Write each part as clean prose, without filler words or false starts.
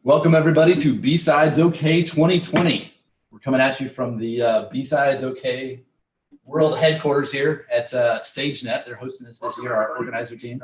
Welcome everybody to BSidesOK 2020. We're coming at you from the BSidesOK world headquarters here at Sagenet. They're hosting us this year, our organizer team.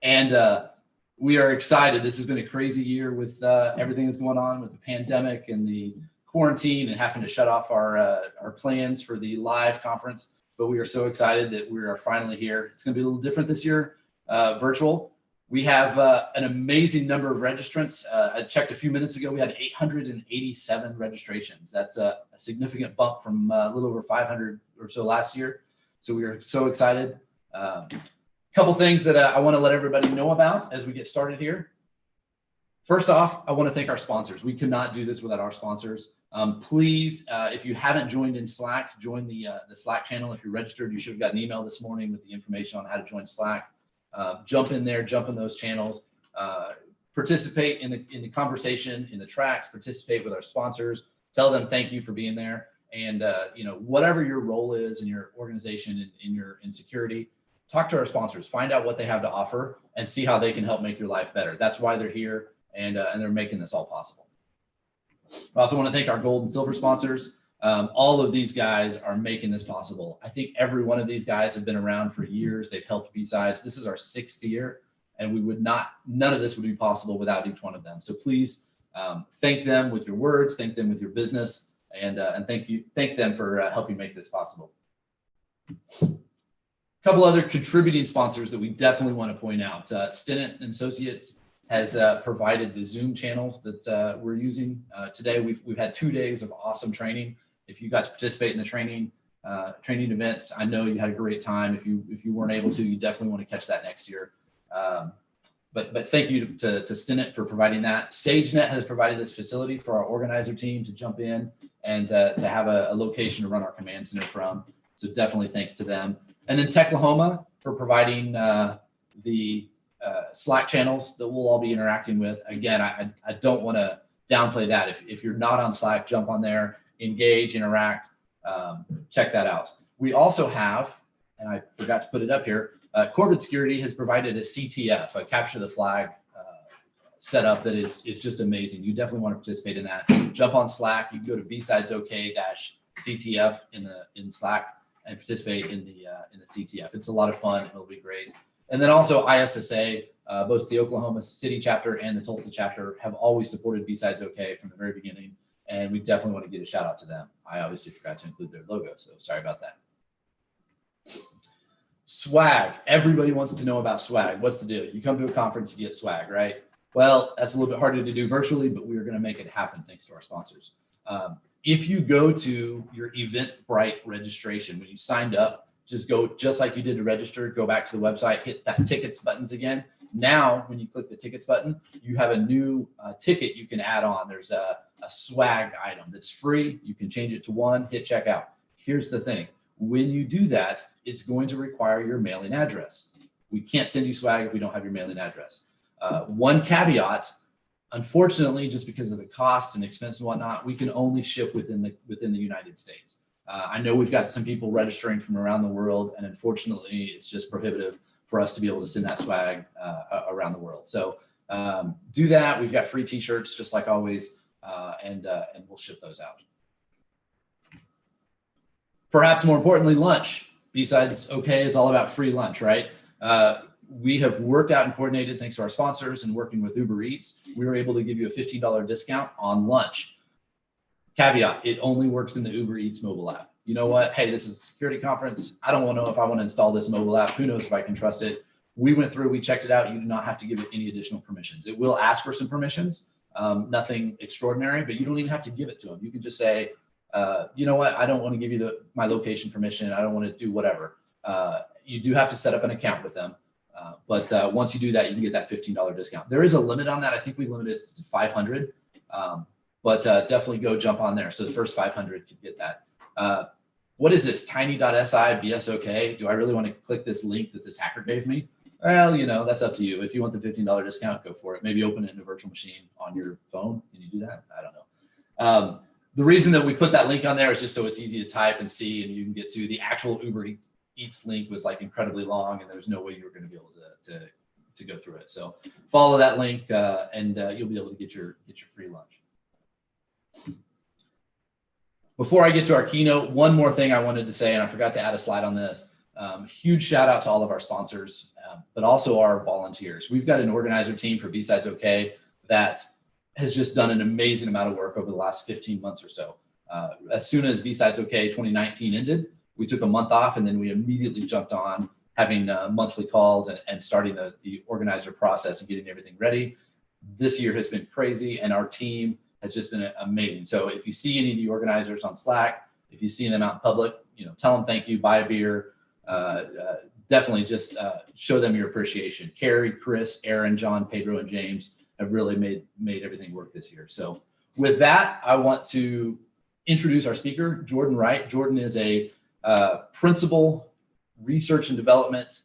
And we are excited. This has been a crazy year with everything that's going on with the pandemic and the quarantine and having to shut off our plans for the live conference. But we are so excited that we are finally here. It's going to be a little different this year, virtual. We have an amazing number of registrants. I checked a few minutes ago, we had 887 registrations. That's a significant bump from a little over 500 or so last year. So we are so excited. A couple things that I want to let everybody know about as we get started here. First off, I want to thank our sponsors. We could not do this without our sponsors. Please, if you haven't joined in Slack, join the Slack channel. If you're registered, you should have got an email this morning with the information on how to join Slack. Jump in there, jump in those channels, participate in the conversation, in the tracks, participate with our sponsors, tell them thank you for being there. And you know, whatever your role is in your organization, in security, talk to our sponsors, find out what they have to offer and see how they can help make your life better. That's why they're here, and they're making this all possible. I also want to thank our gold and silver sponsors. All of these guys are making this possible. I think every one of these guys have been around for years. They've helped BSides. This is our 6th year, and none of this would be possible without each one of them. So please thank them with your words, thank them with your business, and thank them for helping make this possible. A couple other contributing sponsors that we definitely want to point out. Stinnett and Associates has provided the Zoom channels that we're using today. We've had 2 days of awesome training. If you got to participate in the training events, I know you had a great time. If you weren't able to, you definitely want to catch that next year. But thank you to Stinnett for providing that. Sagenet has provided this facility for our organizer team to jump in and to have a location to run our command center from. So definitely thanks to them. And then Techlahoma for providing the Slack channels that we'll all be interacting with. Again, I don't want to downplay that. If you're not on Slack, jump on there, engage, interact, check that out. We also have, and I forgot to put it up here, Corporate Security has provided a CTF, a capture the flag setup that is just amazing. You definitely want to participate in that. Jump on Slack. You can go to BSidesOK-CTF in Slack and participate in the CTF. It's a lot of fun. It'll be great. And then also ISSA, both the Oklahoma City chapter and the Tulsa chapter have always supported BSidesOK from the very beginning. And we definitely want to give a shout out to them. I obviously forgot to include their logo, so sorry about that. Swag. Everybody wants to know about swag. What's the deal? You come to a conference, you get swag, right? Well, that's a little bit harder to do virtually, but we are going to make it happen thanks to our sponsors. If you go to your Eventbrite registration, when you signed up, just like you did to register, go back to the website, hit that tickets buttons again. Now, when you click the tickets button, you have a new ticket you can add on. There's a swag item that's free. You can change it to 1, hit checkout. Here's the thing. When you do that, it's going to require your mailing address. We can't send you swag if we don't have your mailing address. One caveat, unfortunately, just because of the cost and expense and whatnot, we can only ship within the United States. I know we've got some people registering from around the world, and unfortunately, it's just prohibitive for us to be able to send that swag around the world. So do that. We've got free t-shirts, just like always, and we'll ship those out. Perhaps more importantly, lunch. BSidesOK is all about free lunch, right? We have worked out and coordinated, thanks to our sponsors and working with Uber Eats, we were able to give you a $15 discount on lunch. Caveat, it only works in the Uber Eats mobile app. You know what? Hey, this is a security conference. I don't want to know if I want to install this mobile app. Who knows if I can trust it? We went through, we checked it out. You do not have to give it any additional permissions. It will ask for some permissions, nothing extraordinary, but you don't even have to give it to them. You can just say, you know what? I don't want to give you my location permission. I don't want to do whatever. You do have to set up an account with them. But once you do that, you can get that $15 discount. There is a limit on that. I think we limited it to 500. But definitely go jump on there. So the first 500 could get that. What is this? Tiny.si BSOK? Do I really want to click this link that this hacker gave me? Well, you know, that's up to you. If you want the $15 discount, go for it. Maybe open it in a virtual machine on your phone. Can you do that? I don't know. The reason that we put that link on there is just so it's easy to type and see, and you can get to the actual Uber Eats link was like incredibly long, and there's no way you were going to be able to to go through it. So follow that link and you'll be able to get your free lunch. Before I get to our keynote, one more thing I wanted to say, and I forgot to add a slide on this. Huge shout out to all of our sponsors, but also our volunteers. We've got an organizer team for BSidesOK that has just done an amazing amount of work over the last 15 months or so. As soon as BSidesOK 2019 ended, we took a month off and then we immediately jumped on having monthly calls and starting the organizer process and getting everything ready. This year has been crazy and our team has just been amazing. So if you see any of the organizers on Slack, if you see them out in public, tell them thank you, buy a beer, definitely just show them your appreciation. Carrie, Chris, Aaron, John, Pedro, and James have really made everything work this year. So with that, I want to introduce our speaker, Jordan Wright. Jordan is a principal research and development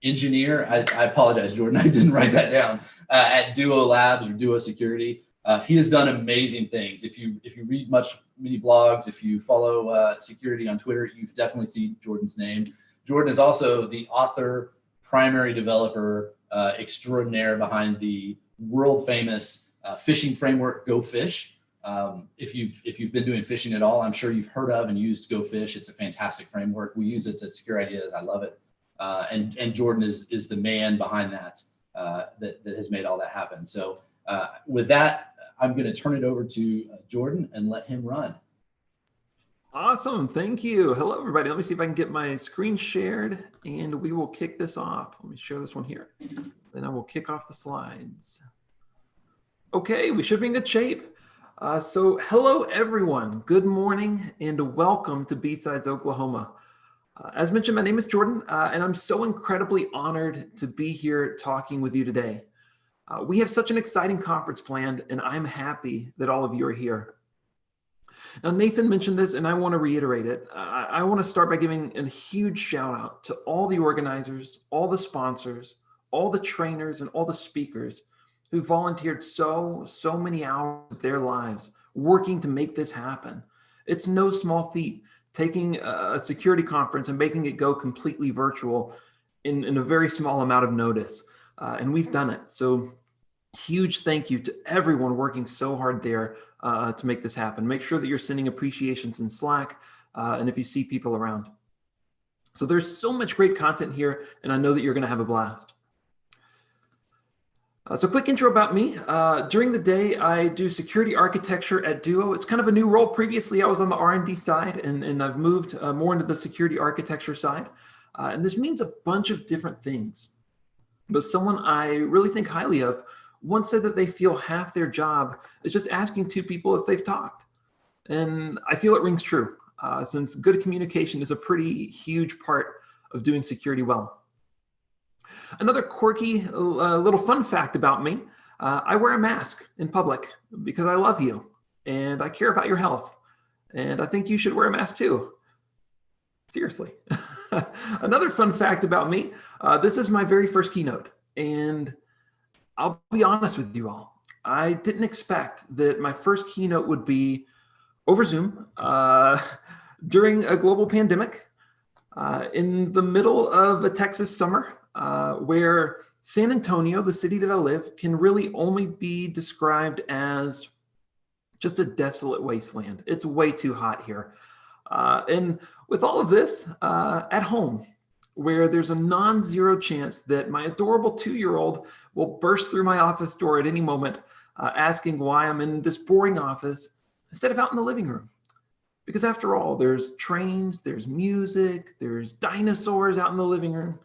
engineer. I apologize, Jordan, I didn't write that down, at Duo Labs or Duo Security. He has done amazing things. If you read many blogs, if you follow security on Twitter, you've definitely seen Jordan's name. Jordan is also the author, primary developer extraordinaire behind the world famous phishing framework Go Fish. If you've been doing phishing at all, I'm sure you've heard of and used Go Fish. It's a fantastic framework. We use it to Secure Ideas. I love it. And Jordan is the man behind that that has made all that happen. So with that, I'm going to turn it over to Jordan and let him run. Awesome. Thank you. Hello, everybody. Let me see if I can get my screen shared and we will kick this off. Let me share this one here. Then I will kick off the slides. Okay, we should be in good shape. So hello, everyone. Good morning and welcome to B-Sides, Oklahoma. As mentioned, my name is Jordan and I'm so incredibly honored to be here talking with you today. We have such an exciting conference planned and I'm happy that all of you are here. Now, Nathan mentioned this and I want to reiterate it. I want to start by giving a huge shout out to all the organizers, all the sponsors, all the trainers, and all the speakers who volunteered so many hours of their lives working to make this happen. It's no small feat taking a security conference and making it go completely virtual in a very small amount of notice. And we've done it. So huge thank you to everyone working so hard there to make this happen. Make sure that you're sending appreciations in Slack and if you see people around. So there's so much great content here and I know that you're going to have a blast. So quick intro about me. During the day, I do security architecture at Duo. It's kind of a new role. Previously, I was on the R&D side and I've moved more into the security architecture side. And this means a bunch of different things. But someone I really think highly of once said that they feel half their job is just asking two people if they've talked. And I feel it rings true since good communication is a pretty huge part of doing security well. Another quirky little fun fact about me, I wear a mask in public because I love you and I care about your health. And I think you should wear a mask too. Seriously. Another fun fact about me, this is my very first keynote. And I'll be honest with you all. I didn't expect that my first keynote would be over Zoom during a global pandemic in the middle of a Texas summer where San Antonio, the city that I live, can really only be described as just a desolate wasteland. It's way too hot here. And with all of this at home, where there's a non-zero chance that my adorable 2-year-old will burst through my office door at any moment, asking why I'm in this boring office instead of out in the living room. Because after all, there's trains, there's music, there's dinosaurs out in the living room.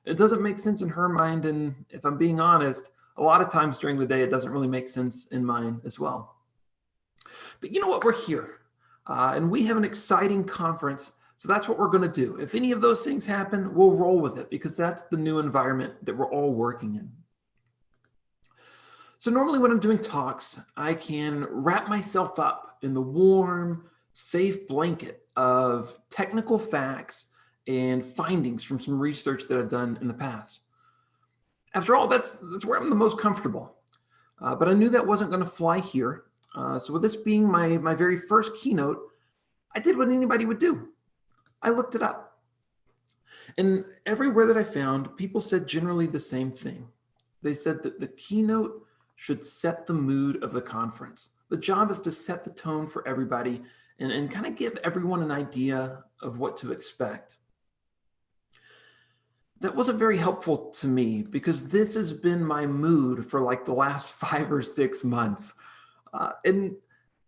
It doesn't make sense in her mind, and if I'm being honest, a lot of times during the day, it doesn't really make sense in mine as well. But you know what? We're here, and we have an exciting conference. So that's what we're going to do. If any of those things happen, we'll roll with it because that's the new environment that we're all working in. So normally when I'm doing talks, I can wrap myself up in the warm, safe blanket of technical facts and findings from some research that I've done in the past. After all, that's where I'm the most comfortable. But I knew that wasn't going to fly here. So with this being my very first keynote, I did what anybody would do. I looked it up. And everywhere that I found, people said generally the same thing. They said that the keynote should set the mood of the conference. The job is to set the tone for everybody and kind of give everyone an idea of what to expect. That wasn't very helpful to me because this has been my mood for like the last 5 or 6 months. And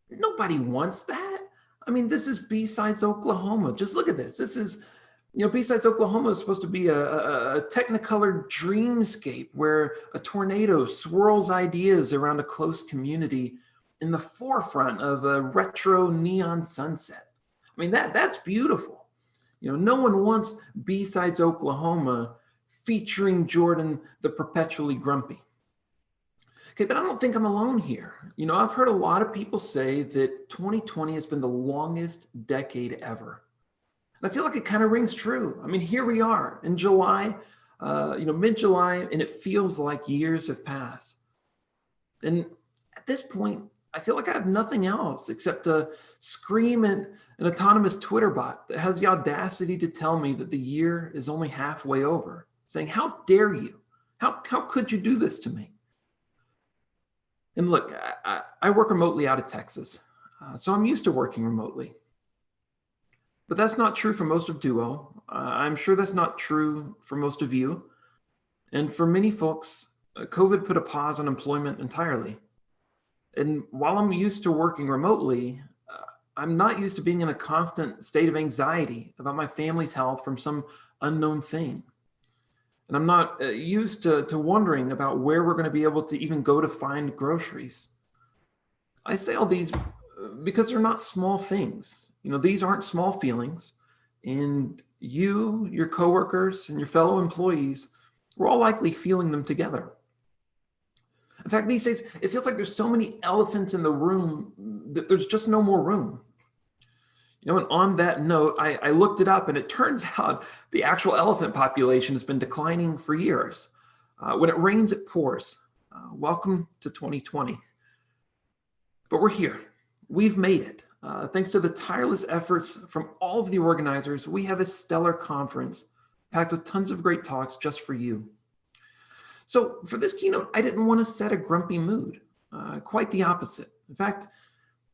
nobody wants that. I mean, this is B-Sides Oklahoma. Just look at this. This is, B-Sides Oklahoma is supposed to be a technicolor dreamscape where a tornado swirls ideas around a close community in the forefront of a retro neon sunset. I mean, that's beautiful. No one wants B-Sides Oklahoma featuring Jordan, the perpetually grumpy. Okay, but I don't think I'm alone here. I've heard a lot of people say that 2020 has been the longest decade ever. And I feel like it kind of rings true. I mean, here we are in July, mid-July, and it feels like years have passed. And at this point, I feel like I have nothing else except to scream at an autonomous Twitter bot that has the audacity to tell me that the year is only halfway over, saying, how dare you? How could you do this to me? And look, I work remotely out of Texas, so I'm used to working remotely. But that's not true for most of Duo. I'm sure that's not true for most of you. And for many folks, COVID put a pause on employment entirely. And while I'm used to working remotely, I'm not used to being in a constant state of anxiety about my family's health from some unknown thing. And I'm not used to wondering about where we're going to be able to even go to find groceries. I say all these because they're not small things. These aren't small feelings. And you, your coworkers, and your fellow employees, we're all likely feeling them together. In fact, these days, it feels like there's so many elephants in the room that there's just no more room. And on that note, I looked it up and it turns out the actual elephant population has been declining for years. When it rains, it pours. Welcome to 2020. But we're here. We've made it. Thanks to the tireless efforts from all of the organizers, we have a stellar conference packed with tons of great talks just for you. So for this keynote, I didn't want to set a grumpy mood, quite the opposite. In fact,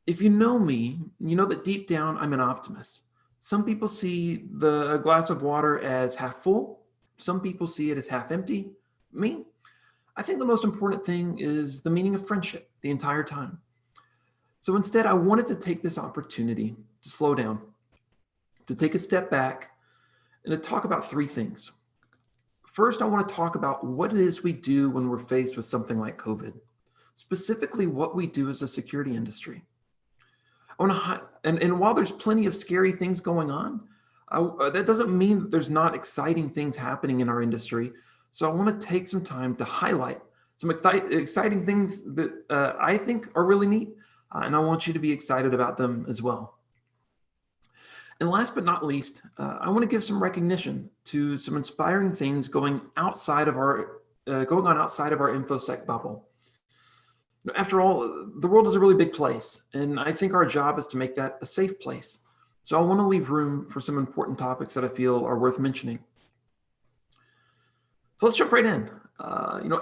if you know me, you know that deep down, I'm an optimist. Some people see the glass of water as half full. Some people see it as half empty. Me, I think the most important thing is the meaning of friendship the entire time. So instead, I wanted to take this opportunity to slow down, to take a step back, and to talk about 3 things. First, I want to talk about what it is we do when we're faced with something like COVID, specifically what we do as a security industry. And while there's plenty of scary things going on, that doesn't mean that there's not exciting things happening in our industry. So I want to take some time to highlight some exciting things that I think are really neat, and I want you to be excited about them as well. And last but not least, I want to give some recognition to some inspiring things going on outside of our InfoSec bubble. After all, the world is a really big place, and I think our job is to make that a safe place. So I want to leave room for some important topics that I feel are worth mentioning. So let's jump right in.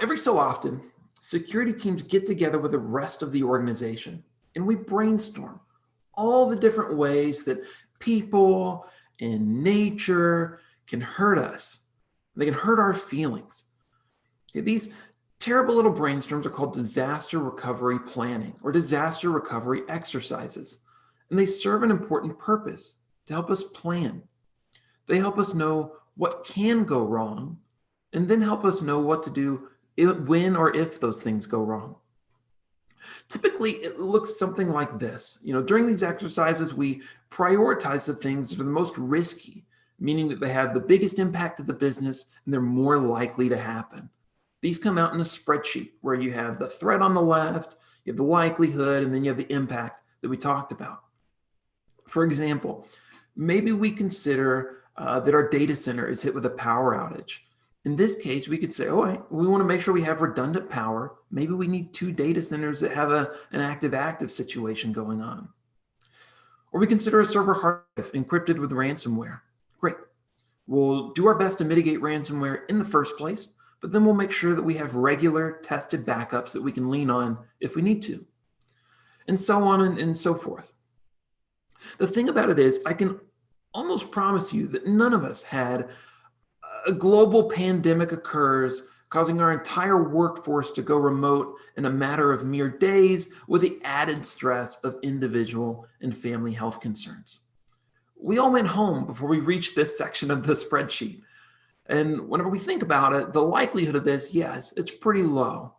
Every so often, security teams get together with the rest of the organization, and we brainstorm all the different ways that people and nature can hurt us. They can hurt our feelings. Okay, these terrible little brainstorms are called disaster recovery planning or disaster recovery exercises, and they serve an important purpose to help us plan. They help us know what can go wrong, and then help us know what to do when or if those things go wrong. Typically, it looks something like this. During these exercises, we prioritize the things that are the most risky, meaning that they have the biggest impact to the business and they're more likely to happen. These come out in a spreadsheet where you have the threat on the left, you have the likelihood, and then you have the impact that we talked about. For example, maybe we consider that our data center is hit with a power outage. In this case, we could say, we want to make sure we have redundant power. Maybe we need 2 data centers that have an active-active situation going on. Or we consider a server hard drive encrypted with ransomware. Great. We'll do our best to mitigate ransomware in the first place, but then we'll make sure that we have regular tested backups that we can lean on if we need to, and so on and so forth. The thing about it is, I can almost promise you that none of us had a global pandemic occurs causing our entire workforce to go remote in a matter of mere days with the added stress of individual and family health concerns. We all went home before we reached this section of the spreadsheet. And whenever we think about it, the likelihood of this, yes, it's pretty low.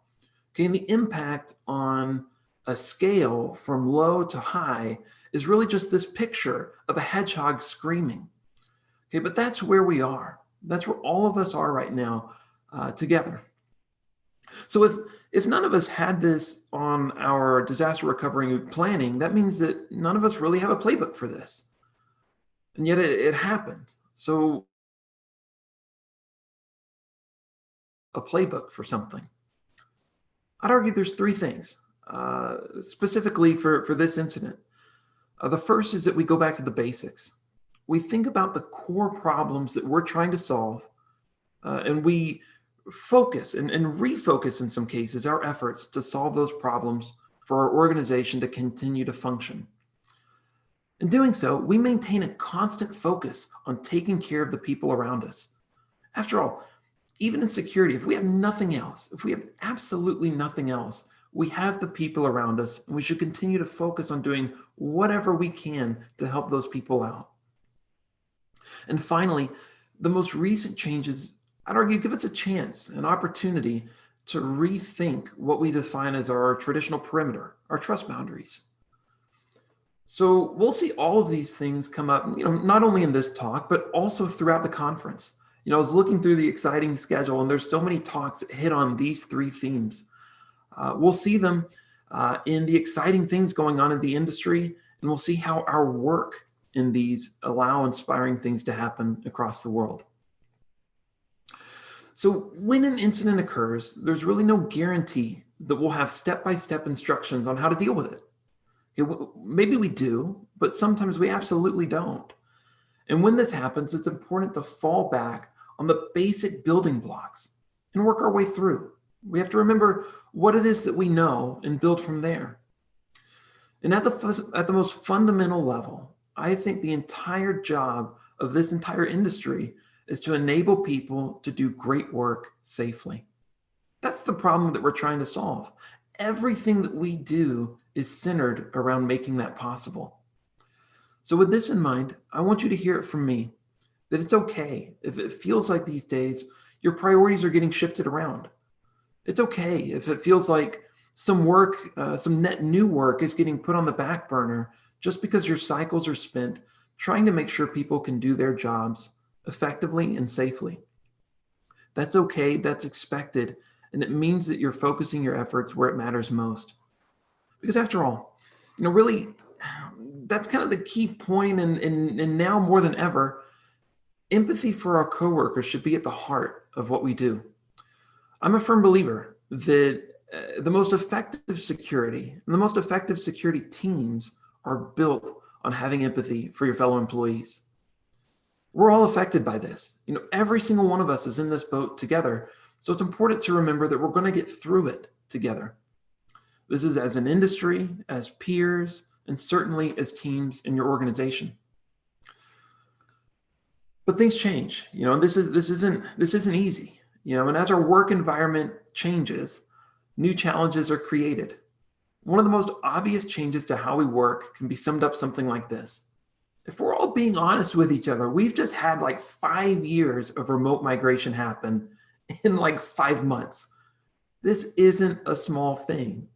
Okay, and the impact on a scale from low to high is really just this picture of a hedgehog screaming. Okay, but that's where we are. That's where all of us are right now together. So if none of us had this on our disaster recovery planning, that means that none of us really have a playbook for this. And yet it happened. So a playbook for something. I'd argue there's three things specifically for this incident. The first is that we go back to the basics. We think about the core problems that we're trying to solve, and we focus and refocus in some cases our efforts to solve those problems for our organization to continue to function. In doing so, we maintain a constant focus on taking care of the people around us. After all, even in security, if we have nothing else, if we have absolutely nothing else, we have the people around us, and we should continue to focus on doing whatever we can to help those people out. And finally, the most recent changes, I'd argue, give us a chance, an opportunity to rethink what we define as our traditional perimeter, our trust boundaries. So we'll see all of these things come up, not only in this talk, but also throughout the conference. I was looking through the exciting schedule, and there's so many talks that hit on these three themes. We'll see them in the exciting things going on in the industry, and we'll see how our work in these allow inspiring things to happen across the world. So when an incident occurs, there's really no guarantee that we'll have step-by-step instructions on how to deal with it. Okay, maybe we do, but sometimes we absolutely don't. And when this happens, it's important to fall back on the basic building blocks and work our way through. We have to remember what it is that we know and build from there. And at the most fundamental level, I think the entire job of this entire industry is to enable people to do great work safely. That's the problem that we're trying to solve. Everything that we do is centered around making that possible. So with this in mind, I want you to hear it from me that it's okay if it feels like these days your priorities are getting shifted around. It's okay if it feels like some work, some net new work is getting put on the back burner just because your cycles are spent trying to make sure people can do their jobs effectively and safely. That's okay, that's expected, and it means that you're focusing your efforts where it matters most. Because after all, really, that's kind of the key point, and now more than ever, empathy for our coworkers should be at the heart of what we do. I'm a firm believer that the most effective security and the most effective security teams are built on having empathy for your fellow employees. We're all affected by this. Every single one of us is in this boat together. So it's important to remember that we're going to get through it together. This is as an industry, as peers, and certainly as teams in your organization. But things change, and this isn't easy, and as our work environment changes, new challenges are created. One of the most obvious changes to how we work can be summed up something like this. If we're all being honest with each other, we've just had like 5 years of remote migration happen in like 5 months. This isn't a small thing.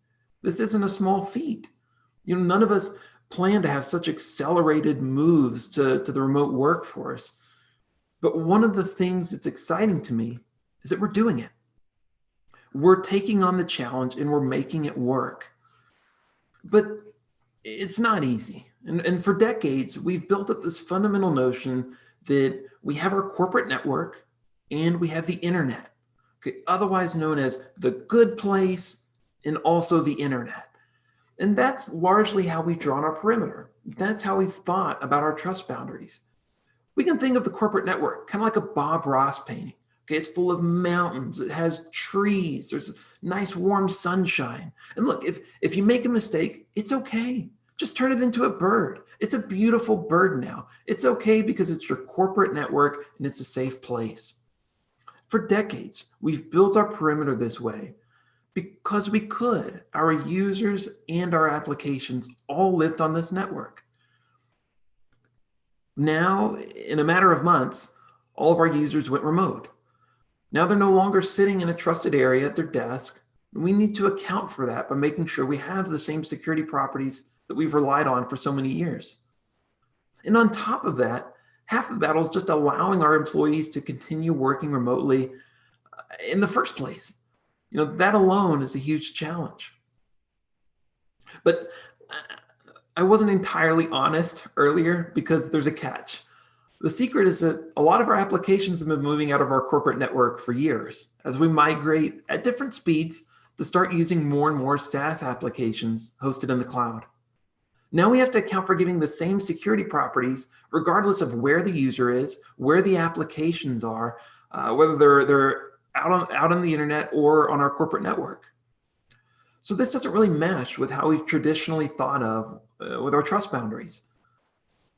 This isn't a small feat. None of us plan to have such accelerated moves to the remote workforce. But one of the things that's exciting to me is that we're doing it. We're taking on the challenge and we're making it work. But it's not easy. And for decades, we've built up this fundamental notion that we have our corporate network and we have the internet, okay, otherwise known as the good place and also the internet. And that's largely how we've drawn our perimeter. That's how we've thought about our trust boundaries. We can think of the corporate network kind of like a Bob Ross painting. Okay, it's full of mountains. It has trees. There's nice warm sunshine. And look, if you make a mistake, it's okay. Just turn it into a bird. It's a beautiful bird now. It's okay because it's your corporate network and it's a safe place. For decades, we've built our perimeter this way because we could. Our users and our applications all lived on this network. Now, in a matter of months, all of our users went remote. Now they're no longer sitting in a trusted area at their desk. We need to account for that by making sure we have the same security properties that we've relied on for so many years. And on top of that, half the battle is just allowing our employees to continue working remotely in the first place. That alone is a huge challenge. But I wasn't entirely honest earlier because there's a catch. The secret is that a lot of our applications have been moving out of our corporate network for years as we migrate at different speeds to start using more and more SaaS applications hosted in the cloud. Now we have to account for giving the same security properties regardless of where the user is, where the applications are, whether they're out on the internet or on our corporate network. So this doesn't really mesh with how we've traditionally thought of with our trust boundaries.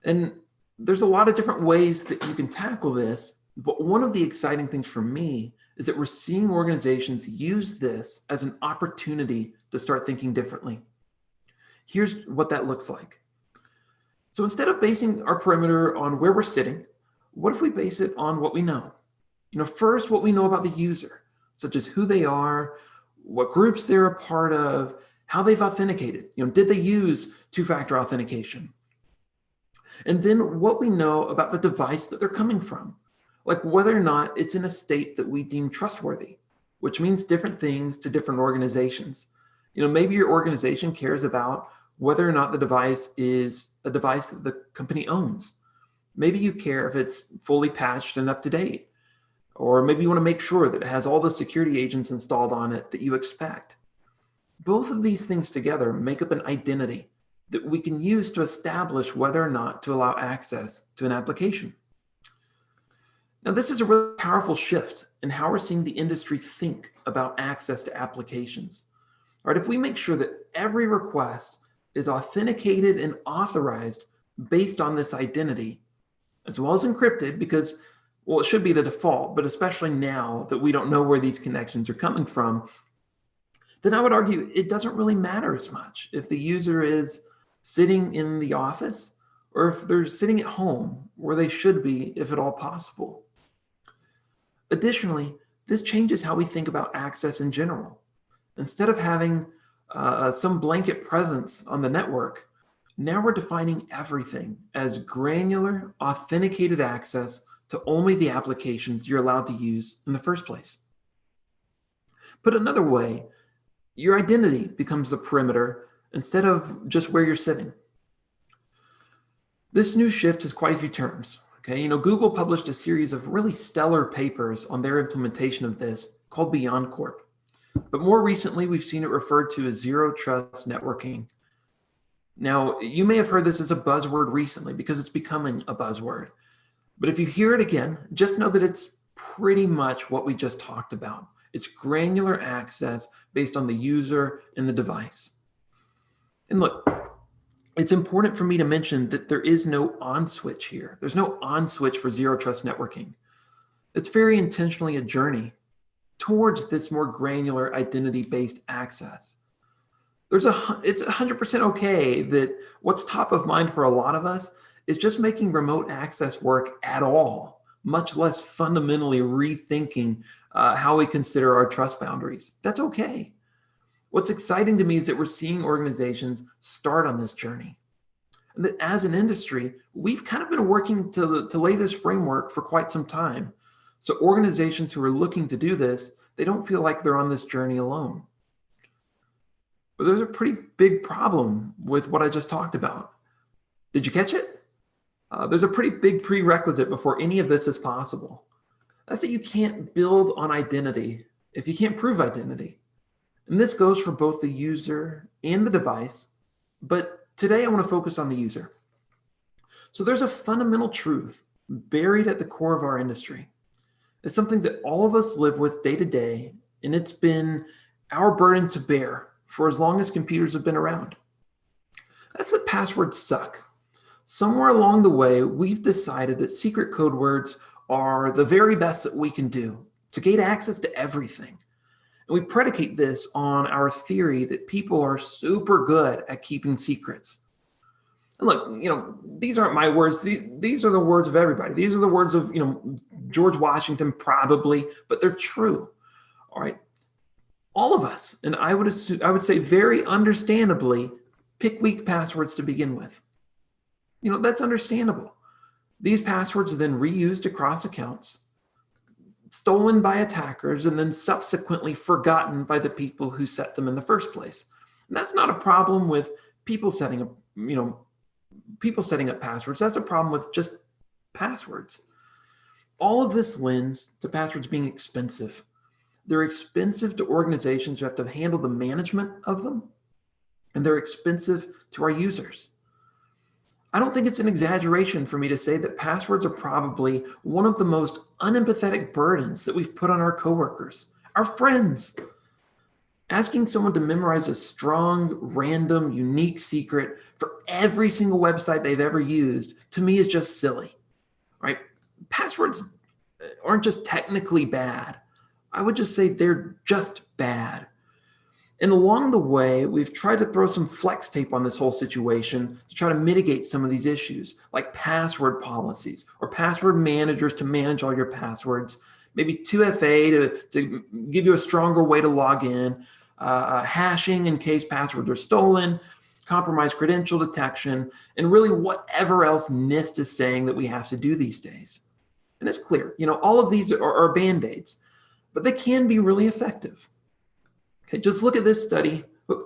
And there's a lot of different ways that you can tackle this, but one of the exciting things for me is that we're seeing organizations use this as an opportunity to start thinking differently. Here's what that looks like. So instead of basing our perimeter on where we're sitting, what if we base it on what we know? First, what we know about the user, such as who they are, what groups they're a part of, how they've authenticated. Did they use two-factor authentication? And then what we know about the device that they're coming from, like whether or not it's in a state that we deem trustworthy, which means different things to different organizations. Maybe your organization cares about whether or not the device is a device that the company owns. Maybe you care if it's fully patched and up to date. Or maybe you want to make sure that it has all the security agents installed on it that you expect. Both of these things together make up an identity that we can use to establish whether or not to allow access to an application. Now, this is a really powerful shift in how we're seeing the industry think about access to applications. All right, if we make sure that every request is authenticated and authorized based on this identity, as well as encrypted, because it should be the default, but especially now that we don't know where these connections are coming from, then I would argue it doesn't really matter as much if the user is sitting in the office or if they're sitting at home where they should be, if at all possible. Additionally, this changes how we think about access in general. Instead of having some blanket presence on the network, now we're defining everything as granular, authenticated access to only the applications you're allowed to use in the first place. Put another way, your identity becomes the perimeter instead of just where you're sitting. This new shift has quite a few terms. Okay, Google published a series of really stellar papers on their implementation of this called Beyond Corp. But more recently, we've seen it referred to as zero trust networking. Now, you may have heard this as a buzzword recently because it's becoming a buzzword. But if you hear it again, just know that it's pretty much what we just talked about. It's granular access based on the user and the device. And look, it's important for me to mention that there is no on switch here. There's no on switch for zero trust networking. It's very intentionally a journey towards this more granular identity-based access. It's 100% okay that what's top of mind for a lot of us is just making remote access work at all, much less fundamentally rethinking how we consider our trust boundaries. That's okay. What's exciting to me is that we're seeing organizations start on this journey. And that as an industry, we've kind of been working to lay this framework for quite some time. So organizations who are looking to do this, they don't feel like they're on this journey alone. But there's a pretty big problem with what I just talked about. Did you catch it? There's a pretty big prerequisite before any of this is possible. That's that you can't build on identity if you can't prove identity. And this goes for both the user and the device, but today I want to focus on the user. So there's a fundamental truth buried at the core of our industry, is something that all of us live with day to day, and it's been our burden to bear for as long as computers have been around. That's that passwords suck. Somewhere along the way, we've decided that secret code words are the very best that we can do to gain access to everything. And we predicate this on our theory that people are super good at keeping secrets. And look, these aren't my words. These are the words of everybody. These are the words of, George Washington probably, but they're true. All right. All of us, and I would say very understandably, pick weak passwords to begin with. That's understandable. These passwords are then reused across accounts, stolen by attackers, and then subsequently forgotten by the people who set them in the first place. And that's not a problem with people setting up, passwords. That's a problem with just passwords. All of this lends to passwords being expensive. They're expensive to organizations who have to handle the management of them, and they're expensive to our users. I don't think it's an exaggeration for me to say that passwords are probably one of the most unempathetic burdens that we've put on our coworkers, our friends. Asking someone to memorize a strong, random, unique secret for every single website they've ever used, to me, is just silly, right? Passwords aren't just technically bad. I would just say they're just bad. And along the way, we've tried to throw some flex tape on this whole situation to try to mitigate some of these issues, like password policies or password managers to manage all your passwords, maybe 2FA to give you a stronger way to log in, hashing in case passwords are stolen, compromised credential detection, and really whatever else NIST is saying that we have to do these days. And it's clear, all of these are Band-Aids, but they can be really effective. Okay, just look at this study. From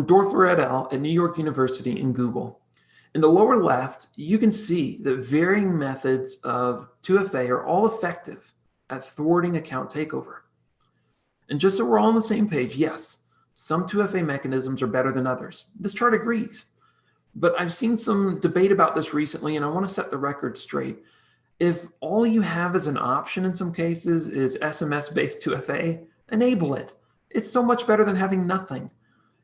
Dorther et al. At New York University in Google. In the lower left, you can see that varying methods of 2FA are all effective at thwarting account takeover. And just so we're all on the same page, yes, some 2FA mechanisms are better than others. This chart agrees. But I've seen some debate about this recently, and I want to set the record straight. If all you have as an option in some cases is SMS-based 2FA, enable it. It's so much better than having nothing.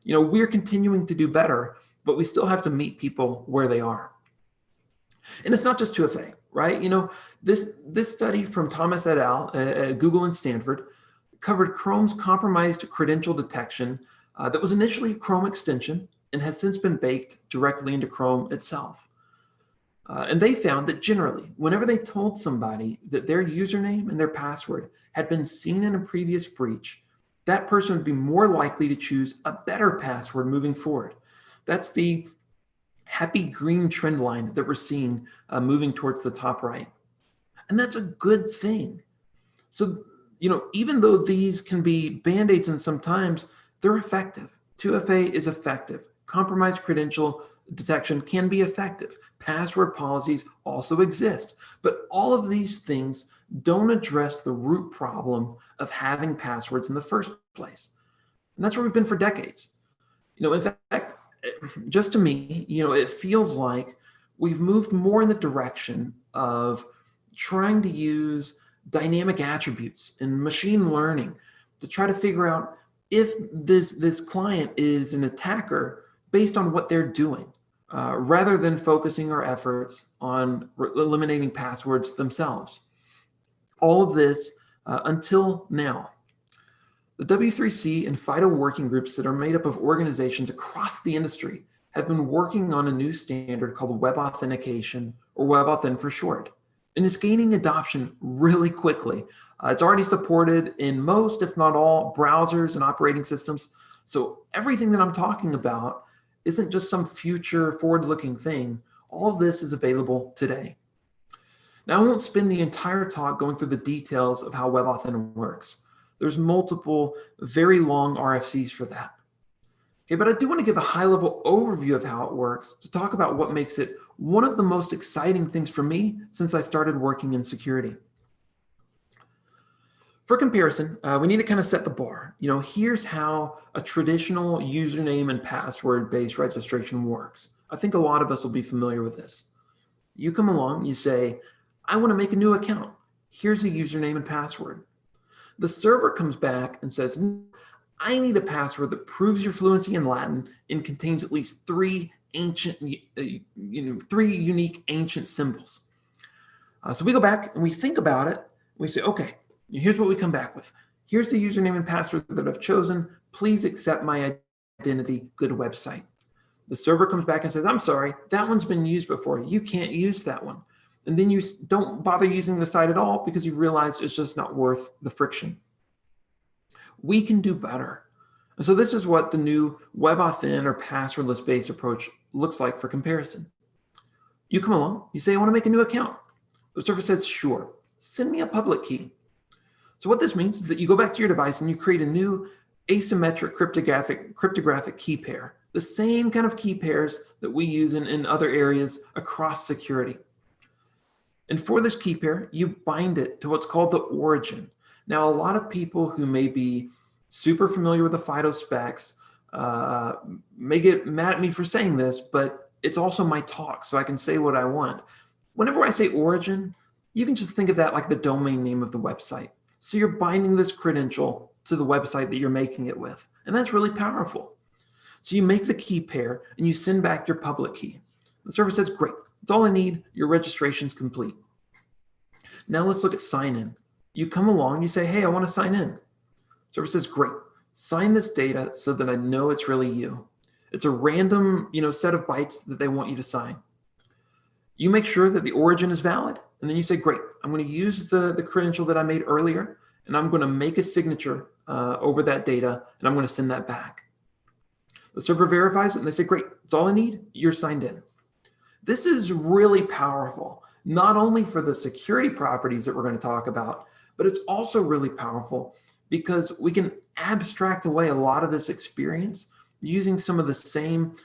We're continuing to do better, but we still have to meet people where they are. And it's not just 2FA, right? This study from Thomas et al. At Google and Stanford covered Chrome's compromised credential detection that was initially a Chrome extension and has since been baked directly into Chrome itself. And they found that generally, whenever they told somebody that their username and their password had been seen in a previous breach, that person would be more likely to choose a better password moving forward. That's the happy green trend line that we're seeing moving towards the top right. And that's a good thing. So, even though these can be Band-Aids and sometimes they're effective. 2FA is effective. Compromised credential detection can be effective. Password policies also exist. But all of these things don't address the root problem of having passwords in the first place. And that's where we've been for decades. In fact, just to me, it feels like we've moved more in the direction of trying to use dynamic attributes and machine learning to try to figure out if this client is an attacker based on what they're doing, rather than focusing our efforts on eliminating passwords themselves. All of this until now. The W3C and FIDO working groups that are made up of organizations across the industry have been working on a new standard called web authentication, or WebAuthn for short. And it's gaining adoption really quickly. It's already supported in most, if not all, browsers and operating systems. So everything that I'm talking about isn't just some future forward-looking thing. All of this is available today. Now, I won't spend the entire talk going through the details of how WebAuthn works. There's multiple very long RFCs for that. Okay, but I do want to give a high-level overview of how it works to talk about what makes it one of the most exciting things for me since I started working in security. For comparison, we need to kind of set the bar. Here's how a traditional username and password-based registration works. I think a lot of us will be familiar with this. You come along, you say, I want to make a new account. Here's a username and password. The server comes back and says, I need a password that proves your fluency in Latin and contains at least three unique ancient symbols. So we go back and we think about it. We say, okay, here's what we come back with. Here's the username and password that I've chosen. Please accept my identity. Good website. The server comes back and says, I'm sorry, that one's been used before. You can't use that one. And then you don't bother using the site at all because you realize it's just not worth the friction. We can do better. And so this is what the new WebAuthn or passwordless based approach looks like for comparison. You come along, you say, I want to make a new account. The server says, sure, send me a public key. So what this means is that you go back to your device and you create a new asymmetric cryptographic key pair, the same kind of key pairs that we use in other areas across security. And for this key pair, you bind it to what's called the origin. Now, a lot of people who may be super familiar with the FIDO specs may get mad at me for saying this, but it's also my talk, so I can say what I want. Whenever I say origin, you can just think of that like the domain name of the website. So you're binding this credential to the website that you're making it with. And that's really powerful. So you make the key pair and you send back your public key. The server says, great, that's all I need. Your registration's complete. Now let's look at sign in. You come along, you say, hey, I want to sign in. Server says, great, sign this data so that I know it's really you. It's a random, set of bytes that they want you to sign. You make sure that the origin is valid, and then you say, great, I'm going to use the credential that I made earlier, and I'm going to make a signature over that data, and I'm going to send that back. The server verifies it, and they say, great, it's all I need, you're signed in. This is really powerful, not only for the security properties that we're going to talk about, but it's also really powerful because we can abstract away a lot of this experience using some of the same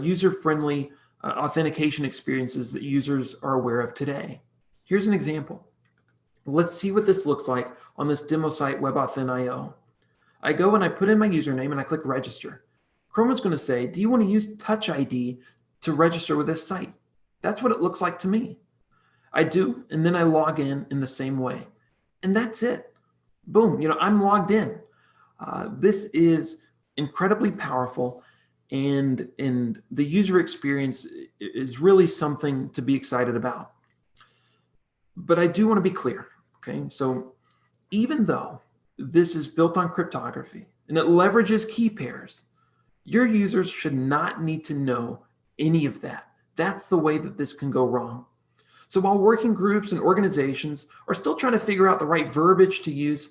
user-friendly authentication experiences that users are aware of today. Here's an example. Let's see what this looks like on this demo site, WebAuthn.io. I go and I put in my username and I click register. Chrome is going to say, do you want to use Touch ID to register with this site? That's what it looks like to me. I do, and then I log in the same way. And that's it. Boom, I'm logged in. This is incredibly powerful, and the user experience is really something to be excited about. But I do want to be clear, okay? So even though this is built on cryptography and it leverages key pairs, your users should not need to know any of that. That's the way that this can go wrong. So while working groups and organizations are still trying to figure out the right verbiage to use,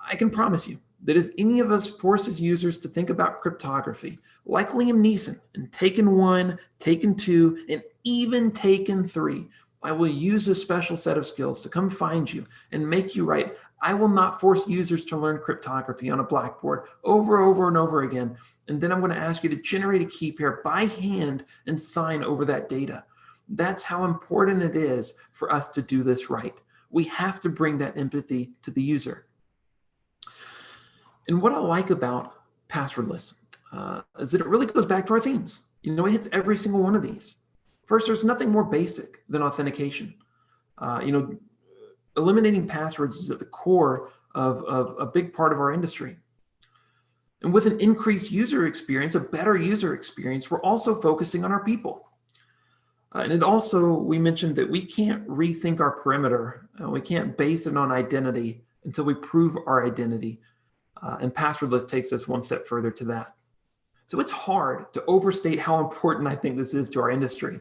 I can promise you that if any of us forces users to think about cryptography, like Liam Neeson in Taken 1, Taken 2, and even Taken 3, I will use a special set of skills to come find you and make you right. I will not force users to learn cryptography on a blackboard over and over again. And then I'm going to ask you to generate a key pair by hand and sign over that data. That's how important it is for us to do this right. We have to bring that empathy to the user. And what I like about passwordless is that it really goes back to our themes. It hits every single one of these. First, there's nothing more basic than authentication. Eliminating passwords is at the core of a big part of our industry. And with an increased user experience, a better user experience, we're also focusing on our people. And it also, we mentioned that we can't rethink our perimeter. We can't base it on identity until we prove our identity. And passwordless takes us one step further to that. So it's hard to overstate how important I think this is to our industry.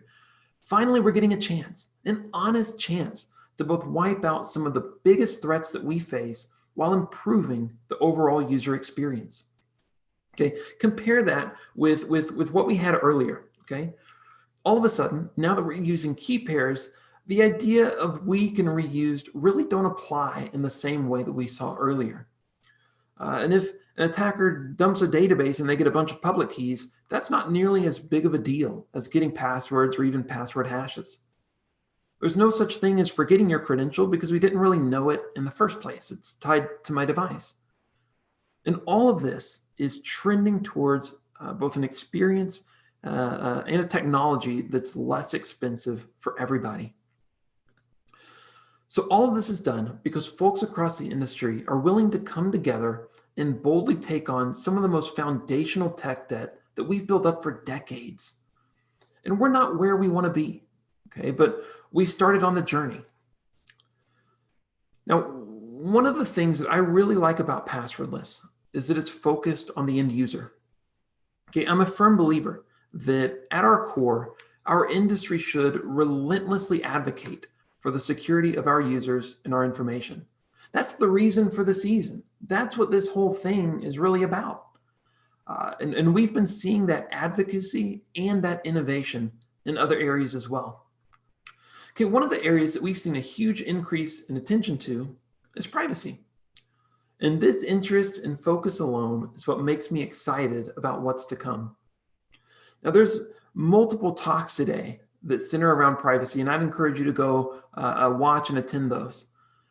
Finally, we're getting a chance, an honest chance, to both wipe out some of the biggest threats that we face while improving the overall user experience. Okay, compare that with what we had earlier, okay? All of a sudden, now that we're using key pairs, the idea of weak and reused really don't apply in the same way that we saw earlier. And if an attacker dumps a database and they get a bunch of public keys, that's not nearly as big of a deal as getting passwords or even password hashes. There's no such thing as forgetting your credential because we didn't really know it in the first place. It's tied to my device. And all of this is trending towards both an experience and a technology that's less expensive for everybody. So all of this is done because folks across the industry are willing to come together and boldly take on some of the most foundational tech debt that we've built up for decades. And we're not where we want to be, okay? But we've started on the journey. Now, one of the things that I really like about passwordless is that it's focused on the end user. Okay, I'm a firm believer that at our core, our industry should relentlessly advocate for the security of our users and our information. That's the reason for the season. That's what this whole thing is really about. And we've been seeing that advocacy and that innovation in other areas as well. Okay, one of the areas that we've seen a huge increase in attention to is privacy. And this interest and focus alone is what makes me excited about what's to come. Now, there's multiple talks today that center around privacy, and I'd encourage you to go watch and attend those.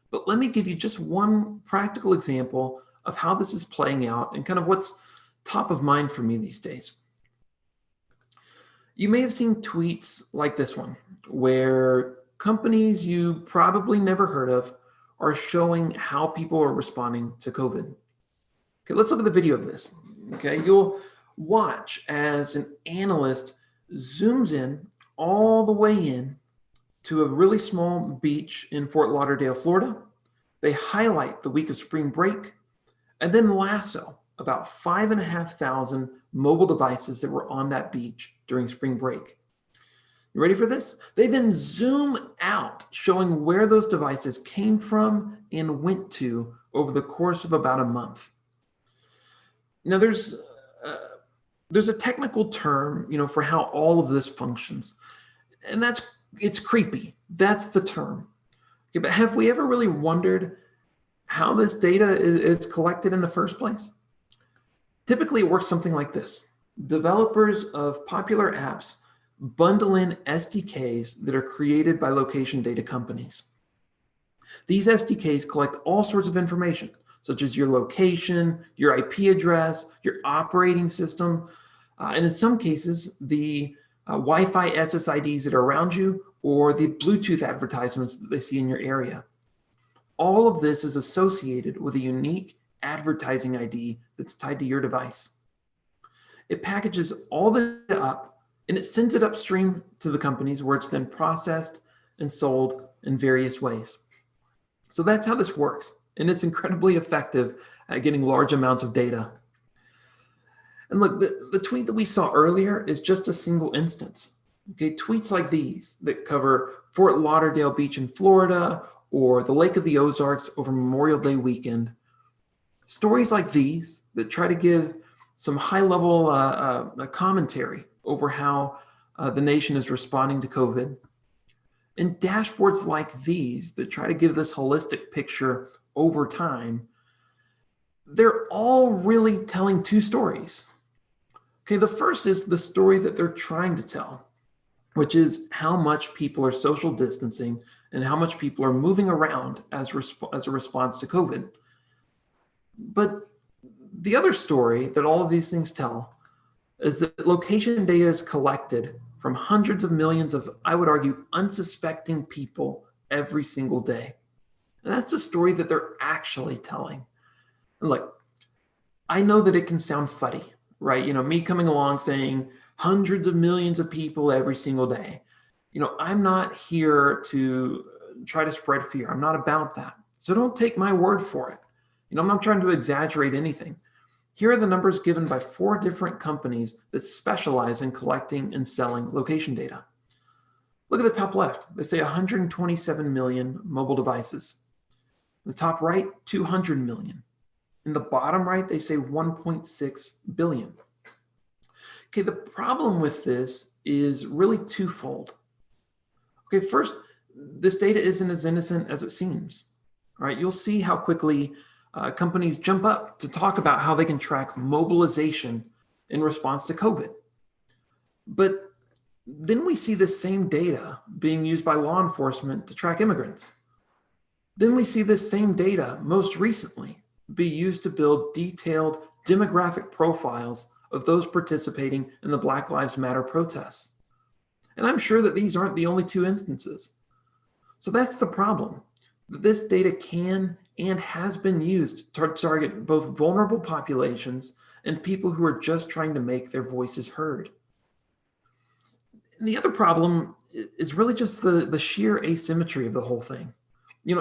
But let me give you just one practical example of how this is playing out and kind of what's top of mind for me these days. You may have seen tweets like this one, where companies you probably never heard of are showing how people are responding to COVID. Okay, let's look at the video of this. Okay, you'll watch as an analyst zooms in all the way in to a really small beach in Fort Lauderdale, Florida. They highlight the week of spring break and then lasso about 5,500 mobile devices that were on that beach during spring break. You ready for this? They then zoom out, showing where those devices came from and went to over the course of about a month. Now, there's a technical term, for how all of this functions, and it's creepy. That's the term. Okay, but have we ever really wondered how this data is collected in the first place? Typically, it works something like this. Developers of popular apps bundle in SDKs that are created by location data companies. These SDKs collect all sorts of information, such as your location, your IP address, your operating system, and in some cases, the Wi-Fi SSIDs that are around you, or the Bluetooth advertisements that they see in your area. All of this is associated with a unique advertising ID that's tied to your device. It packages all this up and it sends it upstream to the companies where it's then processed and sold in various ways. So that's how this works. And it's incredibly effective at getting large amounts of data. And look, the tweet that we saw earlier is just a single instance. Okay, tweets like these that cover Fort Lauderdale Beach in Florida or the Lake of the Ozarks over Memorial Day weekend. Stories like these that try to give some high-level commentary over how the nation is responding to COVID. And dashboards like these that try to give this holistic picture over time, they're all really telling two stories. Okay, the first is the story that they're trying to tell, which is how much people are social distancing and how much people are moving around as a response to COVID. But the other story that all of these things tell is that location data is collected from hundreds of millions of, I would argue, unsuspecting people every single day. And that's the story that they're actually telling. And look, I know that it can sound funny, right? Me coming along saying hundreds of millions of people every single day. I'm not here to try to spread fear. I'm not about that. So don't take my word for it. I'm not trying to exaggerate anything. Here are the numbers given by 4 different companies that specialize in collecting and selling location data. Look at the top left. They say 127 million mobile devices. In the top right, 200 million. In the bottom right, they say 1.6 billion. Okay, the problem with this is really twofold. Okay, first, this data isn't as innocent as it seems. All right, you'll see how quickly companies jump up to talk about how they can track mobilization in response to COVID. But then we see this same data being used by law enforcement to track immigrants. Then we see this same data most recently be used to build detailed demographic profiles of those participating in the Black Lives Matter protests. And I'm sure that these aren't the only 2 instances. So that's the problem. This data can and has been used to target both vulnerable populations and people who are just trying to make their voices heard. And the other problem is really just the sheer asymmetry of the whole thing.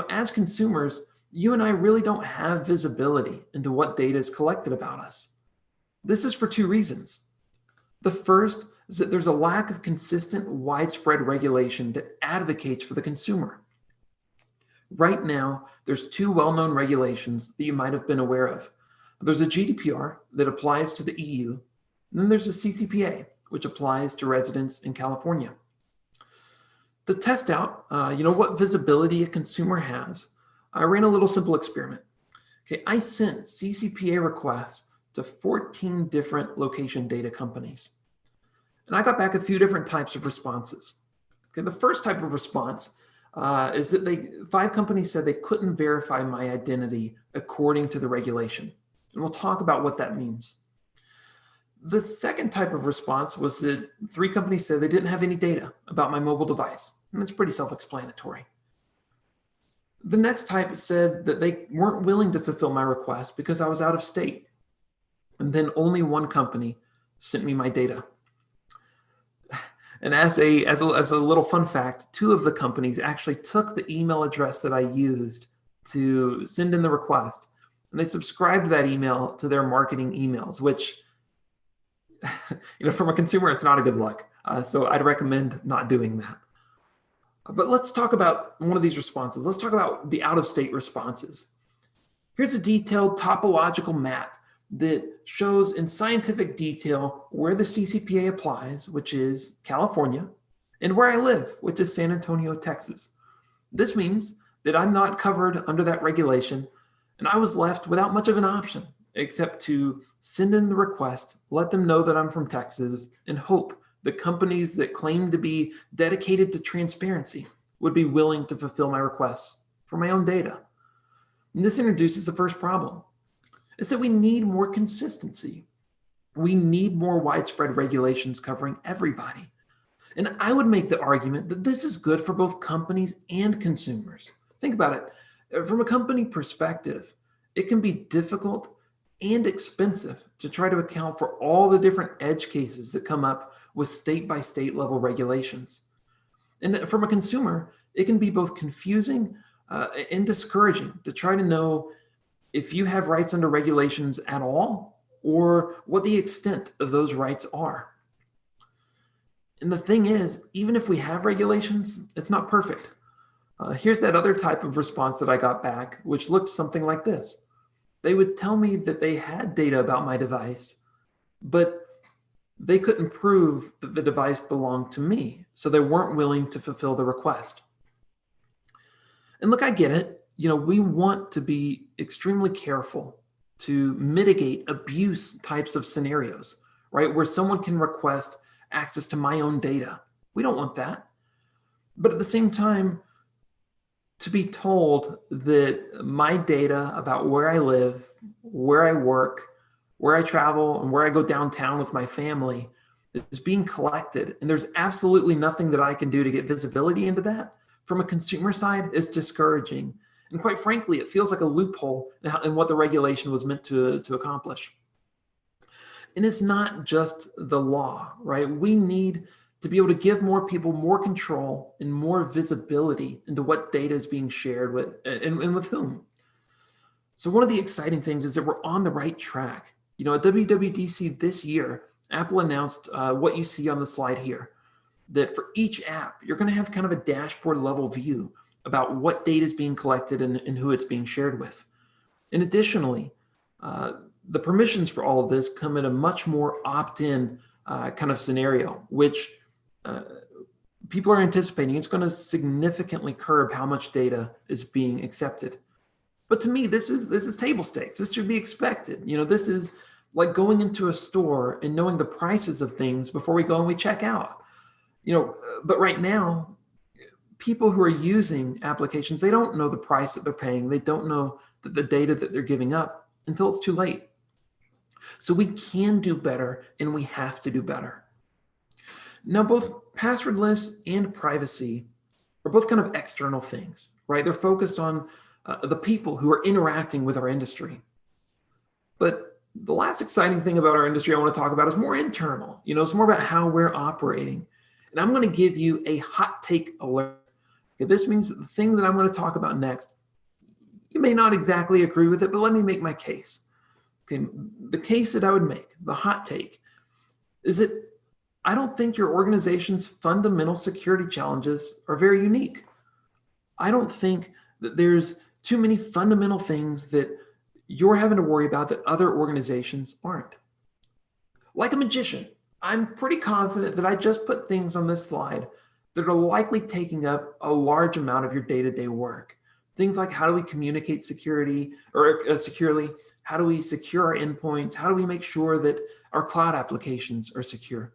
As consumers, you and I really don't have visibility into what data is collected about us. This is for two reasons. The first is that there's a lack of consistent, widespread regulation that advocates for the consumer. Right now, there's two well-known regulations that you might have been aware of. There's a GDPR that applies to the EU, and then there's a CCPA, which applies to residents in California. To test out, what visibility a consumer has, I ran a little simple experiment. Okay, I sent CCPA requests to 14 different location data companies. And I got back a few different types of responses. Okay, the first type of response is that 5 companies said they couldn't verify my identity according to the regulation. And we'll talk about what that means. The second type of response was that 3 companies said they didn't have any data about my mobile device. And it's pretty self-explanatory. The next type said that they weren't willing to fulfill my request because I was out of state. And then only 1 company sent me my data. And as a little fun fact, 2 of the companies actually took the email address that I used to send in the request, and they subscribed that email to their marketing emails, which, from a consumer, it's not a good look. So I'd recommend not doing that. But let's talk about one of these responses. Let's talk about the out-of-state responses. Here's a detailed topological map that shows in scientific detail where the CCPA applies, which is California, and where I live, which is San Antonio, Texas. This means that I'm not covered under that regulation, and I was left without much of an option except to send in the request, let them know that I'm from Texas, and hope the companies that claim to be dedicated to transparency would be willing to fulfill my requests for my own data. And this introduces the first problem. It's that we need more consistency. We need more widespread regulations covering everybody. And I would make the argument that this is good for both companies and consumers. Think about it. From a company perspective, it can be difficult and expensive to try to account for all the different edge cases that come up with state-by-state level regulations. And from a consumer, it can be both confusing and discouraging to try to know if you have rights under regulations at all, or what the extent of those rights are. And the thing is, even if we have regulations, it's not perfect. Here's that other type of response that I got back, which looked something like this. They would tell me that they had data about my device, but they couldn't prove that the device belonged to me, so they weren't willing to fulfill the request. And look, I get it. We want to be extremely careful to mitigate abuse types of scenarios, right? Where someone can request access to my own data. We don't want that. But at the same time, to be told that my data about where I live, where I work, where I travel, and where I go downtown with my family is being collected, and there's absolutely nothing that I can do to get visibility into that, from a consumer side, it's discouraging. And quite frankly, it feels like a loophole in what the regulation was meant to accomplish. And it's not just the law, right? We need to be able to give more people more control and more visibility into what data is being shared with and with whom. So one of the exciting things is that we're on the right track. At WWDC this year, Apple announced what you see on the slide here, that for each app, you're going to have kind of a dashboard level view about what data is being collected and who it's being shared with. And additionally, the permissions for all of this come in a much more opt-in kind of scenario, which people are anticipating it's going to significantly curb how much data is being accepted. But to me, this is table stakes. This should be expected. This is like going into a store and knowing the prices of things before we go and we check out. But right now, people who are using applications, they don't know the price that they're paying. They don't know the data that they're giving up until it's too late. So we can do better, and we have to do better. Now, both passwordless and privacy are both kind of external things, right? They're focused on the people who are interacting with our industry. But the last exciting thing about our industry I want to talk about is more internal. It's more about how we're operating. And I'm going to give you a hot take alert. Okay, this means the thing that I'm going to talk about next, you may not exactly agree with it, but let me make my case. Okay, the case that I would make, the hot take, is that I don't think your organization's fundamental security challenges are very unique. I don't think that there's too many fundamental things that you're having to worry about that other organizations aren't. Like a magician, I'm pretty confident that I just put things on this slide that are likely taking up a large amount of your day-to-day work. Things like how do we communicate securely? How do we secure our endpoints? How do we make sure that our cloud applications are secure?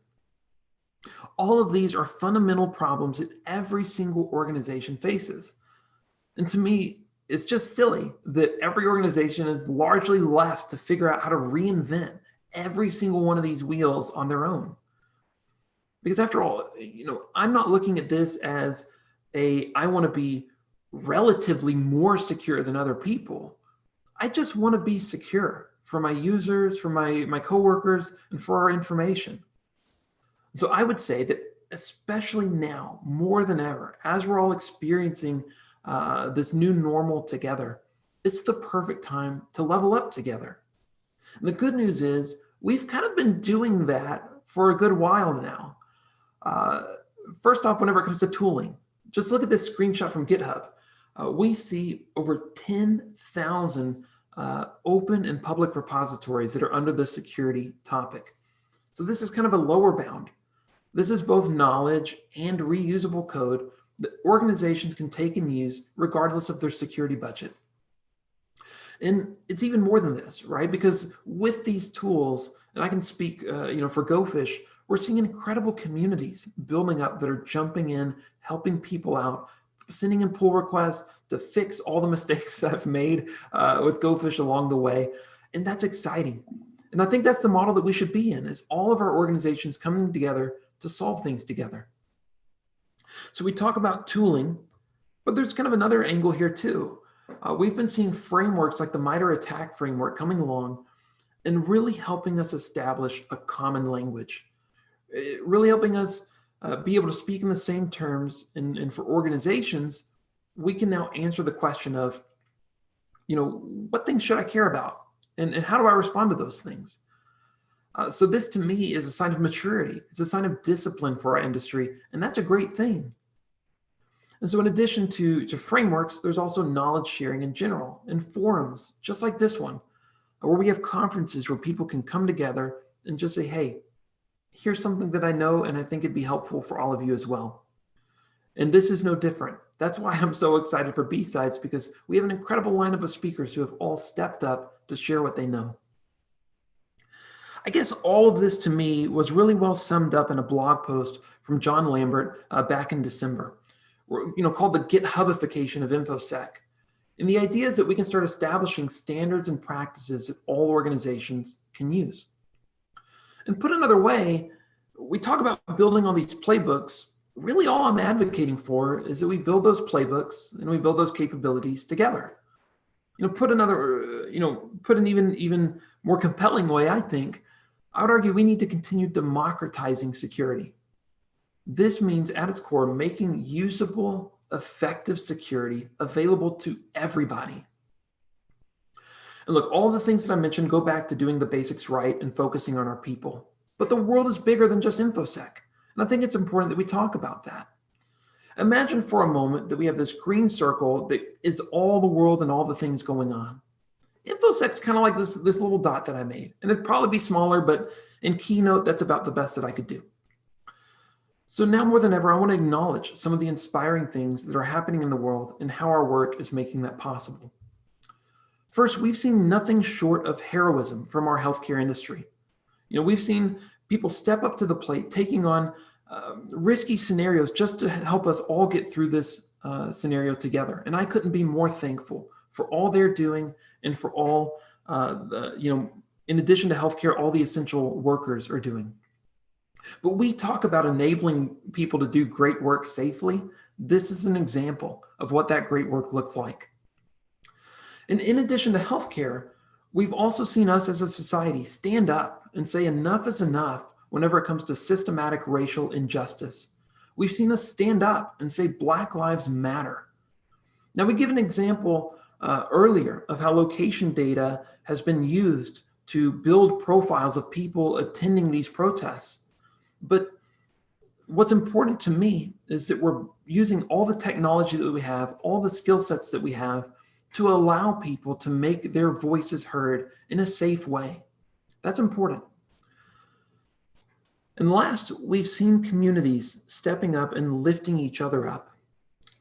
All of these are fundamental problems that every single organization faces. And to me, it's just silly that every organization is largely left to figure out how to reinvent every single one of these wheels on their own. Because after all, I'm not looking at this as I want to be relatively more secure than other people. I just want to be secure for my users, for my coworkers, and for our information. So I would say that especially now, more than ever, as we're all experiencing this new normal together, it's the perfect time to level up together. And the good news is we've kind of been doing that for a good while now. First off, whenever it comes to tooling, just look at this screenshot from GitHub. We see over 10,000 open and public repositories that are under the security topic. So this is kind of a lower bound. This is both knowledge and reusable code that organizations can take and use regardless of their security budget. And it's even more than this, right? Because with these tools, and I can speak for GoFish, we're seeing incredible communities building up that are jumping in, helping people out, sending in pull requests to fix all the mistakes that I've made with GoFish along the way. And that's exciting. And I think that's the model that we should be in, is all of our organizations coming together to solve things together. So we talk about tooling, but there's kind of another angle here too. We've been seeing frameworks like the MITRE ATT&CK framework coming along and really helping us establish a common language, really helping us be able to speak in the same terms. And for organizations, we can now answer the question of, what things should I care about? And how do I respond to those things? So this to me is a sign of maturity. It's a sign of discipline for our industry, and that's a great thing. And so in addition to frameworks, there's also knowledge sharing in general and forums, just like this one, where we have conferences where people can come together and just say, hey, here's something that I know, and I think it'd be helpful for all of you as well. And this is no different. That's why I'm so excited for B-Sides, because we have an incredible lineup of speakers who have all stepped up to share what they know. I guess all of this to me was really well summed up in a blog post from John Lambert back in December, called the GitHubification of InfoSec. And the idea is that we can start establishing standards and practices that all organizations can use. And put another way, we talk about building all these playbooks. Really all I'm advocating for is that we build those playbooks and we build those capabilities together. Put an even more compelling way, I think, I would argue we need to continue democratizing security. This means at its core, making usable, effective security available to everybody. And look, all the things that I mentioned go back to doing the basics right and focusing on our people. But the world is bigger than just InfoSec. And I think it's important that we talk about that. Imagine for a moment that we have this green circle that is all the world and all the things going on. InfoSec's kind of like this little dot that I made. And it'd probably be smaller, but in Keynote, that's about the best that I could do. So now more than ever, I want to acknowledge some of the inspiring things that are happening in the world and how our work is making that possible. First, we've seen nothing short of heroism from our healthcare industry. We've seen people step up to the plate, taking on risky scenarios just to help us all get through this scenario together. And I couldn't be more thankful for all they're doing and for all, in addition to healthcare, all the essential workers are doing. But we talk about enabling people to do great work safely. This is an example of what that great work looks like. And in addition to healthcare, we've also seen us as a society stand up and say enough is enough whenever it comes to systematic racial injustice. We've seen us stand up and say Black Lives Matter. Now, we give an example earlier of how location data has been used to build profiles of people attending these protests. But what's important to me is that we're using all the technology that we have, all the skill sets that we have to allow people to make their voices heard in a safe way. That's important. And last, we've seen communities stepping up and lifting each other up.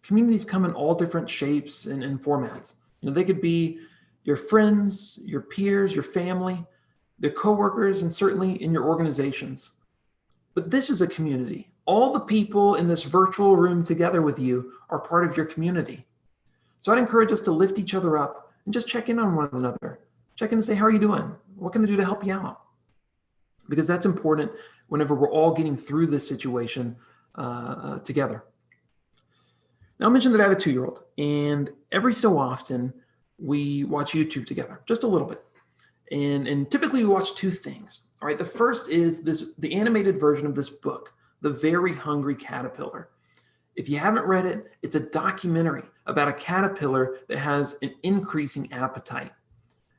Communities come in all different shapes and formats. They could be your friends, your peers, your family, their coworkers, and certainly in your organizations. But this is a community. All the people in this virtual room together with you are part of your community. So I'd encourage us to lift each other up and just check in on one another. Check in and say, how are you doing? What can I do to help you out? Because that's important whenever we're all getting through this situation together. Now, I mentioned that I have a 2-year-old, and every so often we watch YouTube together, just a little bit. And typically we watch 2 things. All right, the first is the animated version of this book, The Very Hungry Caterpillar. If you haven't read it, it's a documentary about a caterpillar that has an increasing appetite.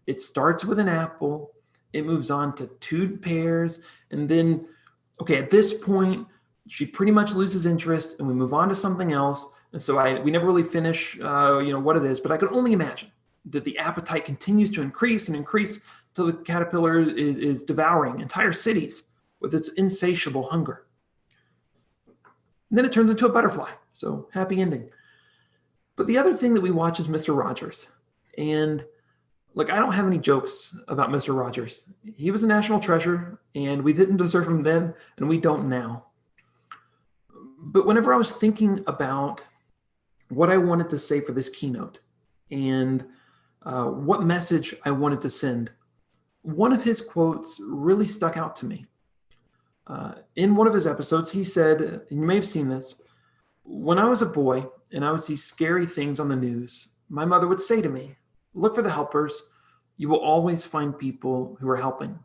It starts with an apple, it moves on to 2 pears, and then, okay, at this point, she pretty much loses interest, and we move on to something else. And so we never really finish, what it is, but I can only imagine that the appetite continues to increase and increase till the caterpillar is devouring entire cities with its insatiable hunger. And then it turns into a butterfly. So happy ending. But the other thing that we watch is Mr. Rogers. And look, I don't have any jokes about Mr. Rogers. He was a national treasure, and we didn't deserve him then, and we don't now. But whenever I was thinking about what I wanted to say for this keynote and what message I wanted to send, one of his quotes really stuck out to me. In one of his episodes, he said, and you may have seen this, when I was a boy and I would see scary things on the news, my mother would say to me, look for the helpers. You will always find people who are helping.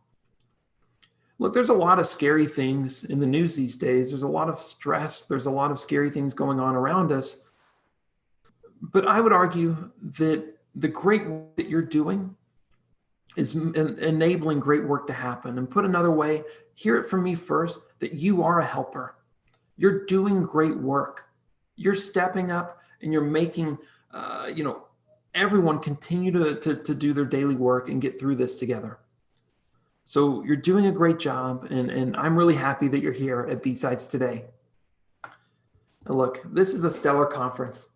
Look, there's a lot of scary things in the news these days. There's a lot of stress. There's a lot of scary things going on around us. But I would argue that the great work that you're doing is enabling great work to happen. And put another way, hear it from me first, that you are a helper. You're doing great work. You're stepping up and you're making, everyone continue to do their daily work and get through this together. So you're doing a great job, and I'm really happy that you're here at BSides today. Now look, this is a stellar conference.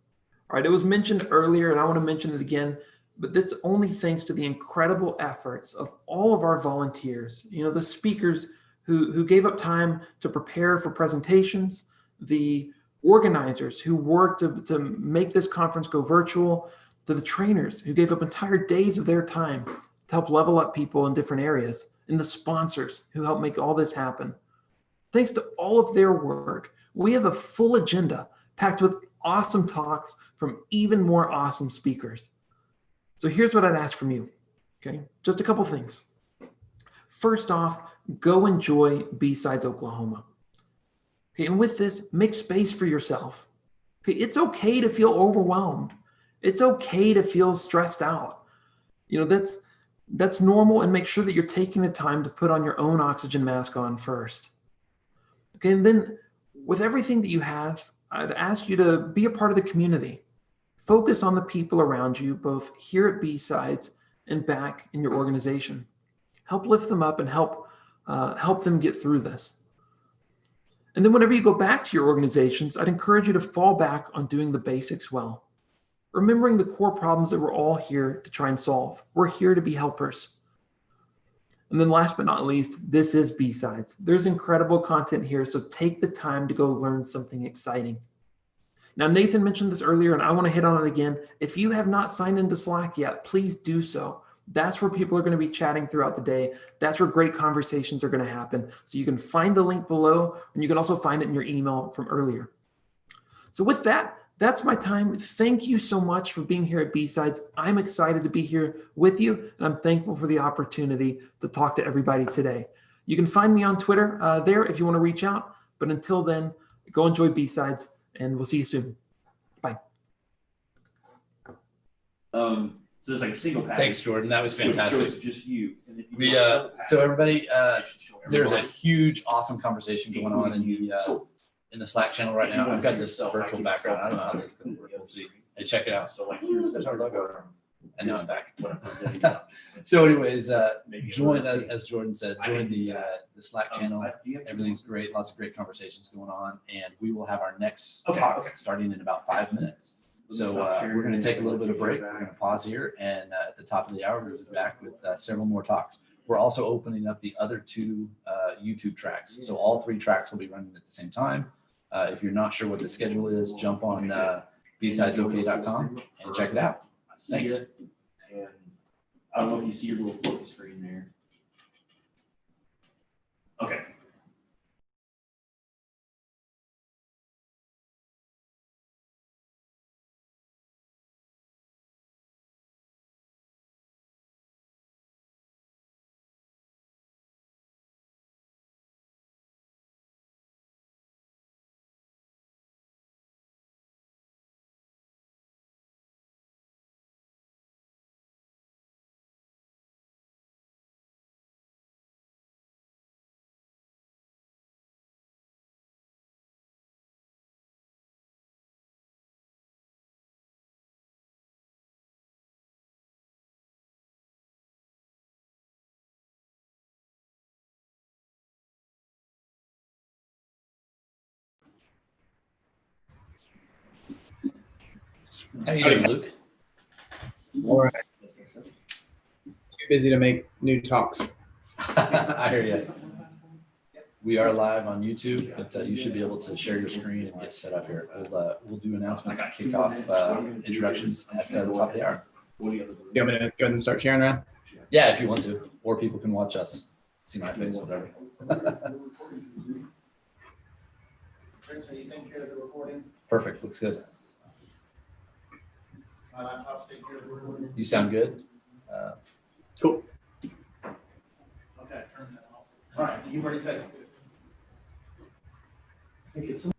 All right, it was mentioned earlier, and I want to mention it again, but that's only thanks to the incredible efforts of all of our volunteers, the speakers who gave up time to prepare for presentations, the organizers who worked to make this conference go virtual, to the trainers who gave up entire days of their time to help level up people in different areas, and the sponsors who helped make all this happen. Thanks to all of their work, we have a full agenda packed with awesome talks from even more awesome speakers. So here's what I'd ask from you, okay? Just a couple things. First off, go enjoy BSides Oklahoma. Okay, and with this, make space for yourself. Okay, it's okay to feel overwhelmed. It's okay to feel stressed out. That's normal, and make sure that you're taking the time to put on your own oxygen mask on first. Okay, and then with everything that you have, I'd ask you to be a part of the community. Focus on the people around you, both here at BSides and back in your organization. Help lift them up and help them get through this. And then whenever you go back to your organizations, I'd encourage you to fall back on doing the basics well. Remembering the core problems that we're all here to try and solve. We're here to be helpers. And then last but not least, this is BSides. There's incredible content here, so take the time to go learn something exciting. Now, Nathan mentioned this earlier, and I want to hit on it again. If you have not signed into Slack yet, please do so. That's where people are going to be chatting throughout the day. That's where great conversations are going to happen. So you can find the link below, and you can also find it in your email from earlier. So with that, that's my time. Thank you so much for being here at BSides. I'm excited to be here with you, and I'm thankful for the opportunity to talk to everybody today. You can find me on Twitter there if you want to reach out. But until then, go enjoy BSides, and we'll see you soon. Bye. So there's like a single pattern. Thanks, Jordan. That was fantastic. Shows just you. And if you We, do another pattern, so everybody, it should show there's a everybody, huge, awesome conversation going on so in the Slack channel right if you now. want I've to got see this yourself, virtual see background. I don't know how myself, this is going to work. the We'll see. screen. Hey, check it out. So like There's our logo. And now I'm back. whatever. So anyways, Maybe join, you'll see. as Jordan said, join the Slack channel. Do you have Everything's great. Lots of great conversations going on. And we will have our next Okay, talk okay. starting in about 5 minutes. So we're going to take a little bit of break. We're going to pause here. And at the top of the hour, we'll be back with several more talks. We're also opening up the other 2 YouTube tracks. So all 3 tracks will be running at the same time. If you're not sure what the schedule is, jump on BSidesOK.com and check it out. Thanks. And I don't know if you see your little focus screen there. Okay. How you doing, Luke? All right. Too busy to make new talks. I hear you. We are live on YouTube, but you should be able to share your screen and get set up here. We'll do announcements and kick off introductions at the top of the hour. You want me to go ahead and start sharing around? Yeah, if you want to, or people can watch us, see my face, whatever. Chris, are you taking care of the recording? Perfect, looks good. My laptop's taking care of the recording? You sound good. Cool. Okay, turn that off. All right, so you've already taken it. I think it's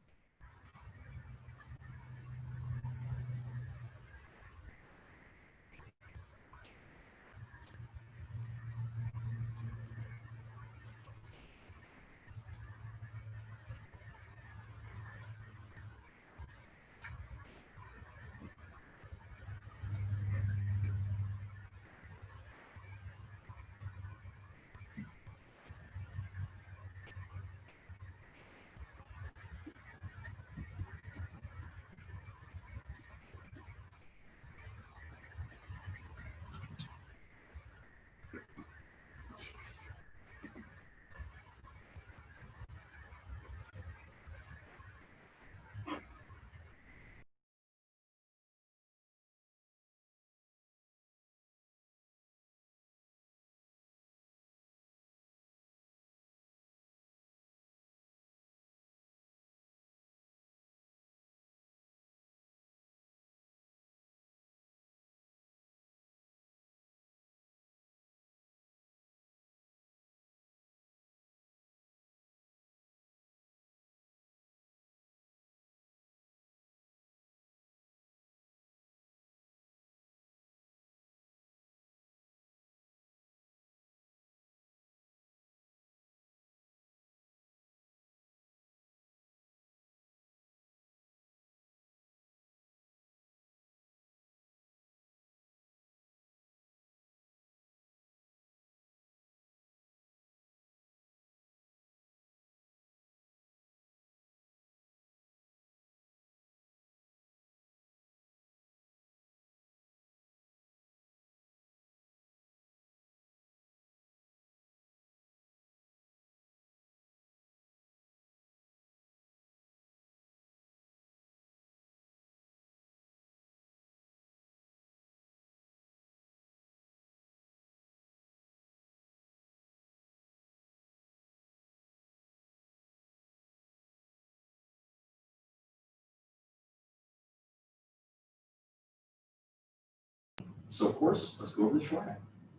So of course, let's go over the swag.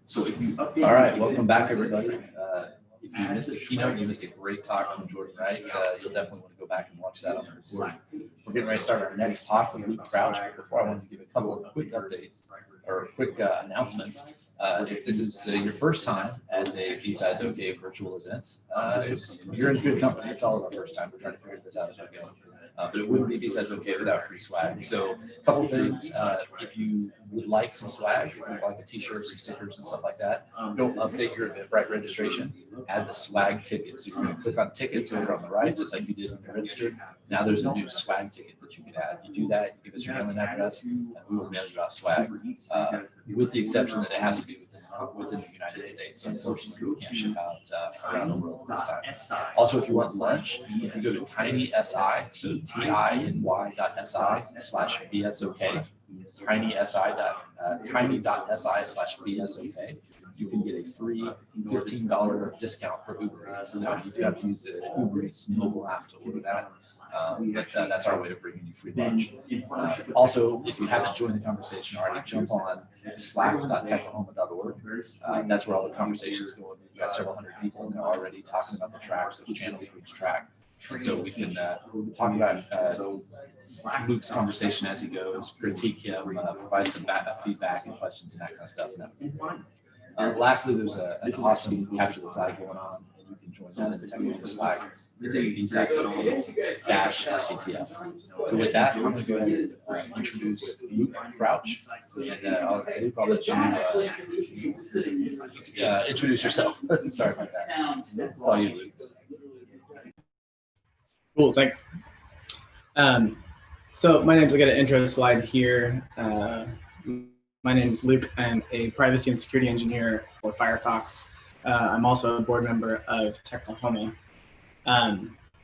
So if you update. All right, welcome back, everybody. If you missed the keynote, you missed a great talk from Jordan Wright. You'll definitely want to go back and watch that on the recording. We're getting ready to start our next talk with Luke Crouch. But before, I wanted to give a couple of quick updates or quick announcements. If this is your first time as a BSidesOK virtual event, you're in good company. It's all of our first time. We're trying to figure this out as we go. But it wouldn't be BSidesOK without free swag. So a couple things, if you would like some swag, if you would like a t-shirt, some stickers and stuff like that, go update your Eventbrite registration, add the swag ticket. So you're going to click on tickets over on the right, just like you did when you registered. Now there's a new swag ticket that you can add. You do that, you give us your mailing address, and we will mail you out swag, with the exception that it has to be within the United States. So unfortunately, we can't ship out around the world this time. Also, if you want lunch, if you go to TinySI, so tiny.si/BSOK, tiny.si/BSOK, you can get a free $15 discount for Uber Eats. Now, you do have to use the Uber Eats mobile app to order that, but that's our way of bringing you free lunch. Also, if you haven't joined the conversation already, jump on slack.techlahoma.org. That's where all the conversations go. We've got several hundred people now already talking about the tracks, those channels for each track. And so we can talk about Luke's conversation as he goes, critique him, provide some feedback and questions and that kind of stuff. Lastly, there's an awesome capture the flag going on, and you can join that in the technical Slack. It's a BSidesOK-CTF. So with that, I'm going to go ahead and introduce Luke Crouch, and I'll let you introduce yourself. Sorry about that. It's all you, Luke. Cool, thanks. So my name's, I got an intro slide here. My name is Luke. I'm a privacy and security engineer for Firefox. I'm also a board member of Techlahoma.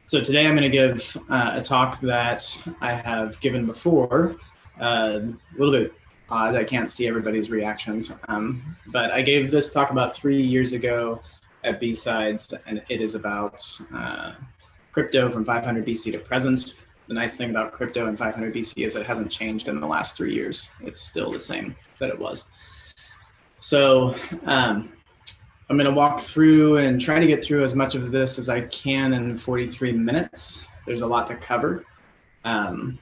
So today I'm going to give a talk that I have given before, a little bit odd. I can't see everybody's reactions, but I gave this talk about 3 years ago at BSides, and it is about crypto from 500 BC to present. The nice thing about crypto in 500 BC is it hasn't changed in the last 3 years. It's still the same that it was. So I'm going to walk through and try to get through as much of this as I can in 43 minutes. There's a lot to cover. And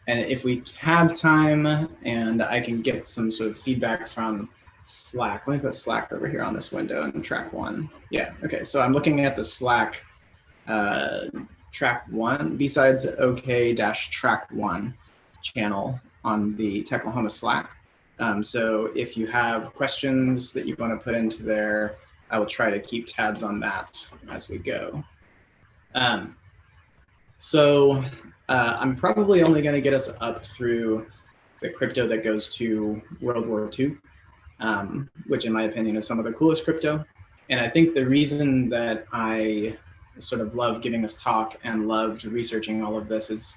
if we have time and I can get some sort of feedback from Slack, let me put Slack over here on this window and track one. Yeah, okay, so I'm looking at the Slack track one, BSidesOK-track one channel on the Techlahoma Slack. So if you have questions that you want to put into there, I will try to keep tabs on that as we go. I'm probably only going to get us up through the crypto that goes to World War II, which in my opinion is some of the coolest crypto. And I think the reason that I sort of love giving this talk and loved researching all of this is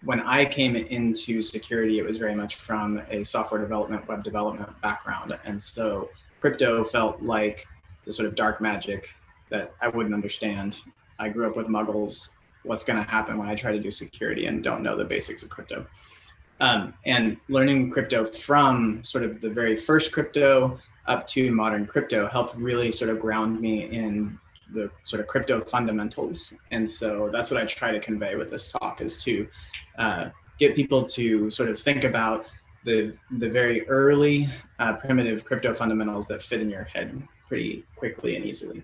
when I came into security, it was very much from a software development, web development background. And so crypto felt like the sort of dark magic that I wouldn't understand. I grew up with muggles. What's going to happen when I try to do security and don't know the basics of crypto? And learning crypto from sort of the very first crypto up to modern crypto helped really sort of ground me in the sort of crypto fundamentals. And so that's what I try to convey with this talk, is to get people to sort of think about the very early primitive crypto fundamentals that fit in your head pretty quickly and easily.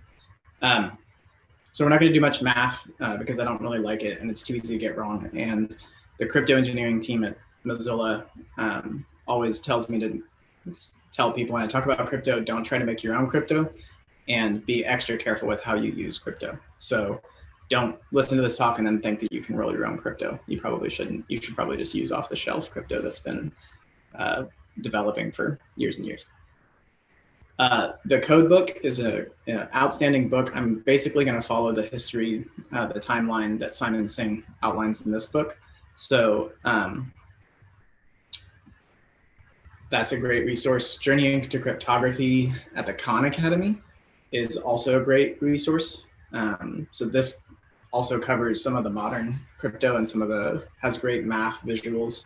So we're not going to do much math because I don't really like it and it's too easy to get wrong. And the crypto engineering team at Mozilla always tells me to tell people when I talk about crypto, don't try to make your own crypto, and be extra careful with how you use crypto. So don't listen to this talk and then think that you can roll your own crypto. You probably shouldn't. You should probably just use off-the-shelf crypto that's been developing for years and years. The code book is an outstanding book. I'm basically going to follow the history, the timeline that Simon Singh outlines in this book. So that's a great resource. Journeying to Cryptography at the Khan Academy is also a great resource. So this also covers some of the modern crypto and has great math visuals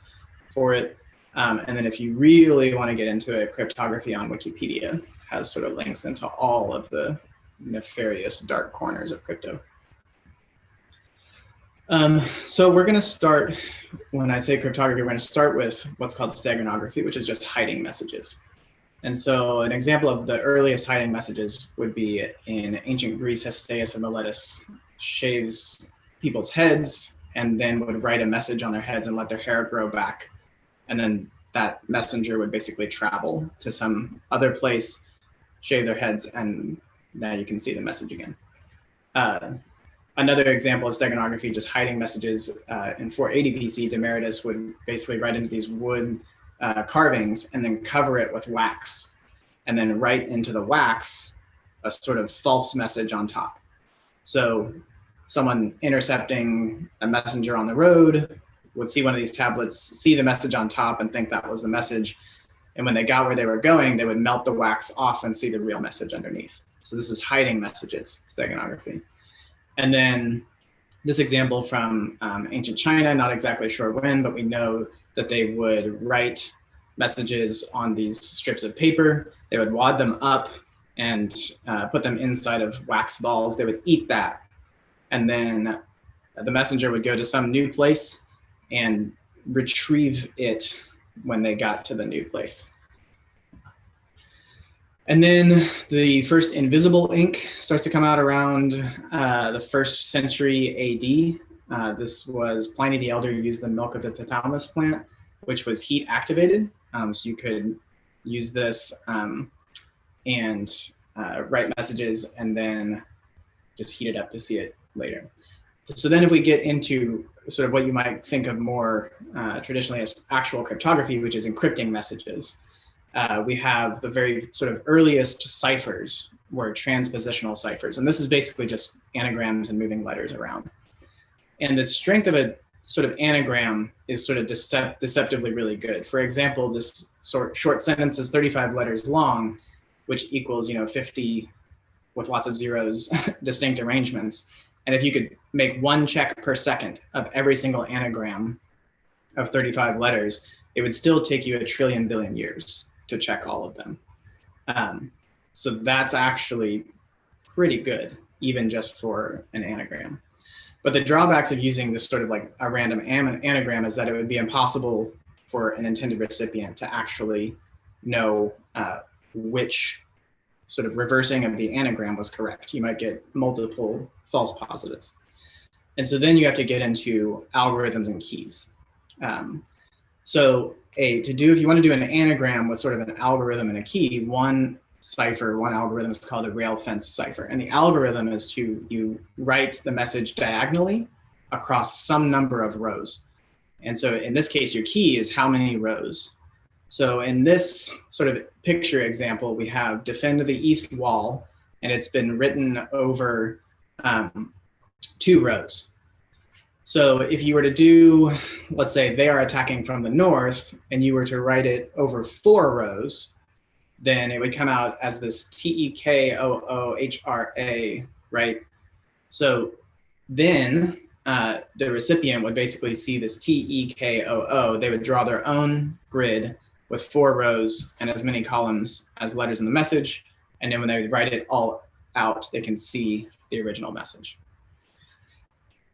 for it. And then if you really want to get into it, Cryptography on Wikipedia has sort of links into all of the nefarious dark corners of crypto. So we're going to start, when I say cryptography, we're going to start with what's called steganography, which is just hiding messages. And so an example of the earliest hiding messages would be in ancient Greece, Hestiaeus of Miletus shaves people's heads and then would write a message on their heads and let their hair grow back. And then that messenger would basically travel to some other place, shave their heads, and now you can see the message again. Another example of steganography, just hiding messages, in 480 BC, Demaratus would basically write into these wood carvings and then cover it with wax, and then write into the wax a sort of false message on top. So someone intercepting a messenger on the road would see one of these tablets, see the message on top and think that was the message. And when they got where they were going, they would melt the wax off and see the real message underneath. So this is hiding messages, steganography. And then this example from ancient China, not exactly sure when, but we know that they would write messages on these strips of paper. They would wad them up and put them inside of wax balls. They would eat that. And then the messenger would go to some new place and retrieve it when they got to the new place. And then the first invisible ink starts to come out around the 1st century AD. This was Pliny the Elder used the milk of the thalamus plant, which was heat activated. So you could use this and write messages and then just heat it up to see it later. So then if we get into sort of what you might think of more traditionally as actual cryptography, which is encrypting messages, we have the very sort of earliest ciphers were transpositional ciphers. And this is basically just anagrams and moving letters around. And the strength of a sort of anagram is sort of deceptively really good. For example, this short sentence is 35 letters long, which equals 50 with lots of zeros, distinct arrangements. And if you could make 1 check per second of every single anagram of 35 letters, it would still take you 1 trillion billion years to check all of them. So that's actually pretty good, even just for an anagram. But the drawbacks of using this sort of like a random anagram is that it would be impossible for an intended recipient to actually know which sort of reversing of the anagram was correct. You might get multiple false positives. And so then you have to get into algorithms and keys. So if you want to do an anagram with sort of an algorithm and a key, one algorithm is called a rail fence cipher. And the algorithm is you write the message diagonally across some number of rows. And so in this case, your key is how many rows. So in this sort of picture example, we have defend the east wall, and it's been written over 2 rows. So if you were to do, let's say they are attacking from the north, and you were to write it over 4 rows, then it would come out as this TEKOOHRA, right? So then the recipient would basically see this TEKOO. They would draw their own grid with 4 rows and as many columns as letters in the message. And then when they write it all out, they can see the original message.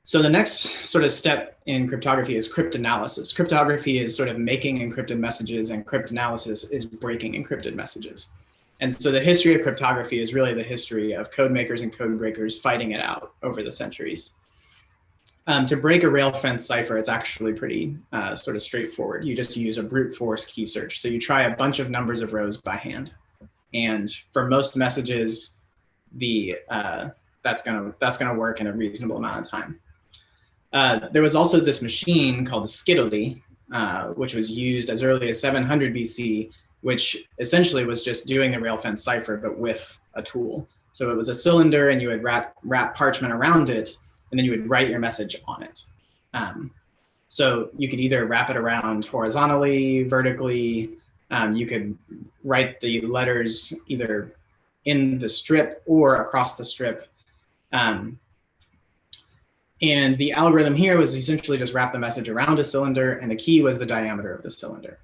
So the next sort of step in cryptography is cryptanalysis. Cryptography is sort of making encrypted messages, and cryptanalysis is breaking encrypted messages. And so the history of cryptography is really the history of code makers and code breakers fighting it out over the centuries. To break a rail fence cipher, it's actually pretty sort of straightforward. You just use a brute force key search. So you try a bunch of numbers of rows by hand. And for most messages, that's gonna work in a reasonable amount of time. There was also this machine called the Skiddly, which was used as early as 700 BC, which essentially was just doing the rail fence cipher, but with a tool. So it was a cylinder, and you would wrap parchment around it, and then you would write your message on it. So you could either wrap it around horizontally, vertically. You could write the letters either in the strip or across the strip. And the algorithm here was essentially just wrap the message around a cylinder, and the key was the diameter of the cylinder.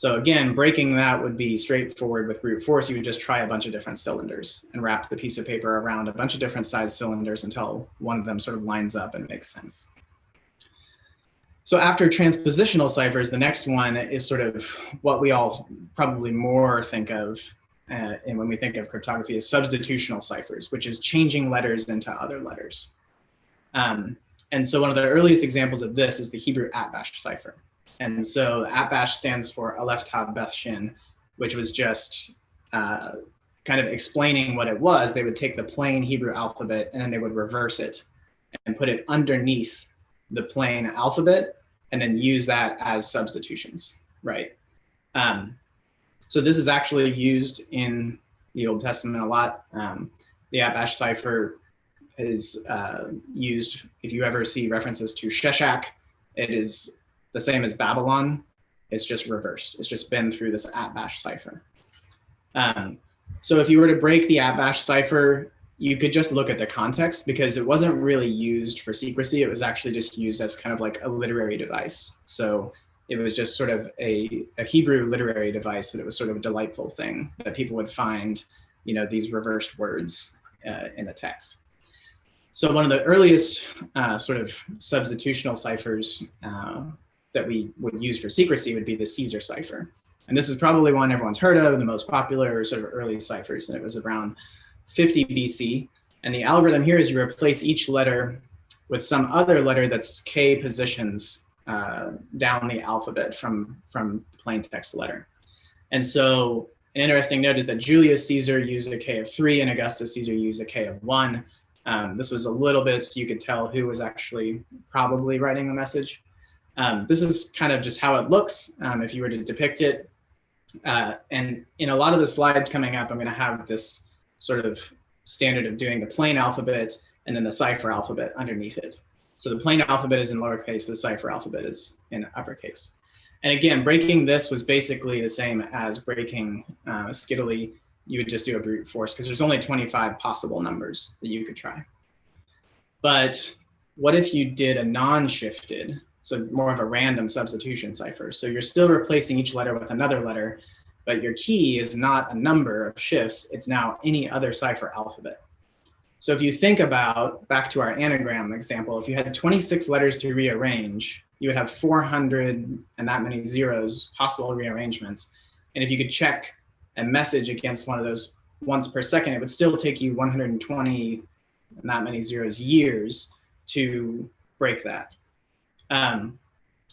So again, breaking that would be straightforward with brute force. You would just try a bunch of different cylinders and wrap the piece of paper around a bunch of different size cylinders until one of them sort of lines up and makes sense. So after transpositional ciphers, the next one is sort of what we all probably more think of and when we think of cryptography is substitutional ciphers, which is changing letters into other letters. And so one of the earliest examples of this is the Hebrew @bash cipher. And so @bash stands for Aleph Tav Beth Shin, which was just kind of explaining what it was. They would take the plain Hebrew alphabet and then they would reverse it and put it underneath the plain alphabet and then use that as substitutions, right? So this is actually used in the Old Testament a lot. The @bash cipher is used, if you ever see references to Sheshach, it is the same as Babylon. It's just reversed. It's just been through this @bash cipher. So if you were to break the @bash cipher, you could just look at the context because it wasn't really used for secrecy. It was actually just used as kind of like a literary device. So it was just sort of a Hebrew literary device that it was sort of a delightful thing that people would find, you know, these reversed words in the text. So one of the earliest sort of substitutional ciphers that we would use for secrecy would be the Caesar cipher. And this is probably one everyone's heard of, the most popular sort of early ciphers. And it was around 50 BC. And the algorithm here is you replace each letter with some other letter that's K positions down the alphabet from the plain text letter. And so an interesting note is that Julius Caesar used a K of 3 and Augustus Caesar used a K of 1. This was a little bit so you could tell who was actually probably writing the message. This is kind of just how it looks if you were to depict it. And in a lot of the slides coming up, I'm going to have this sort of standard of doing the plain alphabet and then the cipher alphabet underneath it. So the plain alphabet is in lowercase, the cipher alphabet is in uppercase. And again, breaking this was basically the same as breaking Skittily. You would just do a brute force because there's only 25 possible numbers that you could try. But what if you did a non-shifted, so more of a random substitution cipher? So you're still replacing each letter with another letter, but your key is not a number of shifts, it's now any other cipher alphabet. So if you think about, back to our anagram example, if you had 26 letters to rearrange, you would have 400 and that many zeros, possible rearrangements. And if you could check a message against one of those once per second, it would still take you 120 and that many zeros years to break that.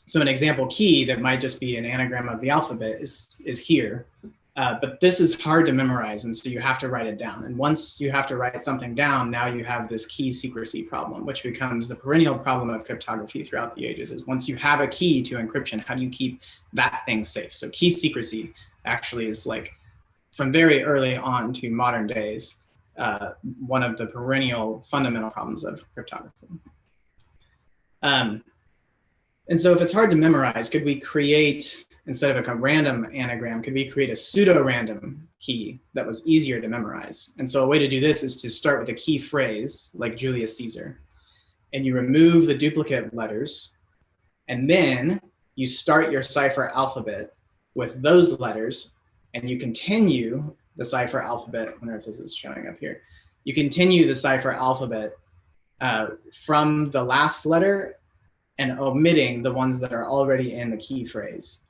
So an example key that might just be an anagram of the alphabet is here. But this is hard to memorize, and so you have to write it down. And once you have to write something down, now you have this key secrecy problem, which becomes the perennial problem of cryptography throughout the ages. Is once you have a key to encryption, how do you keep that thing safe? So key secrecy actually is like, from very early on to modern days, one of the perennial fundamental problems of cryptography. And so if it's hard to memorize, could we create, instead of a random anagram, could we create a pseudo-random key that was easier to memorize? And so a way to do this is to start with a key phrase like Julius Caesar, and you remove the duplicate letters, and then you start your cipher alphabet with those letters, and you continue the cipher alphabet. I wonder if this is showing up here. You continue the cipher alphabet from the last letter and omitting the ones that are already in the key phrase.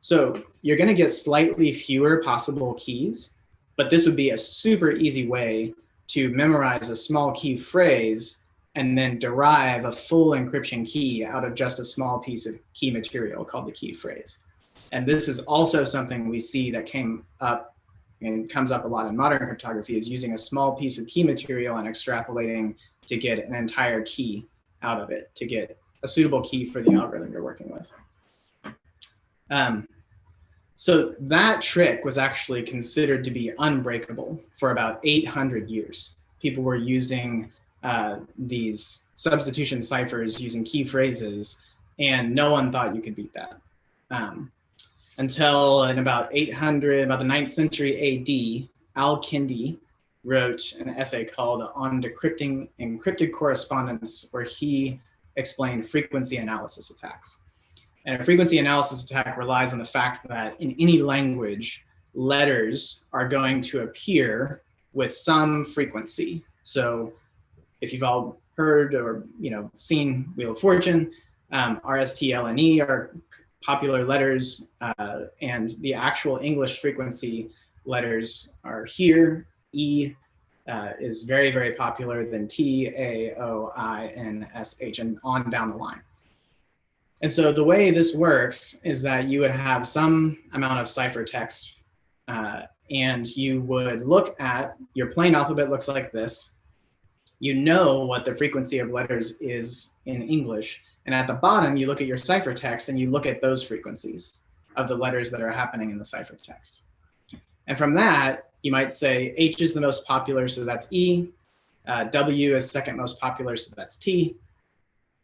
So you're going to get slightly fewer possible keys, but this would be a super easy way to memorize a small key phrase and then derive a full encryption key out of just a small piece of key material called the key phrase. And this is also something we see that came up and comes up a lot in modern cryptography, is using a small piece of key material and extrapolating to get an entire key out of it, to get a suitable key for the algorithm you're working with. So that trick was actually considered to be unbreakable for about 800 years. People were using these substitution ciphers using key phrases, and no one thought you could beat that. Until in about 800, about the 9th century AD, Al-Kindi wrote an essay called On Decrypting Encrypted Correspondence, where he explained frequency analysis attacks. And a frequency analysis attack relies on the fact that in any language, letters are going to appear with some frequency. So if you've all heard or seen Wheel of Fortune, R, S, T, L, and E are popular letters, and the actual English frequency letters are here. E is very, very popular, then T, A, O, I, N, S, H, and on down the line. And so the way this works is that you would have some amount of ciphertext, and you would look at your plain alphabet looks like this. You know what the frequency of letters is in English. And at the bottom, you look at your ciphertext and you look at those frequencies of the letters that are happening in the ciphertext. And from that, you might say H is the most popular, so that's E. W is second most popular, so that's T.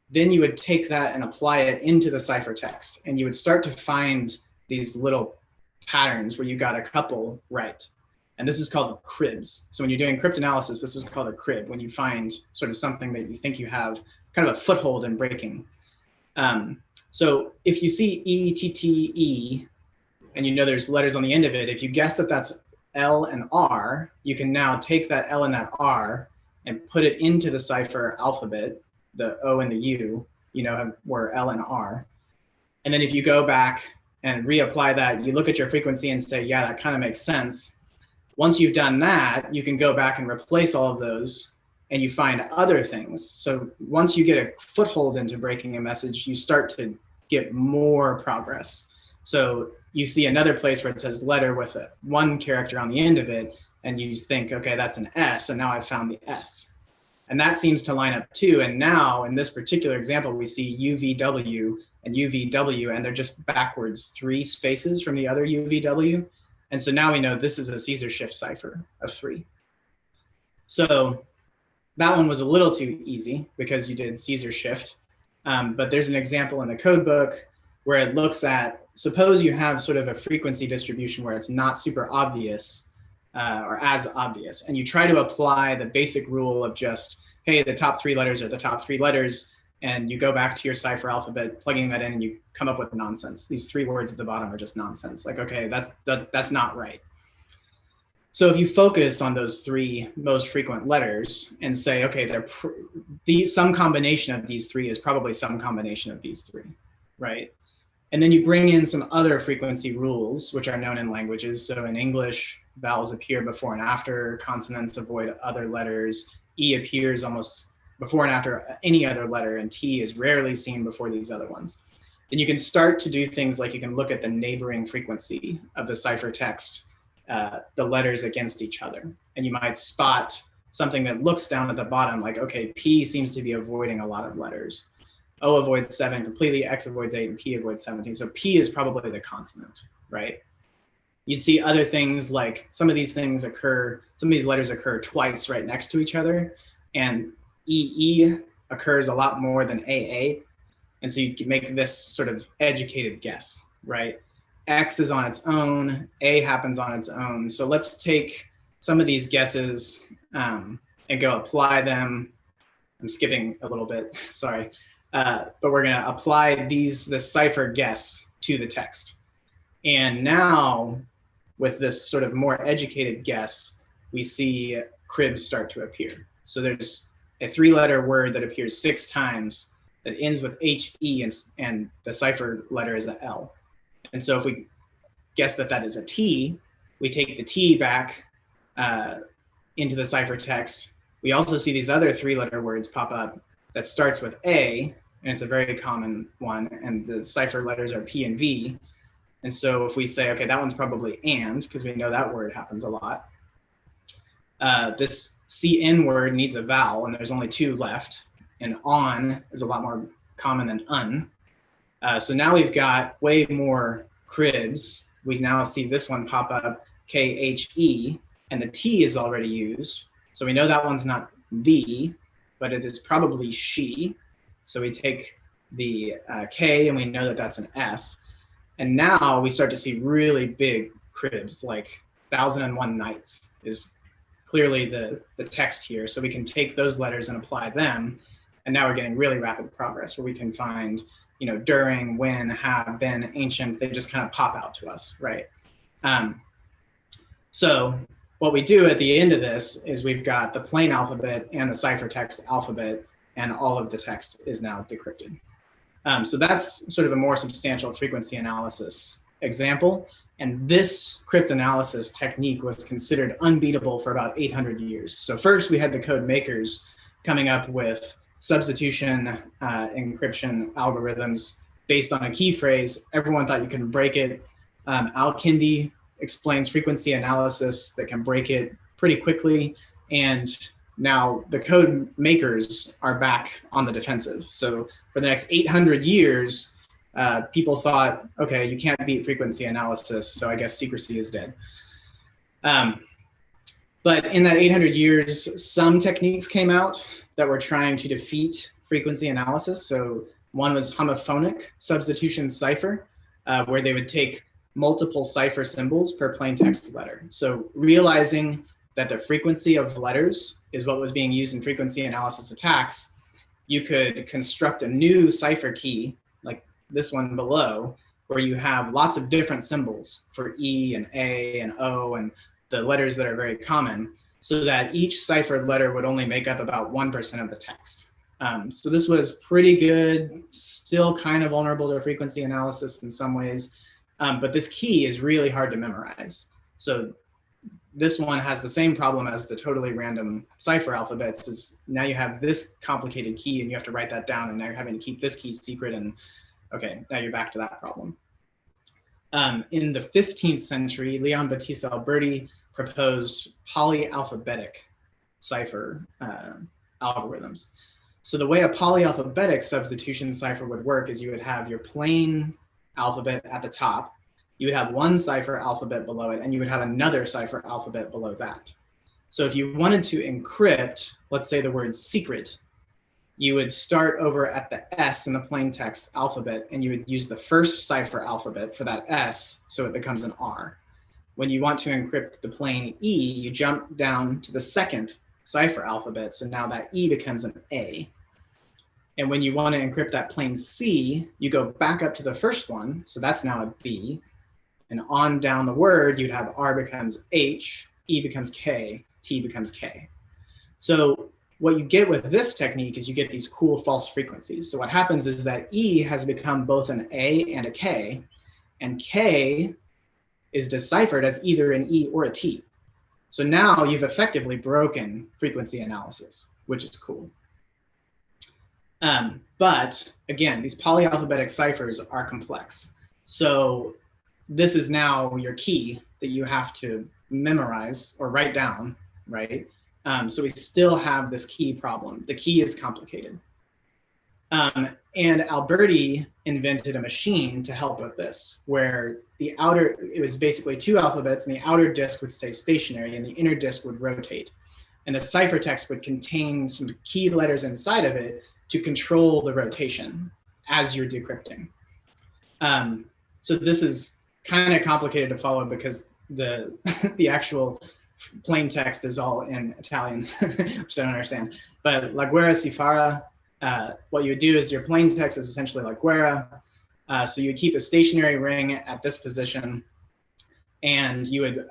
Then you would take that and apply it into the ciphertext, and you would start to find these little patterns where you got a couple right. And this is called cribs. So when you're doing cryptanalysis, this is called a crib, when you find sort of something that you think you have kind of a foothold in breaking. So if you see E, T, T, E, and you know there's letters on the end of it, if you guess that that's L and R, you can now take that L and that R and put it into the cipher alphabet, the O and the U, were L and R. And then if you go back and reapply that, you look at your frequency and say, yeah, that kind of makes sense. Once you've done that, you can go back and replace all of those, and you find other things. So once you get a foothold into breaking a message, you start to get more progress. So you see another place where it says letter with one character on the end of it, and you think, okay, that's an S, and now I've found the S. And that seems to line up too. And now in this particular example, we see UVW and UVW, and they're just backwards 3 spaces from the other UVW. And so now we know this is a Caesar shift cipher of 3. So that one was a little too easy because you did Caesar shift. But there's an example in the code book where it looks at, suppose you have sort of a frequency distribution where it's not super obvious or as obvious, and you try to apply the basic rule of just, hey, the top 3 letters are the top 3 letters, and you go back to your cipher alphabet, plugging that in, and you come up with nonsense. These 3 words at the bottom are just nonsense. Like, okay, that's not right. So if you focus on those 3 most frequent letters and say, okay, some combination of these 3 is probably some combination of these 3, right? And then you bring in some other frequency rules, which are known in languages. So in English, vowels appear before and after, consonants avoid other letters, E appears almost before and after any other letter, and T is rarely seen before these other ones. Then you can start to do things like you can look at the neighboring frequency of the ciphertext, the letters against each other. And you might spot something that looks down at the bottom like, okay, P seems to be avoiding a lot of letters. O avoids 7 completely, X avoids 8, and P avoids 17. So P is probably the consonant, right? You'd see other things like some of these letters occur twice right next to each other, and EE occurs a lot more than AA. And so you can make this sort of educated guess, right? X is on its own, A happens on its own. So let's take some of these guesses and go apply them. I'm skipping a little bit, sorry. But we're gonna apply this cipher guess to the text. And now with this sort of more educated guess, we see cribs start to appear. So there's a 3-letter word that appears 6 times that ends with HE, and the cipher letter is an L. And so if we guess that that is a T, we take the T back into the ciphertext. We also see these other 3-letter words pop up that starts with A, and it's a very common one, and the cipher letters are P and V. And so if we say, okay, that one's probably and, because we know that word happens a lot. This CN word needs a vowel, and there's only 2 left, and on is a lot more common than un. So now we've got way more cribs. We now see this one pop up, KHE, and the T is already used. So we know that one's not the, but it is probably she. So we take the K and we know that that's an S. And now we start to see really big cribs, like 1001 Nights is clearly the text here. So we can take those letters and apply them. And now we're getting really rapid progress where we can find, during, when, have, been, ancient, they just kind of pop out to us, right? So what we do at the end of this is we've got the plain alphabet and the ciphertext alphabet, and all of the text is now decrypted. So that's sort of a more substantial frequency analysis example. And this cryptanalysis technique was considered unbeatable for about 800 years. So first we had the code makers coming up with substitution encryption algorithms based on a key phrase. Everyone thought you couldn't break it. Al-Kindi explains frequency analysis that can break it pretty quickly. And now the code makers are back on the defensive. So for the next 800 years, people thought, okay, you can't beat frequency analysis, so I guess secrecy is dead. But in that 800 years, some techniques came out that were trying to defeat frequency analysis. So one was homophonic substitution cipher, where they would take multiple cipher symbols per plain text letter. So realizing that the frequency of letters is what was being used in frequency analysis attacks, you could construct a new cipher key, like this one below, where you have lots of different symbols for E and A and O and the letters that are very common, so that each ciphered letter would only make up about 1% of the text. So this was pretty good, still kind of vulnerable to frequency analysis in some ways, but this key is really hard to memorize. So this one has the same problem as the totally random cipher alphabets, is now you have this complicated key and you have to write that down, and now you're having to keep this key secret, and okay, now you're back to that problem. In the 15th century, Leon Battista Alberti proposed polyalphabetic cipher algorithms. So the way a polyalphabetic substitution cipher would work is you would have your plain alphabet at the top, you would have one cipher alphabet below it, and you would have another cipher alphabet below that. So if you wanted to encrypt, let's say the word secret, you would start over at the S in the plain text alphabet, and you would use the first cipher alphabet for that S, so it becomes an R. When you want to encrypt the plain E, you jump down to the second cipher alphabet, so now that E becomes an A. And when you want to encrypt that plain C, you go back up to the first one, so that's now a B. And on down the word, you'd have R becomes H, E becomes K, T becomes K. So what you get with this technique is you get these cool false frequencies. So what happens is that E has become both an A and a K, and K is deciphered as either an E or a T. So now you've effectively broken frequency analysis, which is cool. But again, these polyalphabetic ciphers are complex. So this is now your key that you have to memorize or write down, right? So we still have this key problem. The key is complicated. And Alberti invented a machine to help with this, where the outer, it was basically two alphabets, and the outer disk would stay stationary and the inner disk would rotate. And the ciphertext would contain some key letters inside of it to control the rotation as you're decrypting. So this is kind of complicated to follow because the actual plain text is all in Italian, which I don't understand. But La Guerra si farà, what you would do is your plain text is essentially like guerra. So you keep a stationary ring at this position, and you would,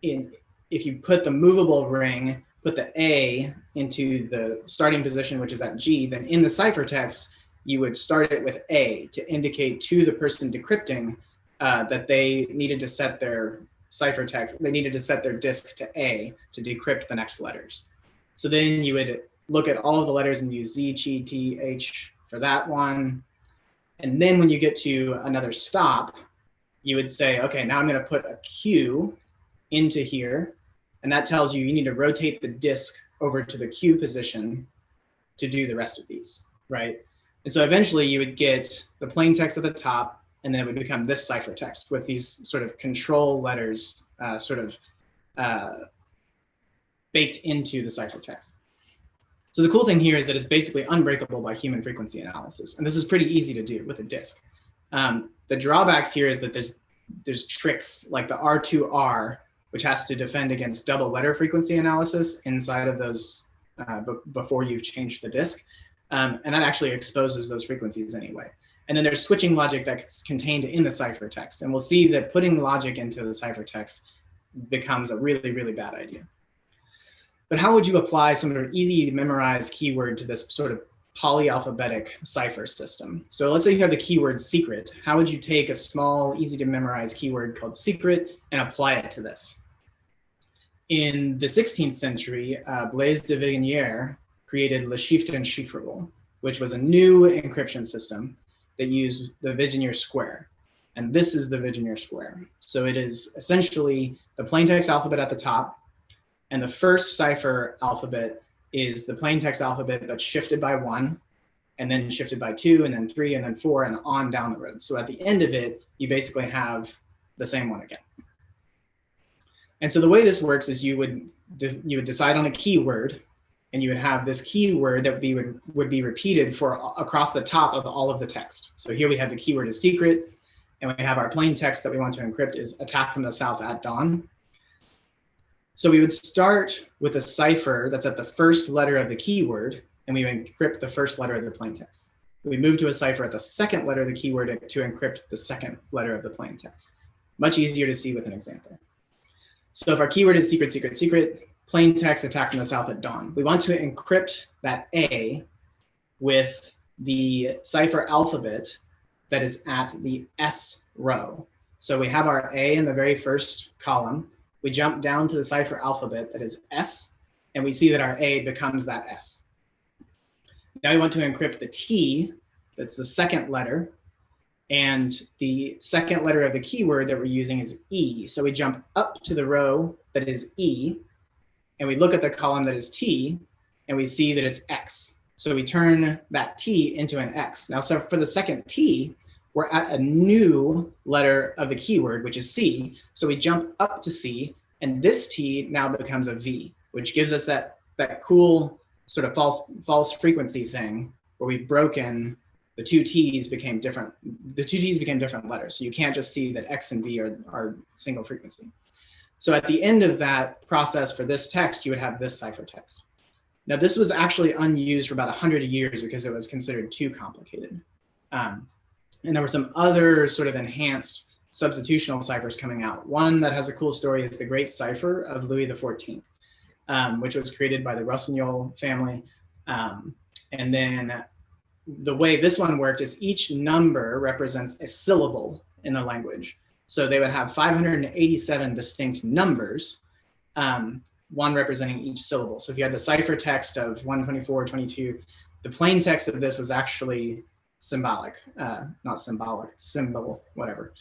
if you put the movable ring, put the A into the starting position, which is at G, then in the ciphertext, you would start it with A to indicate to the person decrypting that they needed to set their ciphertext, they needed to set their disk to A to decrypt the next letters. So then you would look at all of the letters and use Z, Chi, T, H for that one. And then when you get to another stop, you would say, okay, now I'm going to put a Q into here. And that tells you need to rotate the disk over to the Q position to do the rest of these, right? And so eventually you would get the plain text at the top, and then it would become this ciphertext with these sort of control letters baked into the ciphertext. So the cool thing here is that it's basically unbreakable by human frequency analysis. And this is pretty easy to do with a disk. The drawbacks here is that there's tricks like the R2R, which has to defend against double letter frequency analysis inside of those before you've changed the disk. And that actually exposes those frequencies anyway. And then there's switching logic that's contained in the ciphertext. And we'll see that putting logic into the ciphertext becomes a really, really bad idea. But how would you apply some sort of easy to memorize keyword to this sort of polyalphabetic cipher system? So let's say you have the keyword secret. How would you take a small, easy to memorize keyword called secret and apply it to this? In the 16th century, Blaise de Vigenère created Le Chiffre Inchiffrable, which was a new encryption system that used the Vigenère square. And this is the Vigenère square. So it is essentially the plaintext alphabet at the top, and the first cipher alphabet is the plaintext alphabet, but shifted by 1, and then shifted by 2, and then 3, and then 4, and on down the road. So at the end of it, you basically have the same one again. And so the way this works is you would decide on a keyword, and you would have this keyword that would be repeated for across the top of all of the text. So here we have the keyword is secret, and we have our plain text that we want to encrypt is attack from the south at dawn. So we would start with a cipher that's at the first letter of the keyword, and we would encrypt the first letter of the plain text. We move to a cipher at the second letter of the keyword to encrypt the second letter of the plain text. Much easier to see with an example. So if our keyword is secret, secret, secret, plain text attack from the south at dawn, we want to encrypt that A with the cipher alphabet that is at the S row. So we have our A in the very first column. We jump down to the cipher alphabet that is S, and we see that our A becomes that S. Now we want to encrypt the T, that's the second letter, and the second letter of the keyword that we're using is E. So we jump up to the row that is E, and we look at the column that is T, and we see that it's X. So we turn that T into an X. Now, so for the second T, we're at a new letter of the keyword, which is C. So we jump up to C, and this T now becomes a V, which gives us that cool sort of false frequency thing where we've broken the two T's became different. The two T's became different letters. So you can't just see that X and V are single frequency. So at the end of that process for this text, you would have this ciphertext. Now this was actually unused for about 100 years because it was considered too complicated. And there were some other sort of enhanced substitutional ciphers coming out. One that has a cool story is the Great Cipher of Louis XIV, which was created by the Rossignol family. And then the way this one worked is each number represents a syllable in the language. So they would have 587 distinct numbers, one representing each syllable. So if you had the ciphertext of 124, 22, the plain text of this was actually symbolic, not symbolic, symbol, whatever.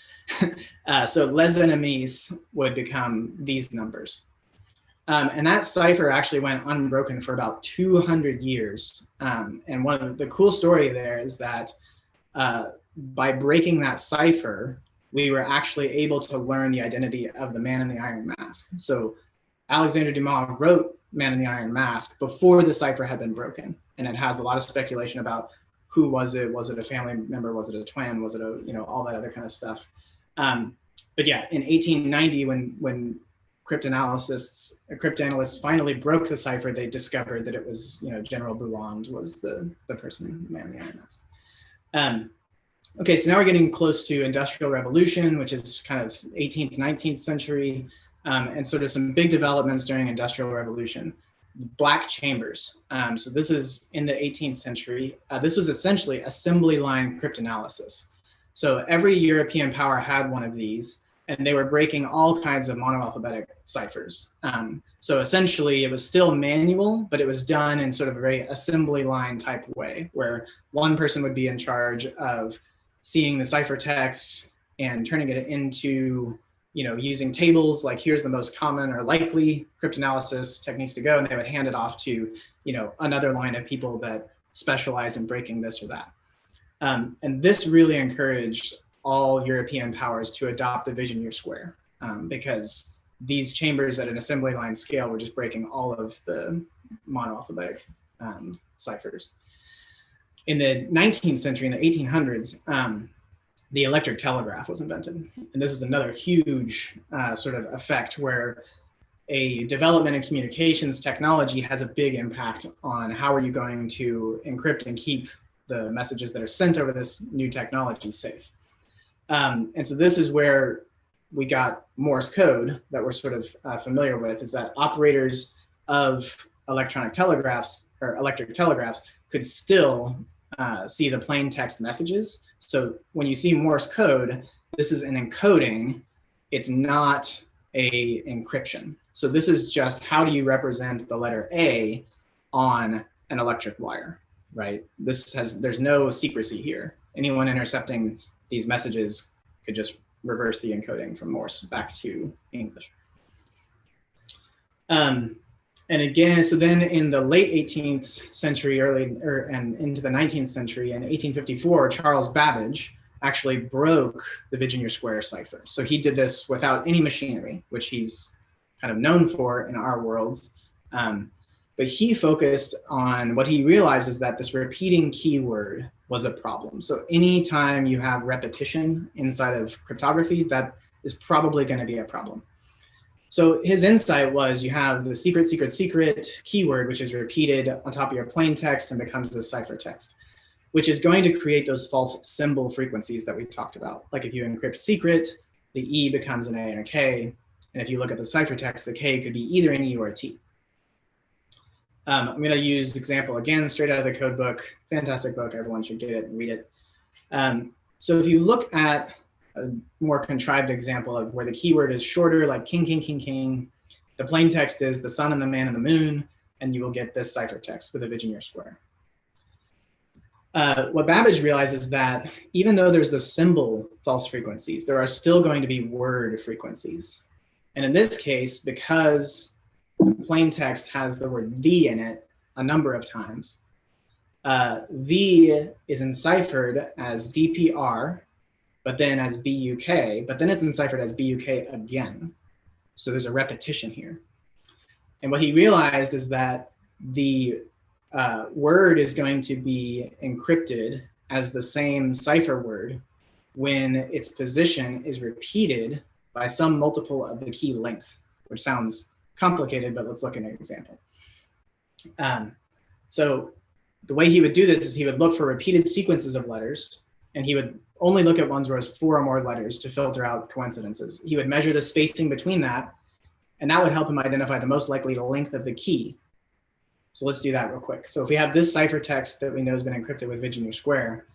So les ennemis would become these numbers. And that cipher actually went unbroken for about 200 years. And one of the cool story there is that by breaking that cipher, we were actually able to learn the identity of the man in the iron mask. So Alexandre Dumas wrote Man in the Iron Mask before the cipher had been broken. And it has a lot of speculation about who was it? Was it a family member? Was it a twin? Was it a, all that other kind of stuff. But yeah, in 1890, when cryptanalysts finally broke the cipher, they discovered that it was, General Bouland was the person, the man in the iron mask. Okay, so now we're getting close to Industrial Revolution, which is kind of 18th, 19th century, and sort of some big developments during Industrial Revolution. Black chambers. So this is in the 18th century. This was essentially assembly line cryptanalysis. So every European power had one of these, and they were breaking all kinds of monoalphabetic ciphers. So essentially it was still manual, but it was done in sort of a very assembly line type way, where one person would be in charge of seeing the ciphertext and turning it into, using tables, like here's the most common or likely cryptanalysis techniques to go, and they would hand it off to, another line of people that specialize in breaking this or that. And this really encouraged all European powers to adopt the Vigenère square, because these chambers at an assembly line scale were just breaking all of the monoalphabetic ciphers. In the 19th century, in the 1800s, the electric telegraph was invented. And this is another huge sort of effect where a development in communications technology has a big impact on how are you going to encrypt and keep the messages that are sent over this new technology safe. And so this is where we got Morse code that we're sort of familiar with, is that operators of electronic telegraphs or electric telegraphs could still see the plain text messages. So when you see Morse code, this is an encoding. It's not a encryption. So this is just how do you represent the letter A on an electric wire, right? There's no secrecy here. Anyone intercepting these messages could just reverse the encoding from Morse back to English. And again, so then in the late 18th century, and into the 19th century, in 1854, Charles Babbage actually broke the Vigenère square cipher. So he did this without any machinery, which he's kind of known for in our worlds. But he focused on what he realized is that this repeating keyword was a problem. So anytime you have repetition inside of cryptography, that is probably going to be a problem. So his insight was you have the secret, secret, secret keyword, which is repeated on top of your plain text and becomes the ciphertext, which is going to create those false symbol frequencies that we talked about. Like if you encrypt secret, the E becomes an A and a K. And if you look at the ciphertext, the K could be either an E or a T. I'm going to use example again, straight out of the code book. Fantastic book. Everyone should get it and read it. So if you look at a more contrived example of where the keyword is shorter, like king, king, king, king, the plain text is the sun and the man and the moon, and you will get this ciphertext with a Vigenère square. What Babbage realizes is that even though there's the symbol false frequencies, there are still going to be word frequencies. And in this case, because the plain text has the word the in it a number of times, the is enciphered as DPR, but then as BUK, but then it's enciphered as BUK again. So there's a repetition here. And what he realized is that the word is going to be encrypted as the same cipher word when its position is repeated by some multiple of the key length, which sounds complicated, but let's look at an example. So the way he would do this is he would look for repeated sequences of letters, and he would only look at ones where it's 4 or more letters to filter out coincidences. He would measure the spacing between that, and that would help him identify the most likely length of the key. So let's do that real quick. So if we have this ciphertext that we know has been encrypted with Vigenère square,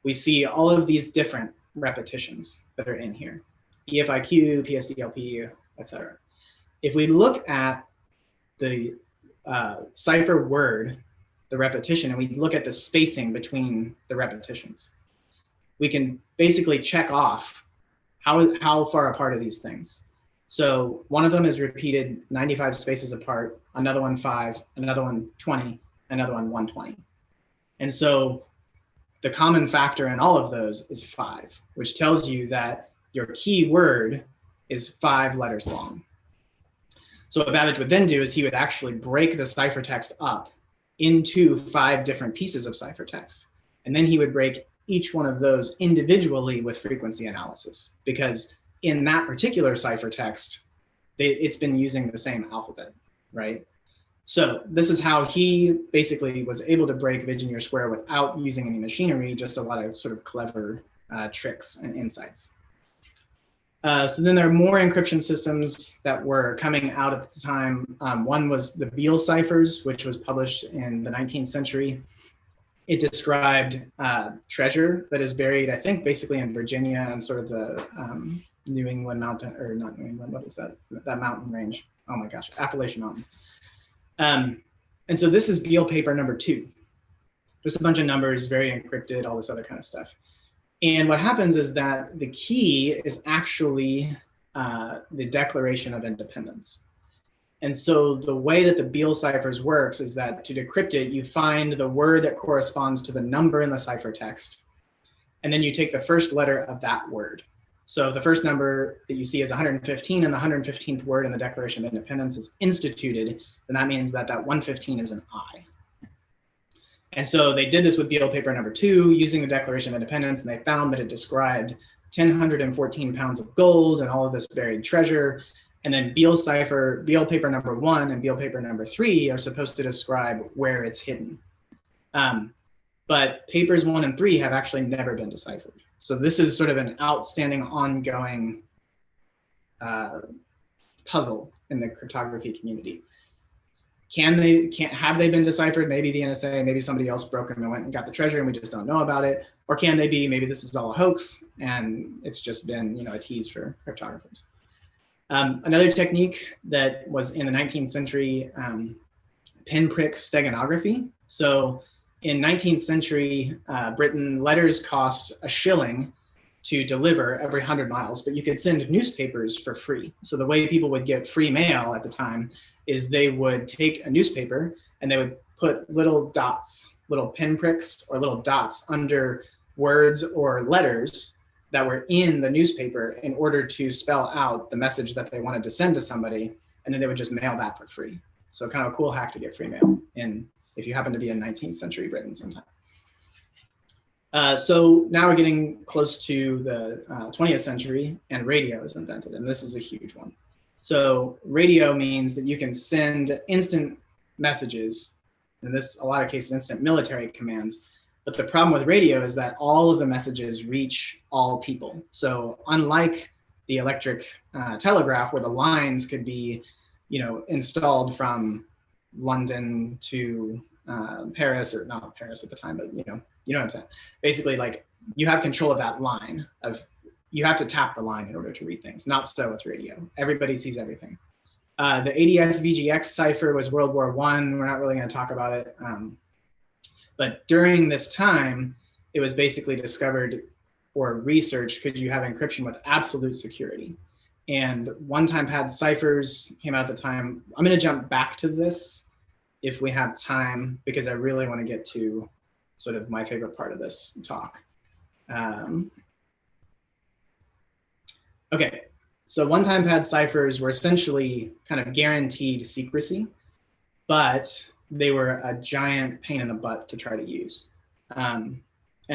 we see all of these different repetitions that are in here. EFIQ, PSDLP, etc. If we look at the cipher word, the repetition, and we look at the spacing between the repetitions, we can basically check off how far apart are these things. So one of them is repeated 95 spaces apart, another one 5, another one 20, another one 120. And so the common factor in all of those is 5, which tells you that your key word is 5 letters long. So what Babbage would then do is he would actually break the ciphertext up into 5 different pieces of ciphertext. And then he would break each one of those individually with frequency analysis, because in that particular ciphertext, it's been using the same alphabet, right? So this is how he basically was able to break Vigenère square without using any machinery, just a lot of sort of clever tricks and insights. So then there are more encryption systems that were coming out at the time. One was the Beal ciphers, which was published in the 19th century. It described treasure that is buried, I think, basically in Virginia and sort of the New England mountain, or not New England, what is that? That mountain range. Oh my gosh, Appalachian Mountains. And so this is Beal paper number 2. Just a bunch of numbers, very encrypted, all this other kind of stuff. And what happens is that the key is actually the Declaration of Independence. And so the way that the Beal ciphers works is that to decrypt it, you find the word that corresponds to the number in the ciphertext, and then you take the first letter of that word. So if the first number that you see is 115 and the 115th word in the Declaration of Independence is instituted, then that means that that 115 is an I. And so they did this with Beal paper number 2 using the Declaration of Independence, and they found that it described 1,014 pounds of gold and all of this buried treasure. And then Beal paper number 1 and Beal paper number 3 are supposed to describe where it's hidden. but papers 1 and 3 have actually never been deciphered. So this is sort of an outstanding ongoing puzzle in the cryptography community. Have they been deciphered? Maybe the NSA, maybe somebody else broke them and went and got the treasure and we just don't know about it. Or can they be, maybe this is all a hoax and it's just been, a tease for cryptographers. Another technique that was in the 19th century, pinprick steganography. So in 19th century Britain, letters cost a shilling to deliver every 100 miles, but you could send newspapers for free. So the way people would get free mail at the time is they would take a newspaper and they would put little dots, little pinpricks or little dots under words or letters that were in the newspaper in order to spell out the message that they wanted to send to somebody, and then they would just mail that for free. So kind of a cool hack to get free mail if you happen to be in 19th century Britain sometime. So now we're getting close to the 20th century and radio is invented, and this is a huge one. So radio means that you can send instant messages, in a lot of cases, instant military commands. But the problem with radio is that all of the messages reach all people. So unlike the electric telegraph, where the lines could be, installed from London to Paris, or not Paris at the time, but you know what I'm saying. Basically, like you have control of that line. You have to tap the line in order to read things. Not so with radio. Everybody sees everything. The ADF VGX cipher was World War I. We're not really going to talk about it. But during this time, it was basically discovered or researched, could you have encryption with absolute security? And one-time pad ciphers came out at the time. I'm going to jump back to this if we have time, because I really want to get to sort of my favorite part of this talk. Okay, so one-time pad ciphers were essentially kind of guaranteed secrecy, but they were a giant pain in the butt to try to use. And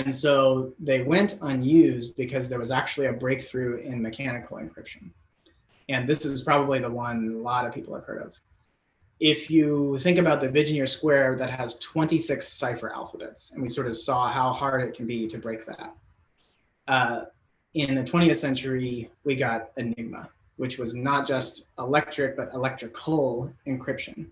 so they went unused because there was actually a breakthrough in mechanical encryption. And this is probably the one a lot of people have heard of. If you think about the Vigenère square that has 26 cipher alphabets, and we sort of saw how hard it can be to break that. In the 20th century, we got Enigma, which was not just electric, but electrical encryption.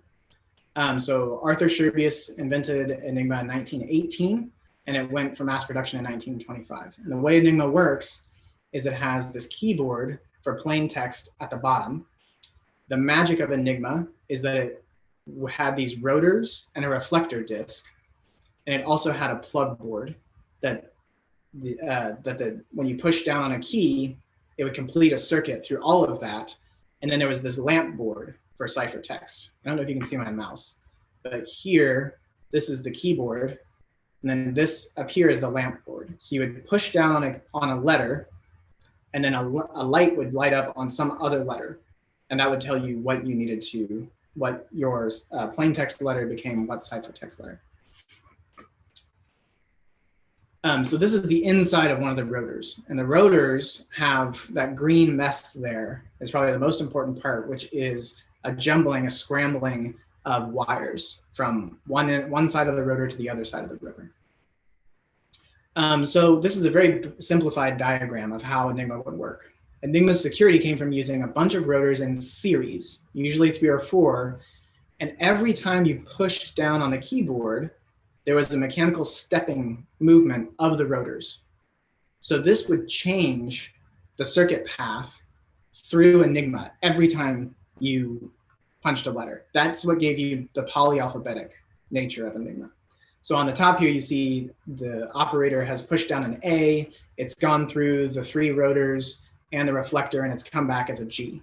So Arthur Scherbius invented Enigma in 1918, and it went for mass production in 1925. And the way Enigma works is it has this keyboard for plain text at the bottom. The magic of Enigma is that it had these rotors and a reflector disk, and it also had a plug board that when you push down on a key, it would complete a circuit through all of that. And then there was this lamp board for ciphertext. I don't know if you can see my mouse, but here, this is the keyboard. And then this up here is the lamp board. So you would push down on a letter, and then a light would light up on some other letter. And that would tell you what you needed to, what your plain text letter became what ciphertext letter. So this is the inside of one of the rotors. And the rotors have that green mess there. Is probably the most important part, which is a jumbling, a scrambling of wires from one side of the rotor to the other side of the rotor. So this is a very simplified diagram of how Enigma would work. Enigma's security came from using a bunch of rotors in series, usually 3 or 4. And every time you pushed down on the keyboard, there was a mechanical stepping movement of the rotors. So this would change the circuit path through Enigma every time you punched a letter. That's what gave you the polyalphabetic nature of Enigma. So on the top here, you see the operator has pushed down an A, it's gone through the 3 rotors and the reflector, and it's come back as a G.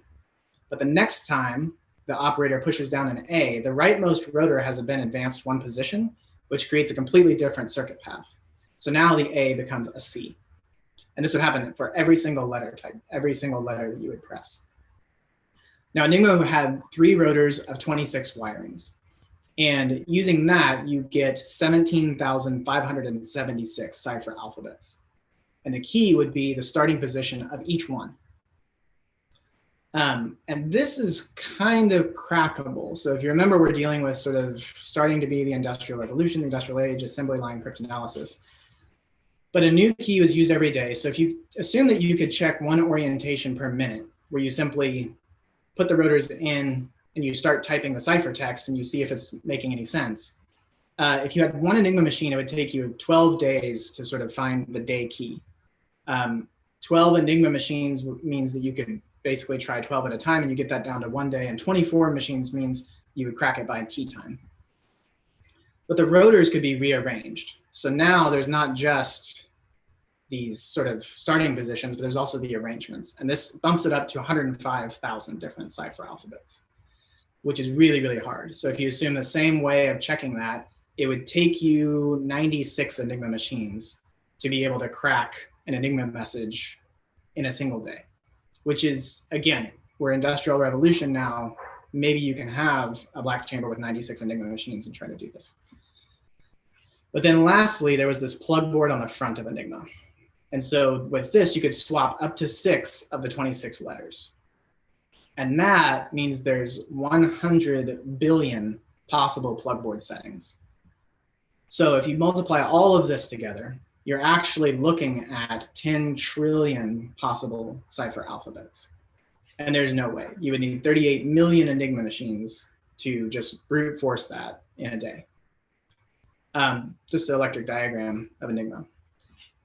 But the next time the operator pushes down an A, the rightmost rotor has been advanced 1 position, which creates a completely different circuit path. So now the A becomes a C. And this would happen for every single letter type, every single letter that you would press. Now Enigma had 3 rotors of 26 wirings. And using that, you get 17,576 cipher alphabets. And the key would be the starting position of each one. And this is kind of crackable. So if you remember, we're dealing with sort of starting to be the Industrial Revolution, the Industrial Age, assembly line cryptanalysis. But a new key was used every day. So if you assume that you could check one orientation per minute, where you simply put the rotors in and you start typing the ciphertext and you see if it's making any sense. If you had one Enigma machine, it would take you 12 days to sort of find the day key. 12 Enigma machines means that you could basically try 12 at a time, and you get that down to 1 day, and 24 machines means you would crack it by tea time. But the rotors could be rearranged. So now there's not just these sort of starting positions, but there's also the arrangements. And this bumps it up to 105,000 different cipher alphabets, which is really, really hard. So if you assume the same way of checking that, it would take you 96 Enigma machines to be able to crack an Enigma message in a single day, which is, again, we're Industrial Revolution now. Maybe you can have a black chamber with 96 Enigma machines and try to do this. But then lastly, there was this plug board on the front of Enigma. And so with this, you could swap up to 6 of the 26 letters. And that means there's 100 billion possible plug board settings. So if you multiply all of this together, you're actually looking at 10 trillion possible cipher alphabets. And there's no way. You would need 38 million Enigma machines to just brute force that in a day. Just the electric diagram of Enigma.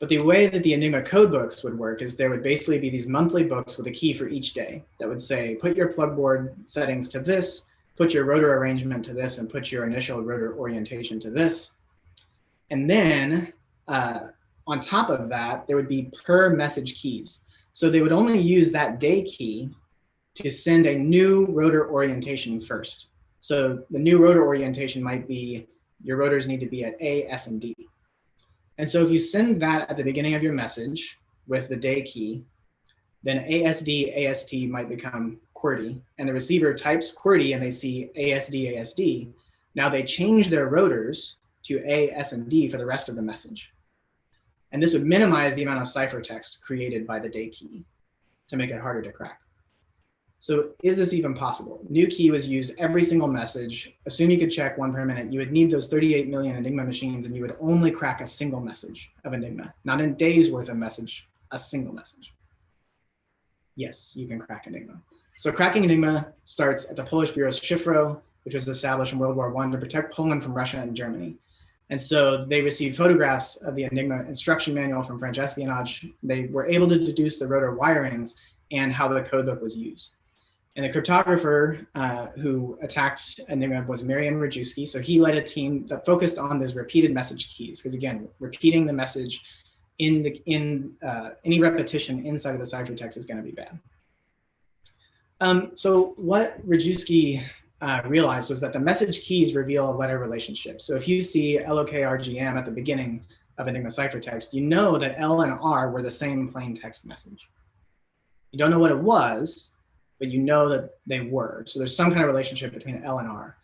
But the way that the Enigma codebooks would work is there would basically be these monthly books with a key for each day that would say, put your plug board settings to this, put your rotor arrangement to this, and put your initial rotor orientation to this. And then on top of that, there would be per message keys. So they would only use that day key to send a new rotor orientation first. So the new rotor orientation might be your rotors need to be at A, S, and D. And so if you send that at the beginning of your message with the day key, then ASD, AST might become QWERTY, and the receiver types QWERTY and they see ASD, ASD. Now they change their rotors to A, S, and D for the rest of the message. And this would minimize the amount of ciphertext created by the day key to make it harder to crack. So is this even possible? New key was used every single message. Assume you could check one per minute. You would need those 38 million Enigma machines, and you would only crack a single message of Enigma, not in days worth of message, a single message. Yes, you can crack Enigma. So cracking Enigma starts at the Polish Bureau's Szyfro, which was established in World War I to protect Poland from Russia and Germany. And so they received photographs of the Enigma instruction manual from French espionage. They were able to deduce the rotor wirings and how the codebook was used. And the cryptographer who attacked Enigma was Marian Rejewski. So he led a team that focused on those repeated message keys, because again, repeating the message in any repetition inside of the ciphertext is going to be bad. So what Rejewski realized was that the message keys reveal a letter relationship. So if you see LOKRGM at the beginning of Enigma ciphertext, you know that L and R were the same plain text message. You don't know what it was, but you know that they were. So there's some kind of relationship between L and R.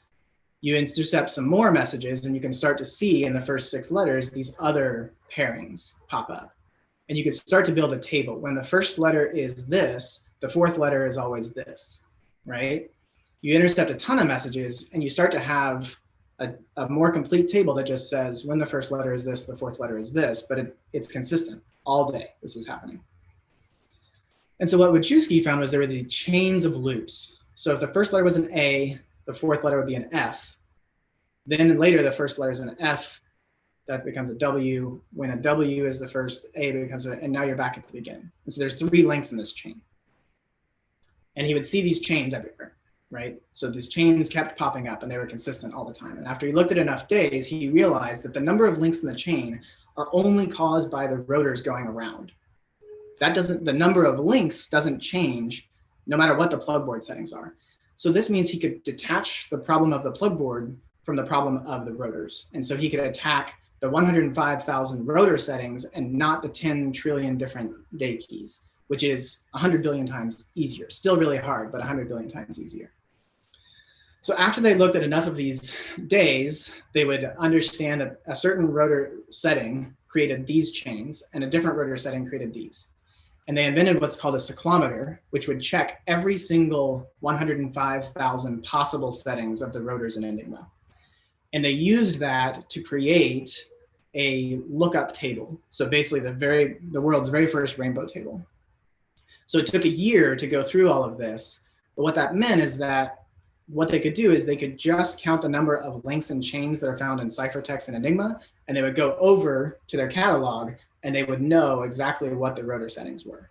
You intercept some more messages and you can start to see in the first 6 letters, these other pairings pop up. And you can start to build a table. When the first letter is this, the 4th letter is always this, right? You intercept a ton of messages and you start to have a more complete table that just says when the first letter is this, the 4th letter is this, but it's consistent all day. This is happening. And so what Rejewski found was there were these chains of loops. So if the first letter was an A, the 4th letter would be an F. Then later the first letter is an F, that becomes a W. When a W is the first, A becomes a, and now you're back at the beginning. And so there's 3 links in this chain. And he would see these chains everywhere, right? So these chains kept popping up and they were consistent all the time. And after he looked at enough days, he realized that the number of links in the chain are only caused by the rotors going around. The number of links doesn't change no matter what the plug board settings are. So this means he could detach the problem of the plug board from the problem of the rotors. And so he could attack the 105,000 rotor settings and not the 10 trillion different day keys, which is 100 billion times easier. Still really hard, but 100 billion times easier. So after they looked at enough of these days, they would understand that a certain rotor setting created these chains and a different rotor setting created these. And they invented what's called a cyclometer, which would check every single 105,000 possible settings of the rotors in Enigma. And they used that to create a lookup table. So basically the world's very first rainbow table. So it took a year to go through all of this. But what that meant is that what they could do is they could just count the number of links and chains that are found in ciphertext and Enigma, and they would go over to their catalog and they would know exactly what the rotor settings were.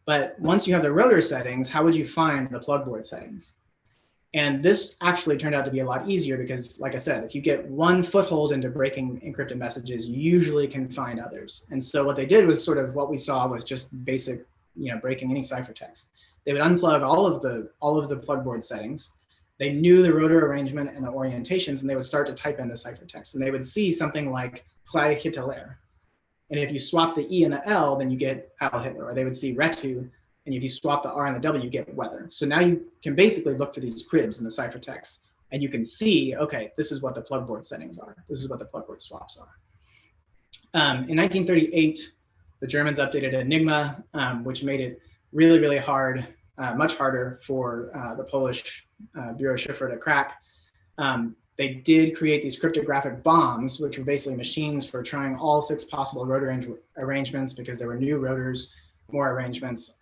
But once you have the rotor settings, how would you find the plugboard settings? And this actually turned out to be a lot easier because, like I said, if you get one foothold into breaking encrypted messages, you usually can find others. And so what they did was sort of what we saw was just basic, breaking any ciphertext. They would unplug all of the plugboard settings. They knew the rotor arrangement and the orientations, and they would start to type in the ciphertext. And they would see something like Clay Hitler. And if you swap the E and the L, then you get Heil Hitler. Or they would see Retu. And if you swap the R and the W, you get weather. So now you can basically look for these cribs in the ciphertext, and you can see, okay, this is what the plugboard settings are. This is what the plugboard swaps are. In 1938, the Germans updated Enigma, which made it really, really hard, much harder for the Polish Bureau Schiffer to crack. They did create these cryptographic bombs, which were basically machines for trying all 6 possible rotor arrangements because there were new rotors, more arrangements.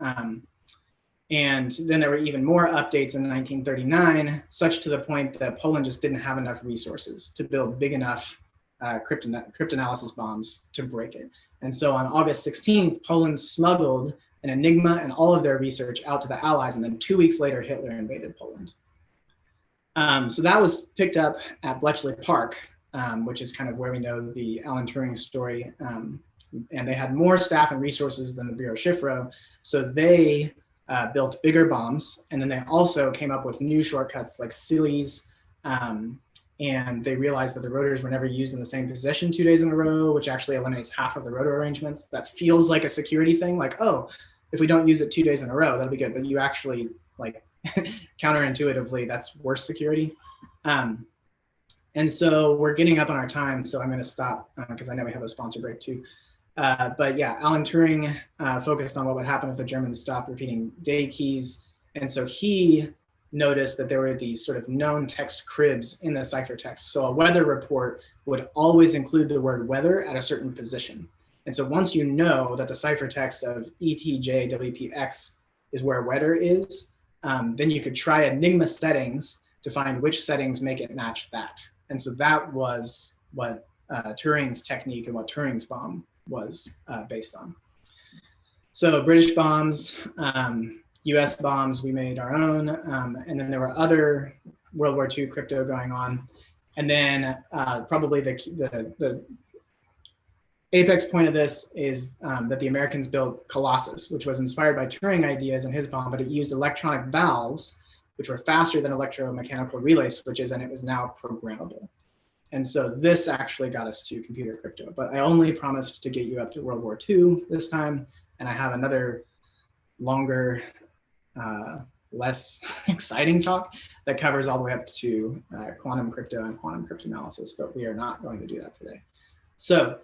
And then there were even more updates in 1939, such to the point that Poland just didn't have enough resources to build big enough cryptanalysis bombs to break it. And so on August 16th, Poland smuggled an Enigma and all of their research out to the Allies. And then 2 weeks later, Hitler invaded Poland. So that was picked up at Bletchley Park, which is kind of where we know the Alan Turing story. And they had more staff and resources than the Bureau Schifro. So they built bigger bombs. And then they also came up with new shortcuts like SILIs. And they realized that the rotors were never used in the same position 2 days in a row, which actually eliminates half of the rotor arrangements. That feels like a security thing, like, oh, if we don't use it 2 days in a row, that'll be good. But you actually, like, counterintuitively, that's worse security. And so we're getting up on our time, so I'm going to stop because I know we have a sponsor break too. But yeah, Alan Turing focused on what would happen if the Germans stopped repeating day keys. And so he noticed that there were these sort of known text cribs in the ciphertext. So a weather report would always include the word weather at a certain position. And so once you know that the ciphertext of ETJWPX is where weather is, then you could try Enigma settings to find which settings make it match that. And so that was what Turing's technique and what Turing's bomb was based on. So British bombs, US bombs, we made our own. And then there were other World War II crypto going on. And then probably the apex point of this is that the Americans built Colossus, which was inspired by Turing ideas in his bomb, but it used electronic valves, which were faster than electromechanical relay switches, and it was now programmable. And so this actually got us to computer crypto, but I only promised to get you up to World War II this time, and I have another longer, less exciting talk that covers all the way up to quantum crypto and quantum cryptanalysis, but we are not going to do that today. So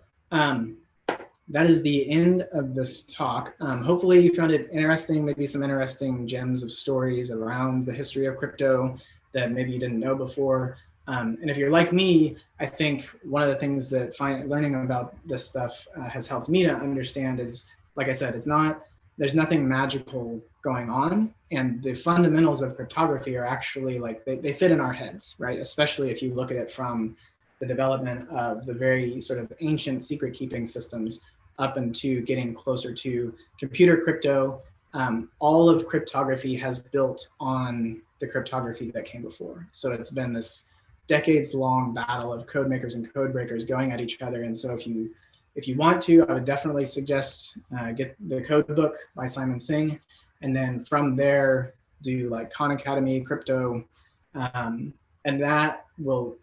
that is the end of this talk. Hopefully you found it interesting, maybe some interesting gems of stories around the history of crypto that maybe you didn't know before. And if you're like me, I think one of the things that learning about this stuff has helped me to understand is, like I said, there's nothing magical going on. And the fundamentals of cryptography are actually like, they fit in our heads, right? Especially if you look at it from the development of the very sort of ancient secret keeping systems up into getting closer to computer crypto. All of cryptography has built on the cryptography that came before. So it's been this decades-long battle of code makers and code breakers going at each other. And so if you want to, I would definitely suggest get the code book by Simon Singh, and then from there do like Khan Academy, crypto, and that will.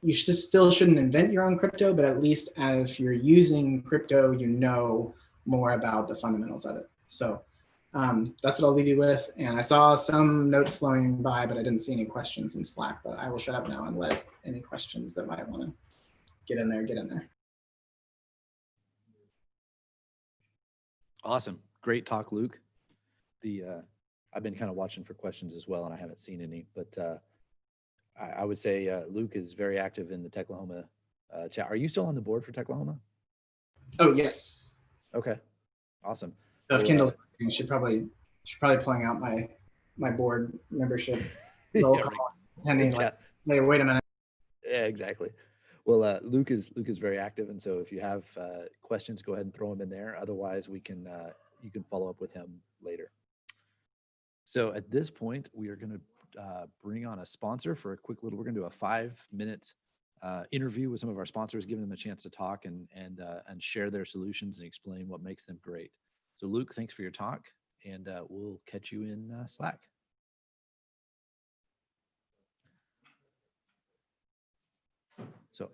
You still shouldn't invent your own crypto, but at least if you're using crypto, you know more about the fundamentals of it. So that's what I'll leave you with. And I saw some notes flowing by, but I didn't see any questions in Slack, but I will shut up now and let any questions that might want to get in there, get in there. Awesome. Great talk, Luke. I've been kind of watching for questions as well, and I haven't seen any, but I would say Luke is very active in the Techlahoma chat. Are you still on the board for Techlahoma? Oh, yes. Okay. Awesome. So if Well, Kindle's working, should probably pulling out my board membership yeah, roll right. call. Attending like, Chat. hey, wait a minute. Yeah, exactly. Well, Luke is very active, and so if you have questions, go ahead and throw them in there. Otherwise, we can you can follow up with him later. So at this point, we are going to bring on a sponsor for a quick little. We're going to do a 5-minute interview with some of our sponsors, giving them a chance to talk and share their solutions and explain what makes them great. So Luke, thanks for your talk, and we'll catch you in Slack. So,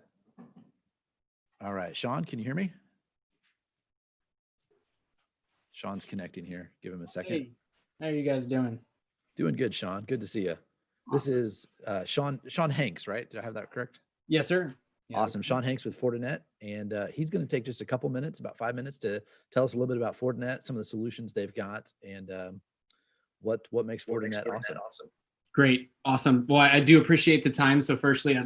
all right, Sean, can you hear me? Sean's connecting here. Give him a second. Hey, how are you guys doing? Doing good, Sean. Good to see you. This is Sean Hanks, right? Did I have that correct? Yes, sir. Yeah. Awesome. Sean Hanks with Fortinet. And he's going to take just a couple minutes, about 5 minutes, to tell us a little bit about Fortinet, some of the solutions they've got, and what makes Fortinet awesome. Great. Awesome. Well, I do appreciate the time. So firstly,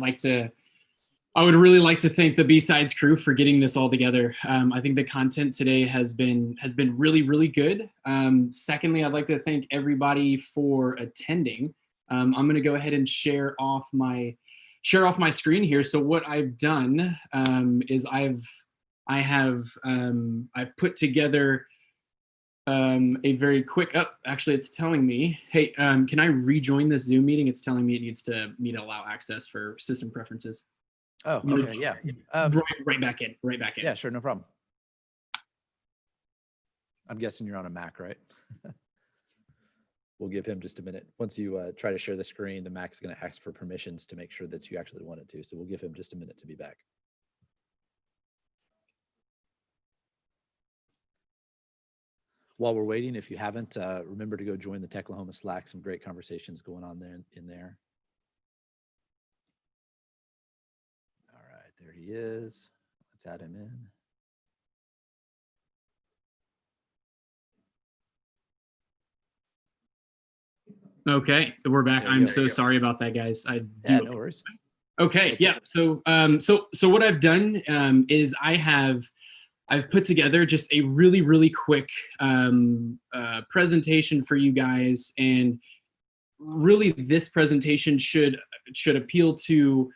I would really like to thank the B-Sides crew for getting this all together. I think the content today has been really, really good. Secondly, I'd like to thank everybody for attending. I'm going to go ahead and share off my screen here. So what I've done is I've put together a very quick. Actually, it's telling me, hey, can I rejoin this Zoom meeting? It's telling me it needs me to allow access for system preferences. Oh, okay. Yeah. Right back in. Yeah, sure. No problem. I'm guessing you're on a Mac, right? We'll give him just a minute. Once you try to share the screen, the Mac's going to ask for permissions to make sure that you actually want it to. So we'll give him just a minute to be back. While we're waiting, if you haven't, remember to go join the Techlahoma Slack. Some great conversations going on there in there. All right, there he is. Let's add him in. Okay, we're back. There you I'm go. so sorry about that, guys. Yeah, no worries. Okay, yeah. So what I've done is I've put together just a really, really quick presentation for you guys, and really this presentation should appeal to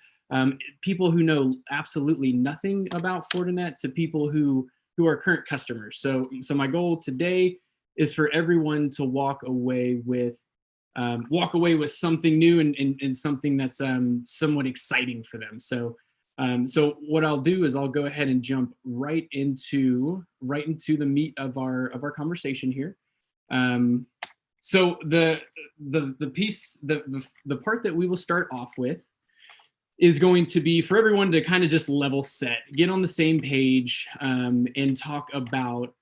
people who know absolutely nothing about Fortinet to people who are current customers. So my goal today is for everyone to walk away with something new and something that's somewhat exciting for them. So what I'll do is I'll go ahead and jump right into the meat of our conversation here. So the part that we will start off with is going to be for everyone to kind of just level set, get on the same page, and talk about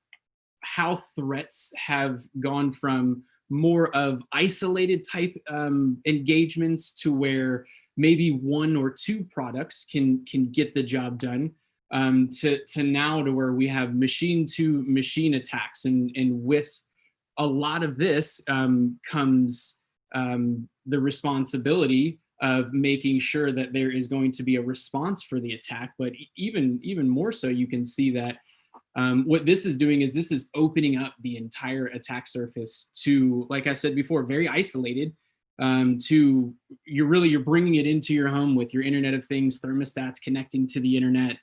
how threats have gone from more of isolated type engagements to where maybe 1 or 2 products can get the job done, to now to where we have machine to machine attacks, and with a lot of this comes the responsibility of making sure that there is going to be a response for the attack. But even more so, you can see that what this is doing is this is opening up the entire attack surface to, like I said before, very isolated, to you're bringing it into your home with your Internet of Things, thermostats connecting to the internet.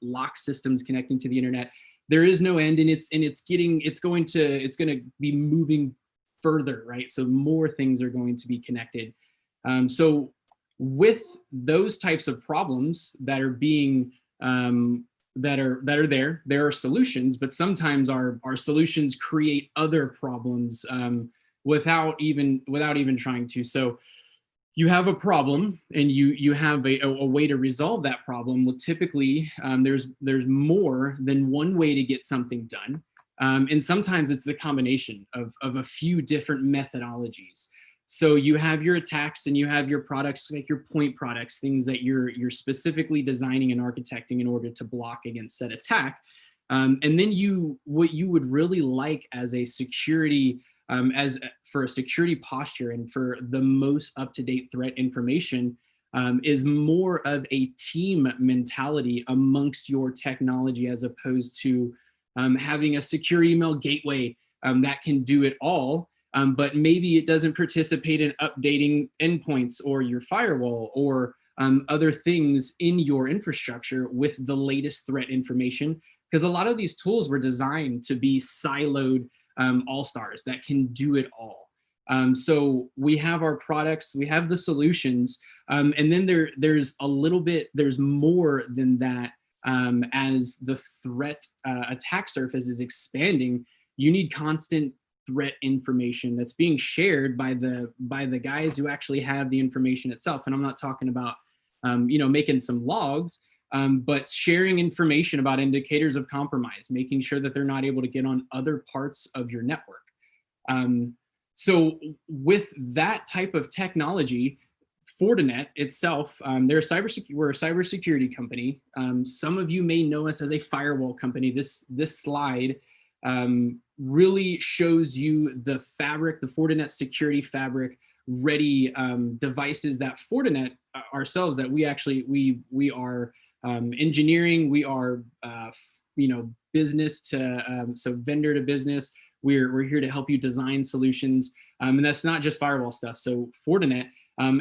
Lock systems connecting to the internet. There is no end, and it's going to be moving further, right? So more things are going to be connected. So with those types of problems that are being that are there are solutions, but sometimes our solutions create other problems without even trying to. So you have a problem and you have a way to resolve that problem. Well, typically there's more than one way to get something done, and sometimes it's the combination of a few different methodologies. So you have your attacks and you have your products, like your point products, things that you're specifically designing and architecting in order to block against said attack. And then what you would really like as a security, for a security posture and for the most up-to-date threat information, is more of a team mentality amongst your technology, as opposed to having a secure email gateway that can do it all, but maybe it doesn't participate in updating endpoints or your firewall or other things in your infrastructure with the latest threat information. Because a lot of these tools were designed to be siloed all-stars that can do it all. So we have our products, we have the solutions, and then there's more than that. As the threat attack surface is expanding, you need constant threat information that's being shared by the guys who actually have the information itself. And I'm not talking about making some logs, but sharing information about indicators of compromise, making sure that they're not able to get on other parts of your network. So with that type of technology, Fortinet itself, we're a cybersecurity company. Some of you may know us as a firewall company. This slide really shows you the fabric, the Fortinet security fabric ready devices that Fortinet ourselves, that we are engineering, we are business to so vendor to business. We're here to help you design solutions, and that's not just firewall stuff. So Fortinet,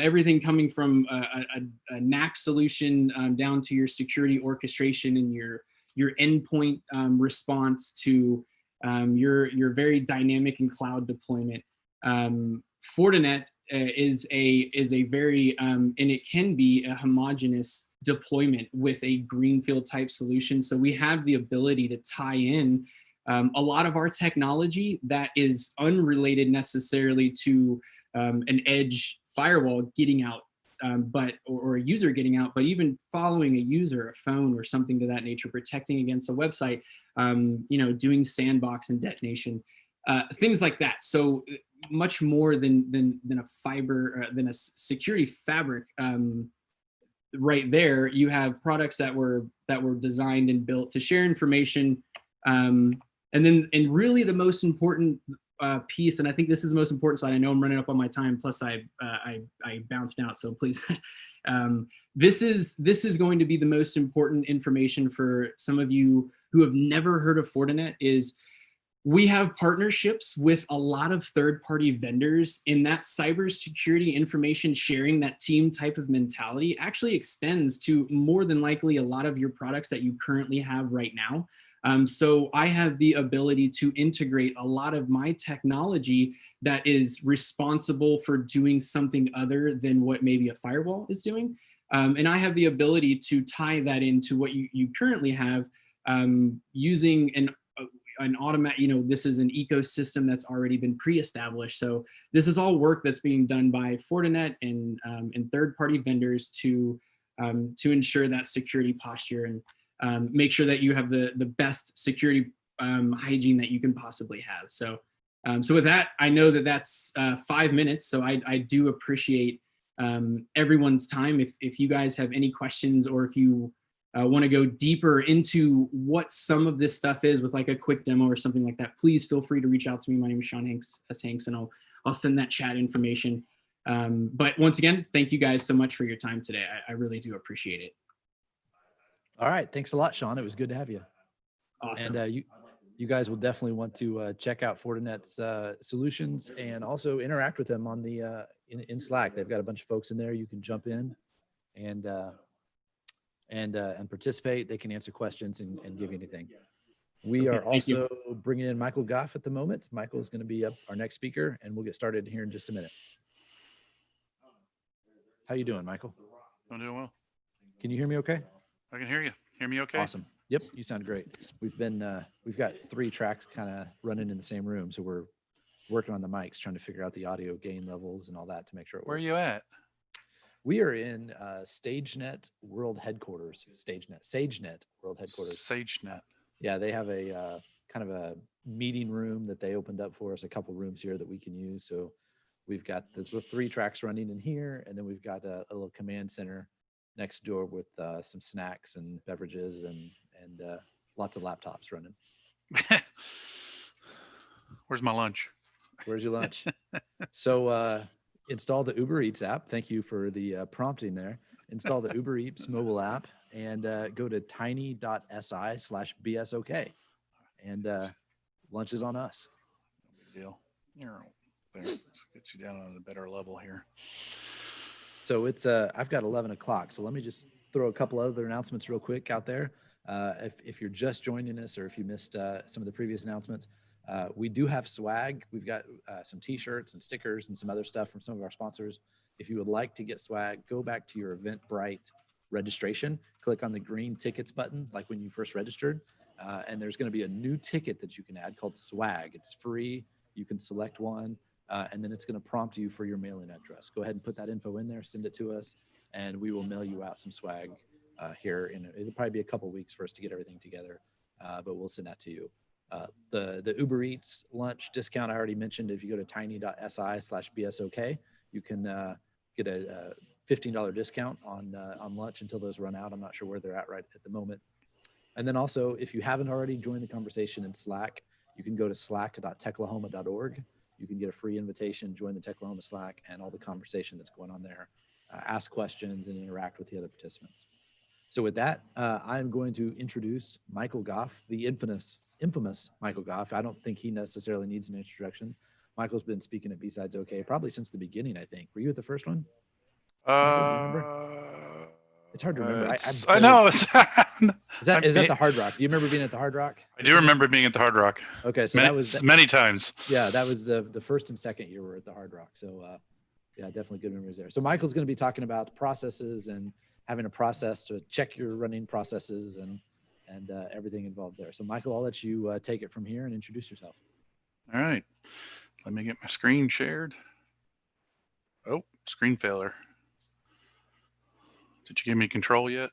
everything coming from a NAC solution down to your security orchestration and your endpoint response to your very dynamic and cloud deployment. Fortinet is a very and it can be a homogeneous deployment with a greenfield type solution. So we have the ability to tie in a lot of our technology that is unrelated necessarily to an edge firewall getting out, or a user getting out, but even following a user, a phone or something to that nature, protecting against a website, doing sandbox and detonation, things like that. So much more than a fiber, than a security fabric. Right there, you have products that were designed and built to share information, and really the most important piece, and I think this is the most important slide. I know I'm running up on my time. Plus, I bounced out, so please. This is going to be the most important information for some of you who have never heard of Fortinet. Is we have partnerships with a lot of third-party vendors, and that cybersecurity information sharing, that team type of mentality, actually extends to more than likely a lot of your products that you currently have right now. So I have the ability to integrate a lot of my technology that is responsible for doing something other than what maybe a firewall is doing. And I have the ability to tie that into what you currently have, using an automatic, this is an ecosystem that's already been pre-established. So this is all work that's being done by Fortinet and third-party vendors to ensure that security posture and make sure that you have the best security hygiene that you can possibly have. So with that, I know that that's 5 minutes. So I do appreciate everyone's time. If you guys have any questions, or if you want to go deeper into what some of this stuff is with like a quick demo or something like that, please feel free to reach out to me. My name is Sean Hanks, and I'll send that chat information. But once again, thank you guys so much for your time today. I really do appreciate it. All right. Thanks a lot, Sean. It was good to have you. Awesome. And you guys will definitely want to check out Fortinet's solutions and also interact with them on the in Slack. They've got a bunch of folks in there. You can jump in and participate. They can answer questions and give you anything. We are also bringing in Michael Goff at the moment. Michael is going to be our next speaker, and we'll get started here in just a minute. How you doing, Michael? I'm doing well. Can you hear me okay? I can hear you. Hear me okay? Awesome. Yep, you sound great. We've got 3 tracks kind of running in the same room, so we're working on the mics, trying to figure out the audio gain levels and all that to make sure it works. Where are you at? We are in Sagenet World Headquarters. Sagenet World Headquarters. Sagenet. Yeah, they have a kind of a meeting room that they opened up for us, a couple rooms here that we can use. So we've got the 3 tracks running in here, and then we've got a little command center next door with some snacks and beverages, and lots of laptops running. Where's my lunch? Where's your lunch? So install the Uber Eats app. Thank you for the prompting there. Install the Uber Eats mobile app and go to tiny.si/BSOK. And lunch is on us. Good deal. There, let's get you down on a better level here. So it's I've got 11 o'clock. So let me just throw a couple other announcements real quick out there. If you're just joining us or if you missed some of the previous announcements, we do have swag. We've got some t-shirts and stickers and some other stuff from some of our sponsors. If you would like to get swag, go back to your Eventbrite registration, click on the green tickets button, like when you first registered. And there's going to be a new ticket that you can add called swag. It's free. You can select one, and then it's going to prompt you for your mailing address. Go ahead and put that info in there, send it to us, and we will mail you out some swag here. It'll probably be a couple weeks for us to get everything together, but we'll send that to you. The Uber Eats lunch discount I already mentioned. If you go to tiny.si/BSOK, you can get a $15 discount on lunch until those run out. I'm not sure where they're at right at the moment. And then also, if you haven't already joined the conversation in Slack, you can go to slack.techlahoma.org. You can get a free invitation, join the Techlahoma Slack and all the conversation that's going on there, ask questions and interact with the other participants. So with that, I'm going to introduce Michael Goff, the infamous Michael Goff. I don't think he necessarily needs an introduction. Michael's been speaking at BSidesOK probably since the beginning, I think. Were you at the first one? Michael, do you remember? It's hard to remember. I know. Is that the Hard Rock? Do you remember being at the Hard Rock? I do remember being at the Hard Rock. Okay, so many, that was many times. Yeah, that was the first and second year we were at the Hard Rock. So yeah, definitely good memories there. So Michael's going to be talking about processes and having a process to check your running processes and everything involved there. So Michael, I'll let you take it from here and introduce yourself. All right, let me get my screen shared. Oh, screen failure. Did you give me control yet?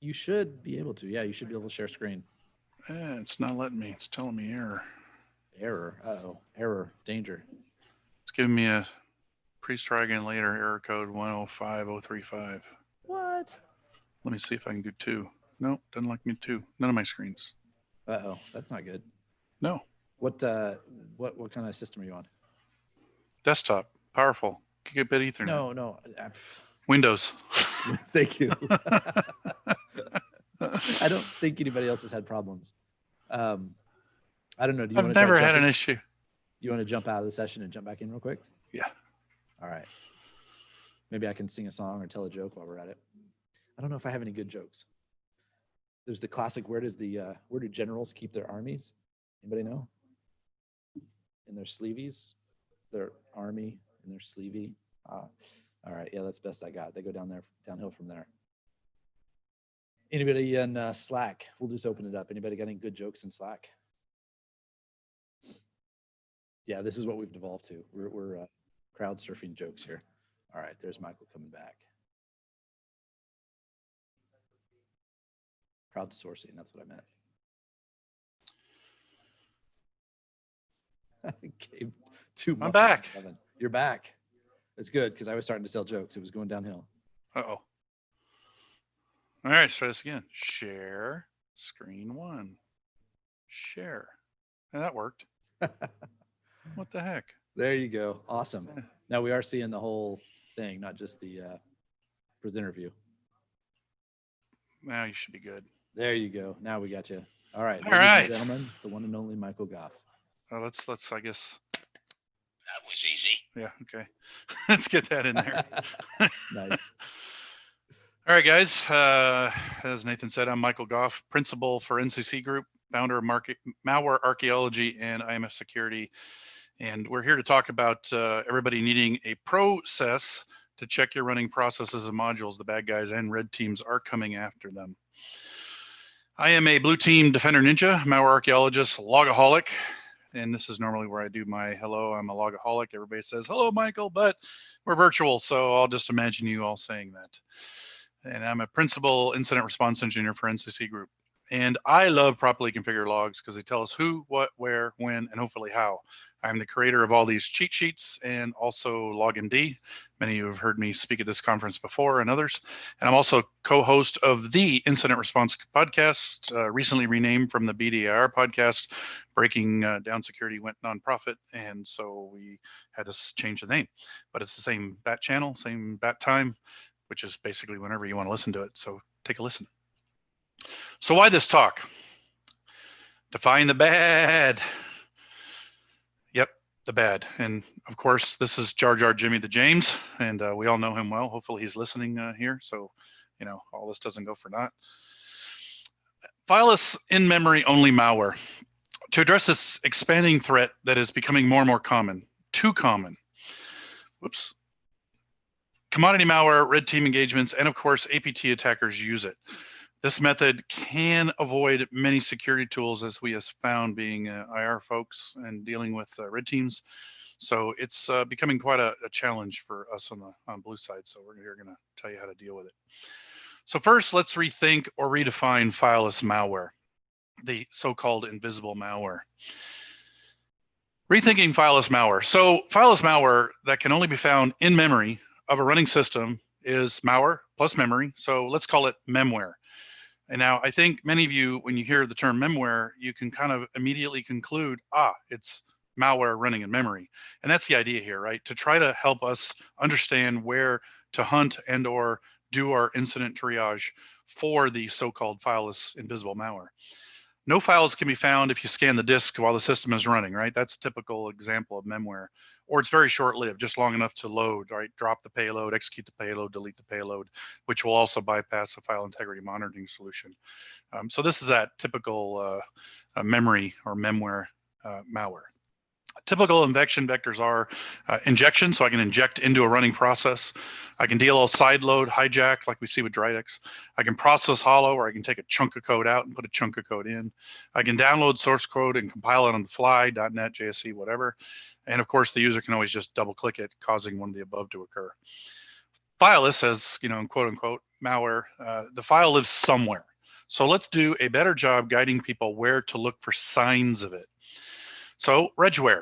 You should be able to. Yeah, you should be able to share screen. It's not letting me. It's telling me error. Error. Uh-oh. Error. Danger. It's giving me a please try again later error code 105035. What? Let me see if I can do 2. Nope, doesn't like me 2. None of my screens. Uh-oh. That's not good. No. What kind of system are you on? Desktop. Powerful. Gigabit Ethernet. No. Windows. Thank you. I don't think anybody else has had problems. I don't know. I've never had an issue. Do you want to jump out of the session and jump back in real quick? Yeah. All right. Maybe I can sing a song or tell a joke while we're at it. I don't know if I have any good jokes. There's the classic, where do generals keep their armies? Anybody know? In their sleeveys, their army in their sleevey. All right, yeah, that's best I got. They go downhill from there. Anybody in Slack? We'll just open it up. Anybody got any good jokes in Slack? Yeah, this is what we've devolved to. We're crowd surfing jokes here. All right, there's Michael coming back. Crowdsourcing, that's what I meant. Gabe, I'm back. You're back. It's good because I was starting to tell jokes. It was going downhill. Uh-oh. All right, let's try this again. Share screen 1. Share. And that worked. What the heck? There you go. Awesome. Now we are seeing the whole thing, not just the presenter view. Now you should be good. There you go. Now we got you. All right. All Ladies right. and gentlemen, the one and only Michael Goff. Let's I guess. That was easy. Yeah, okay. Let's get that in there. Nice. All right, guys. As Nathan said, I'm Michael Goff, principal for NCC Group, founder of Malware Archaeology and IMF Security. And we're here to talk about everybody needing a process to check your running processes and modules. The bad guys and red teams are coming after them. I am a blue team defender ninja, malware archaeologist, logaholic. And this is normally where I do my hello, I'm a logaholic. Everybody says, hello, Michael, but we're virtual. So I'll just imagine you all saying that. And I'm a principal incident response engineer for NCC Group. And I love properly configured logs because they tell us who, what, where, when, and hopefully how. I'm the creator of all these cheat sheets and also LogMD. Many of you have heard me speak at this conference before and others. And I'm also co-host of the Incident Response podcast, recently renamed from the BDIR podcast. Breaking Down Security went nonprofit, and so we had to change the name. But it's the same bat channel, same bat time, which is basically whenever you want to listen to it. So take a listen. So why this talk? Define the bad. Yep, the bad. And of course, this is Jar Jar Jimmy the James, and we all know him well. Hopefully he's listening here, so you know all this doesn't go for naught. Fileless in-memory only malware. To address this expanding threat that is becoming more and more common, too common. Whoops. Commodity malware, red team engagements, and of course, APT attackers use it. This method can avoid many security tools, as we have found being IR folks and dealing with red teams. So it's becoming quite a challenge for us on blue side. So we're here going to tell you how to deal with it. So first, let's rethink or redefine fileless malware, the so-called invisible malware. Rethinking fileless malware. So fileless malware that can only be found in memory of a running system is malware plus memory. So let's call it memware. And now I think many of you, when you hear the term memware, you can kind of immediately conclude, it's malware running in memory. And that's the idea here, right? To try to help us understand where to hunt and or do our incident triage for the so-called fileless invisible malware. No files can be found if you scan the disk while the system is running, right? That's a typical example of memware. Or it's very short-lived, just long enough to load, right? Drop the payload, execute the payload, delete the payload, which will also bypass a file integrity monitoring solution. So this is that typical memory or memware malware. Typical injection vectors are injection, so I can inject into a running process. I can DLL sideload, hijack, like we see with Dridex. I can process hollow, or I can take a chunk of code out and put a chunk of code in. I can download source code and compile it on the fly, .NET, JSC, whatever. And of course, the user can always just double click it, causing one of the above to occur. Fileless, as you know, quote unquote, malware, the file lives somewhere. So let's do a better job guiding people where to look for signs of it. So regware,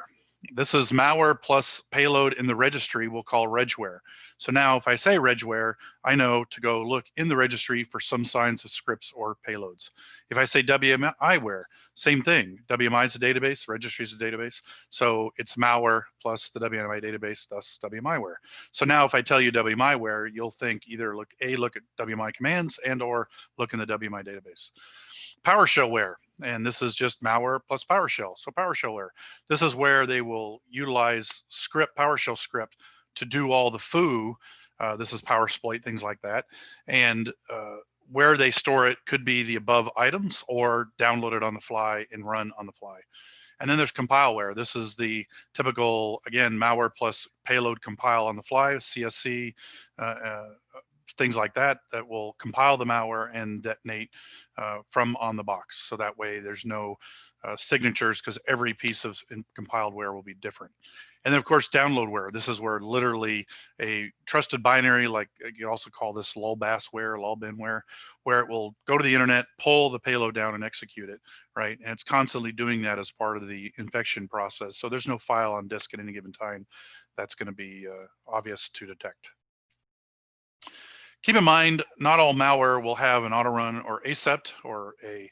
this is malware plus payload in the registry we'll call regware. So now if I say regware, I know to go look in the registry for some signs of scripts or payloads. If I say WMIware, same thing. WMI is a database, registry is a database. So it's malware plus the WMI database, thus WMIware. So now if I tell you WMIware, you'll think either look at WMI commands and or look in the WMI database. PowerShellware, and this is just malware plus PowerShell. So PowerShellware, this is where they will utilize PowerShell script to do all the foo. This is PowerSploit, things like that. And where they store it could be the above items or download it on the fly and run on the fly. And then there's compileware. This is the typical, again, malware plus payload compile on the fly, CSC, things like that, that will compile the malware and detonate from on the box. So that way there's no signatures, because every piece of compiled ware will be different. And then of course, downloadware. This is where literally a trusted binary, like you also call this LolBasware, LolBinware, where it will go to the internet, pull the payload down and execute it, right? And it's constantly doing that as part of the infection process. So there's no file on disk at any given time that's going to be obvious to detect. Keep in mind, not all malware will have an auto run or accept, or a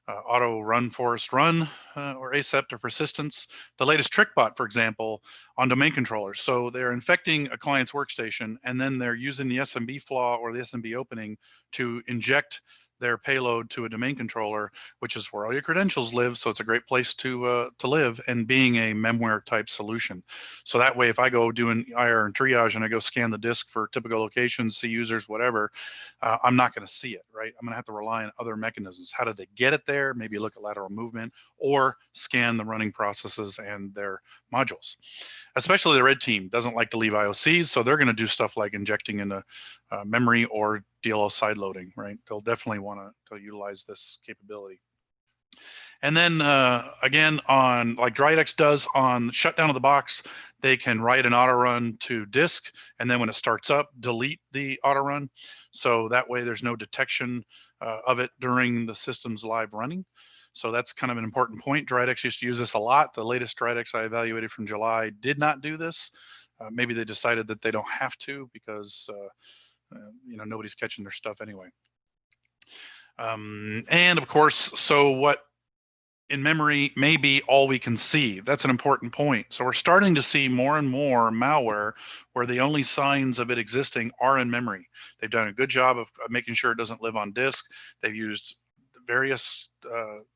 auto run forest run or accept or persistence. The latest TrickBot, for example, on domain controllers. So they're infecting a client's workstation, and then they're using the SMB flaw or the SMB opening to inject their payload to a domain controller, which is where all your credentials live. So it's a great place to live, and being a memware type solution. So that way, if I go doing IR and triage and I go scan the disk for typical locations, see users, whatever, I'm not going to see it, right? I'm going to have to rely on other mechanisms. How did they get it there? Maybe look at lateral movement or scan the running processes and their modules. Especially the red team doesn't like to leave IOCs, so they're going to do stuff like injecting into memory or DLL sideloading, right? They'll definitely want to utilize this capability. And then again, on like Dridex does on shutdown of the box, they can write an auto run to disk, and then when it starts up, delete the auto run. So that way there's no detection of it during the system's live running. So that's kind of an important point. Dridex used to use this a lot. The latest Dridex I evaluated from July did not do this. Maybe they decided that they don't have to because nobody's catching their stuff anyway. And of course, so what in memory may be all we can see. That's an important point. So we're starting to see more and more malware where the only signs of it existing are in memory. They've done a good job of making sure it doesn't live on disk. They've used various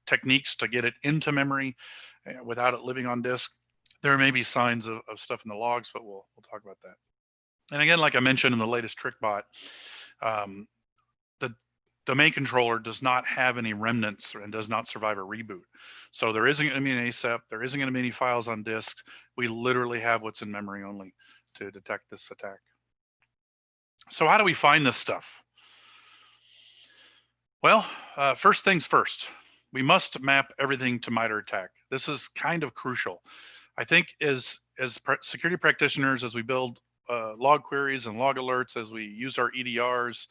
techniques to get it into memory without it living on disk. There may be signs of stuff in the logs, but we'll talk about that. And again, like I mentioned in the latest TrickBot, the domain controller does not have any remnants and does not survive a reboot. So there isn't going to be an ASEP, there isn't going to be any files on disks. We literally have what's in memory only to detect this attack. So how do we find this stuff? Well, first things first, we must map everything to MITRE ATT&CK. This is kind of crucial. I think as security practitioners, as we build log queries and log alerts, as we use our EDRs,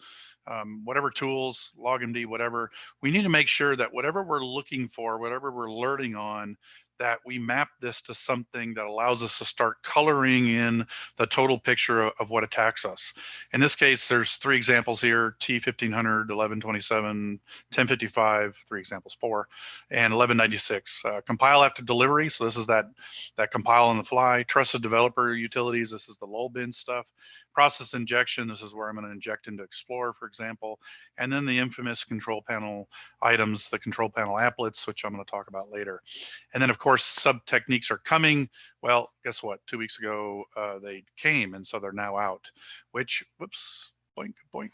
whatever tools, LogMD, whatever, we need to make sure that whatever we're looking for, whatever we're alerting on, that we map this to something that allows us to start coloring in the total picture of what attacks us. In this case, there's 3 examples here: T1500, 1127, 1055, 3 examples, 4, and 1196. Compile after delivery, so this is that compile on the fly. Trusted developer utilities, this is the LolBins stuff. Process injection, this is where I'm going to inject into Explorer, for example. And then the infamous control panel items, the control panel applets, which I'm going to talk about later. And then, of course, sub techniques are coming. Well, guess what? 2 weeks ago, they came, and so they're now out, which, whoops, boink, boink,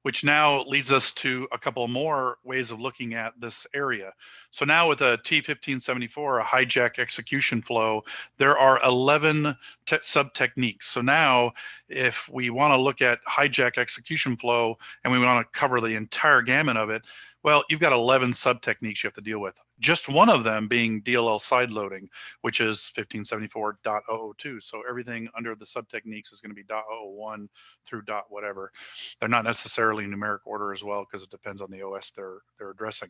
which now leads us to a couple more ways of looking at this area. So now with a T1574, a hijack execution flow, there are 11 sub techniques. So now if we want to look at hijack execution flow and we want to cover the entire gamut of it, well, you've got 11 sub techniques you have to deal with. Just one of them being DLL sideloading, which is 1574.002. So everything under the sub techniques is going to be .001 through .whatever. They're not necessarily in numeric order as well, because it depends on the OS they're addressing.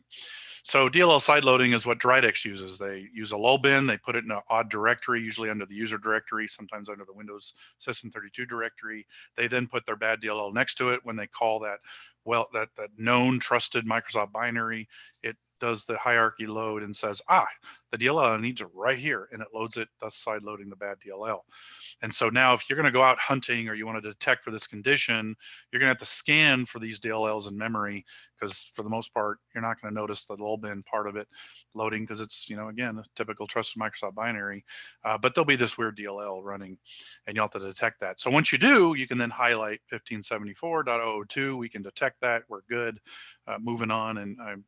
So DLL sideloading is what Dridex uses. They use a LolBin, they put it in an odd directory, usually under the user directory, sometimes under the Windows System 32 directory. They then put their bad DLL next to it. When they call that, well, that known trusted Microsoft binary, it does the hierarchy load and says, the DLL needs it right here, and it loads it, thus side loading the bad DLL. And so now if you're going to go out hunting or you want to detect for this condition, you're going to have to scan for these DLLs in memory, because for the most part, you're not going to notice the LolBin part of it loading, because it's, again, a typical trusted Microsoft binary, but there'll be this weird DLL running, and you'll have to detect that. So once you do, you can then highlight 1574.002. We can detect that. We're good. Moving on, and I'm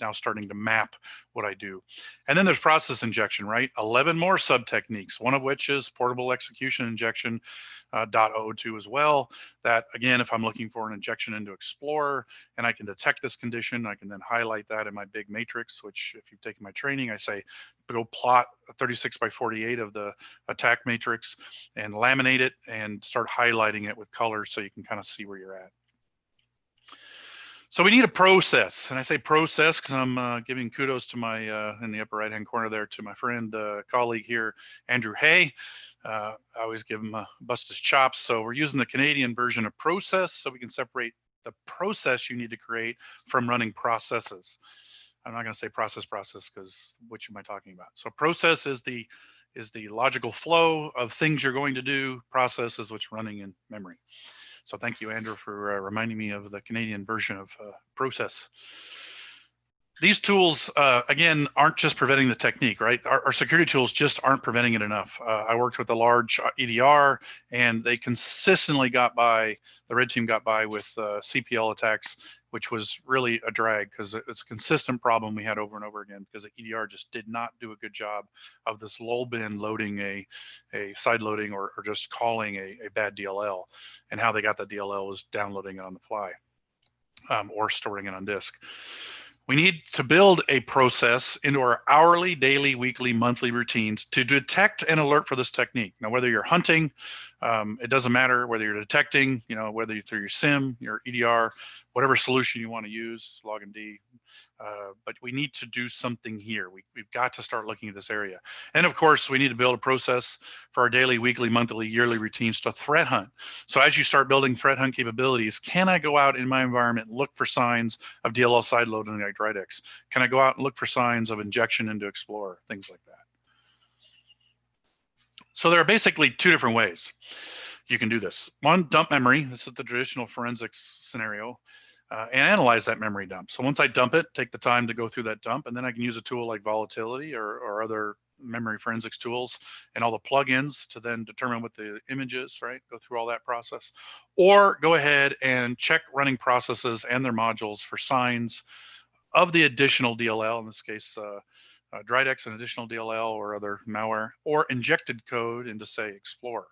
now starting to map what I do. And then there's process injection, right? 11 more sub techniques, one of which is portable execution injection, .002 as well. That, again, if I'm looking for an injection into Explorer and I can detect this condition, I can then highlight that in my big matrix, which if you've taken my training, I say, go plot a 36 by 48 of the attack matrix and laminate it and start highlighting it with colors so you can kind of see where you're at. So we need a process, and I say process because I'm giving kudos to my, in the upper right-hand corner there, to my friend, colleague here, Andrew Hay. I always give him a bust his chops. So we're using the Canadian version of process so we can separate the process you need to create from running processes. I'm not going to say process because what am I talking about? So process is the logical flow of things you're going to do. Process is what's running in memory. So thank you, Andrew, for reminding me of the Canadian version of process. These tools, again, aren't just preventing the technique, right? Our security tools just aren't preventing it enough. I worked with a large EDR, and they consistently got by, the red team got by with CPL attacks, which was really a drag because it's a consistent problem we had over and over again, because the EDR just did not do a good job of this LolBin loading a side loading or just calling a bad DLL, and how they got the DLL was downloading it on the fly or storing it on disk. We need to build a process into our hourly, daily, weekly, monthly routines to detect and alert for this technique. Now, whether you're hunting, It doesn't matter whether you're detecting, whether you're through your SIM, your EDR, whatever solution you want to use, LogMD. But we need to do something here. We've got to start looking at this area. And of course, we need to build a process for our daily, weekly, monthly, yearly routines to threat hunt. So as you start building threat hunt capabilities, can I go out in my environment, look for signs of DLL sideloading like Dridex? Can I go out and look for signs of injection into Explorer, things like that? So there are basically two different ways you can do this. One, dump memory. This is the traditional forensics scenario. And analyze that memory dump. So once I dump it, take the time to go through that dump, and then I can use a tool like volatility or other memory forensics tools and all the plugins to then determine what the image is, right? Go through all that process. Or go ahead and check running processes and their modules for signs of the additional DLL, in this case, Dridex, an additional DLL or other malware, or injected code into, say, Explorer.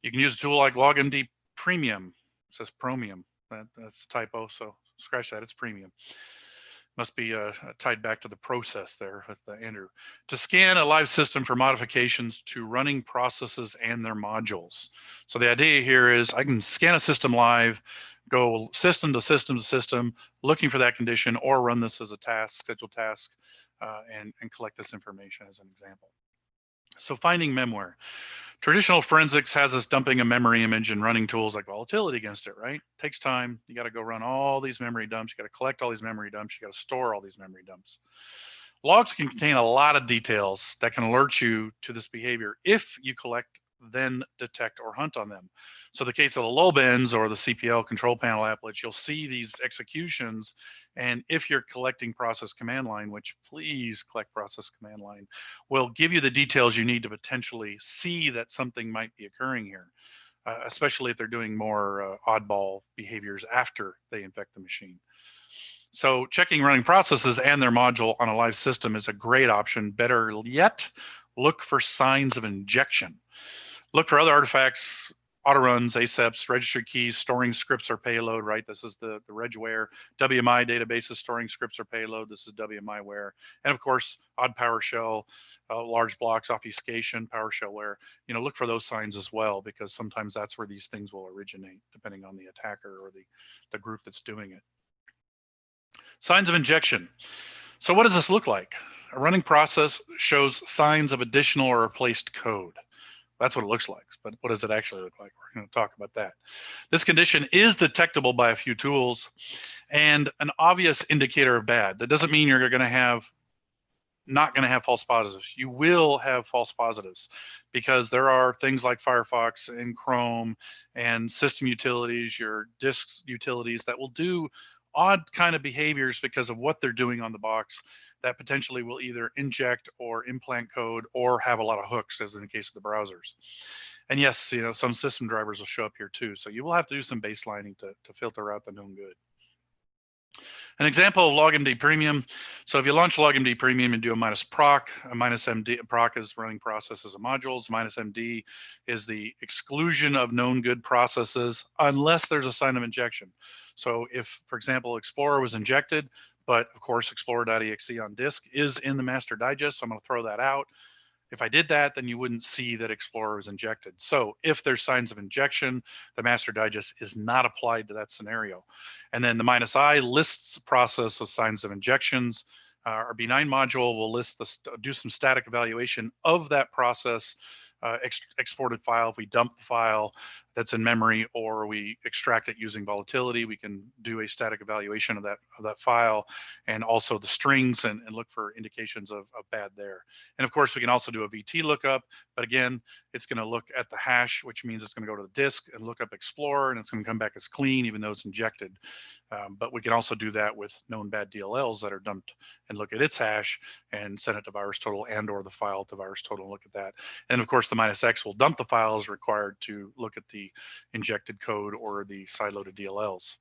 You can use a tool like LogMD Premium. It says Chromium. That's a typo, so scratch that. It's premium. Must be tied back to the process there with Andrew. To scan a live system for modifications to running processes and their modules. So the idea here is I can scan a system live, go system to system to system, looking for that condition, or run this as a task, scheduled task, and collect this information as an example. So finding memware. Traditional forensics has us dumping a memory image and running tools like volatility against it, right? Takes time. You got to go run all these memory dumps. You got to collect all these memory dumps. You got to store all these memory dumps. Logs can contain a lot of details that can alert you to this behavior if you collect, then detect or hunt on them. So the case of the LolBins or the CPL control panel applets, you'll see these executions. And if you're collecting process command line, which please collect process command line, will give you the details you need to potentially see that something might be occurring here, especially if they're doing more oddball behaviors after they infect the machine. So checking running processes and their module on a live system is a great option. Better yet, look for signs of injection. Look for other artifacts, autoruns, ASEPs, registry keys, storing scripts or payload, right? This is the regware. WMI databases storing scripts or payload. This is WMIware. And of course, odd PowerShell, large blocks, obfuscation, PowerShellware. Look for those signs as well, because sometimes that's where these things will originate, depending on the attacker or the group that's doing it. Signs of injection. So what does this look like? A running process shows signs of additional or replaced code. That's what it looks like, but what does it actually look like? We're going to talk about that. This condition is detectable by a few tools and an obvious indicator of bad. That doesn't mean you're not going to have false positives. You will have false positives because there are things like Firefox and Chrome and system utilities, your disk utilities that will do odd kind of behaviors because of what they're doing on the box that potentially will either inject or implant code or have a lot of hooks, as in the case of the browsers. And yes, some system drivers will show up here too. So you will have to do some baselining to filter out the known good. An example of LogMD Premium. So if you launch LogMD Premium and do a -proc, a -md, proc is running processes and modules, -md is the exclusion of known good processes unless there's a sign of injection. So if, for example, Explorer was injected, but of course Explorer.exe on disk is in the master digest, so I'm going to throw that out. If I did that, then you wouldn't see that Explorer was injected. So if there's signs of injection, the master digest is not applied to that scenario. And then the -I lists process of signs of injections. Our B9 module will do some static evaluation of that process exported file. If we dump the file that's in memory or we extract it using volatility, we can do a static evaluation of that file and also the strings and look for indications of bad there. And of course, we can also do a VT lookup, but again, it's going to look at the hash, which means it's going to go to the disk and look up Explorer, and it's going to come back as clean, even though it's injected. But we can also do that with known bad DLLs that are dumped and look at its hash and send it to VirusTotal and or the file to VirusTotal and look at that. And of course, the -X will dump the files required to look at the injected code or the sideloaded DLLs.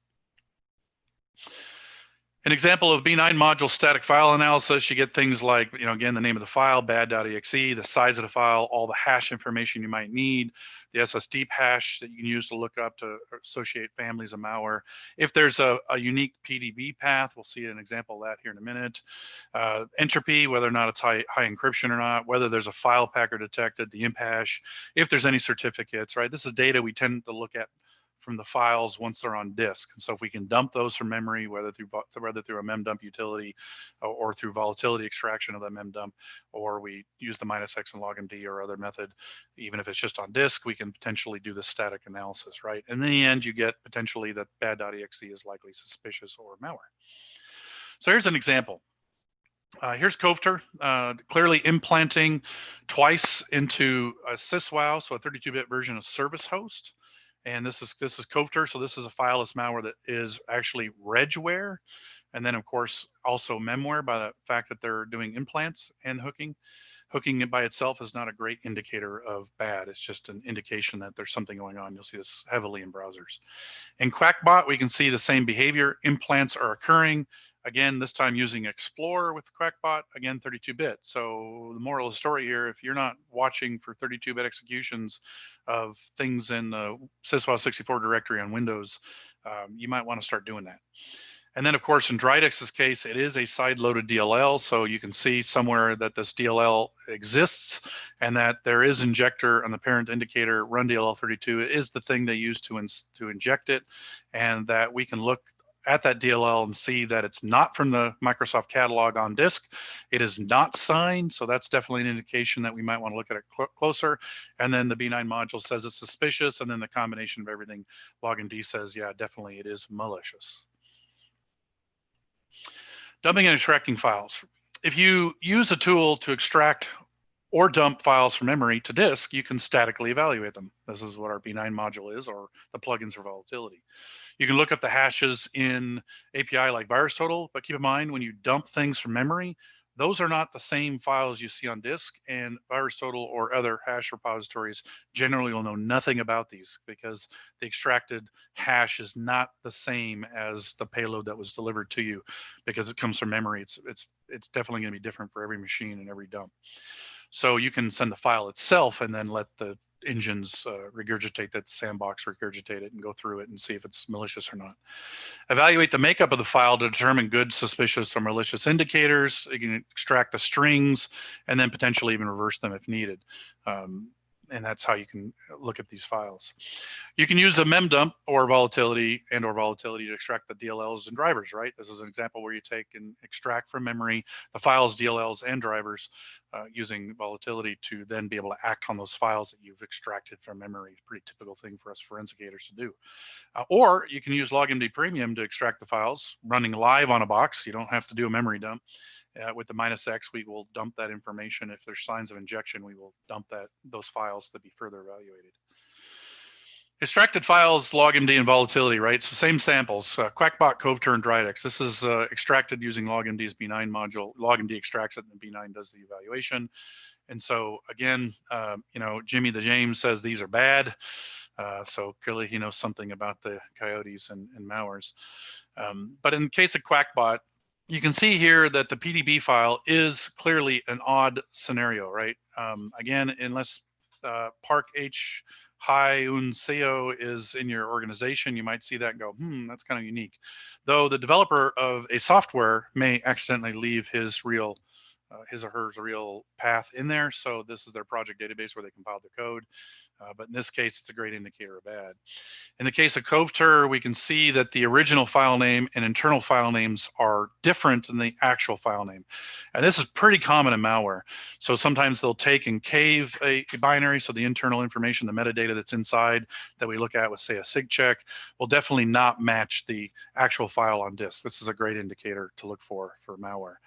An example of B9 module static file analysis, you get things like, again, the name of the file, bad.exe, the size of the file, all the hash information you might need, the SSD hash that you can use to look up to associate families of malware. If there's a unique PDB path, we'll see an example of that here in a minute. Entropy, whether or not it's high encryption or not, whether there's a file packer detected, the imp hash, if there's any certificates, right? This is data we tend to look at from the files once they're on disk. And so if we can dump those from memory, whether through a memdump utility or through volatility extraction of that memdump, or we use the -x and logmd or other method, even if it's just on disk, we can potentially do the static analysis, right? And in the end, you get potentially that bad.exe is likely suspicious or malware. So here's an example. Here's Kofter, clearly implanting twice into a syswow, so a 32-bit version of service host. And this is Kofter, so this is a fileless malware that is actually regware, and then of course also memware by the fact that they're doing implants and hooking. Hooking it by itself is not a great indicator of bad. It's just an indication that there's something going on. You'll see this heavily in browsers. In QuackBot, we can see the same behavior. Implants are occurring. Again, this time using Explorer with QuackBot, again, 32-bit. So the moral of the story here, if you're not watching for 32-bit executions of things in the syswow64 directory on Windows, you might want to start doing that. And then, of course, in Drydex's case, it is a side-loaded DLL, so you can see somewhere that this DLL exists and that there is injector on the parent indicator. Run DLL32 is the thing they use to inject it, and that we can look at that DLL and see that it's not from the Microsoft catalog on disk. It is not signed, so that's definitely an indication that we might want to look at it closer. And then the B9 module says it's suspicious, and then the combination of everything, logmd says, yeah, definitely it is malicious. Dumping and extracting files. If you use a tool to extract or dump files from memory to disk, you can statically evaluate them. This is what our B9 module is, or the plugins for volatility. You can look up the hashes in API like VirusTotal, but keep in mind when you dump things from memory, those are not the same files you see on disk, and VirusTotal or other hash repositories generally will know nothing about these because the extracted hash is not the same as the payload that was delivered to you because it comes from memory. It's definitely going to be different for every machine and every dump. So you can send the file itself and then let the engines regurgitate that, sandbox regurgitate it and go through it and see if it's malicious or not. Evaluate the makeup of the file to determine good, suspicious, or malicious indicators. You can extract the strings and then potentially even reverse them if needed. And that's how you can look at these files. You can use a memdump or volatility to extract the DLLs and drivers, right? This is an example where you take and extract from memory the files, DLLs, and drivers using volatility to then be able to act on those files that you've extracted from memory. Pretty typical thing for us forensicators to do. Or you can use logmd premium to extract the files running live on a box. You don't have to do a memory dump. With the -x, we will dump that information. If there's signs of injection, we will dump those files to be further evaluated. Extracted files, logmd, and volatility, right? So same samples, QuackBot, Kofter, and Drydex. This is extracted using logmd's B9 module. Logmd extracts it, and B9 does the evaluation. And so again, Jimmy the James says these are bad. So clearly he knows something about the coyotes and malwares. But in the case of QuackBot, you can see here that the PDB file is clearly an odd scenario, right? Again, unless Park H Hi Un Seo is in your organization, you might see that and go, that's kind of unique. Though the developer of a software may accidentally leave his or her real path in there. So this is their project database where they compiled the code. But in this case, it's a great indicator of bad. In the case of Kofter, we can see that the original file name and internal file names are different than the actual file name. And this is pretty common in malware. So sometimes they'll take and cave a binary. So the internal information, the metadata that's inside that we look at with, say, a SIG-check will definitely not match the actual file on disk. This is a great indicator to look for malware.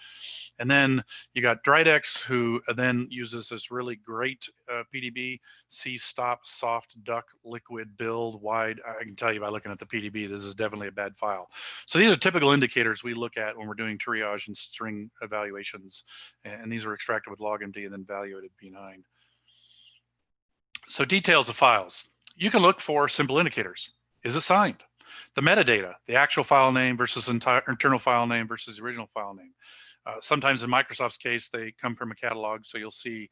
And then you got Drydex, who then uses this really great PDB, stop, soft, duck, liquid, build, wide. I can tell you by looking at the PDB, this is definitely a bad file. So these are typical indicators we look at when we're doing triage and string evaluations. And these are extracted with logmd and then evaluated B9. So details of files. You can look for simple indicators. Is it signed? The metadata, the actual file name versus internal file name versus the original file name. Sometimes in Microsoft's case, they come from a catalog, so you'll see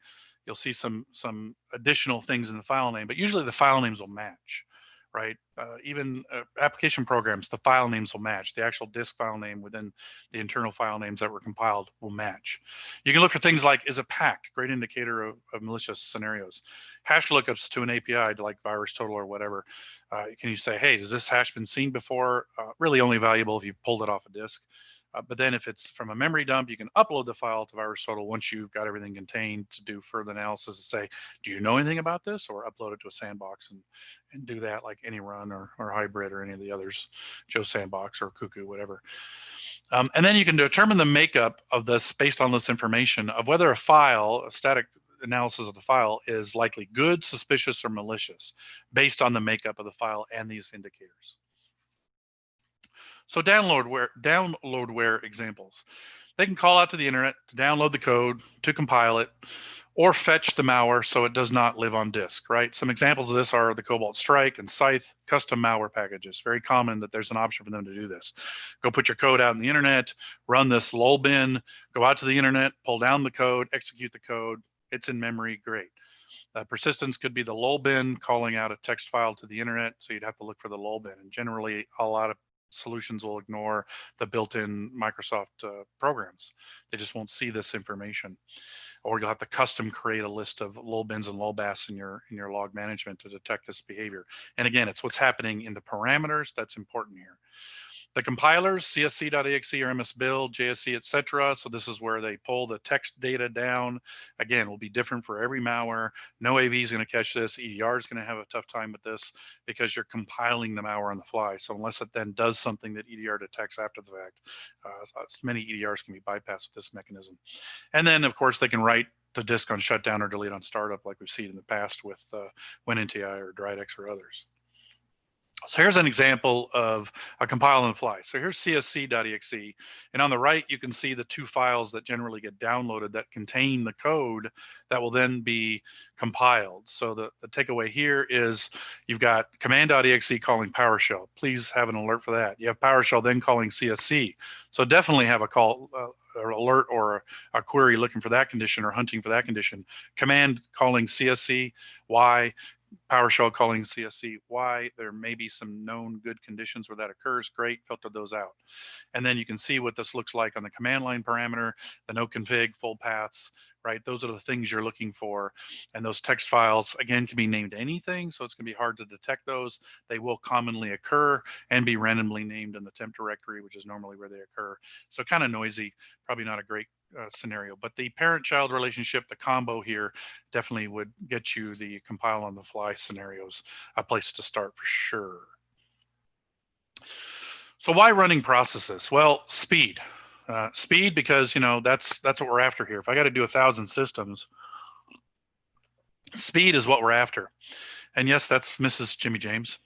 some additional things in the file name, but usually the file names will match, right? Even application programs, the file names will match. The actual disk file name within the internal file names that were compiled will match. You can look for things like, is it packed? Great indicator of malicious scenarios. Hash lookups to an API, like VirusTotal or whatever. Can you say, hey, has this hash been seen before? Really only valuable if you pulled it off a disk. But then if it's from a memory dump, you can upload the file to VirusTotal once you've got everything contained to do further analysis and say, do you know anything about this? Or upload it to a sandbox and do that like AnyRun or Hybrid or any of the others, Joe Sandbox or Cuckoo, whatever. And then you can determine the makeup of this based on this information of whether a file, a static analysis of the file, is likely good, suspicious, or malicious based on the makeup of the file and these indicators. So downloadware examples. They can call out to the internet to download the code, to compile it, or fetch the malware so it does not live on disk, right? Some examples of this are the Cobalt Strike and Scythe custom malware packages. Very common that there's an option for them to do this. Go put your code out in the internet, run this LolBin, go out to the internet, pull down the code, execute the code. It's in memory, great. Persistence could be the LolBin calling out a text file to the internet, so you'd have to look for the LolBin. And generally, a lot of solutions will ignore the built-in Microsoft programs. They just won't see this information. Or you'll have to custom create a list of LolBins and LolBAS in your log management to detect this behavior. And again, it's what's happening in the parameters that's important here. The compilers, csc.exe or msbuild, JSC, etc. So this is where they pull the text data down. Again, will be different for every malware. No AV is going to catch this. EDR is going to have a tough time with this because you're compiling the malware on the fly. So unless it then does something that EDR detects after the fact, many EDRs can be bypassed with this mechanism. And then, of course, they can write the disk on shutdown or delete on startup, like we've seen in the past with WinNTI or DriedX or others. So here's an example of a compile on the fly. So here's csc.exe, and on the right, you can see the two files that generally get downloaded that contain the code that will then be compiled. So the takeaway here is you've got command.exe calling PowerShell. Please have an alert for that. You have PowerShell then calling CSC. So definitely have a call or alert or a query looking for that condition or hunting for that condition. Command calling CSC, why? PowerShell calling CSC, why? There may be some known good conditions where that occurs. Great, filter those out. And then you can see what this looks like on the command line parameter, the no config, full paths, right? Those are the things you're looking for. And those text files, again, can be named anything, so it's going to be hard to detect those. They will commonly occur and be randomly named in the temp directory, which is normally where they occur. So kind of noisy, probably not a great scenario, but the parent-child relationship, the combo here, definitely would get you the compile on the fly scenarios, a place to start for sure. So why running processes? Well, speed. Speed because, you know, that's what we're after here. If I got to do 1,000 systems, speed is what we're after. And yes, that's Mrs. Jimmy James.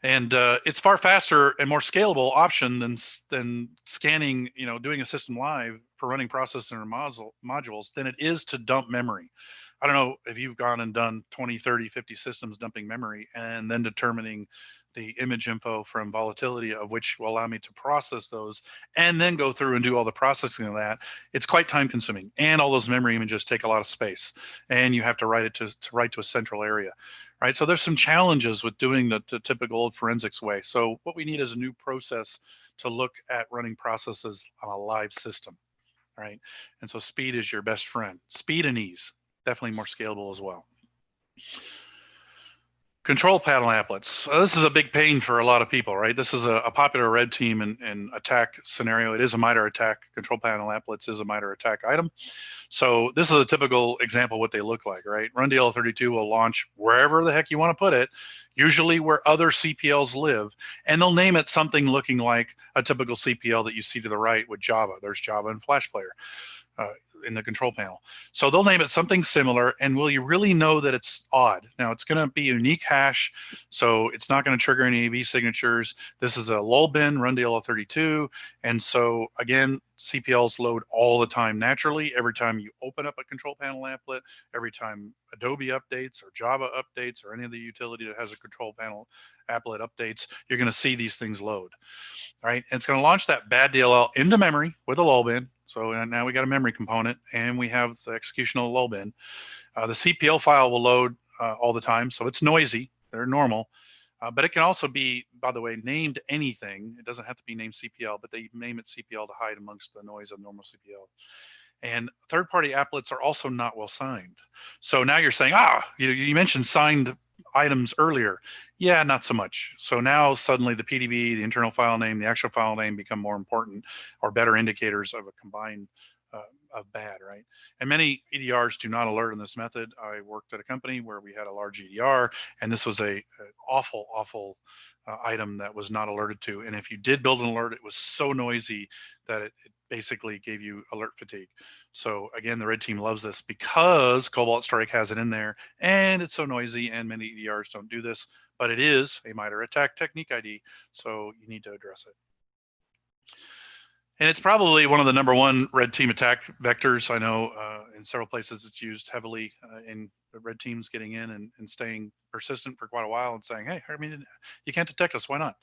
And it's far faster and more scalable option than scanning, you know, doing a system live for running processes or modules than it is to dump memory. I don't know if you've gone and done 20, 30, 50 systems dumping memory and then determining the image info from volatility of which will allow me to process those and then go through and do all the processing of that. It's quite time consuming, and all those memory images take a lot of space, and you have to write it to write to a central area, right? So there's some challenges with doing the typical old forensics way. So what we need is a new process to look at running processes on a live system, right? And so speed is your best friend. Speed and ease, definitely more scalable as well. Control panel applets. This is a big pain for a lot of people, right? This is a popular red team and attack scenario. It is a MITRE attack. Control panel applets is a MITRE attack item. So this is a typical example of what they look like, right? RunDL32 will launch wherever the heck you want to put it, usually where other CPLs live, and they'll name it something looking like a typical CPL that you see to the right with Java. There's Java and Flash Player in the control panel. So they'll name it something similar, and will you really know that it's odd? Now it's going to be a unique hash, so it's not going to trigger any AV signatures. This is a LolBin, RunDL32, and so again, CPLs load all the time naturally. Every time you open up a control panel applet, every time Adobe updates or Java updates or any of the utility that has a control panel applet updates, you're going to see these things load. All right, and it's going to launch that bad DLL into memory with a LolBin. So now we got a memory component, and we have the execution of the LolBin. The CPL file will load all the time, so it's noisy. They're normal. But it can also be, by the way, named anything. It doesn't have to be named CPL, but they name it CPL to hide amongst the noise of normal CPL. And third-party applets are also not well signed. So now you're saying, you mentioned signed items earlier. Yeah, not so much. So now suddenly the PDB, the internal file name, the actual file name become more important or better indicators of a combined of bad, right? And many EDRs do not alert in this method. I worked at a company where we had a large EDR, and this was an awful item that was not alerted to. And if you did build an alert, it was so noisy that it basically gave you alert fatigue. So again, the red team loves this because Cobalt Strike has it in there, and it's so noisy, and many EDRs don't do this, but it is a MITRE ATT&CK technique ID, so you need to address it. And it's probably one of the #1 red team attack vectors. I know in several places it's used heavily in the red teams getting in and staying persistent for quite a while and saying, hey, I mean, you can't detect us, why not?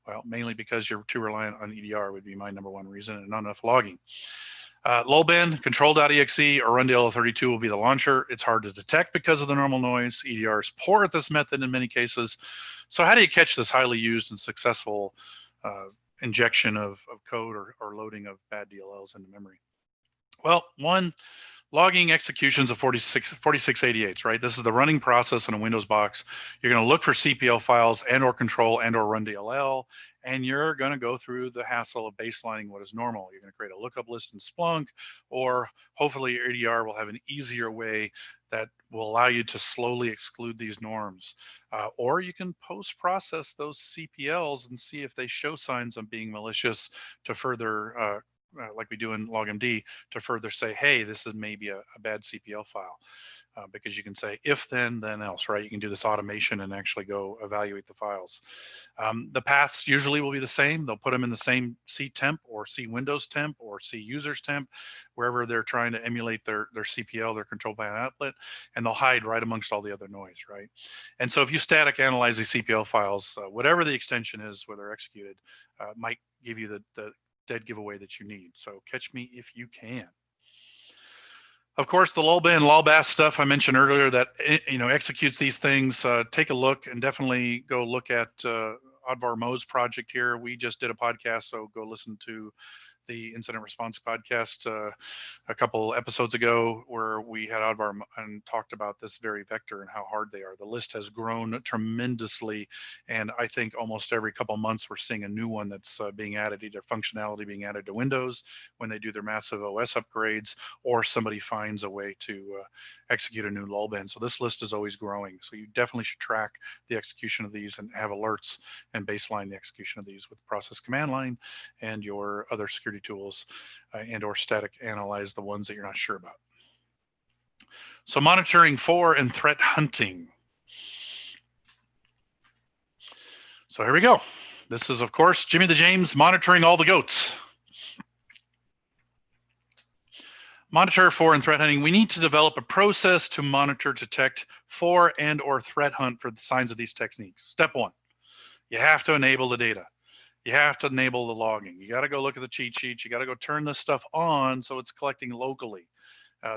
Well, mainly because you're too reliant on EDR would be my #1 reason, and not enough logging. LolBin, control.exe, or rundl32 will be the launcher. It's hard to detect because of the normal noise. EDR is poor at this method in many cases. So how do you catch this highly used and successful injection of code or loading of bad DLLs into memory? Well, one, logging executions of 4688s, right? This is the running process in a Windows box. You're going to look for CPL files and or control and or run DLL, and you're going to go through the hassle of baselining what is normal. You're going to create a lookup list in Splunk, or hopefully your EDR will have an easier way that will allow you to slowly exclude these norms. Or you can post-process those CPLs and see if they show signs of being malicious to further like we do in LogMD, to further say, hey, this is maybe a bad CPL file. Because you can say if then else, right? You can do this automation and actually go evaluate the files. The paths usually will be the same. They'll put them in the same C temp or C Windows temp or C users temp, wherever they're trying to emulate their CPL, their control panel outlet, and they'll hide right amongst all the other noise, right? And so if you static analyze these CPL files, whatever the extension is where they're executed, might give you the dead giveaway that you need. So catch me if you can. Of course, the LolBin, LolBAS stuff I mentioned earlier that executes these things. Take a look and definitely go look at Odvar Mo's project here. We just did a podcast, so go listen to the incident response podcast a couple episodes ago, where we had Odvar and talked about this very vector and how hard they are. The list has grown tremendously, and I think almost every couple months we're seeing a new one that's being added, either functionality being added to Windows when they do their massive OS upgrades, or somebody finds a way to execute a new LolBin. So this list is always growing. So you definitely should track the execution of these and have alerts and baseline the execution of these with the process command line and your other security tools, and or static analyze the ones that you're not sure about. So monitoring for and threat hunting. So here we go. This is, of course, Jimmy the James monitoring all the goats. Monitor for and threat hunting. We need to develop a process to monitor, detect for and or threat hunt for the signs of these techniques. Step 1, you have to enable the data. You have to enable the logging. You got to go look at the cheat sheets. You got to go turn this stuff on so it's collecting locally.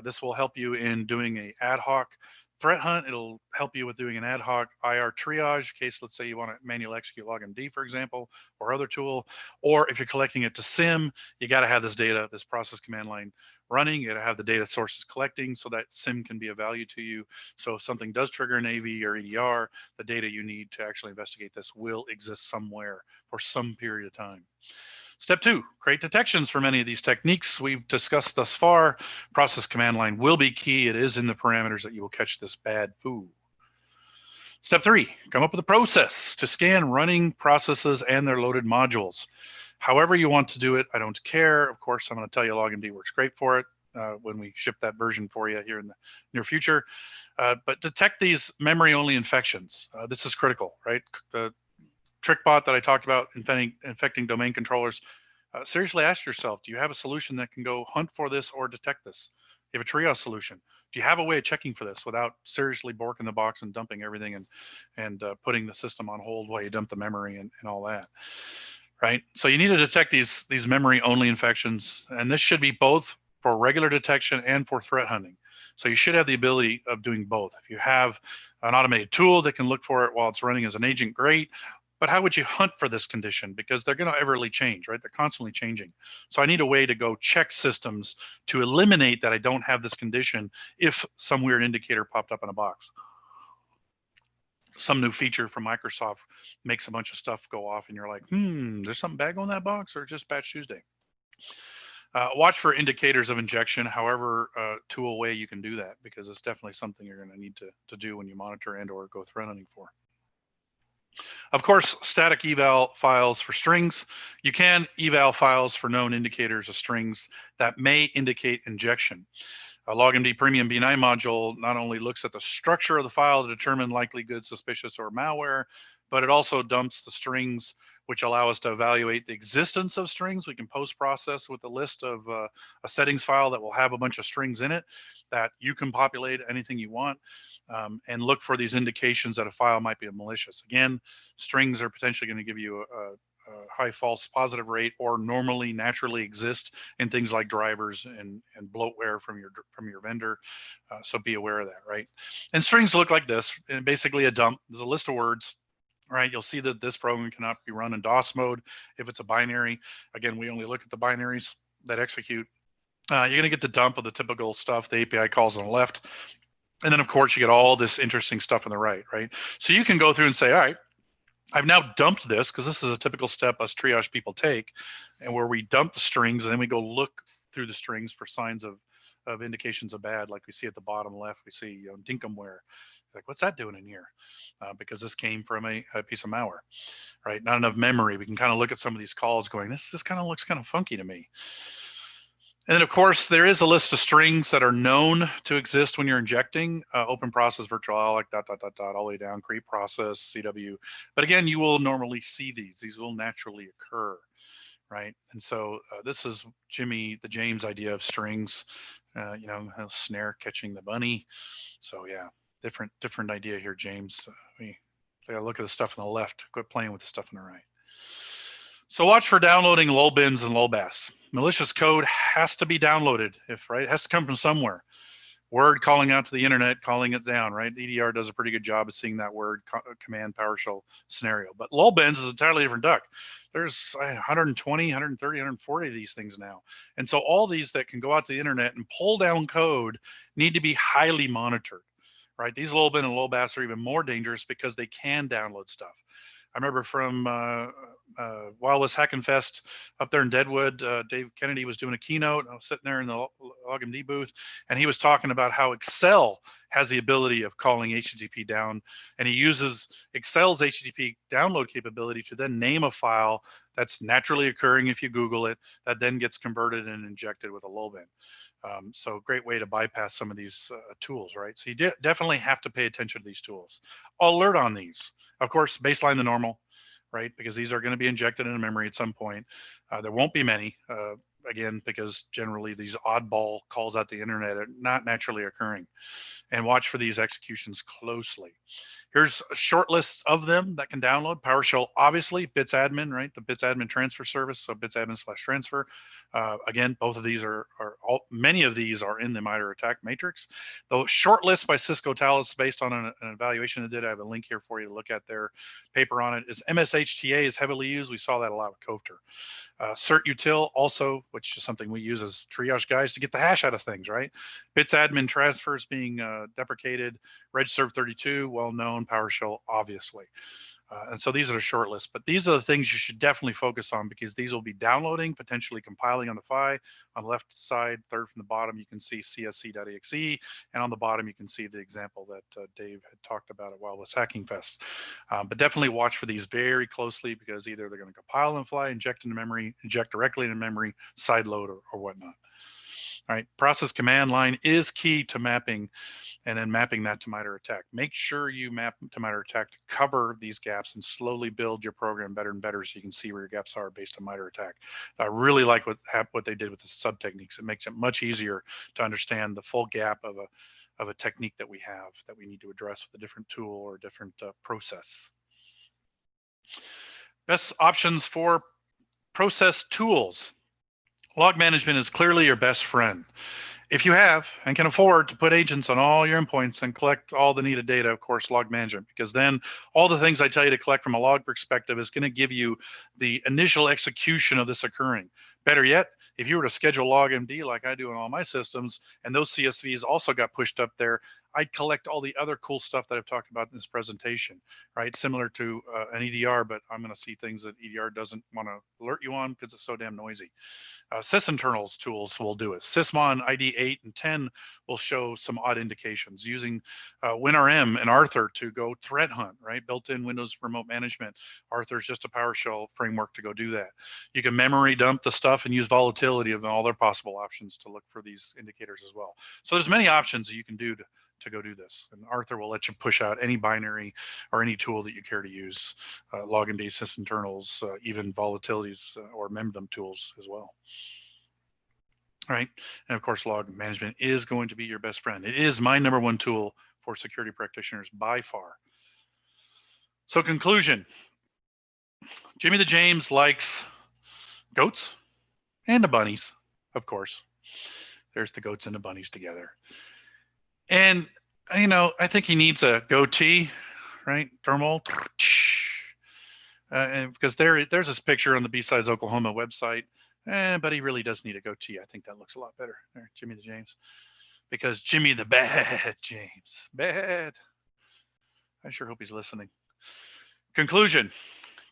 This will help you in doing a ad hoc threat hunt. It'll help you with doing an ad hoc IR triage in case, let's say, you want to manually execute LogMD, for example, or other tool. Or if you're collecting it to SIM, you got to have this data, this process command line running. You got to have the data sources collecting so that SIM can be of value to you. So if something does trigger an AV or EDR, the data you need to actually investigate this will exist somewhere for some period of time. Step 2, create detections for many of these techniques we've discussed thus far. Process command line will be key. It is in the parameters that you will catch this bad foo. Step 3, come up with a process to scan running processes and their loaded modules. However you want to do it, I don't care. Of course, I'm going to tell you LogMD works great for it when we ship that version for you here in the near future. But detect these memory-only infections. This is critical, right? The TrickBot that I talked about infecting domain controllers. seriously ask yourself, do you have a solution that can go hunt for this or detect this? Do you have a triage solution? Do you have a way of checking for this without seriously borking the box and dumping everything and putting the system on hold while you dump the memory and all that? Right. So you need to detect these memory only infections, and this should be both for regular detection and for threat hunting. So you should have the ability of doing both. If you have an automated tool that can look for it while it's running as an agent, great. But how would you hunt for this condition? Because they're going to everly change, right? They're constantly changing. So I need a way to go check systems to eliminate that I don't have this condition if some weird indicator popped up in a box. Some new feature from Microsoft makes a bunch of stuff go off and you're like, there's something bad on that box, or just Patch Tuesday. Watch for indicators of injection, however tool way you can do that, because it's definitely something you're going to need to do when you monitor and or go threat hunting for. Of course, static eval files for strings. You can eval files for known indicators of strings that may indicate injection. A LogMD Premium B9 module not only looks at the structure of the file to determine likely good, suspicious, or malware, but it also dumps the strings, which allow us to evaluate the existence of strings. We can post-process with a list of a settings file that will have a bunch of strings in it that you can populate anything you want, and look for these indications that a file might be malicious. Again, strings are potentially going to give you a high false positive rate, or normally naturally exist in things like drivers and bloatware from your vendor. So be aware of that, right? And strings look like this, and basically a dump. There's a list of words, right? You'll see that this program cannot be run in DOS mode if it's a binary. Again, we only look at the binaries that execute. You're going to get the dump of the typical stuff, the API calls on the left. And then, of course, you get all this interesting stuff on the right? So you can go through and say, all right, I've now dumped this, because this is a typical step us triage people take, and where we dump the strings and then we go look through the strings for signs of indications of bad, like we see at the bottom left. We see dinkumware. Like, what's that doing in here? Because this came from a piece of malware, right? Not enough memory. We can kind of look at some of these calls going, this kind of looks kind of funky to me. And then, of course, there is a list of strings that are known to exist when you're injecting open process, virtual, dot, all the way down, create process, CW. But again, you will normally see these. These will naturally occur, right? And so this is Jimmy, the James idea of strings, snare catching the bunny. So yeah, different idea here, James. We gotta look at the stuff on the left, quit playing with the stuff on the right. So watch for downloading LolBins and LolBAS. Malicious code has to be downloaded, it has to come from somewhere. Word calling out to the internet, calling it down, right? EDR does a pretty good job of seeing that word command PowerShell scenario. But LolBins is an entirely different duck. There's 120, 130, 140 of these things now. And so all these that can go out to the internet and pull down code need to be highly monitored, right? These LolBin and LolBAS are even more dangerous because they can download stuff. I remember from Wildwest Hackin' Fest up there in Deadwood, Dave Kennedy was doing a keynote. I was sitting there in the LogMD booth, and he was talking about how Excel has the ability of calling HTTP down, and he uses Excel's HTTP download capability to then name a file that's naturally occurring if you Google it, that then gets converted and injected with a LolBin. So great way to bypass some of these tools, right? So you definitely have to pay attention to these tools. Alert on these. Of course, baseline the normal, right? Because these are going to be injected into memory at some point. There won't be many, again, because generally these oddball calls out the internet are not naturally occurring. And watch for these executions closely. Here's a short list of them that can download. PowerShell, obviously, BitsAdmin, right? The BitsAdmin transfer service, so BitsAdmin/transfer. Again, both of these many of these are in the MITRE attack matrix. The short list by Cisco Talos, based on an evaluation they did, I have a link here for you to look at their paper on it, is MSHTA is heavily used. We saw that a lot with Copter. CertUtil also, which is something we use as triage guys to get the hash out of things, right? BitsAdmin transfers being deprecated, RegServe32, well-known, PowerShell, obviously. And so these are the short lists, but these are the things you should definitely focus on, because these will be downloading, potentially compiling on the fly. On the left side, third from the bottom, you can see csc.exe, and on the bottom, you can see the example that Dave had talked about at Wildwest Hacking Fest. But definitely watch for these very closely, because either they're going to compile on the fly, inject into memory, inject directly into memory, sideload, or whatnot. All right, process command line is key to mapping and then mapping that to MITRE ATT&CK. Make sure you map to MITRE ATT&CK to cover these gaps and slowly build your program better and better so you can see where your gaps are based on MITRE ATT&CK. I really like what they did with the sub techniques. It makes it much easier to understand the full gap of a technique that we have that we need to address with a different tool or a different process. Best options for process tools. Log management is clearly your best friend. If you have and can afford to put agents on all your endpoints and collect all the needed data, of course, log management, because then all the things I tell you to collect from a log perspective is going to give you the initial execution of this occurring. Better yet, if you were to schedule LogMD like I do on all my systems, and those CSVs also got pushed up there, I'd collect all the other cool stuff that I've talked about in this presentation, right? Similar to an EDR, but I'm going to see things that EDR doesn't want to alert you on because it's so damn noisy. Sysinternals tools will do it. Sysmon ID 8 and 10 will show some odd indications using WinRM and Arthur to go threat hunt, right? Built-in Windows remote management. Arthur is just a PowerShell framework to go do that. You can memory dump the stuff and use volatility of all their possible options to look for these indicators as well. So there's many options that you can do to go do this. And Arthur will let you push out any binary or any tool that you care to use, LogMD, sysinternals, even volatilities or memdump tools as well. All right, and of course, log management is going to be your best friend. It is my #1 tool for security practitioners by far. So conclusion, Jimmy the James likes goats and the bunnies, of course. There's the goats and the bunnies together. And, you know, I think he needs a goatee, right? Thermal. And because there's this picture on the BSides Oklahoma website, but he really does need a goatee. I think that looks a lot better there, Jimmy the James. Because Jimmy the Bad James, bad. I sure hope he's listening. Conclusion.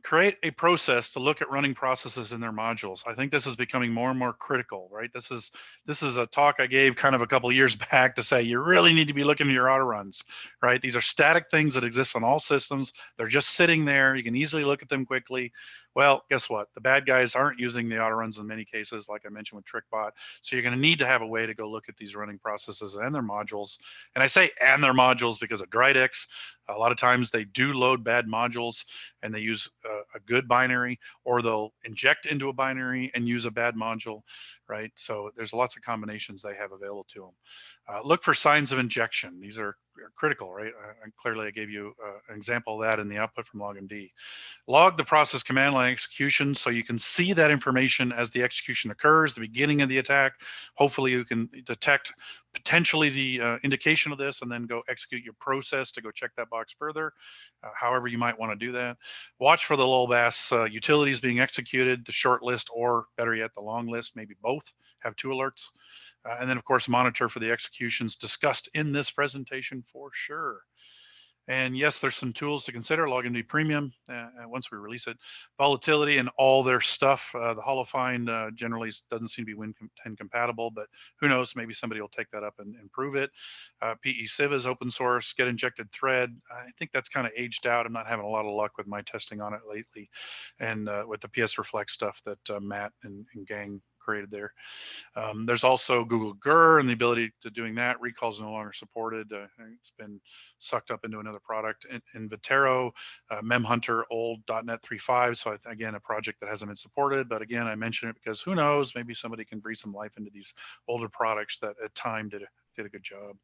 Create a process to look at running processes in their modules. I think this is becoming more and more critical, right? This is a talk I gave kind of a couple of years back to say you really need to be looking at your auto runs, right? These are static things that exist on all systems. They're just sitting there. You can easily look at them quickly. Well, guess what? The bad guys aren't using the auto runs in many cases, like I mentioned with TrickBot. So you're going to need to have a way to go look at these running processes and their modules. And I say and their modules because of Dridex. A lot of times they do load bad modules and they use a good binary, or they'll inject into a binary and use a bad module, right? So there's lots of combinations they have available to them. Look for signs of injection. These are critical, right? Clearly I gave you an example of that in the output from LogMD. Log the process command line execution so you can see that information as the execution occurs, the beginning of the attack. Hopefully you can detect potentially the indication of this and then go execute your process to go check that box further, however you might want to do that. Watch for the LolBins utilities being executed, the short list, or better yet, the long list, maybe both, have 2 alerts. And then, of course, monitor for the executions discussed in this presentation for sure. And yes, there's some tools to consider. LogMD Premium, once we release it. Volatility and all their stuff. The HoloFind generally doesn't seem to be Win10 compatible, but who knows? Maybe somebody will take that up and improve it. PECIV is open source. Get injected thread. I think that's kind of aged out. I'm not having a lot of luck with my testing on it lately, and with the PS Reflect stuff that Matt and gang created there. There's also Google GUR and the ability to doing that. Recall is no longer supported. It's been sucked up into another product. In Viterro, MemHunter, old .NET 3.5. So again, a project that hasn't been supported. But again, I mention it because who knows, maybe somebody can breathe some life into these older products that at time did a good job.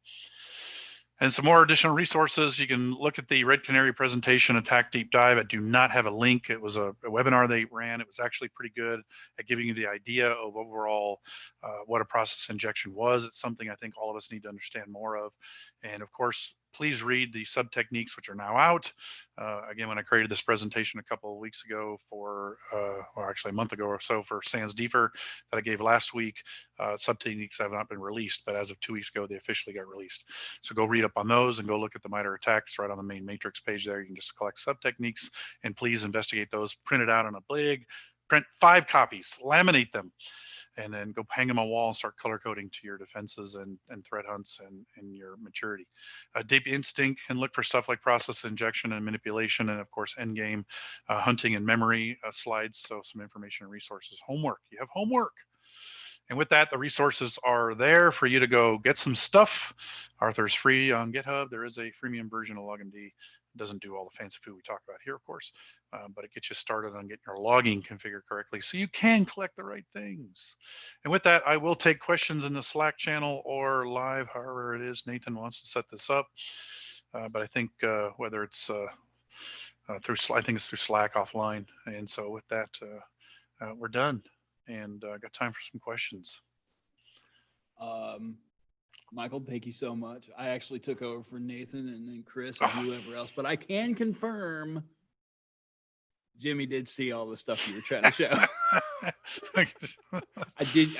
And some more additional resources. You can look at the Red Canary presentation, Attack Deep Dive. I do not have a link. It was a webinar they ran. It was actually pretty good at giving you the idea of overall what a process injection was. It's something I think all of us need to understand more of. And of course, please read the sub techniques, which are now out. Again, when I created this presentation a couple of weeks ago or actually a month ago or so for Sans Deeper that I gave last week, sub techniques have not been released, but as of 2 weeks ago, they officially got released. So go read up on those and go look at the MITRE attacks right on the main matrix page there. You can just collect sub techniques and please investigate those, print it out on a big, print 5 copies, laminate them, and then go hang them on a wall and start color coding to your defenses and threat hunts and your maturity. Deep Instinct can look for stuff like process injection and manipulation, and of course, endgame hunting and memory slides. So some information and resources. Homework, you have homework. And with that, the resources are there for you to go get some stuff. Arthur's free on GitHub. There is a freemium version of LogMD. It doesn't do all the fancy food we talk about here, of course, but it gets you started on getting your logging configured correctly so you can collect the right things. And with that, I will take questions in the Slack channel or live, however it is Nathan wants to set this up. But I think whether it's through, I think it's through Slack offline. And so with that, we're done. And got time for some questions. Michael, thank you so much. I actually took over for Nathan and then Chris and whoever else, but I can confirm Jimmy did see all the stuff you were trying to show. I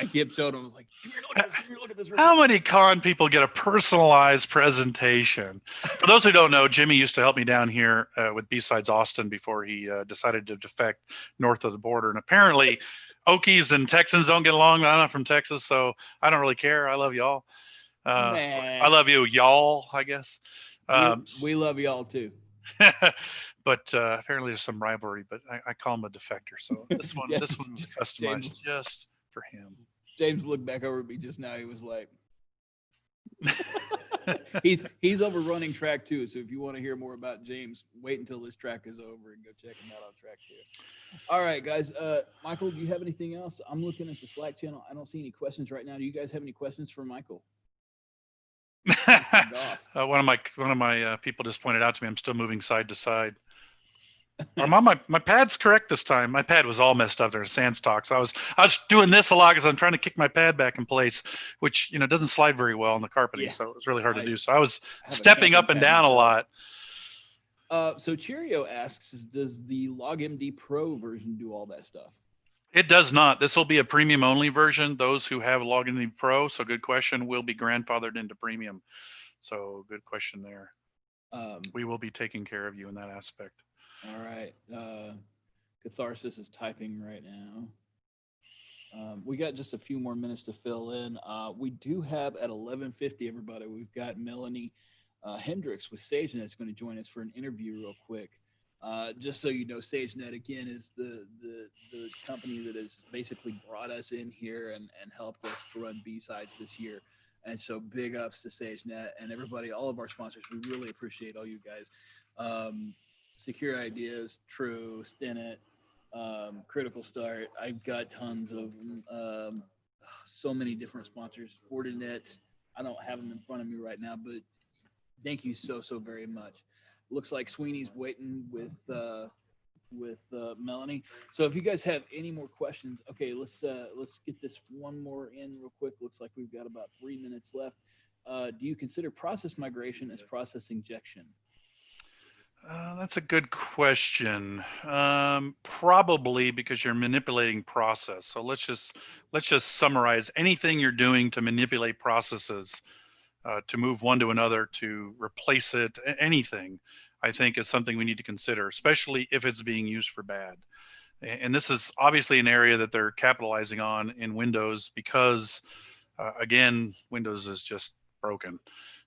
kept showing him. I was like, come here, look at this. How many con people get a personalized presentation? For those who don't know, Jimmy used to help me down here with BSidesOK before he decided to defect north of the border. And apparently Okies and Texans don't get along. I'm not from Texas, so I don't really care. I love y'all. I love you, y'all, I guess. We love y'all too. But apparently there's some rivalry, but I call him a defector. So this one, Yeah. this one was customized just for him. James looked back over at me just now. He was like, he's over running track 2. So if you want to hear more about James, wait until this track is over and go check him out on track 2. All right, guys. Michael, do you have anything else? I'm looking at the Slack channel. I don't see any questions right now. Do you guys have any questions for Michael? One of my people just pointed out to me I'm still moving side to side. My pad's correct this time. My pad was all messed up. There's sand stock, so I was doing this a lot because I'm trying to kick my pad back in place, which doesn't slide very well on the carpeting, so it was really hard to do. So I was stepping up and down a lot. So Cheerio asks, does the LogMD Pro version do all that stuff? It does not. This will be a premium only version. Those who have LogMD Pro, so good question, will be grandfathered into premium. So good question there. We will be taking care of you in that aspect. All right. Catharsis is typing right now. We got just a few more minutes to fill in. We do have at 11:50, everybody, we've got Melanie Hendricks with Sagenet is going to join us for an interview real quick. Just so you know, Sagenet again is the company that has basically brought us in here and helped us to run B-Sides this year. And so big ups to Sagenet and everybody, all of our sponsors. We really appreciate all you guys. Secure Ideas, True, Stinnett, Critical Start. I've got tons of so many different sponsors. Fortinet, I don't have them in front of me right now, but thank you so very much. Looks like Sweeney's waiting with Melanie. So if you guys have any more questions, okay, let's get this one more in real quick. Looks like we've got about 3 minutes left. Do you consider process migration as process injection? That's a good question. Probably because you're manipulating process. So let's just summarize anything you're doing to manipulate processes, to move one to another, to replace it, anything, I think is something we need to consider, especially if it's being used for bad. And this is obviously an area that they're capitalizing on in Windows because, again, Windows is just broken.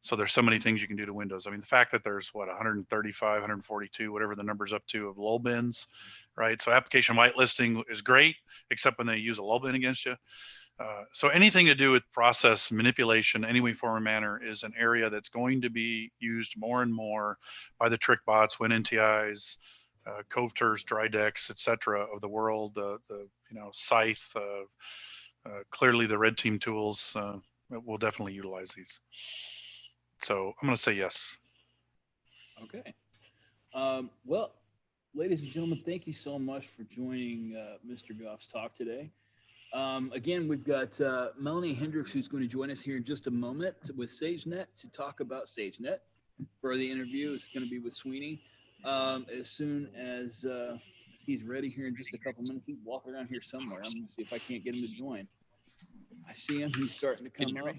So there's so many things you can do to Windows. I mean, the fact that there's 135, 142, whatever the number's up to of LolBins, right? So application whitelisting is great, except when they use a LolBin against you. So anything to do with process manipulation, any way, form, or manner, is an area that's going to be used more and more by the trick bots, WinNTIs, Coveters, Drydex, etc. of the world. Scythe, clearly the red team tools will definitely utilize these. So I'm going to say yes. Okay. Well, ladies and gentlemen, thank you so much for joining Mr. Goff's talk today. Again, we've got Melanie Hendricks, who's going to join us here in just a moment with Sagenet to talk about Sagenet. For the interview, it's going to be with Sweeney. As soon as he's ready here in just a couple minutes, he's walking around here somewhere. I'm going to see if I can't get him to join. I see him. He's starting to come up.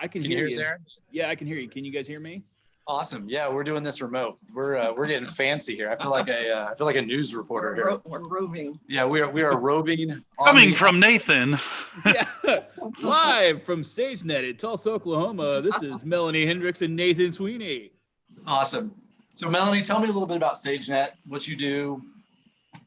I can hear you. Aaron? Yeah, I can hear you. Can you guys hear me? Awesome. Yeah, we're doing this remote. We're getting fancy here. I feel like a news reporter here. We're roving. Yeah, we are roving. Coming from Nathan. Yeah, live from Sagenet at Tulsa, Oklahoma. This is Melanie Hendricks and Nathan Sweeney. Awesome. So Melanie, tell me a little bit about Sagenet, what you do.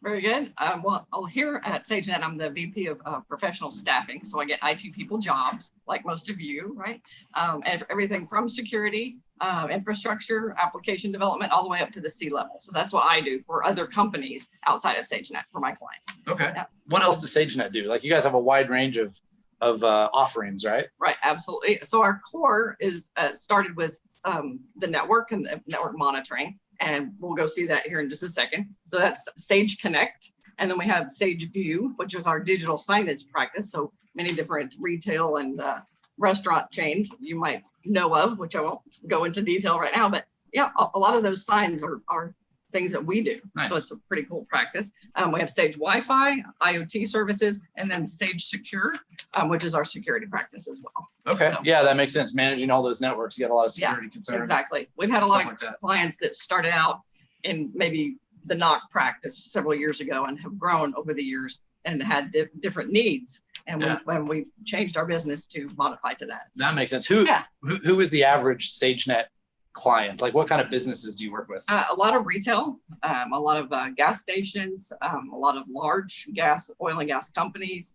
Very good. Well, here at Sagenet, I'm the VP of professional staffing. So I get IT people jobs like most of you, right? And everything from security, infrastructure, application development, all the way up to the C-level. So that's what I do for other companies outside of Sagenet for my clients. Okay. Yeah. What else does Sagenet do? Like you guys have a wide range of offerings, right? Right, absolutely. So our core is started with the network and the network monitoring, and we'll go see that here in just a second. So that's Sage Connect, and then we have Sage View, which is our digital signage practice. So many different retail and restaurant chains you might know of, which I won't go into detail right now, but yeah, a lot of those signs are things that we do. Nice. So it's a pretty cool practice. We have Sage Wi-Fi, IoT services, and then Sage Secure, which is our security practice as well. Okay. So- Yeah, that makes sense. Managing all those networks, you got a lot of Yeah, security concerns. Exactly. We've had a lot Stuff of like that. clients that started out in maybe the NOC practice several years ago and have grown over the years and had different needs. And we've changed our business to modify to that. That makes sense. Who is the average Sagenet client? Like what kind of businesses do you work with? A lot of retail, a lot of gas stations, a lot of large oil and gas companies,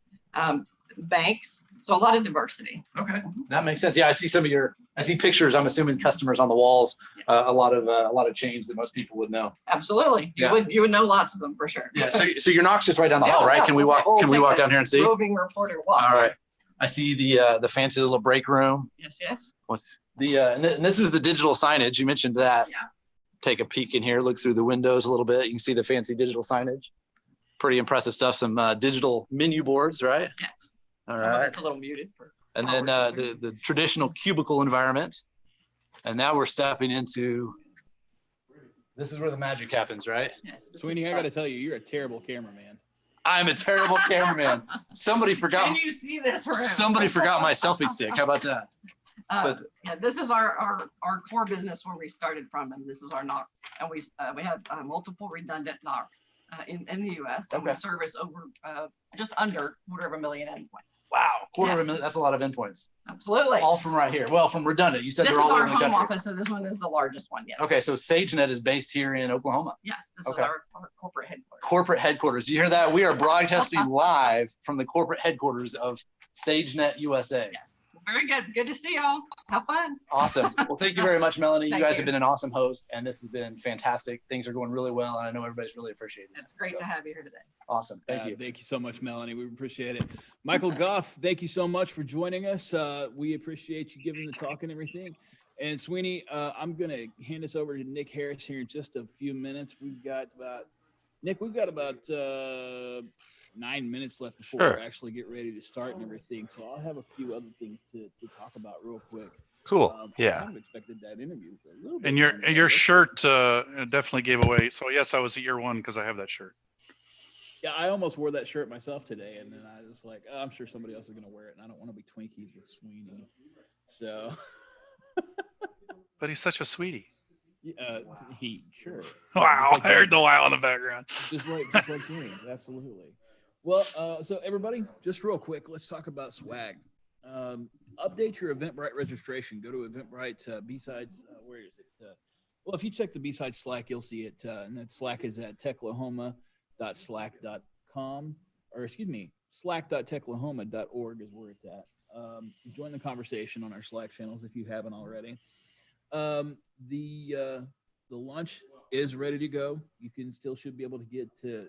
banks. So a lot of diversity. Okay, that makes sense. Yeah, I see pictures. I'm assuming customers on the walls. A lot of chains that most people would know. Absolutely. Yeah. You would know lots of them for sure. Yeah. So your knock's just right down the Yeah, hall, right? yeah, Can we we'll walk? Can we take walk the down here and see? Roving reporter walk. All right. I see the fancy little break room. Yes, yes. What's the and this is the digital signage. You mentioned that. Yeah. Take a peek in here. Look through the windows a little bit. You can see the fancy digital signage. Pretty impressive stuff. Some digital menu boards, right? Yes. All Some of right. it's a little muted for. And then the traditional cubicle environment. And now we're stepping into, this is where the magic happens, right? Yes, this Sweeney, is I fun. got to tell you, you're a terrible cameraman. I'm a terrible cameraman. Somebody forgot. Can you see this room? Somebody forgot my selfie stick. How about that? Yeah, this is our core business where we started from, and this is our NOC. And we have multiple redundant NOCs in the U.S. and we Okay. service over just under 250,000 endpoints. Wow, quarter of a million. That's a lot of endpoints. Absolutely. All from right here. Well, from redundant. You said This they're is all our over the home country. office, so this one is the largest one yet. Okay, so Sagenet is based here in Oklahoma. Yes, this Okay. is our corporate headquarters. Corporate headquarters. Do you hear that? We are broadcasting live from the corporate headquarters of Sagenet USA. Yes. Very good. Good to see y'all. Have fun. Awesome. Well, thank you very much, Melanie. You Thank guys you. have been an awesome host, and this has been fantastic. Things are going really well, and I know everybody's really appreciating it. It's great So, to have you here today. Awesome. Thank you. Thank you so much, Melanie. We appreciate it. Michael Goff, thank you so much for joining us. We appreciate you giving the talk and everything. And Sweeney, I'm going to hand this over to Nick Harris here in just a few minutes. We've got about 9 minutes left before we actually get ready to start and everything. So I'll have a few other things to talk about real quick. Cool. I Yeah. kind of expected that interview. A little bit And your longer. and your shirt definitely gave away. So yes, I was at year one because I have that shirt. Yeah, I almost wore that shirt myself today, and then I was like, oh, I'm sure somebody else is going to wear it, and I don't want to be Twinkies with Sweeney. So, But he's such a sweetie. sure. Wow, Just like I heard the James. wow in the background. Just like James, absolutely. Well, so everybody, just real quick, let's talk about swag. Update your Eventbrite registration. Go to Eventbrite. BSides, where is it? Well, if you check the BSides Slack, you'll see it. And that Slack is at techlahoma.slack.com, or excuse me, slack.techlahoma.org is where it's at. Join the conversation on our Slack channels if you haven't already. The launch is ready to go. You should be able to get to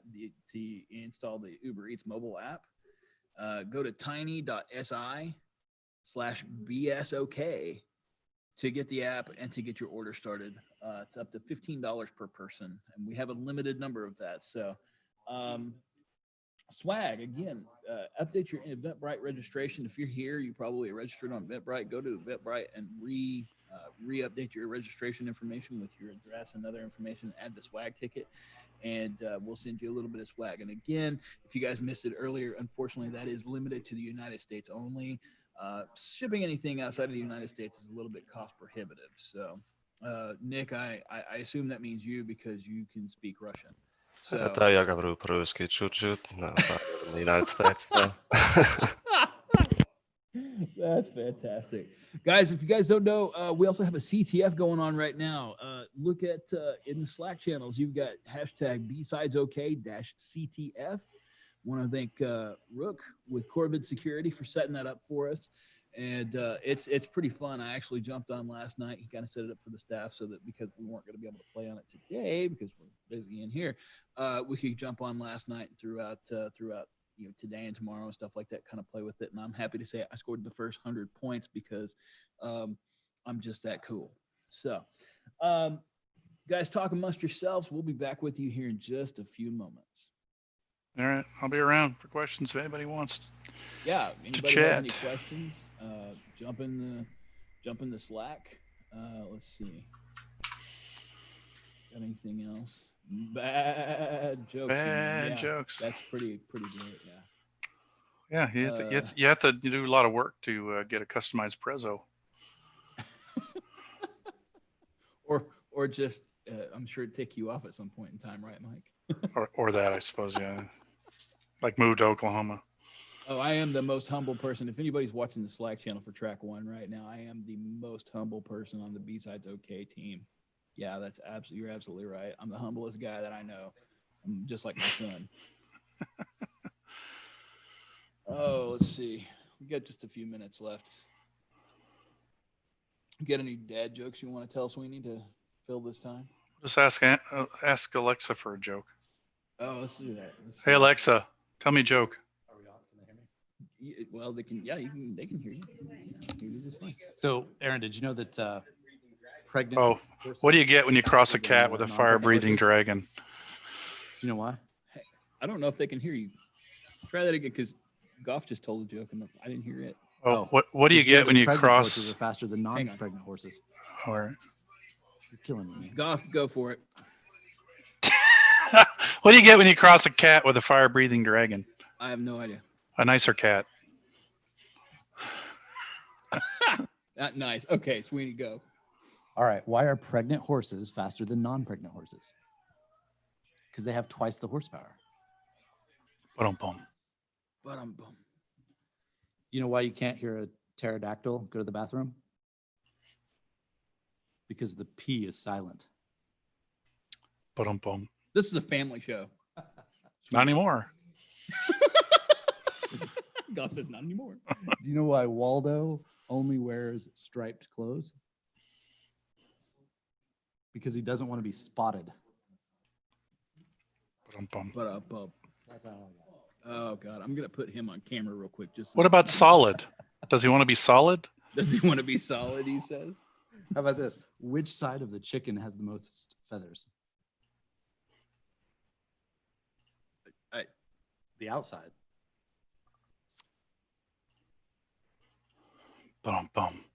install the Uber Eats mobile app. Go to tiny.si/BSOK to get the app and to get your order started. It's up to $15 per person, and we have a limited number of that. So, swag again. Update your Eventbrite registration. If you're here, you probably are registered on Eventbrite. Go to Eventbrite and re-update your registration information with your address and other information. Add the swag ticket, and we'll send you a little bit of swag. And again, if you guys missed it earlier, unfortunately, that is limited to the United States only. Shipping anything outside of the United States is a little bit cost prohibitive. So, Nick, I assume that means you because you can speak Russian. So, Да, я говорю по-русски чуть-чуть, но in the United States. No. That's fantastic. Guys, if you guys don't know, we also have a CTF going on right now. Look at in the Slack channels, you've got hashtag BSidesOK-CTF. Want to thank Rook with Corbin Security for setting that up for us. And it's pretty fun. I actually jumped on last night. He kind of set it up for the staff so that because we weren't going to be able to play on it today because we're busy in here, we could jump on last night and throughout today and tomorrow and stuff like that, kind of play with it. And I'm happy to say I scored the first 100 points because I'm just that cool. So guys, talk amongst yourselves. We'll be back with you here in just a few moments. All right, I'll be around for questions if anybody wants. Yeah, anybody chat. has any questions, jump in the Slack. Let's see. Got anything else? Bad jokes. Bad jokes. That's pretty great. Yeah. Yeah, you have to do a lot of work to get a customized Prezzo. or just I'm sure it'd tick you off at some point in time, right, Mike? or that, I suppose, yeah. Like move to Oklahoma. Oh, I am the most humble person. If anybody's watching the Slack channel for track 1 right now, I am the most humble person on the BSidesOK team. Yeah, you're absolutely right. I'm the humblest guy that I know. I'm just like my son. Oh, let's see. We got just a few minutes left. You got any dad jokes you want to tell Sweeney to fill this time? Just ask Alexa for a joke. Oh, let's do that. Hey Alexa, tell me a joke. Are we on? Can they hear me? Well, they can. Yeah, they can hear you. You do just fine. So, Aaron, did you know that pregnant? Oh, what do you get when you cross a cat with a fire-breathing dragon? You know why? Hey, I don't know if they can hear you. Try that again, because Goff just told a joke and I didn't hear it. Oh, what do you get when you Pregnant cross? horses are faster than non-pregnant horses. All right. You're killing me. Goff, go for it. What do you get when you cross a cat with a fire-breathing dragon? I have no idea. A nicer cat. Not nice. Okay, Sweeney, go. All right. Why are pregnant horses faster than non-pregnant horses? Because they have twice the horsepower. Ba-dum-bum. Ba-dum-bum. You know why you can't hear a pterodactyl go to the bathroom? Because the P is silent. Ba-dum-bum. This is a family show. Not anymore. Goff says not anymore. Do you know why Waldo only wears striped clothes? Because he doesn't want to be spotted. Ba-dum-bum. Ba-dum-bum. That's how I got it. Oh God, I'm gonna put him on camera real quick. Just so What about solid? Does he want to be solid? Does he want to be solid? He says. How about this? Which side of the chicken has the most feathers? The outside. Ba-dum-bum.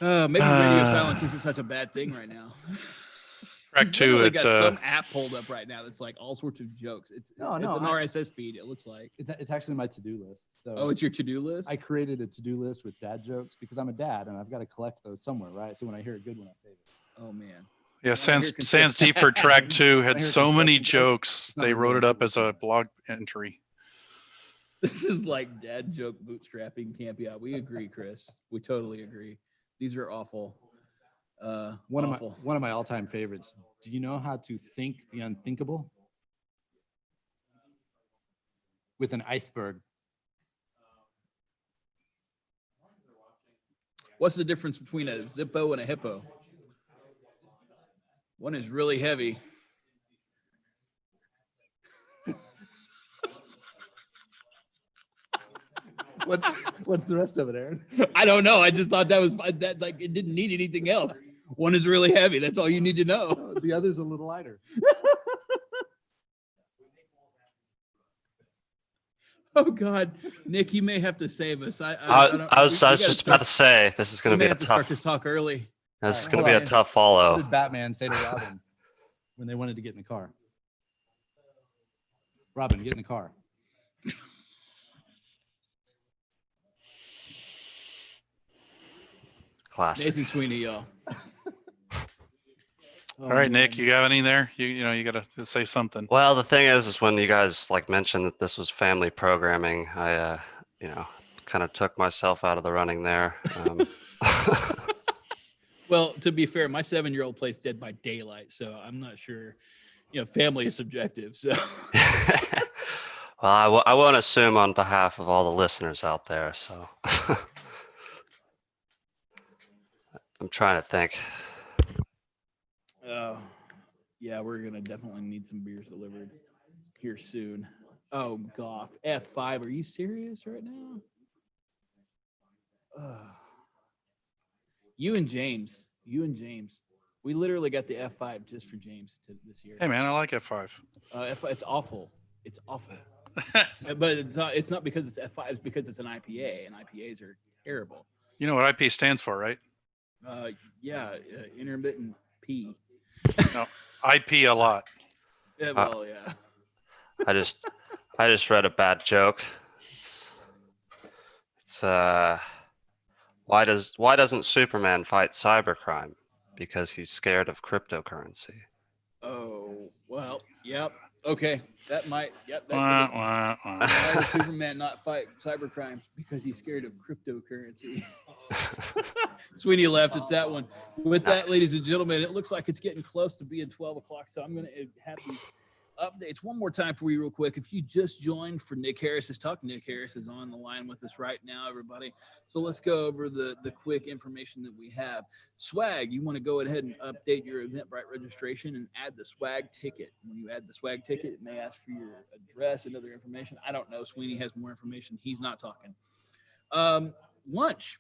Maybe radio silence isn't such a bad thing right now. Track 2 We at got some app pulled up right now that's like all sorts of jokes. It's an RSS feed. It looks like It's actually my to-do list. So oh, it's your to-do list. I created a to-do list with dad jokes because I'm a dad and I've got to collect those somewhere, right? So when I hear a good one, I save it. Oh man. Yeah, Well, Sans Deep for track 2 had I hear so many construction. jokes. not They really wrote it up answer as a blog entry. This is like dad joke bootstrapping camp. Yeah, we agree, Chris. We totally agree. These are awful. One awful. of my all-time favorites. Do you know how to think the unthinkable? With an iceberg. What's the difference between a Zippo and a hippo? One is really heavy. What's the rest of it, Aaron? I don't know. I just thought that was that like it didn't need anything else. One is really heavy. That's all you need to know. The other's a little lighter. Oh God, Nick, you may have to save us. I was just about to say this is going to be a tough. Start this talk early. This is All going right, to be hold a on. tough What follow. did Batman say to Robin when they wanted to get in the car? Robin, get in the car. Classic. Nathan Sweeney, y'all. All right, Nick, you got any there? You got to say something. Well, the thing is when you guys like mentioned that this was family programming, I kind of took myself out of the running there. Well, to be fair, my 7-year-old plays Dead by Daylight, so I'm not sure. Family is subjective. So, Well, I won't assume on behalf of all the listeners out there. So, I'm trying to think. yeah, we're gonna definitely need some beers delivered here soon. Oh, Goff, F5. Are you serious right now? You and James. We literally got the F5 just for James this year. Hey man, I like F5. F5, it's awful. It's awful. But it's not because it's F5. It's because it's an IPA, and IPAs are terrible. You know what IP stands for, right? Yeah, intermittent P. No, IP a lot. Yeah, well, yeah. I just read a bad joke. It's why doesn't Superman fight cybercrime? Because he's scared of cryptocurrency. Oh, well, yep. Okay. That might, yep. Wah, wah, wah. Why does Superman not fight cybercrime? Because he's scared of cryptocurrency. Sweeney laughed at that one. With that, ladies and gentlemen, it looks like it's getting close to being 12 o'clock. So I'm going to have these updates one more time for you real quick. If you just joined for Nick Harris's talk, Nick Harris is on the line with us right now, everybody. So let's go over the quick information that we have. Swag, you want to go ahead and update your Eventbrite registration and add the swag ticket. When you add the swag ticket, it may ask for your address and other information. I don't know. Sweeney has more information. He's not talking. Lunch.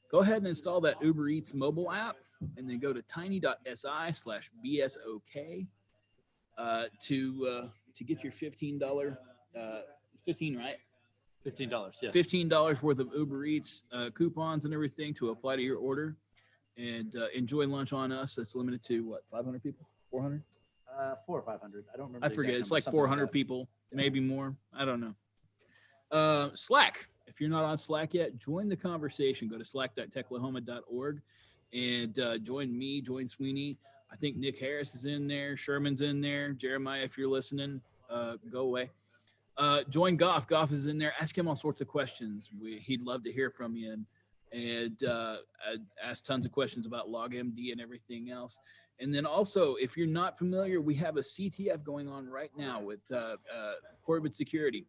Go ahead and install that Uber Eats mobile app and then go to tiny.si/BSOK. To get your $15, 15, right? $15, yes. $15 worth of Uber Eats coupons and everything to apply to your order, and enjoy lunch on us. That's limited to what, 500 people, 400? 400 or 500. I don't remember. I forget. It's like 400 people, maybe more. I don't know. Slack. If you're not on Slack yet, join the conversation. Go to slack.techlahoma.org and join me, join Sweeney. I think Nick Harris is in there. Sherman's in there. Jeremiah, if you're listening, go away. Join Goff. Goff is in there. Ask him all sorts of questions. He'd love to hear from you and ask tons of questions about LogMD and everything else. And then also, if you're not familiar, we have a CTF going on right now with Corbett Security.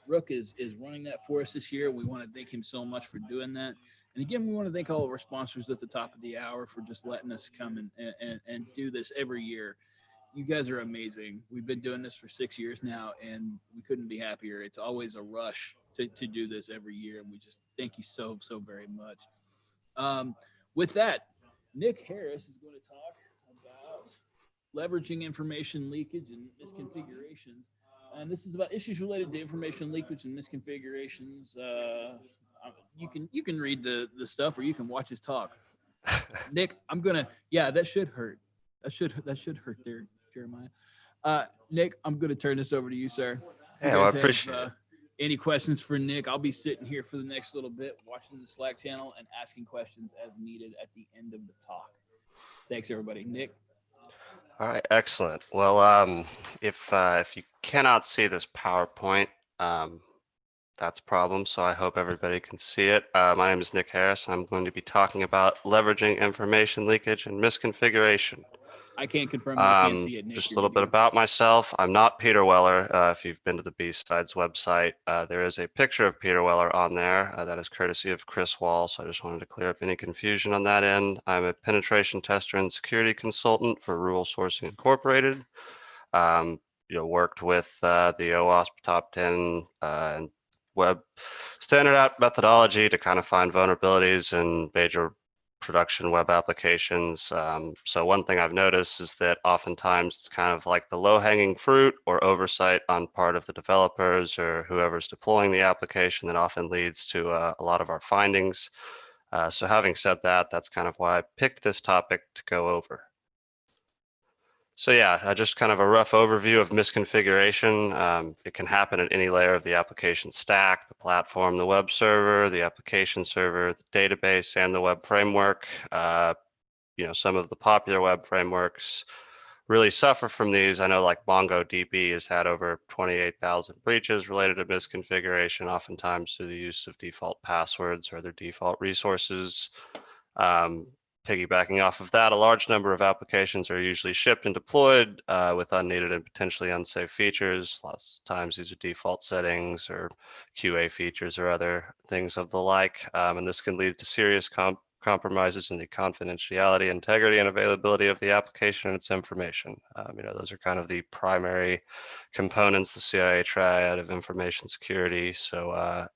Rook is running that for us this year. We want to thank him so much for doing that. And again, we want to thank all of our sponsors at the top of the hour for just letting us come and do this every year. You guys are amazing. We've been doing this for 6 years now, and we couldn't be happier. It's always a rush to do this every year, and we just thank you so very much. With that, Nick Harris is going to talk about leveraging information leakage and misconfigurations. And this is about issues related to information leakage and misconfigurations. You can read the stuff, or you can watch his talk. Nick, that should hurt. That should hurt there, Jeremiah. Nick, I'm gonna turn this over to you, sir. Yeah, well, I appreciate it. Any questions for Nick? I'll be sitting here for the next little bit, watching the Slack channel and asking questions as needed at the end of the talk. Thanks, everybody. Nick. All right, excellent. Well, if you cannot see this PowerPoint, that's a problem. So I hope everybody can see it. My name is Nick Harris. I'm going to be talking about leveraging information leakage and misconfiguration. I can't confirm. I can't see it, Nick. Just a little bit about myself. I'm not Peter Weller. If you've been to the BSides website, there is a picture of Peter Weller on there. That is courtesy of Chris Wall. So I just wanted to clear up any confusion on that end. I'm a penetration tester and security consultant for Rural Sourcing Incorporated. Worked with the OWASP top 10 and web standard app methodology to kind of find vulnerabilities in major production web applications. So one thing I've noticed is that oftentimes it's kind of like the low-hanging fruit or oversight on part of the developers or whoever's deploying the application that often leads to a lot of our findings. So having said that, that's kind of why I picked this topic to go over. So yeah, just kind of a rough overview of misconfiguration. It can happen at any layer of the application stack, the platform, the web server, the application server, the database, and the web framework. Some of the popular web frameworks really suffer from these. I know like MongoDB has had over 28,000 breaches related to misconfiguration, oftentimes through the use of default passwords or their default resources. Piggybacking off of that, a large number of applications are usually shipped and deployed with unneeded and potentially unsafe features. Lots of times these are default settings or QA features or other things of the like. And this can lead to serious compromises in the confidentiality, integrity, and availability of the application and its information. Those are kind of the primary components, the CIA triad of information security. So,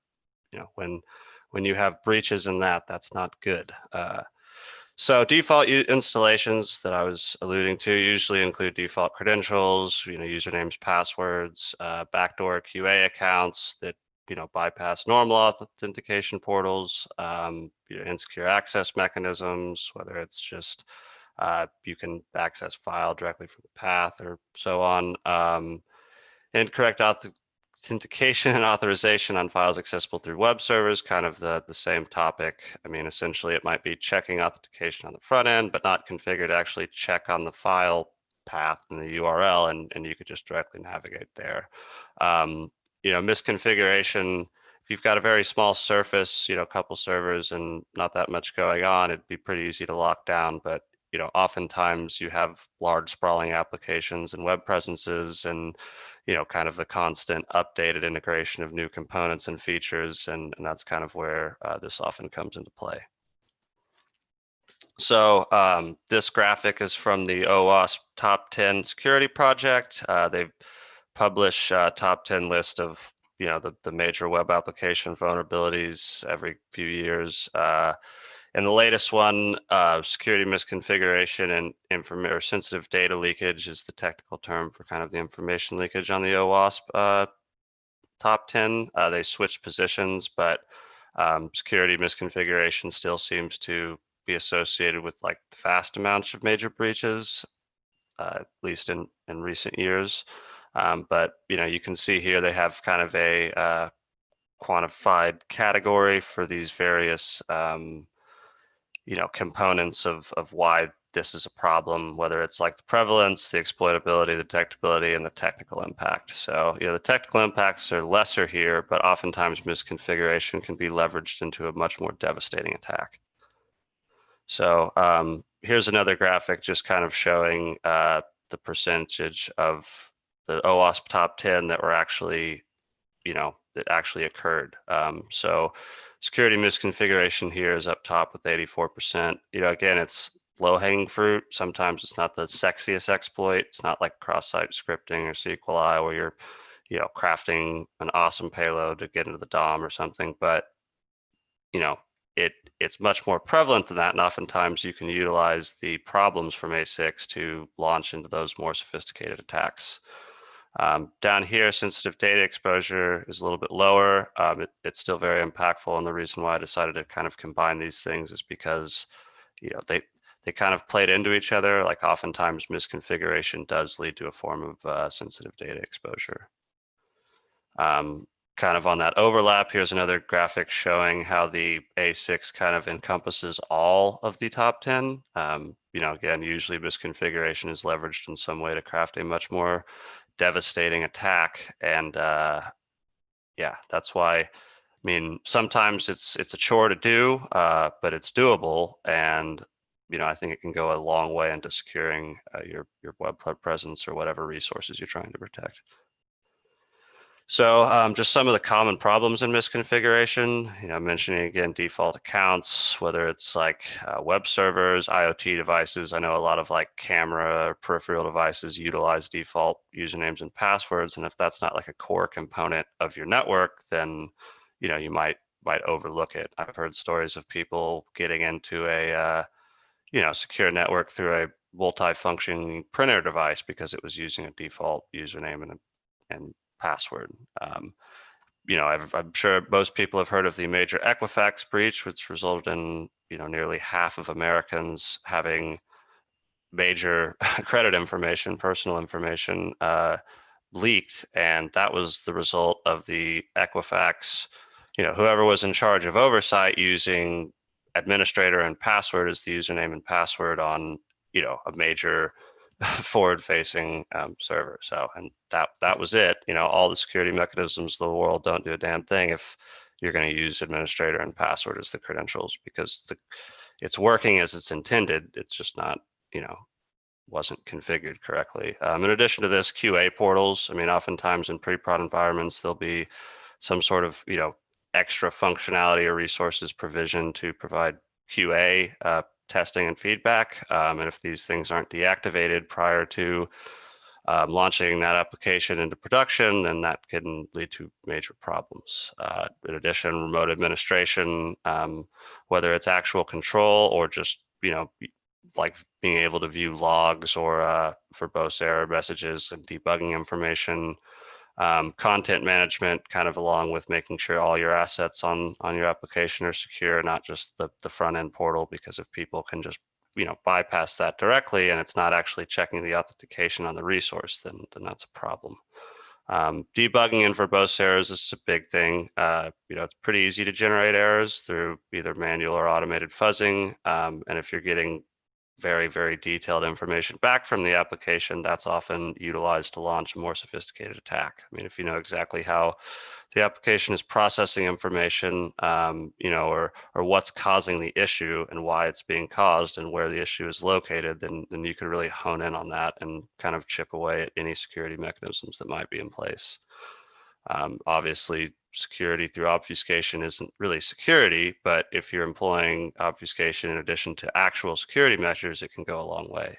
when you have breaches in that, that's not good. So default installations that I was alluding to usually include default credentials, usernames, passwords, backdoor QA accounts that bypass normal authentication portals, insecure access mechanisms, whether it's just you can access file directly from the path or so on. Incorrect authentication and authorization on files accessible through web servers, kind of the same topic. I mean, essentially it might be checking authentication on the front end, but not configured to actually check on the file path in the URL, and you could just directly navigate there. Misconfiguration, if you've got a very small surface, a couple servers and not that much going on, it'd be pretty easy to lock down. But oftentimes you have large sprawling applications and web presences and kind of the constant updated integration of new components and features, and that's kind of where this often comes into play. So this graphic is from the OWASP Top 10 Security Project. They publish top 10 list of the major web application vulnerabilities every few years. And the latest one, security misconfiguration and sensitive data leakage is the technical term for kind of the information leakage on the OWASP top 10. They switched positions, but security misconfiguration still seems to be associated with like the vast amounts of major breaches, at least in recent years. But you can see here they have kind of a quantified category for these various components of why this is a problem, whether it's like the prevalence, the exploitability, the detectability, and the technical impact. So, the technical impacts are lesser here, but oftentimes misconfiguration can be leveraged into a much more devastating attack. So here's another graphic just kind of showing the percentage of the OWASP top 10 that were actually, that actually occurred. So security misconfiguration here is up top with 84%. Again, it's low-hanging fruit. Sometimes it's not the sexiest exploit. It's not like cross-site scripting or SQLi where you're, crafting an awesome payload to get into the DOM or something. But, it's much more prevalent than that. And oftentimes you can utilize the problems from A6 to launch into those more sophisticated attacks. Down here, sensitive data exposure is a little bit lower. It's still very impactful, and the reason why I decided to kind of combine these things is because, they kind of played into each other. Like oftentimes misconfiguration does lead to a form of sensitive data exposure. Kind of on that overlap, here's another graphic showing how the A6 kind of encompasses all of the top 10. Again, usually misconfiguration is leveraged in some way to craft a much more devastating attack. And yeah, that's why, sometimes it's a chore to do, but it's doable. And, I think it can go a long way into securing your web presence or whatever resources you're trying to protect. So just some of the common problems in misconfiguration, mentioning again, default accounts, whether it's like web servers, IoT devices. I know a lot of like camera or peripheral devices utilize default usernames and passwords. And if that's not like a core component of your network, then, you might overlook it. I've heard stories of people getting into a, secure network through a multi-functioning printer device because it was using a default username and password. I'm sure most people have heard of the major Equifax breach, which resulted in nearly half of Americans having major credit information, personal information leaked, and that was the result of the Equifax, whoever was in charge of oversight using administrator and password as the username and password on a major forward-facing server. So, and that was it. You know, all the security mechanisms of the world don't do a damn thing if you're going to use administrator and password as the credentials, because it's working as it's intended. It's just not, you know, wasn't configured correctly. In addition to this, QA portals. I mean, oftentimes in pre-prod environments, there'll be some sort of, you know, extra functionality or resources provisioned to provide QA testing and feedback. And if these things aren't deactivated prior to launching that application into production, then that can lead to major problems. In addition, remote administration, whether it's actual control or just, you know, like being able to view logs or verbose error messages and debugging information, content management, kind of along with making sure all your assets on your application are secure, not just the front end portal, because if people can just, you know, bypass that directly and it's not actually checking the authentication on the resource, then that's a problem. Debugging in verbose errors is a big thing. You know, it's pretty easy to generate errors through either manual or automated fuzzing. And if you're getting very, very detailed information back from the application, that's often utilized to launch a more sophisticated attack. I mean, if you know exactly how the application is processing information, you know, or what's causing the issue and why it's being caused and where the issue is located, then you can really hone in on that and kind of chip away at any security mechanisms that might be in place. Obviously, security through obfuscation isn't really security, but if you're employing obfuscation in addition to actual security measures, it can go a long way.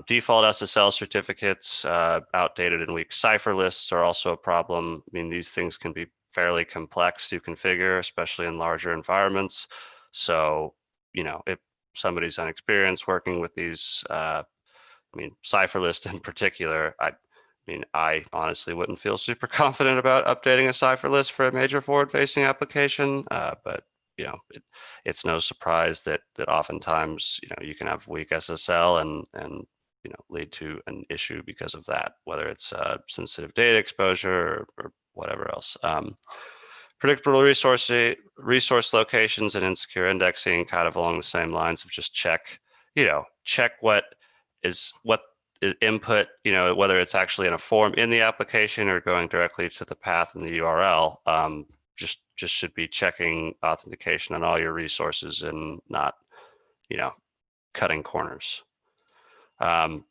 Default SSL certificates, outdated and weak cipher lists are also a problem. I mean, these things can be fairly complex to configure, especially in larger environments. So, you know, if somebody's unexperienced working with these, I mean, cipher lists in particular, I honestly wouldn't feel super confident about updating a cipher list for a major forward-facing application, but you know, it's no surprise that oftentimes, you know, you can have weak SSL and you know, lead to an issue because of that, whether it's sensitive data exposure or whatever else. Predictable resource locations and insecure indexing, kind of along the same lines of just check what input, you know, whether it's actually in a form in the application or going directly to the path in the URL. Just should be checking authentication on all your resources and not, you know, cutting corners. Kind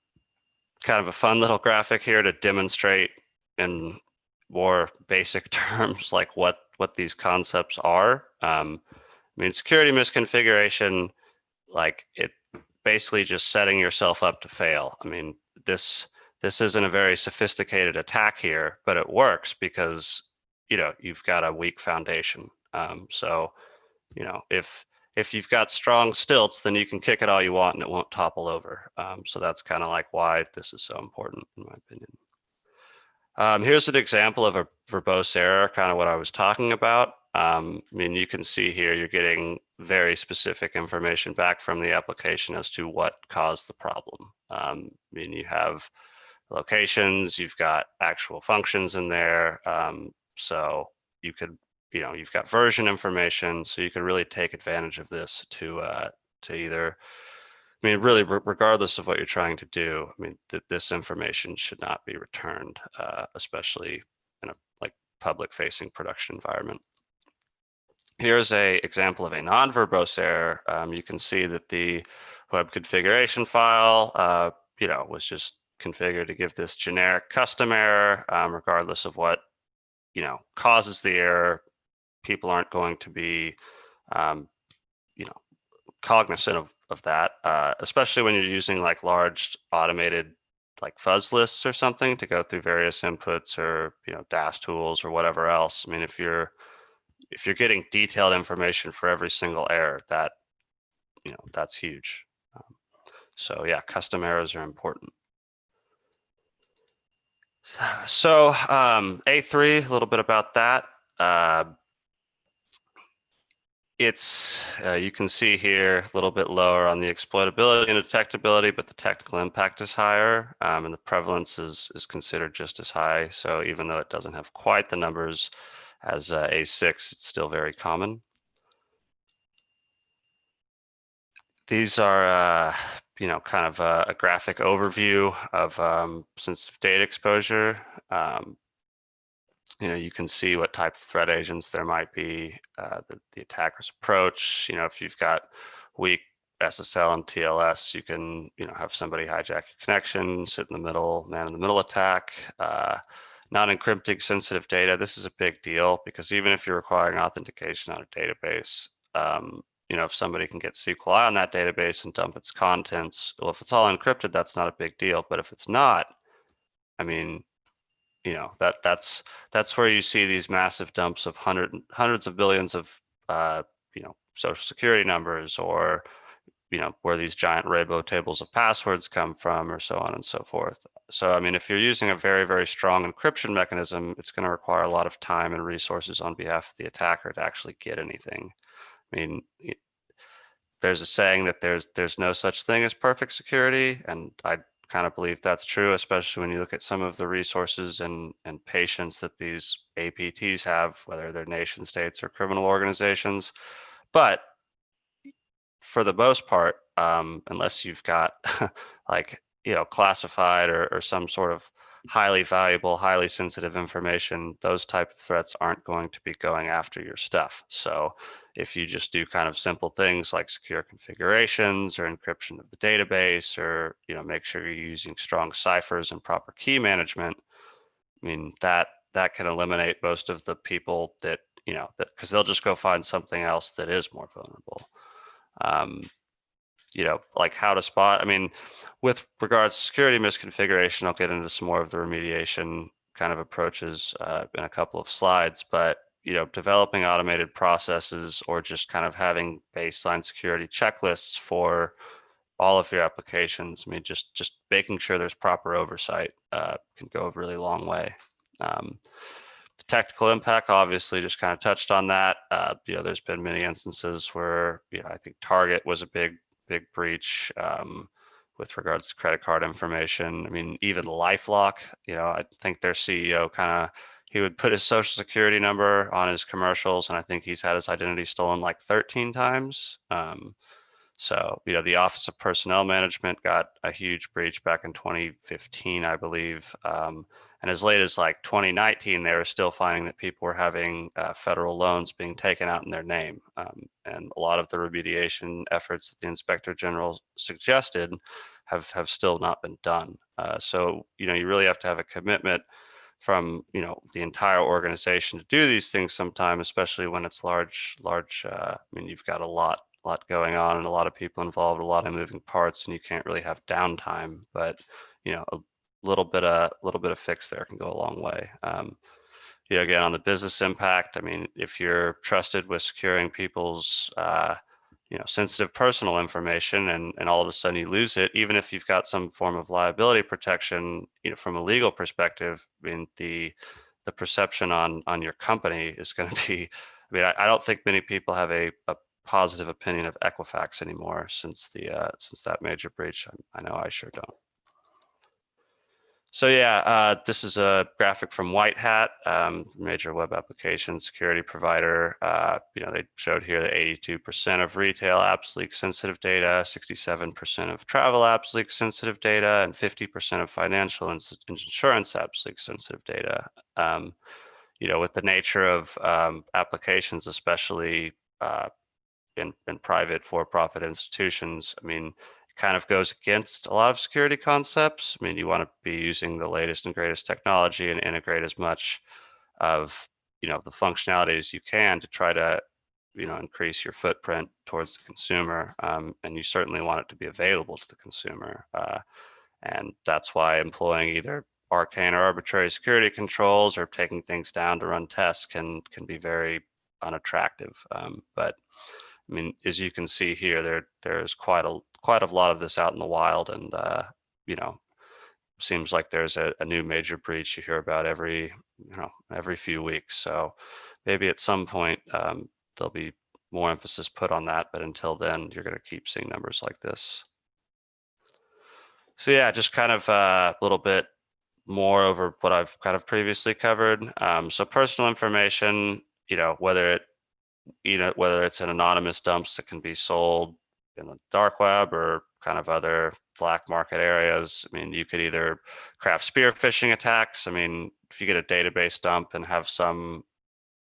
of a fun little graphic here to demonstrate in more basic terms like what these concepts are. I mean, security misconfiguration, like it basically just setting yourself up to fail. I mean, this isn't a very sophisticated attack here, but it works because, you know, you've got a weak foundation. So, you know, if you've got strong stilts, then you can kick it all you want and it won't topple over. So that's kind of like why this is so important, in my opinion. Here's an example of a verbose error, kind of what I was talking about. I mean, you can see here, you're getting very specific information back from the application as to what caused the problem. I mean, you have locations, you've got actual functions in there. So you could, you know, you've got version information, so you can really take advantage of this to either, I mean, really, regardless of what you're trying to do, I mean, this information should not be returned, especially in a like public-facing production environment. Here's an example of a non-verbose error. You can see that the web configuration file, you know, was just configured to give this generic custom error, regardless of what, you know, causes the error. People aren't going to be, you know, cognizant of that, especially when you're using like large automated like fuzz lists or something to go through various inputs or, you know, DAS tools or whatever else. I mean, if you're getting detailed information for every single error, that, you know, that's huge. So yeah, custom errors are important. So A3, a little bit about that. It's, you can see here a little bit lower on the exploitability and detectability, but the technical impact is higher, and the prevalence is considered just as high. So even though it doesn't have quite the numbers as A6, it's still very common. These are kind of a graphic overview of sensitive data exposure. You can see what type of threat agents there might be, the attacker's approach. If you've got weak SSL and TLS, you can, have somebody hijack your connection, sit in the middle, man in the middle attack. Not encrypting sensitive data. This is a big deal because even if you're requiring authentication on a database, if somebody can get SQLi on that database and dump its contents, well, if it's all encrypted, that's not a big deal. But if it's not, I mean, that's where you see these massive dumps of hundreds of billions of social security numbers, or where these giant rainbow tables of passwords come from, or so on and so forth. So I mean, if you're using a very, very strong encryption mechanism, it's going to require a lot of time and resources on behalf of the attacker to actually get anything. I mean, there's a saying that there's no such thing as perfect security, and I kind of believe that's true, especially when you look at some of the resources and patience that these APTs have, whether they're nation states or criminal organizations. But for the most part, unless you've got like, classified or some sort of highly valuable, highly sensitive information, those type of threats aren't going to be going after your stuff. So if you just do kind of simple things like secure configurations or encryption of the database, or, make sure you're using strong ciphers and proper key management, I mean, that can eliminate most of the people that, because they'll just go find something else that is more vulnerable. Like how to spot. I mean, with regards to security misconfiguration, I'll get into some more of the remediation kind of approaches in a couple of slides, but developing automated processes or just kind of having baseline security checklists for all of your applications. I mean, just making sure there's proper oversight can go a really long way. The technical impact, obviously, just kind of touched on that. There's been many instances where, I think Target was a big breach with regards to credit card information. I mean, even LifeLock, I think their CEO he would put his social security number on his commercials, and I think he's had his identity stolen like 13 times. So, the Office of Personnel Management got a huge breach back in 2015, I believe. And as late as like 2019, they were still finding that people were having federal loans being taken out in their name. And a lot of the remediation efforts that the Inspector General suggested have still not been done. So, you really have to have a commitment from, the entire organization to do these things sometime, especially when it's large. I mean, you've got a lot going on and a lot of people involved, a lot of moving parts, and you can't really have downtime. But, a little bit of fix there can go a long way. Again, on the business impact, I mean, if you're trusted with securing people's sensitive personal information, and all of a sudden you lose it, even if you've got some form of liability protection, from a legal perspective, I mean, the perception on your company is going to be, I mean, I don't think many people have a positive opinion of Equifax anymore since that major breach. I know I sure don't. So yeah, this is a graphic from White Hat, major web application security provider. They showed here that 82% of retail apps leak sensitive data, 67% of travel apps leak sensitive data, and 50% of financial and insurance apps leak sensitive data. With the nature of applications, especially in private for-profit institutions, I mean, kind of goes against a lot of security concepts. I mean, you want to be using the latest and greatest technology and integrate as much of, the functionality as you can to try to, increase your footprint towards the consumer. And you certainly want it to be available to the consumer. And that's why employing either arcane or arbitrary security controls or taking things down to run tests can be very unattractive. But I mean, as you can see here, there's quite a lot of this out in the wild, and seems like there's a new major breach you hear about every few weeks. So maybe at some point there'll be more emphasis put on that, but until then, you're going to keep seeing numbers like this. So yeah, just kind of a little bit more over what I've kind of previously covered. So personal information, whether it's an anonymous dumps that can be sold in the dark web or kind of other black market areas. I mean, you could either craft spear phishing attacks. I mean, if you get a database dump and have some,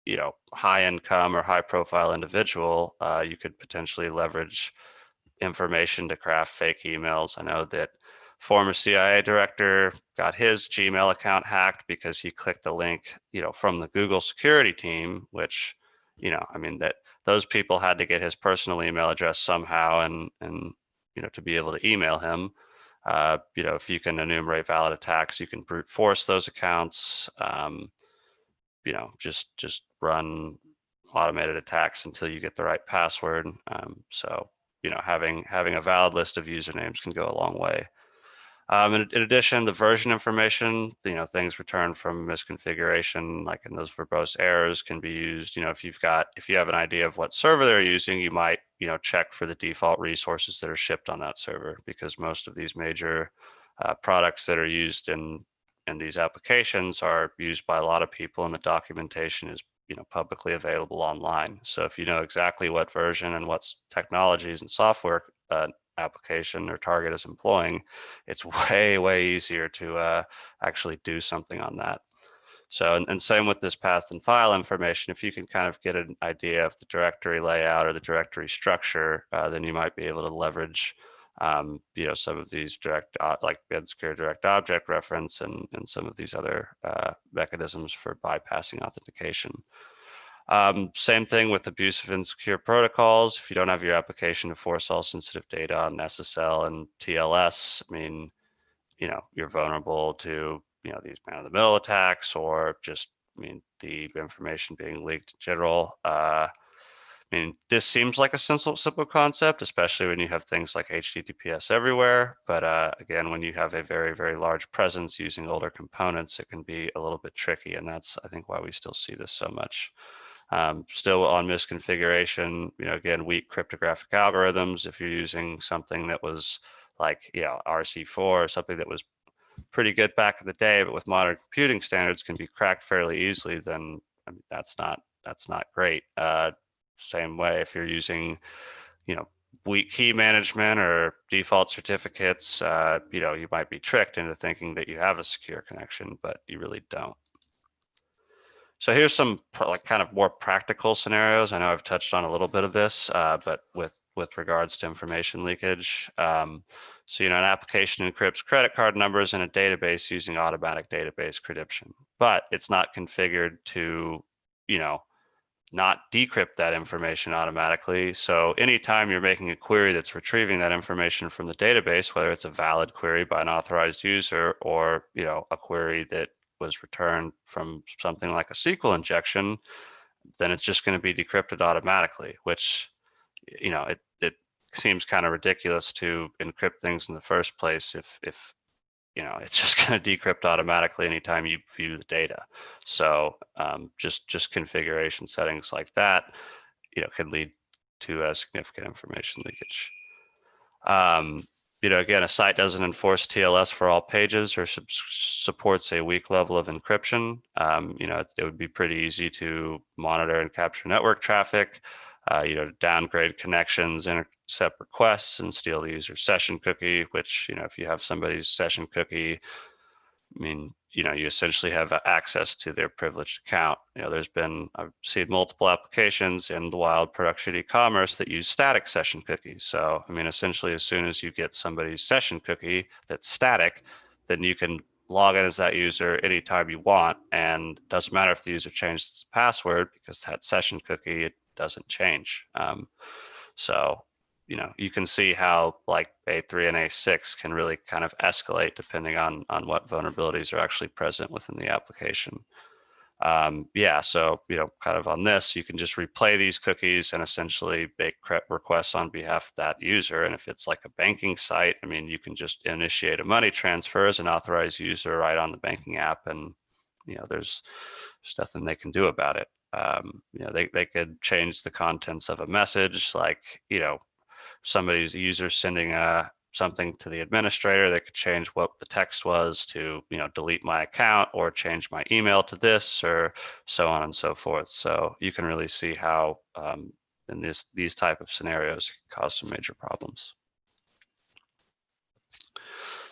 you know, high income or high profile individual, you could potentially leverage information to craft fake emails. I know that former CIA director got his Gmail account hacked because he clicked a link, you know, from the Google security team, which, you know, I mean, that those people had to get his personal email address somehow and you know, to be able to email him. You know, if you can enumerate valid attacks, you can brute force those accounts. You know, just run automated attacks until you get the right password. So, you know, having a valid list of usernames can go a long way. In addition, the version information, you know, things returned from misconfiguration, like in those verbose errors, can be used. You know, if you have an idea of what server they're using, you might, you know, check for the default resources that are shipped on that server, because most of these major products that are used in these applications are used by a lot of people, and the documentation is, you know, publicly available online. So if you know exactly what version and what technologies and software application or target is employing, it's way easier to actually do something on that. So, and same with this path and file information. If you can kind of get an idea of the directory layout or the directory structure, then you might be able to leverage you know, some of these direct, like BSidesOK direct object reference and some of these other mechanisms for bypassing authentication. Same thing with abusive and insecure protocols. If you don't have your application to force all sensitive data on SSL and TLS, I mean, you know, you're vulnerable to, you know, these man-in-the-middle attacks, or just, I mean, the information being leaked in general. I mean, this seems like a simple concept, especially when you have things like HTTPS everywhere. But again, when you have a very large presence using older components, it can be a little bit tricky. And that's, I think, why we still see this so much. Still on misconfiguration, you know, again, weak cryptographic algorithms. If you're using something that was like, you know, RC4 or something that was pretty good back in the day, but with modern computing standards can be cracked fairly easily, then I mean, that's not great. Same way, if you're using, you know, weak key management or default certificates, you know, you might be tricked into thinking that you have a secure connection, but you really don't. So here's some like kind of more practical scenarios. I know I've touched on a little bit of this, but with regards to information leakage. So, you know, an application encrypts credit card numbers in a database using automatic database encryption, but it's not configured to, you know, not decrypt that information automatically. So anytime you're making a query that's retrieving that information from the database, whether it's a valid query by an authorized user or, you know, a query that was returned from something like a SQL injection, then it's just going to be decrypted automatically, which, you know, it seems kind of ridiculous to encrypt things in the first place if you know, it's just going to decrypt automatically anytime you view the data. So just configuration settings like that, you know, can lead to a significant information leakage. You know, again, a site doesn't enforce TLS for all pages or supports a weak level of encryption. You know, it would be pretty easy to monitor and capture network traffic, you know, downgrade connections, intercept requests, and steal the user's session cookie, which, you know, if you have somebody's session cookie, I mean, you know, you essentially have access to their privileged account. You know, I've seen multiple applications in the wild production e-commerce that use static session cookies. So, I mean, essentially, as soon as you get somebody's session cookie that's static, then you can log in as that user anytime you want. And it doesn't matter if the user changes its password, because that session cookie, it doesn't change. So, you know, you can see how like A3 and A6 can really kind of escalate depending on what vulnerabilities are actually present within the application. Yeah, so, you know, kind of on this, you can just replay these cookies and essentially make requests on behalf of that user. And if it's like a banking site, I mean, you can just initiate a money transfer as an authorized user right on the banking app, and, you know, there's nothing they can do about it. You know, they could change the contents of a message, like, you know, somebody's user sending something to the administrator. They could change what the text was to, you know, delete my account or change my email to this, or so on and so forth. So you can really see how in these type of scenarios, it can cause some major problems.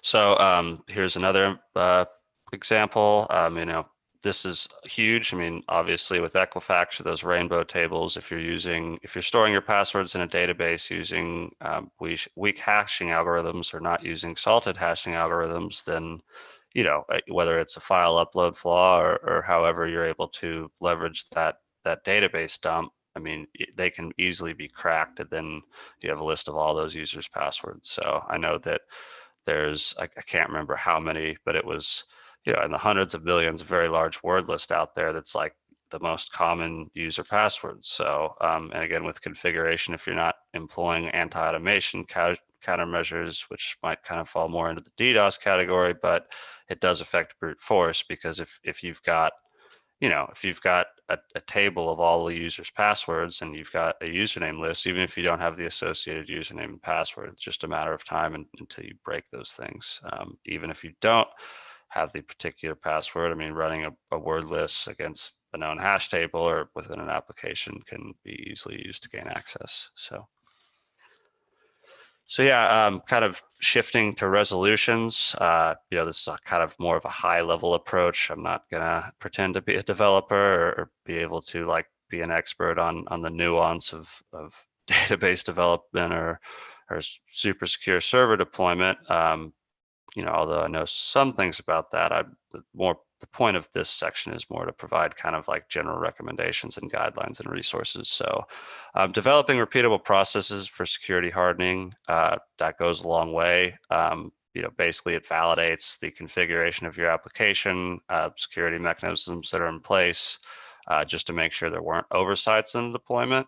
So here's another example. This is huge. I mean, obviously with Equifax or those rainbow tables, if you're storing your passwords in a database using weak hashing algorithms or not using salted hashing algorithms, then, whether it's a file upload flaw or however you're able to leverage that database dump, I mean, they can easily be cracked, and then you have a list of all those users' passwords. So I know that there's, I can't remember how many, but it was, in the hundreds of millions, a very large word list out there that's like the most common user passwords. So, and again, with configuration, if you're not employing anti-automation countermeasures, which might kind of fall more into the DDoS category, but it does affect brute force, because if you've got, if you've got a table of all the users' passwords and you've got a username list, even if you don't have the associated username and password, it's just a matter of time until you break those things. Even if you don't have the particular password, I mean, running a word list against a known hash table or within an application can be easily used to gain access. So yeah, kind of shifting to resolutions. This is kind of more of a high level approach. I'm not gonna pretend to be a developer or be able to be an expert on the nuance of database development or super secure server deployment. Although I know some things about that, the point of this section is more to provide kind of like general recommendations and guidelines and resources. So developing repeatable processes for security hardening, that goes a long way. Basically it validates the configuration of your application, security mechanisms that are in place, just to make sure there weren't oversights in the deployment.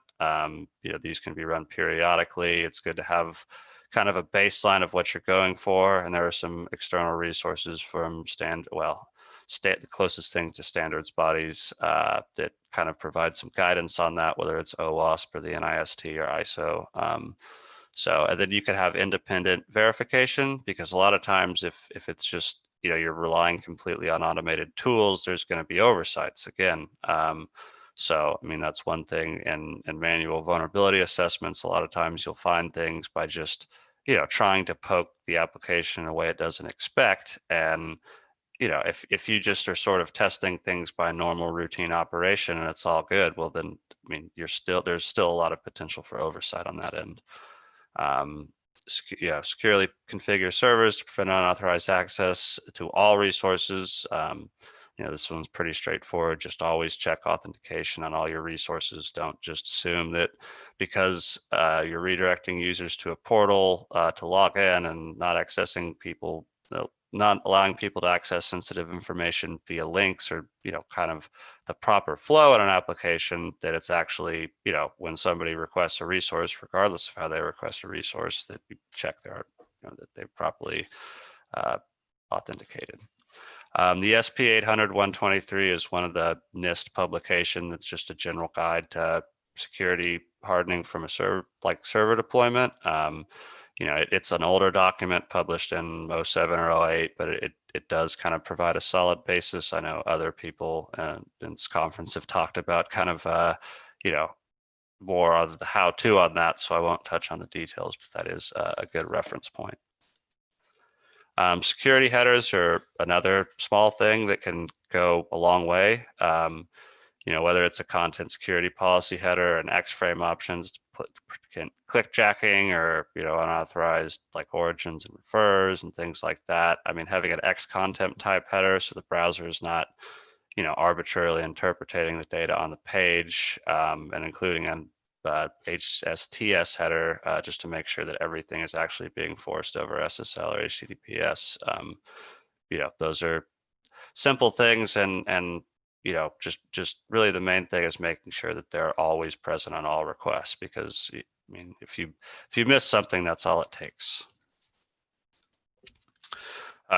These can be run periodically. It's good to have kind of a baseline of what you're going for, and there are some external resources from the closest thing to standards bodies that kind of provide some guidance on that, whether it's OWASP or the NIST or ISO. And then you can have independent verification, because a lot of times if it's just, you're relying completely on automated tools, there's going to be oversights again. So, I mean, that's one thing. In manual vulnerability assessments, a lot of times you'll find things by just, trying to poke the application in a way it doesn't expect. And, if you just are sort of testing things by normal routine operation and it's all good, well, then, I mean, there's still a lot of potential for oversight on that end. Securely configure servers to prevent unauthorized access to all resources. This one's pretty straightforward. Just always check authentication on all your resources. Don't just assume that because you're redirecting users to a portal to log in and not accessing people, not allowing people to access sensitive information via links or, kind of the proper flow in an application, that it's actually, when somebody requests a resource, regardless of how they request a resource, that you check that they've properly authenticated. The SP 800-123 is one of the NIST publication that's just a general guide to security hardening from a server deployment. It's an older document published in 07 or 08, but it does kind of provide a solid basis. I know other people in this conference have talked about kind of, more of the how-to on that, so I won't touch on the details, but that is a good reference point. Security headers are another small thing that can go a long way. Whether it's a content security policy header, an X-frame options to put clickjacking, or unauthorized origins and refers and things like that. I mean, having an X content type header so the browser is not arbitrarily interpreting the data on the page, and including an HSTS header just to make sure that everything is actually being forced over SSL or HTTPS. Those are simple things, and just really the main thing is making sure that they're always present on all requests, because I mean, if you miss something, that's all it takes.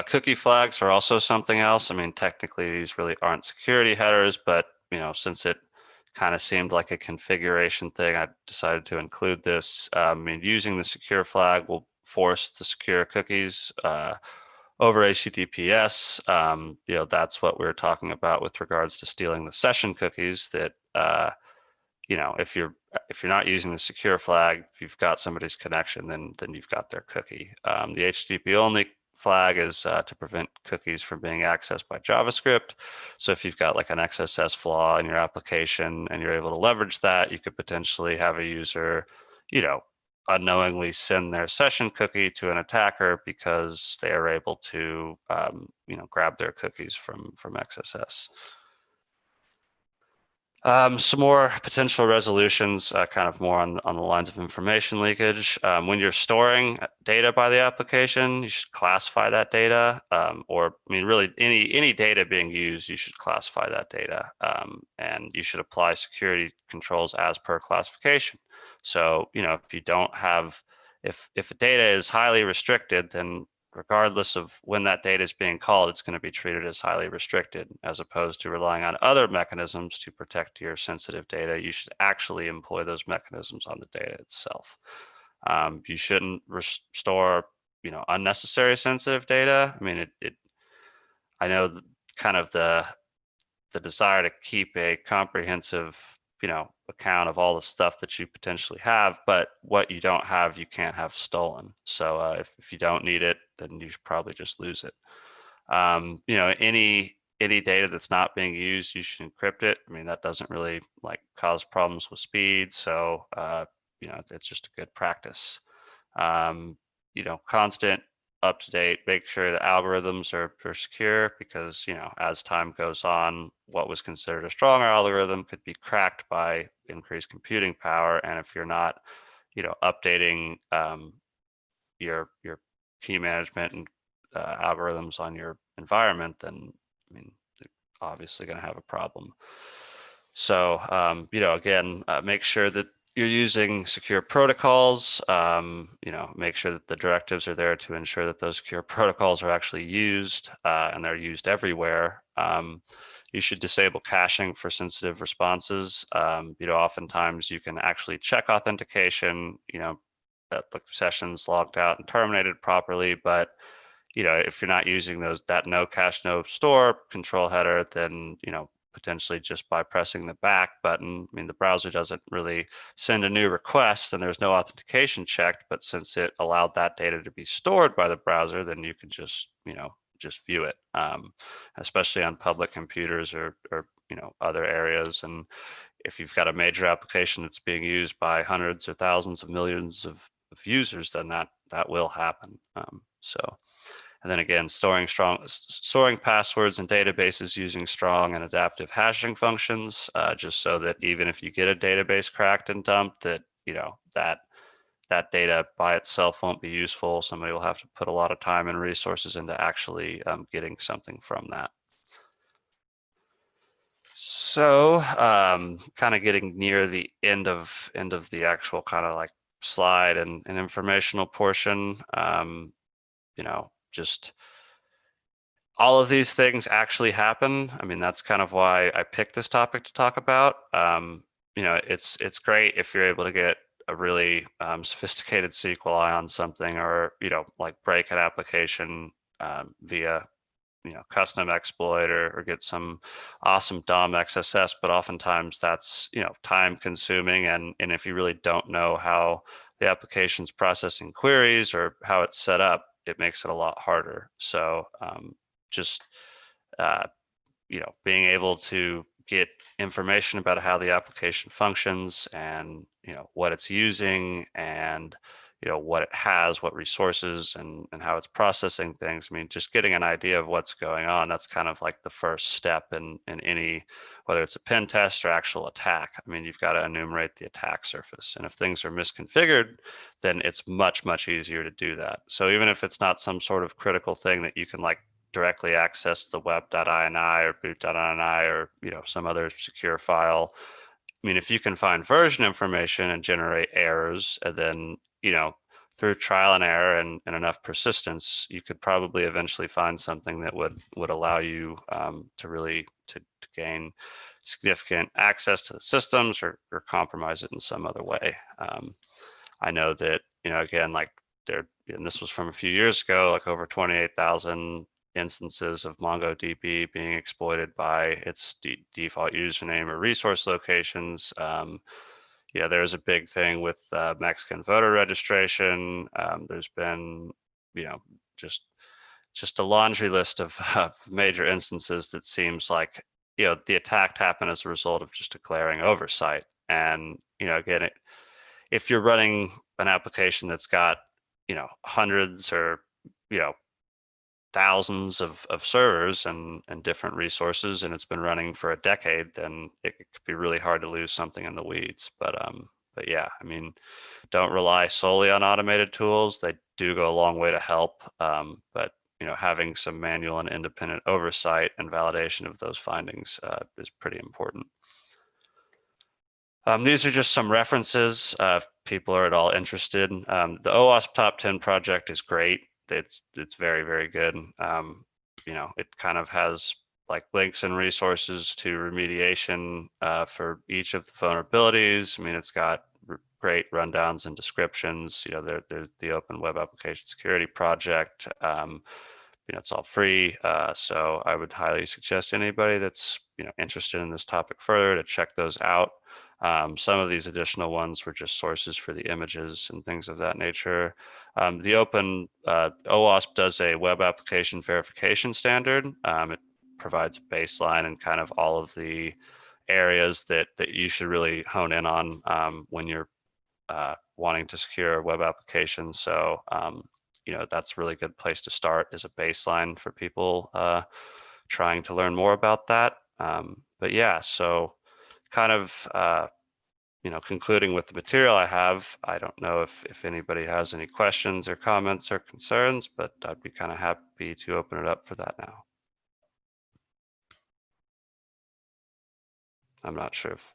Cookie flags are also something else. I mean, technically these really aren't security headers, but since it kind of seemed like a configuration thing, I decided to include this. I mean, using the secure flag will force the secure cookies over HTTPS. That's what we're talking about with regards to stealing the session cookies, that if you're if you're not using the secure flag, if you've got somebody's connection, then you've got their cookie. The HTTP only flag is to prevent cookies from being accessed by JavaScript. So if you've got like an XSS flaw in your application and you're able to leverage that, you could potentially have a user, unknowingly send their session cookie to an attacker because they are able to, grab their cookies from XSS. Some more potential resolutions, kind of more on the lines of information leakage. When you're storing data by the application, you should classify that data, really any data being used, you should classify that data, and you should apply security controls as per classification. So, if you don't have, if data is highly restricted, then regardless of when that data is being called, it's going to be treated as highly restricted, as opposed to relying on other mechanisms to protect your sensitive data. You should actually employ those mechanisms on the data itself. You shouldn't store, unnecessary sensitive data. I mean, I know kind of the desire to keep a comprehensive, account of all the stuff that you potentially have, but what you don't have, you can't have stolen. So if you don't need it, then you should probably just lose it. Any data that's not being used, you should encrypt it. I mean, that doesn't really cause problems with speed. So, it's just a good practice. Constant up to date, make sure the algorithms are secure, because as time goes on, what was considered a stronger algorithm could be cracked by increased computing power. And if you're not updating your key management and algorithms on your environment, then you're obviously going to have a problem. So again, make sure that you're using secure protocols. Make sure that the directives are there to ensure that those secure protocols are actually used, and they're used everywhere. You should disable caching for sensitive responses. Oftentimes you can actually check authentication, that the session's logged out and terminated properly, but if you're not using that no cache, no store control header, then potentially just by pressing the back button, the browser doesn't really send a new request and there's no authentication checked, but since it allowed that data to be stored by the browser, then you can just view it, especially on public computers or other areas. And if you've got a major application that's being used by hundreds or thousands of millions of users, then that will happen. And then again, storing passwords in databases using strong and adaptive hashing functions, just so that even if you get a database cracked and dumped, that that data by itself won't be useful. Somebody will have to put a lot of time and resources into actually getting something from that. So kind of getting near the end of the actual kind of slide and informational portion, just all of these things actually happen. That's kind of why I picked this topic to talk about. It's great if you're able to get a really sophisticated SQLi on something, or break an application via custom exploit, or get some awesome DOM XSS. But oftentimes that's time consuming, and if you really don't know how the application's processing queries or how it's set up, it makes it a lot harder. So being able to get information about how the application functions, and what it's using, and what it has, what resources, and how it's processing things. Just getting an idea of what's going on, that's kind of the first step in any, whether it's a pen test or actual attack. You've got to enumerate the attack surface, and if things are misconfigured, then it's much easier to do that. So even if it's not some sort of critical thing that you can directly access the web.ini or boot.ini or some other secure file, if you can find version information and generate errors, and then through trial and error and enough persistence, you could probably eventually find something that would allow you to really to gain significant access to the systems, or compromise it in some other way. I know that again, and this was from a few years ago, over 28,000 instances of MongoDB being exploited by its default username or resource locations. yeah, there's a big thing with Mexican voter registration. There's been, just a laundry list of major instances that seems like, the attack happened as a result of just declaring oversight. And, again, if you're running an application that's got, hundreds or, thousands of servers and different resources, and it's been running for a decade, then it could be really hard to lose something in the weeds. But yeah, I mean, don't rely solely on automated tools. They do go a long way to help. But having some manual and independent oversight and validation of those findings is pretty important. These are just some references if people are at all interested. The OWASP Top 10 project is great. It's very, very good. It kind of has like links and resources to remediation for each of the vulnerabilities. I mean, it's got great rundowns and descriptions. There's the Open Web Application Security Project. It's all free. So I would highly suggest anybody that's interested in this topic further to check those out. Some of these additional ones were just sources for the images and things of that nature. The Open OWASP does a web application verification standard. It provides a baseline and kind of all of the areas that you should really hone in on when you're wanting to secure a web application. So, that's a really good place to start as a baseline for people trying to learn more about that. But yeah, so kind of, concluding with the material I have, I don't know if anybody has any questions or comments or concerns, but I'd be kind of happy to open it up for that now. I'm not sure if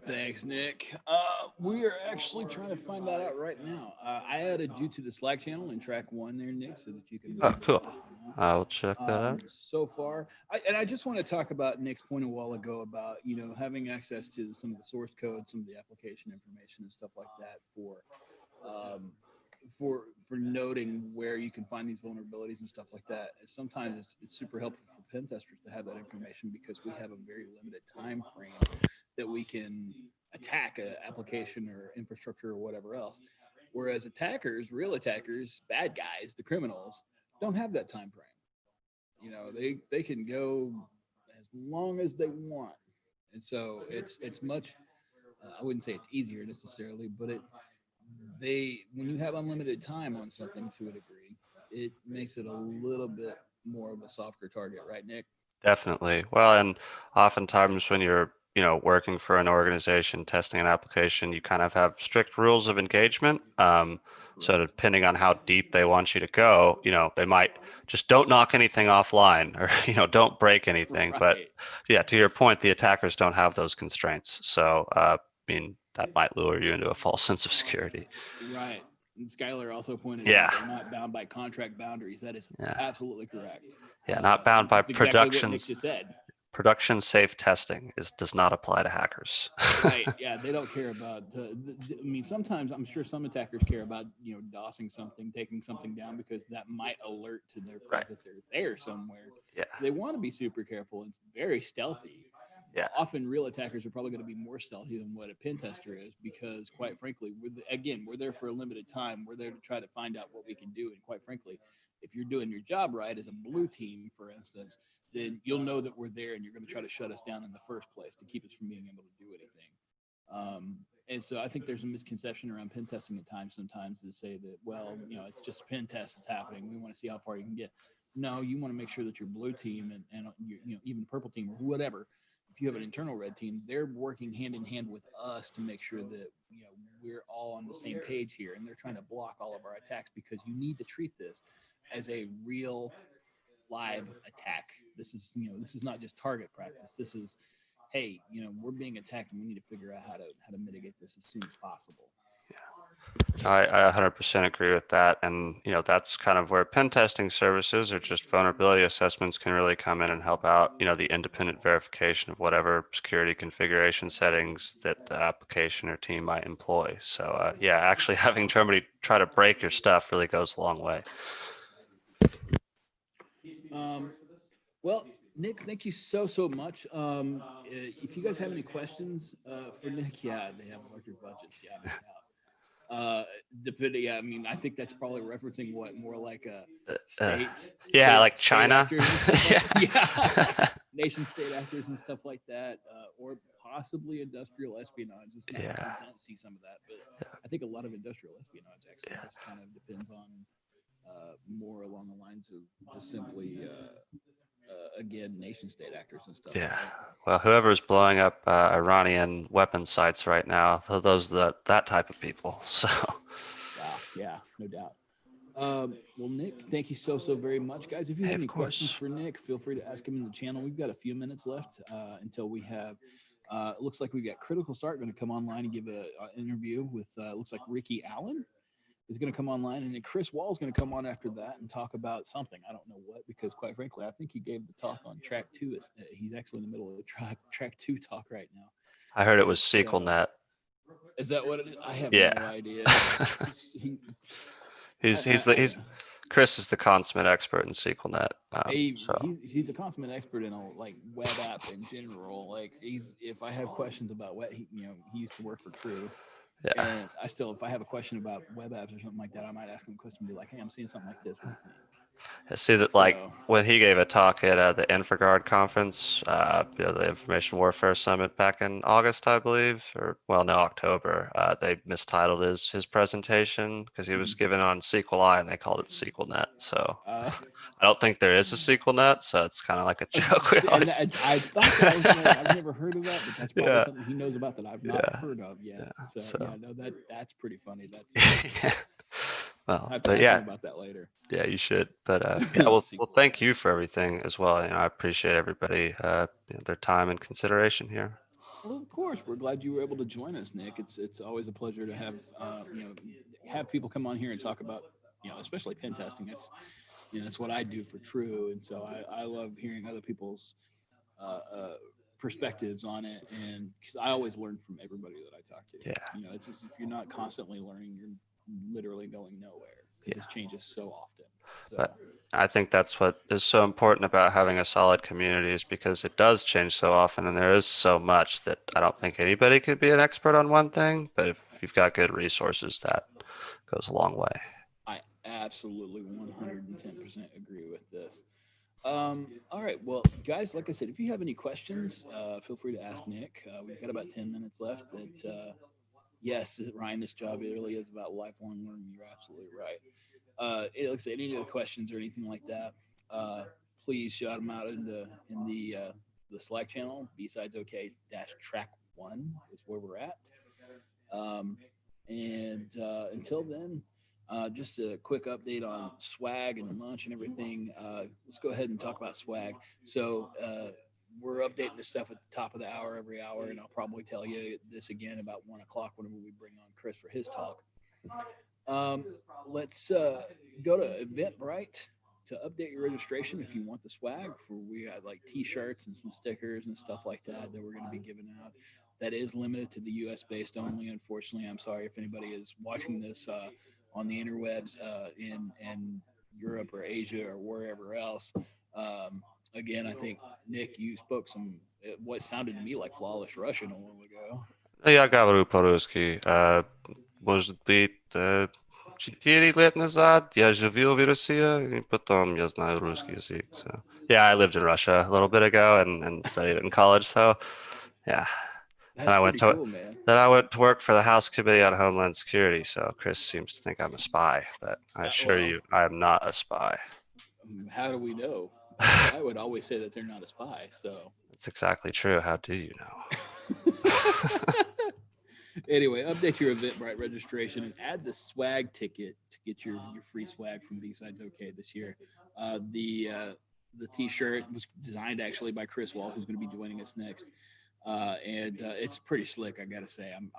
Thanks, Nick. We are actually trying to find that out right now. I added you to the Slack channel in track 1 there, Nick, so that you can. Oh, cool. I'll check that out. So far, I just want to talk about Nick's point a while ago about having access to some of the source code, some of the application information, and stuff like that for noting where you can find these vulnerabilities and stuff like that. And sometimes it's super helpful for pen testers to have that information because we have a very limited time frame that we can attack an application or infrastructure or whatever else. Whereas attackers, real attackers, bad guys, the criminals, don't have that time frame. They can go as long as they want. And so it's much, I wouldn't say it's easier necessarily, but when you have unlimited time on something to a degree, it makes it a little bit more of a softer target, right, Nick? Definitely. Well, and oftentimes when you're working for an organization, testing an application, you kind of have strict rules of engagement. So depending on how deep they want you to go, they might just don't knock anything offline or, don't break anything. Right. But yeah, to your point, the attackers don't have those constraints. So, that might lure you into a false sense of security. Right. And Skylar also pointed out they're not bound by contract boundaries. That is absolutely correct. Yeah, not bound by production. Production safe testing does not apply to hackers. Right. Yeah, they don't care about. Sometimes I'm sure some attackers care about DOSing something, taking something down because that might alert to their friends that they're there somewhere. Yeah. They want to be super careful. It's very stealthy. Yeah. Often real attackers are probably going to be more stealthy than what a pen tester is because, quite frankly, we're there for a limited time. We're there to try to find out what we can do. And quite frankly, if you're doing your job right as a blue team, for instance, then you'll know that we're there and you're going to try to shut us down in the first place to keep us from being able to do anything. And so I think there's a misconception around pen testing at times sometimes to say that, well, it's just a pen test that's happening. We want to see how far you can get. No, you want to make sure that your blue team and even purple team or whatever, if you have an internal red team, they're working hand in hand with us to make sure that we're all on the same page here, and they're trying to block all of our attacks because you need to treat this as a real live attack. This is not just target practice. This is, hey, we're being attacked and we need to figure out how to mitigate this as soon as possible. I 100% agree with that. And, that's kind of where pen testing services or just vulnerability assessments can really come in and help out, the independent verification of whatever security configuration settings that the application or team might employ. So, actually having somebody try to break your stuff really goes a long way. Well, Nick, thank you so much. If you guys have any questions for Nick, yeah, they have larger budgets. Yeah, no doubt. Depending, yeah, I mean, I think that's probably referencing what more like a yeah, like China. Yeah, nation state actors and stuff like that, or possibly industrial espionage. It's not, Yeah. I don't see some of that, but I think a lot of industrial espionage actually just kind of depends on more along the lines of just simply again nation state actors and stuff. Yeah. Like Well, whoever's blowing up Iranian weapon sites right now, those that type of people. So. wow, yeah, no doubt. Well, Nick, thank you so very much, guys. If you have Hey, any of course. questions for Nick, feel free to ask him in the channel. We've got a few minutes left until we have. It looks like we've got Critical Start going to come online and give an interview with. Looks like Ricky Allen is going to come online, and then Chris Wall is going to come on after that and talk about something. I don't know what, because quite frankly, I think he gave the talk on track 2. He's actually in the middle of the track 2 talk right now. I heard it was SQLnet. Is that what it is? I have Yeah. no idea. He's Chris is the consummate expert in SQLnet. He's a consummate expert in like web app in general. Like if I have questions about he used to work for Crew. Yeah. And if I have a question about web apps or something like that, I might ask him a question and be like, hey, I'm seeing something like this. What do you think? I see that, like, when he gave a talk at the InfraGard conference, the Information Warfare Summit back in August, I believe, October, they mistitled his presentation because he was given on SQLi and they called it SQLnet. So I don't think there is a SQLnet, so it's kind of like a joke. I thought that I've never heard of that, but that's probably something he knows about that I've not heard of yet. That's pretty funny. That's well, I have but to yeah, ask him about that later. Yeah, you should. But yeah, well, thank you for everything as well. I appreciate everybody their time and consideration here. Well, of course, we're glad you were able to join us, Nick. It's always a pleasure to have people come on here and talk about especially pen testing. That's what I do for True, and so I love hearing other people's perspectives on it, and because I always learn from everybody that I talk to. Yeah. It's just, if you're not constantly learning, you're literally going nowhere because this changes so often. But I think that's what is so important about having a solid community, is because it does change so often and there is so much that I don't think anybody could be an expert on one thing, but if you've got good resources, that goes a long way. I absolutely 110% agree with this. All right, well, guys, like I said, if you have any questions, feel free to ask Nick. We've got about 10 minutes left. Yes, Ryan, this job really is about lifelong learning. You're absolutely right. It looks like any of the questions or anything like that, please shout them out in the Slack channel. BSidesOK-track 1 is where we're at. Until then, just a quick update on swag and lunch and everything. Let's go ahead and talk about swag. So we're updating this stuff at the top of the hour every hour, and I'll probably tell you this again about 1 o'clock whenever we bring on Chris for his talk. Let's go to Eventbrite to update your registration if you want the swag. We got like t-shirts and some stickers and stuff like that we're going to be giving out. That is limited to the US based only. Unfortunately, I'm sorry if anybody is watching this on the interwebs in Europe or Asia or wherever else. Again, I think, Nick, you spoke what sounded to me like flawless Russian a while ago. Я говорю по-русски. Может быть, 4 лет назад я жил в России, и потом я знаю русский язык. So, yeah, I lived in Russia a little bit ago and studied it in college. So, yeah. That's pretty cool, man. Then I went to work for the House Committee on Homeland Security. So Chris seems to think I'm a spy, but I assure you, I am not a spy. How do we know? I would always say that they're not a spy. So that's exactly true. How do you know? Anyway, update your Eventbrite registration and add the swag ticket to get your free swag from BSidesOK this year. The t-shirt was designed actually by Chris Wall, who's going to be joining us next. It's pretty slick, I gotta say. I'm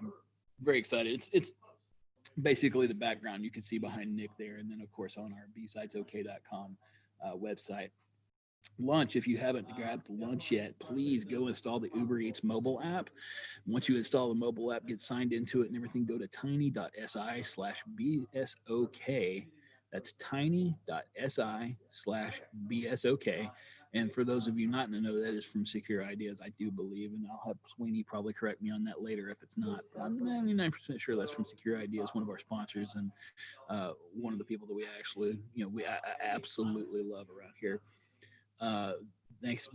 very excited. It's basically the background you can see behind Nick there, and then of course on our BSidesOK.com website. Lunch, if you haven't grabbed lunch yet, please go install the Uber Eats mobile app. Once you install the mobile app, get signed into it and everything, go to tiny.si/BSOK. That's tiny.si/BSOK. And for those of you not in the know, that is from Secure Ideas, I do believe, and I'll have Sweeney probably correct me on that later if it's not. But I'm 99% sure that's from Secure Ideas, one of our sponsors, and one of the people that we actually, I absolutely love around here.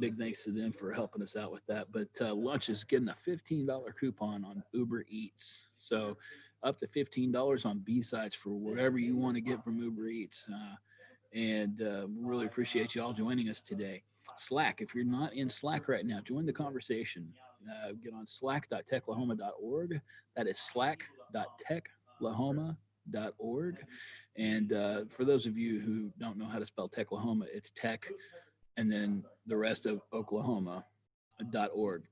Big thanks to them for helping us out with that. But lunch is getting a $15 coupon on Uber Eats. So up to $15 on B-Sides for whatever you want to get from Uber Eats. And really appreciate you all joining us today. Slack, if you're not in Slack right now, join the conversation. Get on slack.techlahoma.org. That is slack.techlahoma.org. And for those of you who don't know how to spell Techlahoma, it's tech and then the rest of Oklahoma.org.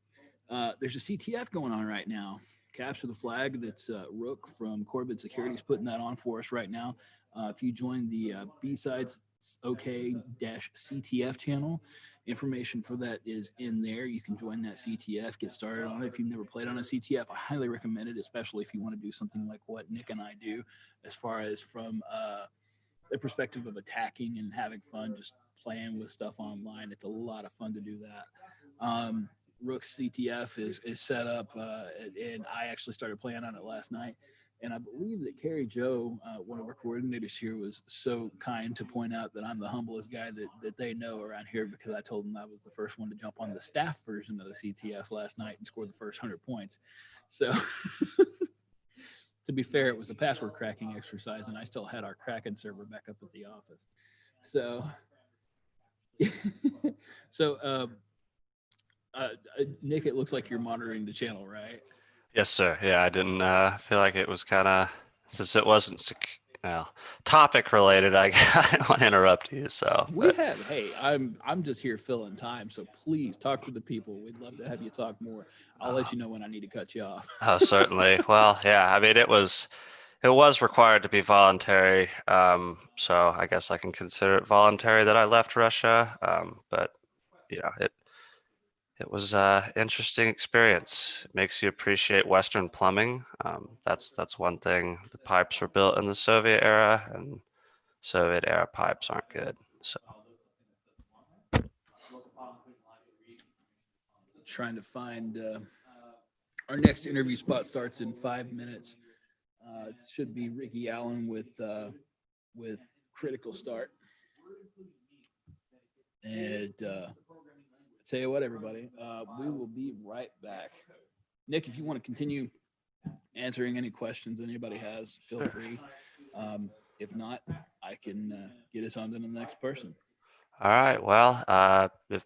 There's a CTF going on right now. Capture the Flag. That's Rook from Corbett Security's putting that on for us right now. If you join the BSidesOK-CTF channel, information for that is in there. You can join that CTF, get started on it. If you've never played on a CTF, I highly recommend it, especially if you want to do something like what Nick and I do, as far as from the perspective of attacking and having fun, just playing with stuff online. It's a lot of fun to do that. Rook's CTF is set up, and I actually started playing on it last night. And I believe that Carrie Joe, one of our coordinators here, was so kind to point out that I'm the humblest guy that they know around here, because I told them I was the first one to jump on the staff version of the CTF last night and score the first 100 points. So to be fair, it was a password cracking exercise, and I still had our Kraken server back up at the office. So, Nick, it looks like you're monitoring the channel, right? Yes, sir. Yeah, I didn't feel like it was kind of, since it wasn't topic related, I don't want to interrupt you. So Hey, I'm just here filling time, so please talk to the people. We'd love to have you talk more. I'll let you know when I need to cut you off. Oh, certainly. Well, yeah, I mean, it was required to be voluntary. So I guess I can consider it voluntary that I left Russia. But it was an interesting experience. It makes you appreciate Western plumbing. That's one thing. The pipes were built in the Soviet era, and Soviet era pipes aren't good. So Trying to find our next interview spot starts in 5 minutes. It should be Ricky Allen with Critical Start. And tell you what, everybody, we will be right back. Nick, if you want to continue answering any questions anybody has, feel free. If not, I can get us on to the next person. all right. Well, if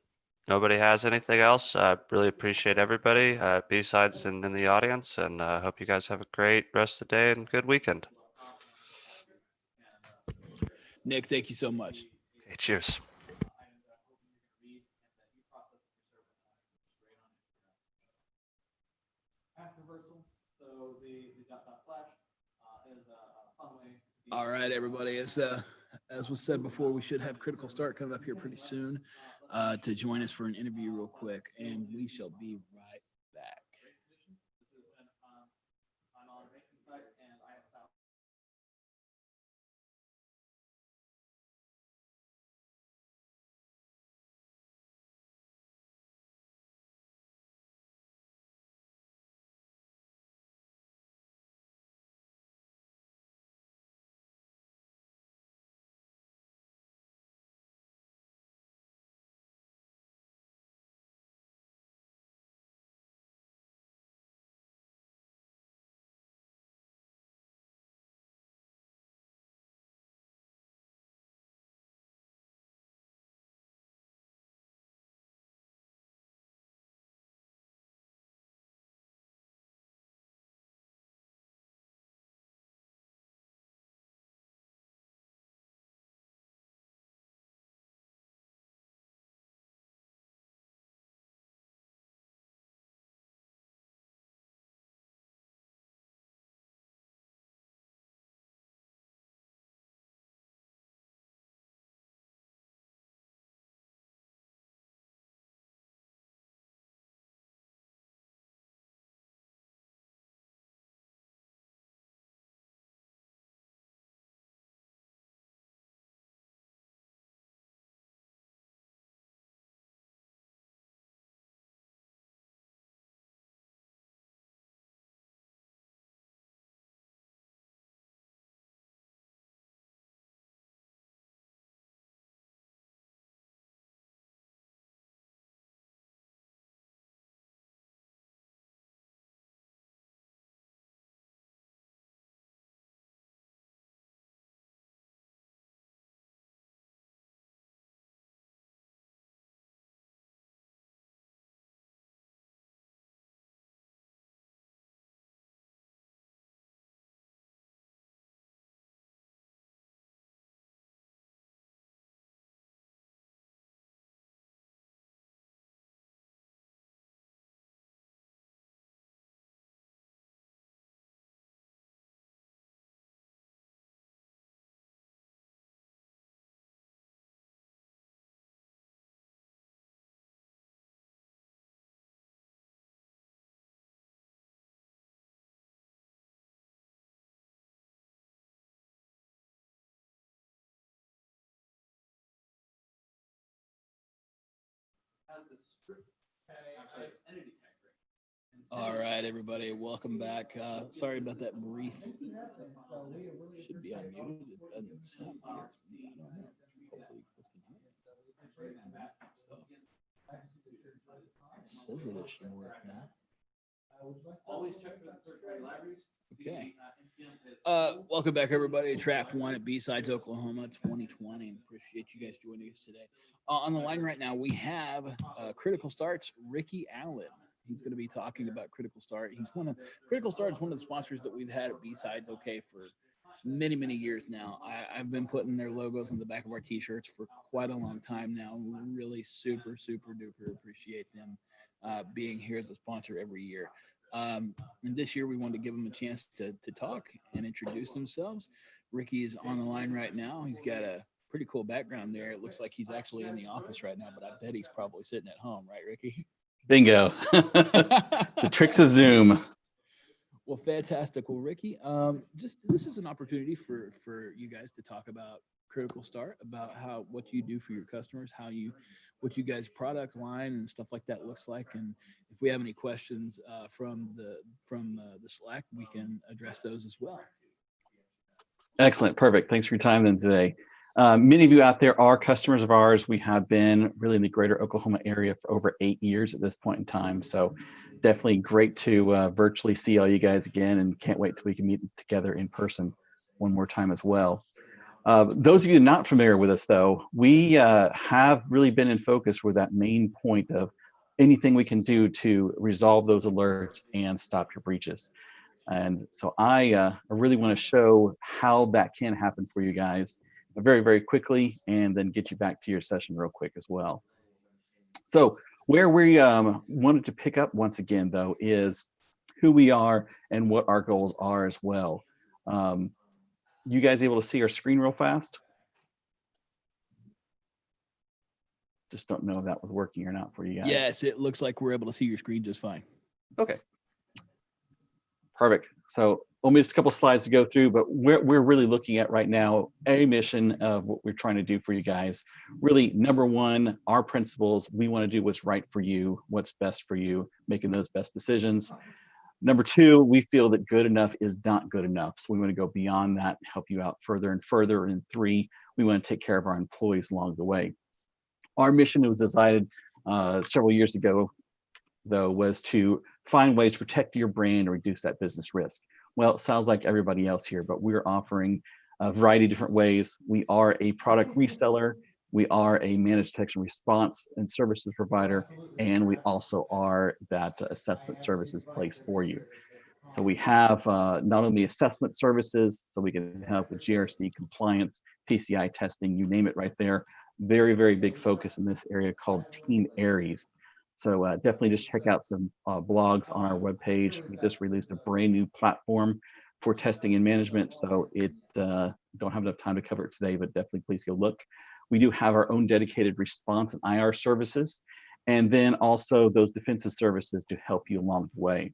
nobody has anything else, I really appreciate everybody, B-Sides in the audience, and hope you guys have a great rest of the day and good weekend. Nick, thank you so much. Okay, cheers. All right, everybody. As was said before, we should have Critical Start coming up here pretty soon to join us for an interview real quick, and we shall be right back. All right, everybody, welcome back. Sorry about that brief. Should be unmuted. It doesn't sound like it's me. I don't know. Hopefully, this can hear me. So, it says it should work now. Always check for the third-party libraries. Okay. Welcome back, everybody. Track 1 at BSides Oklahoma 2020. Appreciate you guys joining us today. On the line right now, we have Critical Start's Ricky Allen. He's going to be talking about Critical Start. Critical Start is one of the sponsors that we've had at BSidesOK for many, many years now. I've been putting their logos on the back of our t-shirts for quite a long time now. We really super duper appreciate them being here as a sponsor every year. And this year we wanted to give them a chance to talk and introduce themselves. Ricky is on the line right now. He's got a pretty cool background there. It looks like he's actually in the office right now, but I bet he's probably sitting at home, right, Ricky? Bingo. The tricks of Zoom. Well, fantastic. Well, Ricky, this is an opportunity for you guys to talk about Critical Start, about what you do for your customers, what you guys' product line and stuff like that looks like, and if we have any questions from the Slack, we can address those as well. Excellent. Perfect. Thanks for your time then today. Many of you out there are customers of ours. We have been really in the greater Oklahoma area for over 8 years at this point in time. So definitely great to virtually see all you guys again, and can't wait till we can meet together in person one more time as well. Those of you not familiar with us though, we have really been in focus with that main point of anything we can do to resolve those alerts and stop your breaches. And so I really want to show how that can happen for you guys very quickly, and then get you back to your session real quick as well. So where we wanted to pick up once again though is who we are and what our goals are as well. You guys able to see our screen real fast? Just don't know if that was working or not for you guys. Yes, it looks like we're able to see your screen just fine. Okay. Perfect. So only just a couple slides to go through, but we're really looking at right now a mission of what we're trying to do for you guys. Really, number one, our principles, we want to do what's right for you, what's best for you, making those best decisions. Number two, we feel that good enough is not good enough. So we want to go beyond that, help you out further and further. And three, we want to take care of our employees along the way. Our mission was decided several years ago, though, was to find ways to protect your brand and reduce that business risk. Well, it sounds like everybody else here, but we're offering a variety of different ways. We are a product reseller. We are a managed detection response and services provider, and we also are that assessment services place for you. So we have not only assessment services, so we can help with GRC compliance, PCI testing, you name it right there. Very big focus in this area called Team Aries. So definitely just check out some blogs on our webpage. We just released a brand new platform for testing and management. So it don't have enough time to cover it today, but definitely please go look. We do have our own dedicated response and IR services, and then also those defensive services to help you along the way.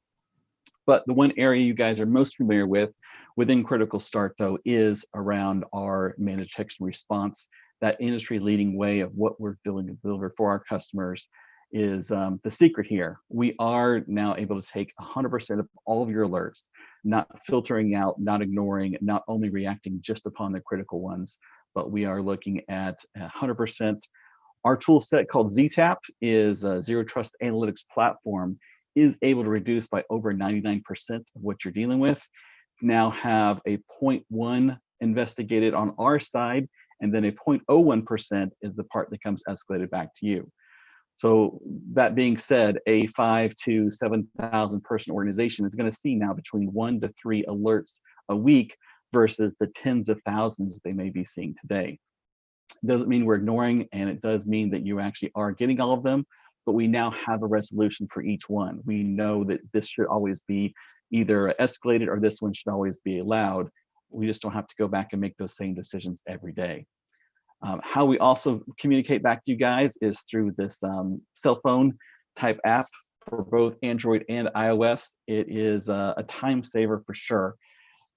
But the one area you guys are most familiar with within Critical Start, though, is around our managed detection response. That industry leading way of what we're doing to deliver for our customers is the secret here. We are now able to take 100% of all of your alerts, not filtering out, not ignoring, not only reacting just upon the critical ones, but we are looking at 100%. Our tool set called ZTAP is a Zero Trust Analytics platform, is able to reduce by over 99% of what you're dealing with. Now have a 0.1 investigated on our side, and then a 0.01% is the part that comes escalated back to you. So that being said, a 5,000 to 7,000 person organization is going to see now between 1 to 3 alerts a week versus the tens of thousands that they may be seeing today. It doesn't mean we're ignoring, and it does mean that you actually are getting all of them, but we now have a resolution for each one. We know that this should always be either escalated or this one should always be allowed. We just don't have to go back and make those same decisions every day. How we also communicate back to you guys is through this cell phone type app for both Android and iOS. It is a time saver for sure.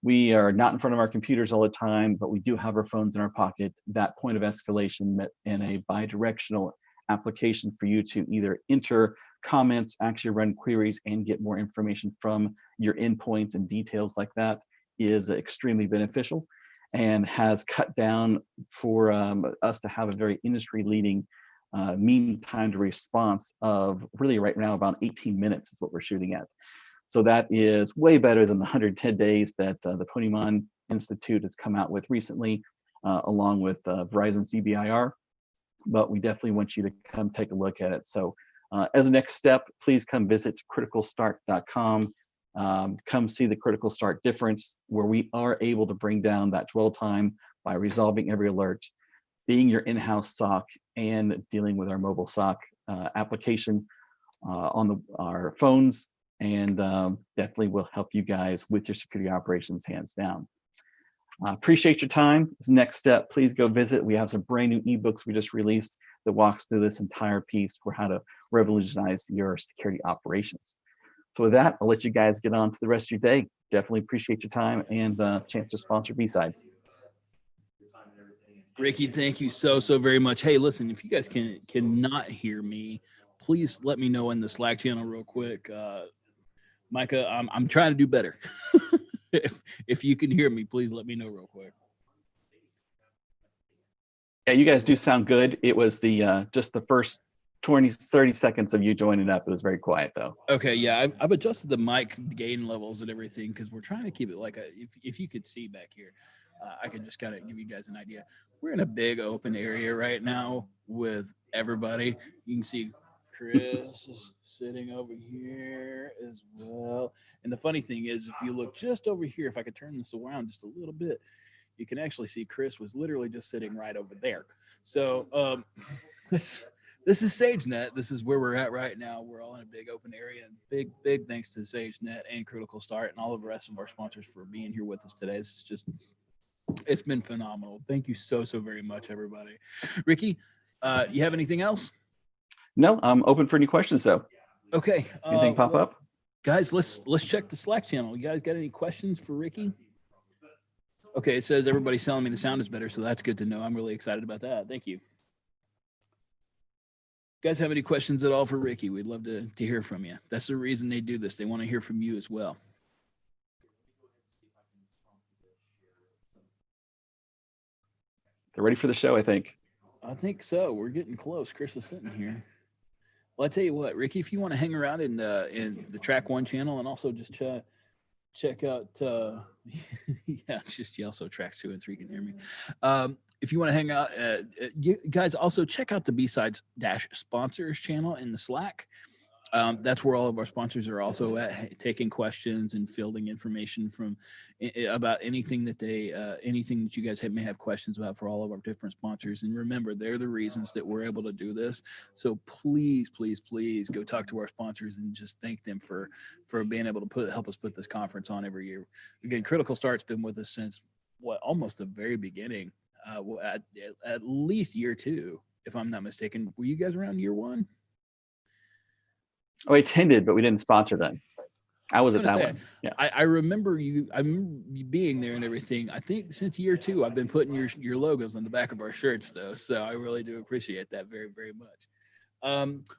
We are not in front of our computers all the time, but we do have our phones in our pocket. That point of escalation met in a bi-directional application for you to either enter comments, actually run queries, and get more information from your endpoints and details like that is extremely beneficial, and has cut down for us to have a very industry-leading mean time to response of really right now about 18 minutes is what we're shooting at. So that is way better than the 110 days that the Polyalphabetic Institute has come out with recently, along with Verizon's DBIR. But we definitely want you to come take a look at it. So as a next step, please come visit criticalstart.com. Come see the Critical Start difference, where we are able to bring down that dwell time by resolving every alert, being your in-house SOC, and dealing with our mobile SOC application on our phones, and definitely will help you guys with your security operations hands down. Appreciate your time. As next step, please go visit. We have some brand new ebooks we just released that walks through this entire piece for how to revolutionize your security operations. So with that, I'll let you guys get on to the rest of your day. Definitely appreciate your time and the chance to sponsor BSides. Ricky, thank you so very much. Hey, listen, if you guys cannot hear me, please let me know in the Slack channel real quick. Micah, I'm trying to do better. If you can hear me, please let me know real quick. Yeah, you guys do sound good. It was the just the first 30 seconds of you joining up. It was very quiet though. Okay, yeah, I've adjusted the mic gain levels and everything because we're trying to keep it like if you could see back here, I could just kind of give you guys an idea. We're in a big open area right now with everybody. You can see Chris is sitting over here as well. And the funny thing is, if you look just over here, if I could turn this around just a little bit, you can actually see Chris was literally just sitting right over there. So this is Sagenet. This is where we're at right now. We're all in a big open area. And big thanks to Sagenet and Critical Start and all of the rest of our sponsors for being here with us today. It's been phenomenal. Thank you so very much, everybody. Ricky, you have anything else? No, I'm open for any questions though. Okay. Anything pop up? Guys, let's check the Slack channel. You guys got any questions for Ricky? Okay, it says everybody's telling me the sound is better, so that's good to know. I'm really excited about that. Thank you. Guys have any questions at all for Ricky? We'd love to hear from you. That's the reason they do this. They want to hear from you as well. They're ready for the show, I think. I think so. We're getting close. Chris is sitting here. Well, I tell you what, Ricky, if you want to hang around in the Track 1 channel and also just check out, yeah, just yell so Track 2 and 3 can hear me. If you want to hang out, you guys also check out the BSides-sponsors channel in the Slack. That's where all of our sponsors are also at, taking questions and fielding information from about anything that anything that you guys may have questions about for all of our different sponsors. And remember, they're the reasons that we're able to do this. So please go talk to our sponsors and just thank them for being able to help us put this conference on every year. Again, Critical Start's been with us since almost the very beginning, at least year 2, if I'm not mistaken. Were you guys around year 1? Oh, I attended, but we didn't sponsor then. I was at that one. Yeah. I remember you being there and everything. I think since year 2, I've been putting your logos on the back of our shirts though. So I really do appreciate that very much.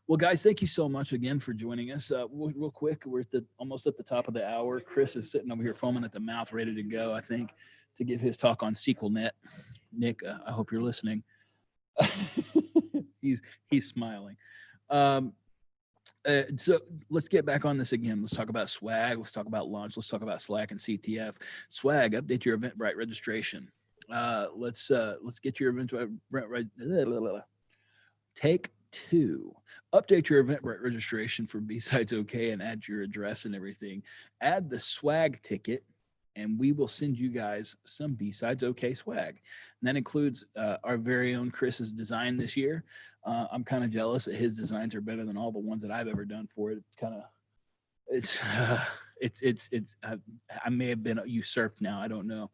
Well, guys, thank you so much again for joining us. Real quick, we're almost at the top of the hour. Chris is sitting over here foaming at the mouth, ready to go, I think, to give his talk on SQLnet. Nick, I hope you're listening. He's smiling. So let's get back on this again. Let's talk about swag. Let's talk about launch. Let's talk about Slack and CTF. Swag, update your Eventbrite registration. Let's get your Eventbrite. Take 2. Update your Eventbrite registration for BSidesOK and add your address and everything. Add the swag ticket, and we will send you guys some BSidesOK swag. And that includes our very own Chris's design this year. I'm kind of jealous that his designs are better than all the ones that I've ever done for it. I may have been usurped now. I don't know.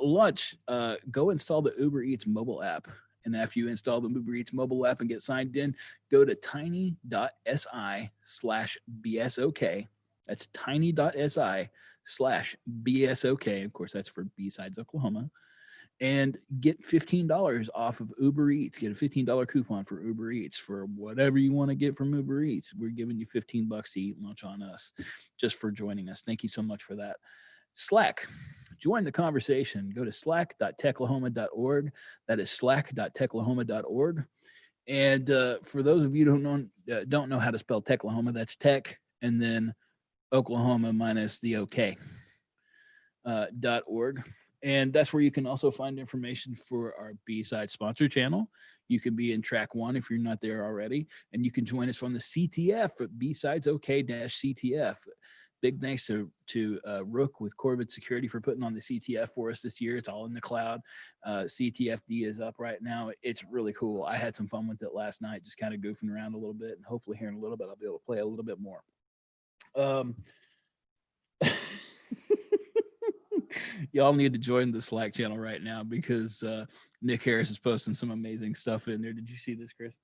Lunch, go install the Uber Eats mobile app. And after you install the Uber Eats mobile app and get signed in, go to tiny.si/BSOK. That's tiny.si/BSOK. Of course, that's for BSides Oklahoma. and get $15 off of Uber Eats. Get a $15 coupon for Uber Eats for whatever you want to get from Uber Eats. We're giving you $15 to eat lunch on us just for joining us. Thank you so much for that. Slack. Join the conversation. Go to slack.techlahoma.org. That is slack.techlahoma.org. And for those of you who don't know how to spell Techlahoma, that's tech and then Oklahoma minus the OK .org. And that's where you can also find information for our B-Side sponsor channel. You can be in track 1 if you're not there already. And you can join us from the CTF at BSidesOK-CTF. Big thanks to Rook with Corbett Security for putting on the CTF for us this year. It's all in the cloud. CTFD is up right now. It's really cool. I had some fun with it last night, just kind of goofing around a little bit. And hopefully here in a little bit, I'll be able to play a little bit more. Y'all need to join the Slack channel right now because Nick Harris is posting some amazing stuff in there. Did you see this, Chris?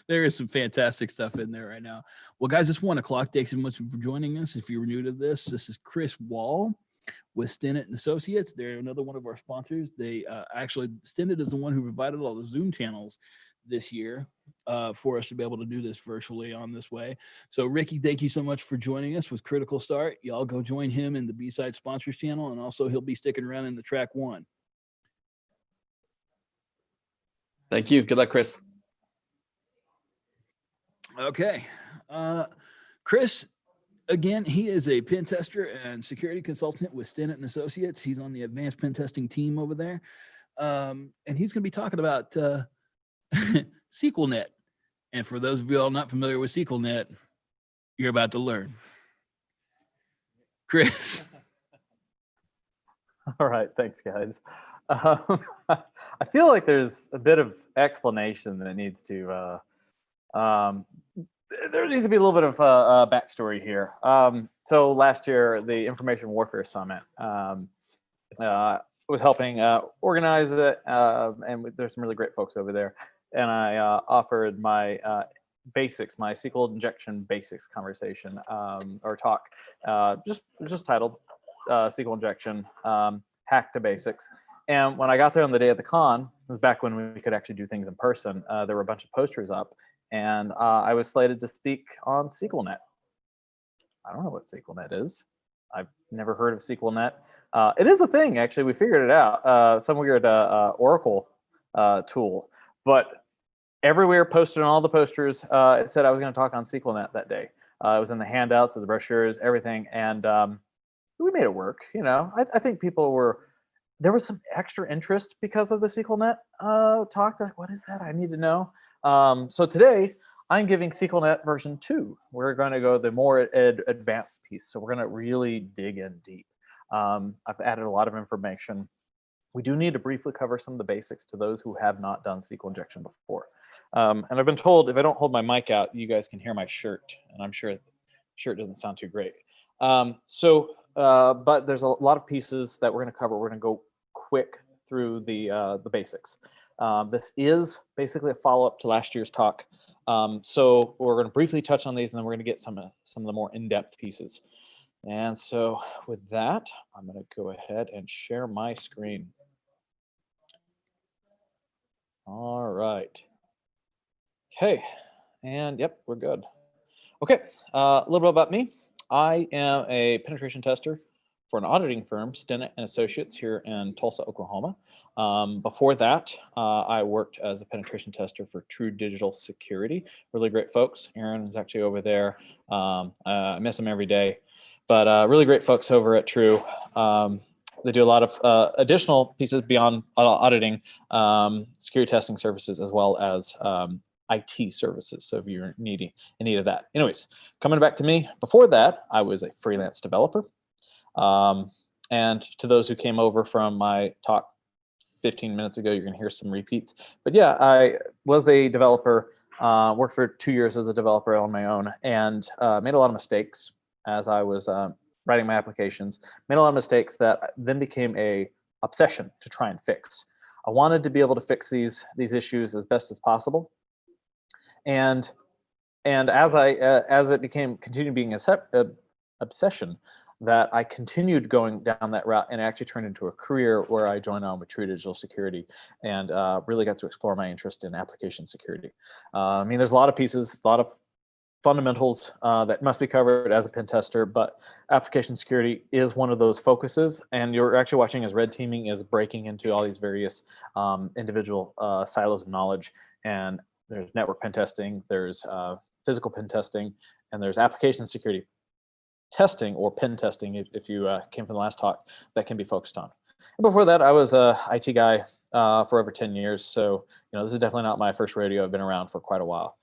There is some fantastic stuff in there right now. Well, guys, it's 1 o'clock. Thanks so much for joining us. If you're new to this, this is Chris Wall with Stinnett and Associates. They're another one of our sponsors. They actually, Stinnett is the one who provided all the Zoom channels this year for us to be able to do this virtually on this way. So Ricky, thank you so much for joining us with Critical Start. Y'all go join him in the B-Side Sponsors channel, and also he'll be sticking around in the track 1. Thank you. Good luck, Chris. Okay. Chris, again, he is a pen tester and security consultant with Stinnett and Associates. He's on the advanced pen testing team over there. And he's going to be talking about SQLnet. And for those of you all not familiar with SQLnet, you're about to learn. Chris. All right. Thanks, guys. I feel like there's a bit of explanation that needs to, there needs to be a little bit of backstory here. So last year, the Information Warfare Summit was helping organize it, and there's some really great folks over there. And I offered my basics, my SQL injection basics conversation or talk, just titled SQL injection, hack to basics. And when I got there on the day of the con, it was back when we could actually do things in person. There were a bunch of posters up, and I was slated to speak on SQLnet. I don't know what SQLnet is. I've never heard of SQLnet. It is a thing, actually. We figured it out. Some weird Oracle tool. But everywhere posted on all the posters, it said I was going to talk on SQLnet that day. It was in the handouts, of the brochures, everything. And we made it work. You know, I think people were, there was some extra interest because of the SQLnet talk. Like, what is that? I need to know. So today, I'm giving SQLnet version 2. We're going to go the more advanced piece. So we're going to really dig in deep. I've added a lot of information. We do need to briefly cover some of the basics to those who have not done SQL injection before. And I've been told if I don't hold my mic out, you guys can hear my shirt. And I'm sure the shirt doesn't sound too great. But there's a lot of pieces that we're going to cover. We're going to go quick through the basics. This is basically a follow-up to last year's talk. So we're going to briefly touch on these, and then we're going to get some of the more in-depth pieces. And so with that, I'm going to go ahead and share my screen. All right. Okay. And yep, we're good. Okay. A little bit about me. I am a penetration tester for an auditing firm, Stinnett and Associates, here in Tulsa, Oklahoma. Before that, I worked as a penetration tester for True Digital Security. Really great folks. Aaron is actually over there. I miss him every day. But really great folks over at True. They do a lot of additional pieces beyond auditing, security testing services, as well as IT services. So if you're in need of that. Anyways, coming back to me, before that, I was a freelance developer. And to those who came over from my talk 15 minutes ago, you're going to hear some repeats. But yeah, I was a developer, worked for 2 years as a developer on my own, and made a lot of mistakes as I was writing my applications. Made a lot of mistakes that then became a obsession to try and fix. I wanted to be able to fix these issues as best as possible. And as it continued being an obsession, that I continued going down that route and actually turned into a career where I joined on with True Digital Security and really got to explore my interest in application security. I mean, there's a lot of pieces, a lot of fundamentals that must be covered as a pen tester, but application security is one of those focuses. And you're actually watching as red teaming is breaking into all these various individual silos of knowledge. And there's network pen testing, there's physical pen testing, and there's application security testing or pen testing, if you came from the last talk, that can be focused on. And before that, I was a IT guy for over 10 years. So, this is definitely not my first rodeo. I've been around for quite a while.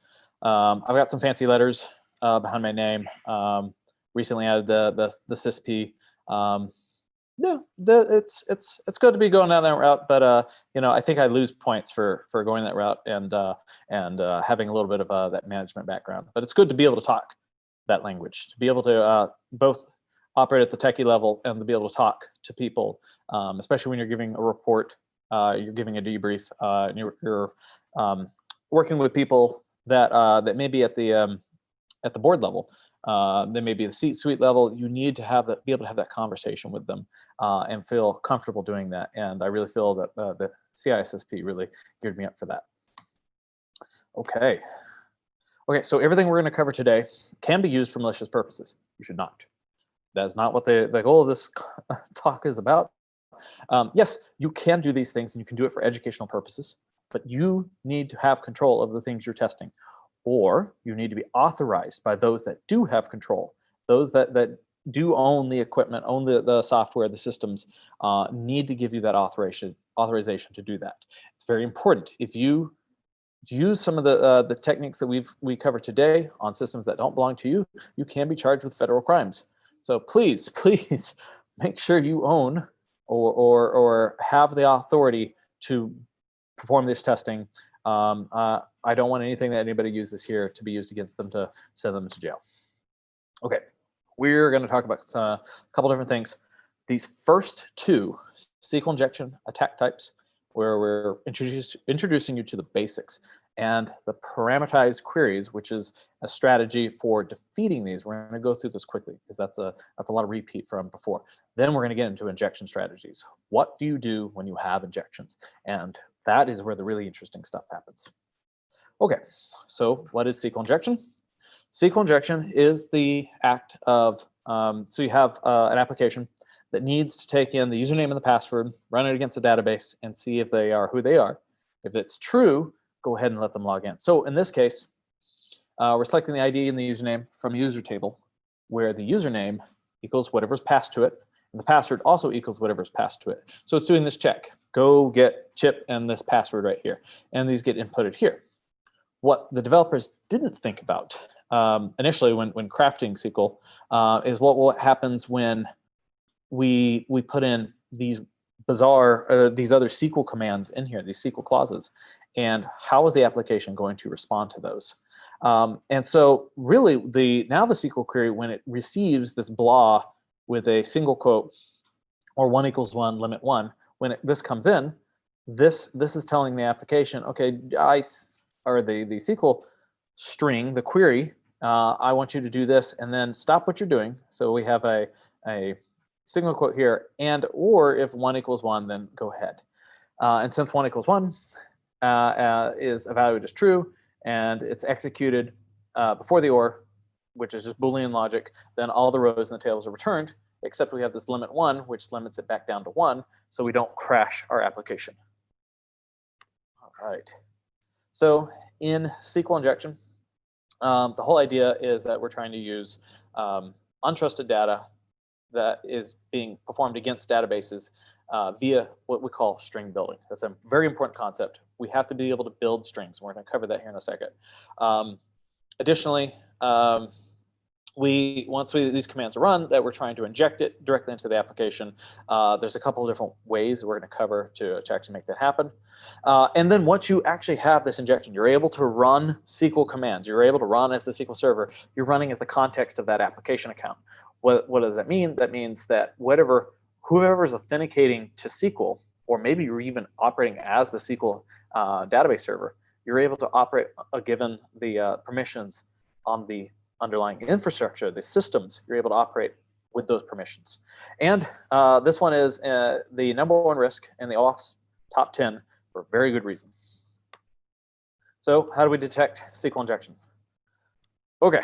I've got some fancy letters behind my name. Recently added the CISP. No, it's good to be going down that route, but I think I lose points for going that route and having a little bit of that management background. But it's good to be able to talk that language, to be able to both operate at the techie level and to be able to talk to people, especially when you're giving a report, you're giving a debrief, and you're working with people that may be at the board level. They may be the C-suite level. You need to be able to have that conversation with them and feel comfortable doing that. And I really feel that the CISSP really geared me up for that. Okay, so everything we're going to cover today can be used for malicious purposes. You should not. That is not what the goal of this talk is about. Yes, you can do these things and you can do it for educational purposes, but you need to have control of the things you're testing, or you need to be authorized by those that do have control. Those that do own the equipment, own the software, the systems, need to give you that authorization to do that. It's very important. If you use some of the techniques that we cover today on systems that don't belong to you, you can be charged with federal crimes. So please make sure you own or have the authority to perform this testing. I don't want anything that anybody uses here to be used against them to send them to jail. Okay, we're going to talk about a couple different things. These first two SQL injection attack types, where we're introducing you to the basics, and the parameterized queries, which is a strategy for defeating these. We're going to go through this quickly because that's a lot of repeat from before. Then we're going to get into injection strategies. What do you do when you have injections? And that is where the really interesting stuff happens. Okay, so what is SQL injection? SQL injection is the act of, so you have an application that needs to take in the username and the password, run it against the database, and see if they are who they are. If it's true, go ahead and let them log in. So in this case, we're selecting the ID and the username from a user table, where the username equals whatever's passed to it, and the password also equals whatever's passed to it. So it's doing this check. Go get Chip and this password right here, and these get inputted here. What the developers didn't think about initially when crafting SQL is what happens when we put in these bizarre, these other SQL commands in here, these SQL clauses, and how is the application going to respond to those? And so really now the SQL query, when it receives this blah with a single quote or 1 = 1, limit 1, when this comes in, this is telling the application, okay, the SQL string, the query, I want you to do this and then stop what you're doing. So we have a single quote here, and or if 1 = 1, then go ahead. And since 1 = 1 is evaluated as true and it's executed before the or, which is just Boolean logic, then all the rows in the tables are returned, except we have this limit 1, which limits it back down to 1, so we don't crash our application. All right. So in SQL injection, the whole idea is that we're trying to use untrusted data that is being performed against databases via what we call string building. That's a very important concept. We have to be able to build strings. We're going to cover that here in a second. Additionally, once these commands are run, that we're trying to inject it directly into the application. There's a couple of different ways we're going to cover to actually make that happen. And then once you actually have this injection, you're able to run SQL commands. You're able to run as the SQL server. You're running as the context of that application account. What does that mean? That means that whoever's authenticating to SQL, or maybe you're even operating as the SQL database server, you're able to operate given the permissions on the underlying infrastructure, the systems, you're able to operate with those permissions. And this one is the #1 risk in the OWASP top 10 for a very good reason. So how do we detect SQL injection? Okay,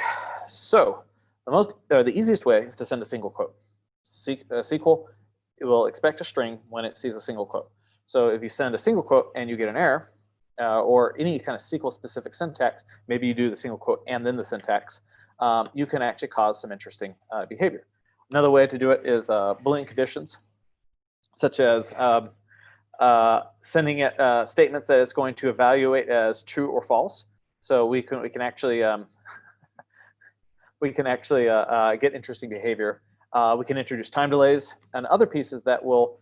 so the easiest way is to send a single quote. SQL, it will expect a string when it sees a single quote. So if you send a single quote and you get an error, or any kind of SQL specific syntax, maybe you do the single quote and then the syntax, you can actually cause some interesting behavior. Another way to do it is Boolean conditions, such as sending it statements that it's going to evaluate as true or false. So we can actually get interesting behavior. We can introduce time delays and other pieces that will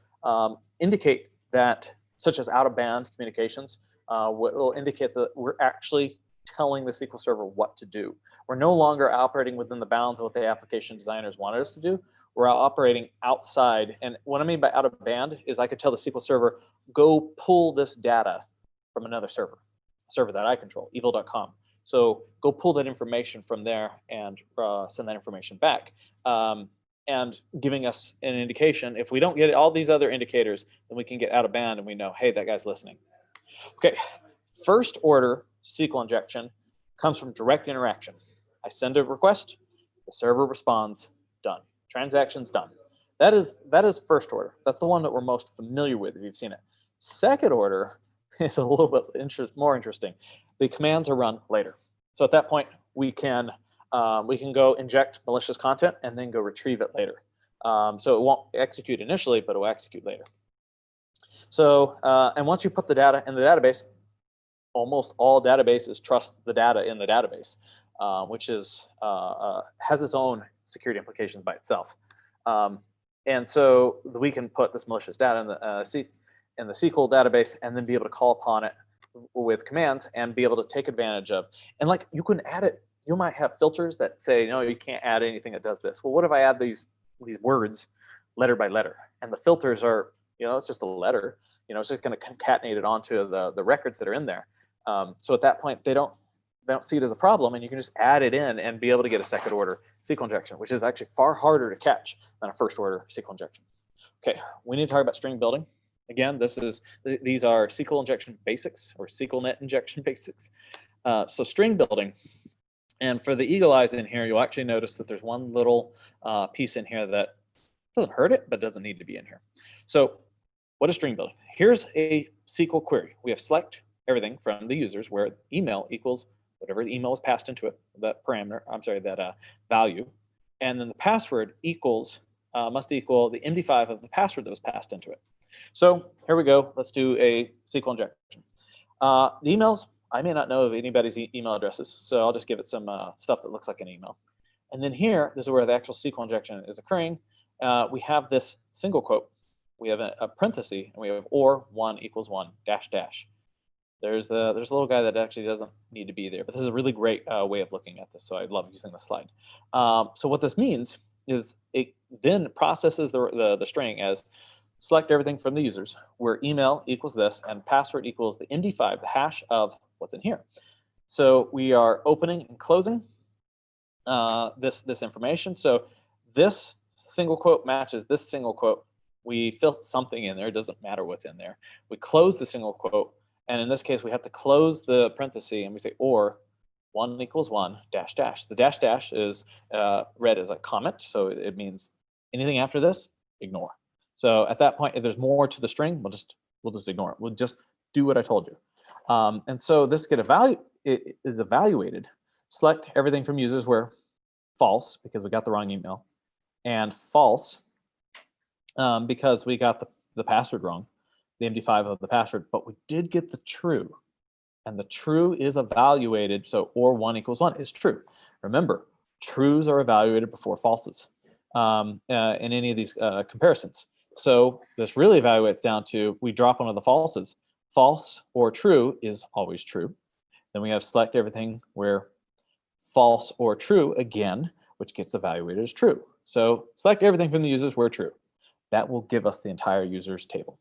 indicate that, such as out-of-band communications, will indicate that we're actually telling the SQL Server what to do. We're no longer operating within the bounds of what the application designers wanted us to do. We're operating outside. And what I mean by out-of-band is I could tell the SQL Server, go pull this data from another server, a server that I control, evil.com. So go pull that information from there and send that information back. And giving us an indication. If we don't get all these other indicators, then we can get out of band and we know, hey, that guy's listening. Okay, first order SQL injection comes from direct interaction. I send a request, the server responds, done. Transaction's done. That is first order. That's the one that we're most familiar with if you've seen it. Second order is a little bit more interesting. The commands are run later. So at that point, we can go inject malicious content and then go retrieve it later. So it won't execute initially, but it will execute later. So, and once you put the data in the database, almost all databases trust the data in the database, which is has its own security implications by itself. And so we can put this malicious data in the SQL database and then be able to call upon it with commands and be able to take advantage of. And like you can add it. You might have filters that say, no, you can't add anything that does this. Well, what if I add these words letter by letter? And the filters are, it's just a letter. It's just going to concatenate it onto the records that are in there. So at that point, they don't see it as a problem, and you can just add it in and be able to get a second order SQL injection, which is actually far harder to catch than a first order SQL injection. Okay, we need to talk about string building. Again, these are SQL injection basics or SQLnet injection basics. So string building. And for the eagle eyes in here, you'll actually notice that there's one little piece in here that doesn't hurt it, but doesn't need to be in here. So what is string building? Here's a SQL query. We have select everything from the users where email equals whatever the email was passed into it, that parameter, that value. And then the password must equal the MD5 of the password that was passed into it. So here we go. Let's do a SQL injection. The emails, I may not know of anybody's email addresses, so I'll just give it some stuff that looks like an email. And then here, this is where the actual SQL injection is occurring. We have this single quote. We have a parenthesis, and we have or 1 equals 1 dash dash. There's a little guy that actually doesn't need to be there, but this is a really great way of looking at this, so I love using this slide. So what this means is it then processes the string as select everything from the users, where email equals this, and password equals the MD5, the hash of what's in here. So we are opening and closing this information. So this single quote matches this single quote. We fill something in there. It doesn't matter what's in there. We close the single quote. And in this case, we have to close the parenthesis and we say, or 1 equals 1 dash dash. The dash dash is read as a comment. So it means anything after this, ignore. So at that point, if there's more to the string, we'll just ignore it. We'll just do what I told you. And so this is evaluated. Select everything from users where false, because we got the wrong email, and false, because we got the password wrong, the MD5 of the password, but we did get the true. And the true is evaluated, so or 1 equals 1 is true. Remember, trues are evaluated before falses in any of these comparisons. So this really evaluates down to, we drop one of the falses. False or true is always true. Then we have select everything where false or true again, which gets evaluated as true. So select everything from the users where true. That will give us the entire users table.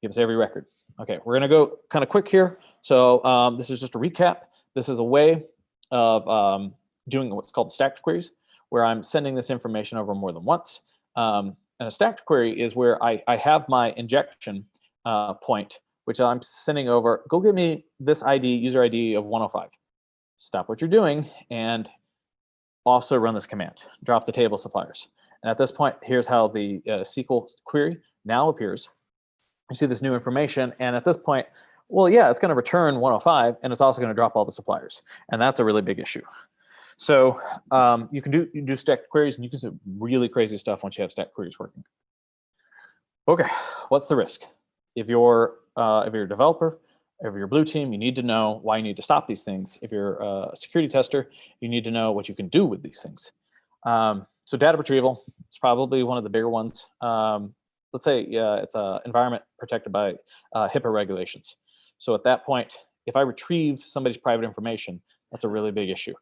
Give us every record. Okay, we're gonna go kind of quick here. So this is just a recap. This is a way of doing what's called stacked queries, where I'm sending this information over more than once. And a stacked query is where I have my injection point, which I'm sending over, go get me this ID, user ID of 105. Stop what you're doing and also run this command, drop the table suppliers. And at this point, here's how the SQL query now appears. You see this new information, and at this point, well, yeah, it's going to return 105, and it's also going to drop all the suppliers, and that's a really big issue. So you can do stacked queries, and you can do really crazy stuff once you have stacked queries working. Okay, what's the risk? If you're a developer, if you're a blue team, you need to know why you need to stop these things. If you're a security tester, you need to know what you can do with these things. So data retrieval, it's probably one of the bigger ones. Let's say it's an environment protected by HIPAA regulations. So at that point, if I retrieve somebody's private information, that's a really big issue.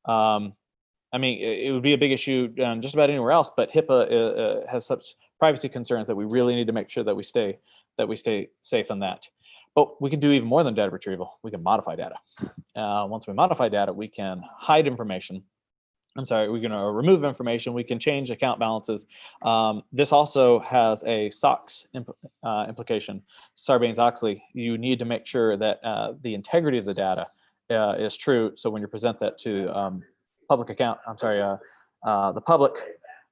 I mean, it would be a big issue just about anywhere else, but HIPAA has such privacy concerns that we really need to make sure that we stay safe on that. But we can do even more than data retrieval. We can modify data. Once we modify data, we can hide information. I'm sorry, we're going to remove information. We can change account balances. This also has a SOX implication, Sarbanes-Oxley. You need to make sure that the integrity of the data is true. So when you present that to the public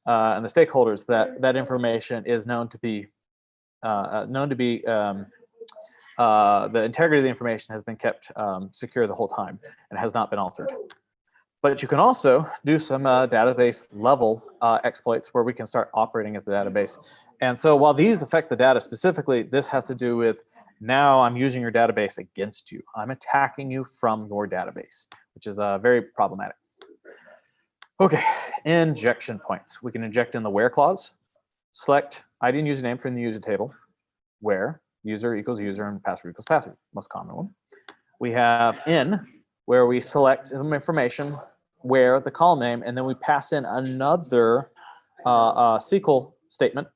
and the stakeholders, that information is known to be the integrity of the information has been kept secure the whole time and has not been altered. But you can also do some database level exploits where we can start operating as the database. And so while these affect the data specifically, this has to do with now I'm using your database against you. I'm attacking you from your database, which is very problematic. Okay, injection points. We can inject in the where clause, select ID and username from the user table, where user equals user and password equals password, most common one. We have in, where we select some information, where the column name, and then we pass in another SQL statement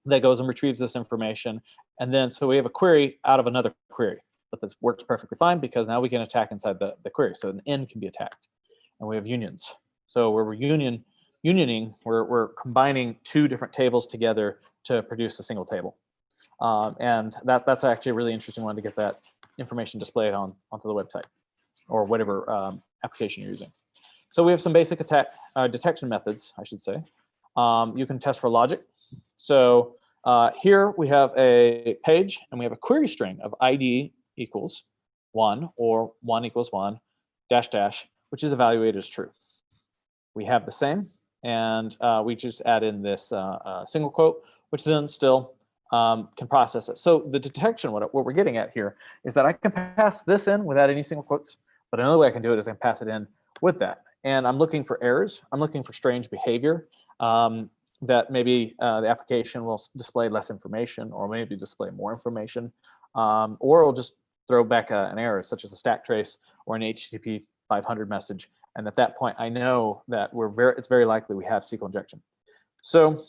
that goes and retrieves this information. And then so we have a query out of another query. But this works perfectly fine because now we can attack inside the query. So an in can be attacked. And we have unions. So where we're unioning, we're combining two different tables together to produce a single table. And that's actually a really interesting one to get that information displayed onto the website or whatever application you're using. So we have some basic detection methods, I should say. You can test for logic. So here we have a page and we have a query string of ID equals 1 or 1 equals 1 dash dash, which is evaluated as true. We have the same, and we just add in this single quote, which then still can process it. So the detection, what we're getting at here is that I can pass this in without any single quotes, but another way I can do it is I can pass it in with that. And I'm looking for errors. I'm looking for strange behavior that maybe the application will display less information or maybe display more information, or it'll just throw back an error such as a stack trace or an HTTP 500 message. And at that point, I know that it's very likely we have SQL injection. So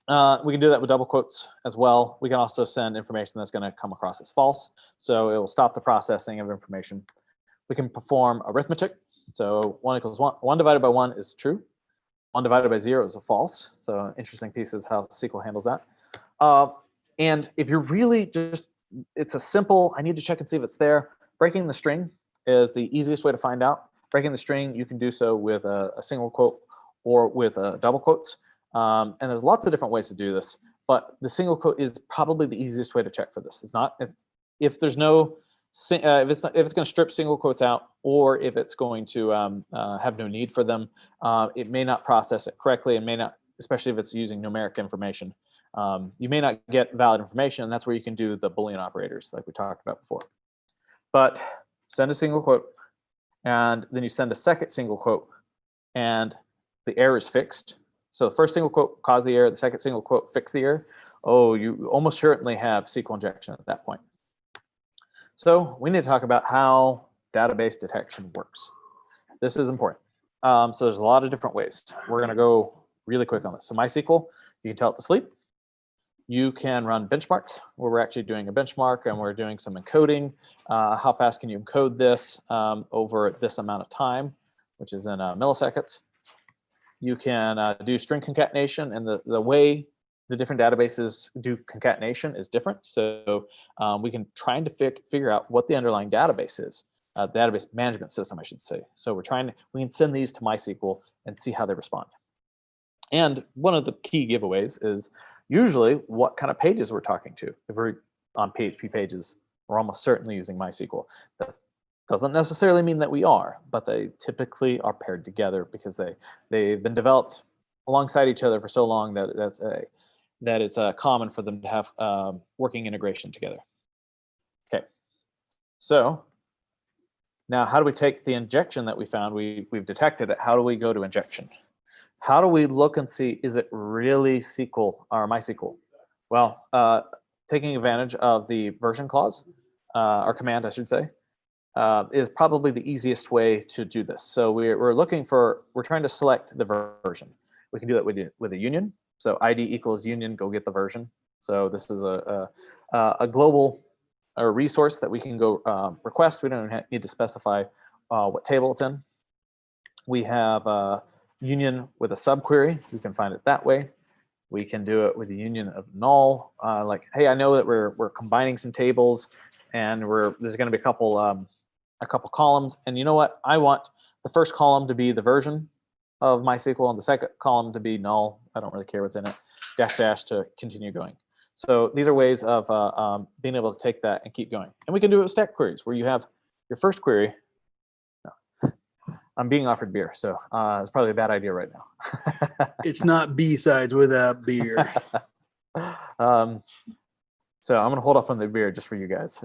we can do that with double quotes as well. We can also send information that's going to come across as false. So it will stop the processing of information. We can perform arithmetic. So 1 equals 1. 1 divided by 1 is true. 1 divided by 0 is a false. So interesting piece is how SQL handles that. And if you're really just, it's a simple, I need to check and see if it's there. Breaking the string is the easiest way to find out. Breaking the string, you can do so with a single quote or with double quotes. And there's lots of different ways to do this, but the single quote is probably the easiest way to check for this. It's not, if there's no, if it's going to strip single quotes out, or if it's going to have no need for them, it may not process it correctly and may not, especially if it's using numeric information. You may not get valid information, and that's where you can do the Boolean operators like we talked about before. But send a single quote, and then you send a second single quote, and the error is fixed. So the first single quote caused the error, the second single quote fixed the error. Oh, you almost certainly have SQL injection at that point. So we need to talk about how database detection works. This is important. So there's a lot of different ways. We're going to go really quick on this. So MySQL, you can tell it to sleep. You can run benchmarks where we're actually doing a benchmark and we're doing some encoding. How fast can you encode this over this amount of time, which is in milliseconds. You can do string concatenation, and the way the different databases do concatenation is different. So we can try to figure out what the underlying database is, database management system, I should say. So we can send these to MySQL and see how they respond. And one of the key giveaways is usually what kind of pages we're talking to. If we're on PHP pages, we're almost certainly using MySQL. That doesn't necessarily mean that we are, but they typically are paired together because they've been developed alongside each other for so long that it's common for them to have working integration together. Okay, so now how do we take the injection that we found? We've detected it. How do we go to injection? How do we look and see, is it really SQL or MySQL? Well, taking advantage of the version clause, or command, I should say, is probably the easiest way to do this. So we're trying to select the version. We can do that with a union. So ID equals union, go get the version. So this is a global resource that we can go request. We don't need to specify what table it's in. We have a union with a subquery. We can find it that way. We can do it with a union of null. Like, hey, I know that we're combining some tables, and there's going to be a couple columns. And you know what? I want the first column to be the version of MySQL and the second column to be null. I don't really care what's in it. -- to continue going. So these are ways of being able to take that and keep going. And we can do it with stack queries, where you have your first query. No. I'm being offered beer, so it's probably a bad idea right now. It's not B-sides without beer. So I'm going to hold off on the beer just for you guys,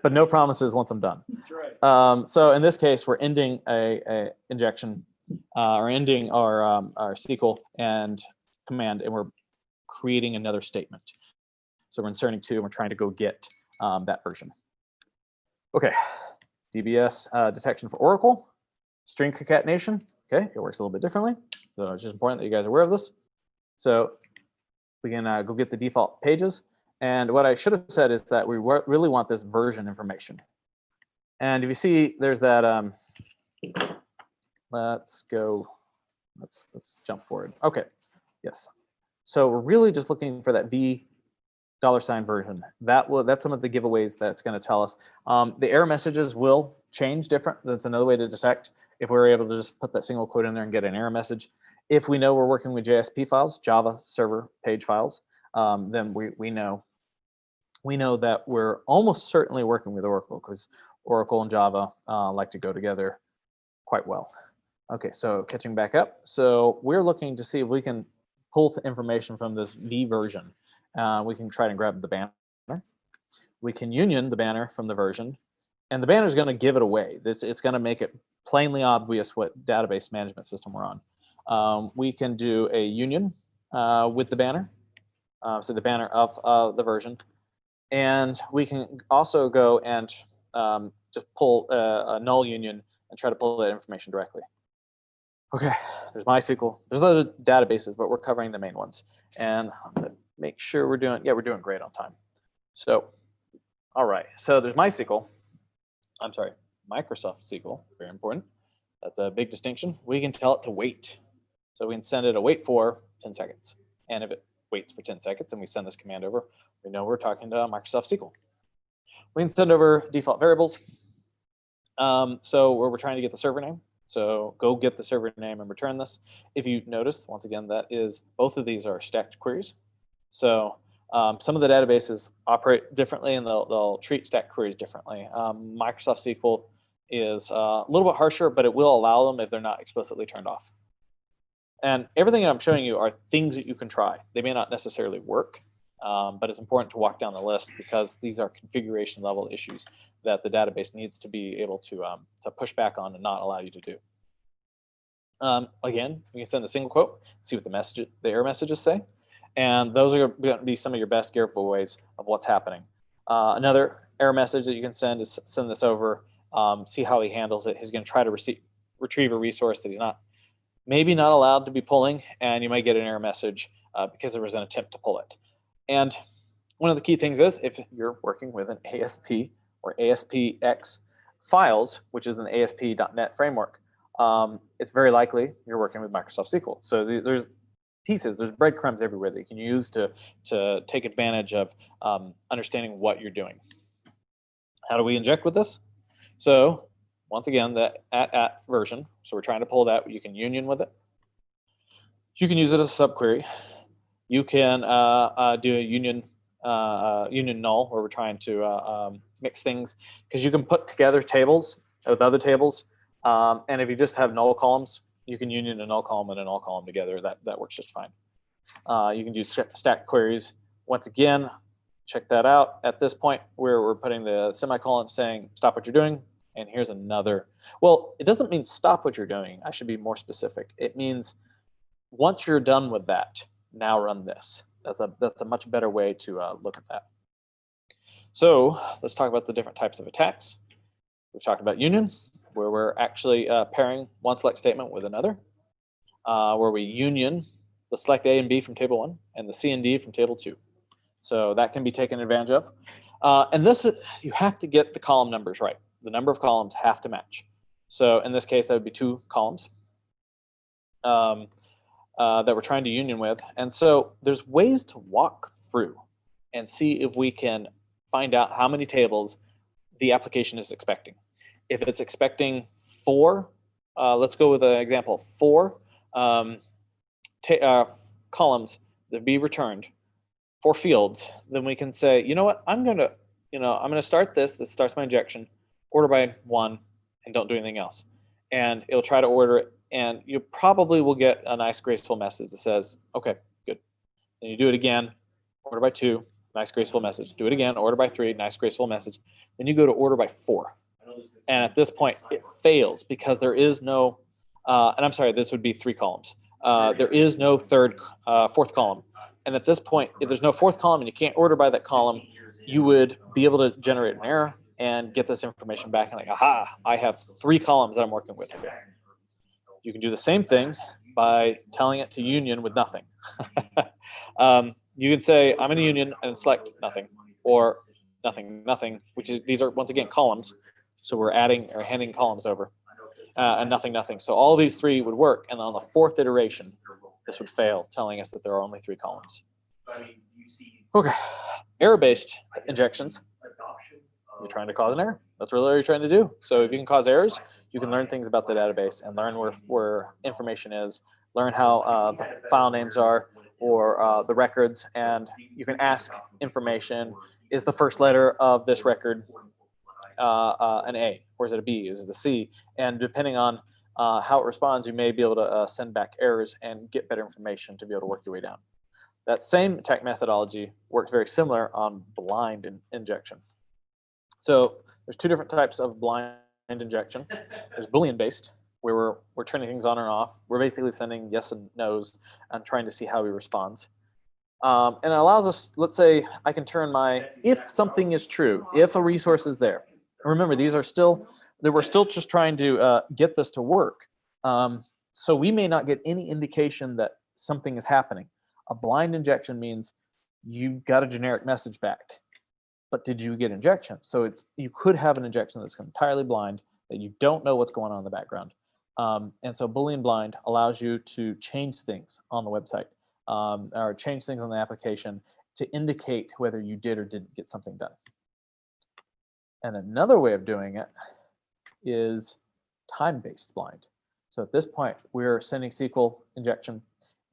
but no promises once I'm done. That's right. So in this case, we're ending a injection, or ending our SQL and command, and we're creating another statement. So we're inserting 2, and we're trying to go get that version. Okay, DBS detection for Oracle, string concatenation. Okay, it works a little bit differently. So it's just important that you guys are aware of this. So we can go get the default pages. And what I should have said is that we really want this version information. And if you see, there's that. Let's jump forward. Okay, yes. So we're really just looking for that $$ version. That's some of the giveaways that's going to tell us. The error messages will change different. That's another way to detect if we're able to just put that single quote in there and get an error message. If we know we're working with JSP files, Java server page files, then we know that we're almost certainly working with Oracle, because Oracle and Java like to go together quite well. Okay, so catching back up. So we're looking to see if we can pull information from this V version. We can try and grab the banner. We can union the banner from the version, and the banner is going to give it away. It's going to make it plainly obvious what database management system we're on. We can do a union with the banner, so the banner of the version. And we can also go and just pull a null union and try to pull that information directly. Okay, there's MySQL. There's other databases, but we're covering the main ones. And I'm going to make sure we're doing great on time. So, all right, so there's Microsoft SQL, very important. That's a big distinction. We can tell it to wait. So we can send it a wait for 10 seconds. And if it waits for 10 seconds and we send this command over, we know we're talking to Microsoft SQL. We can send over default variables. So we're trying to get the server name. So go get the server name and return this. If you notice, once again, both of these are stacked queries. So some of the databases operate differently, and they'll treat stacked queries differently. Microsoft SQL is a little bit harsher, but it will allow them if they're not explicitly turned off. And everything I'm showing you are things that you can try. They may not necessarily work, but it's important to walk down the list because these are configuration level issues that the database needs to be able to push back on and not allow you to do. Again, you can send a single quote, see what the error messages say, and those are going to be some of your best giveaways of what's happening. Another error message that you can send is send this over, see how he handles it. He's going to try to retrieve a resource that he's maybe not allowed to be pulling, and you might get an error message because there was an attempt to pull it. And one of the key things is if you're working with an ASP or ASPX files, which is an ASP.NET framework, it's very likely you're working with Microsoft SQL. So there's breadcrumbs everywhere that you can use to take advantage of understanding what you're doing. How do we inject with this? So once again, the at version. So we're trying to pull that. You can union with it. You can use it as a subquery. You can do a union null, where we're trying to mix things, because you can put together tables with other tables. And if you just have null columns, you can union a null column and a null column together. That works just fine. You can do stack queries. Once again, check that out. At this point, we're putting the semicolon saying stop what you're doing. And here's another. Well, it doesn't mean stop what you're doing. I should be more specific. It means once you're done with that, now run this. That's a much better way to look at that. So let's talk about the different types of attacks. We've talked about union, where we're actually pairing one select statement with another, where we union the select A and B from table 1 and the C and D from table 2. So that can be taken advantage of. And this, you have to get the column numbers right. The number of columns have to match. So in this case, that would be 2 columns that we're trying to union with. And so there's ways to walk through and see if we can find out how many tables the application is expecting. If it's expecting 4, let's go with an example, 4 columns that be returned, 4 fields, then we can say, you know what, I'm gonna start this. This starts my injection, order by 1, and don't do anything else. And it'll try to order it, and you probably will get a nice graceful message that says, okay, good. Then you do it again, order by 2, nice graceful message. Do it again, order by 3, nice graceful message. Then you go to order by 4. And at this point, it fails because there is no, and I'm sorry, this would be 3 columns. There is no fourth column. And at this point, if there's no 4th column and you can't order by that column, you would be able to generate an error and get this information back and like, aha, I have 3 columns that I'm working with here. You can do the same thing by telling it to union with nothing. You can say, I'm in a union and select nothing, or nothing, nothing, which is, these are once again columns. So we're adding or handing columns over, and nothing, nothing. So all of these 3 would work. And on the 4th iteration, this would fail, telling us that there are only 3 columns. Okay, error-based injections. You're trying to cause an error. That's really what you're trying to do. So if you can cause errors, you can learn things about the database and learn where information is, learn how the file names are, or the records, and you can ask information, is the first letter of this record an A, or is it a B, is it a C? And depending on how it responds, you may be able to send back errors and get better information to be able to work your way down. That same attack methodology works very similar on blind injection. So there's 2 different types of blind injection. There's Boolean-based, where we're turning things on and off. We're basically sending yes and no's and trying to see how he responds. And it allows us, let's say I can turn my, if something is true, if a resource is there. Remember, we're still just trying to get this to work. So we may not get any indication that something is happening. A blind injection means you got a generic message back, but did you get injection? So you could have an injection that's entirely blind, that you don't know what's going on in the background. And so Boolean blind allows you to change things on the website, or change things on the application to indicate whether you did or didn't get something done. And another way of doing it is time-based blind. So at this point, we're sending SQL injection,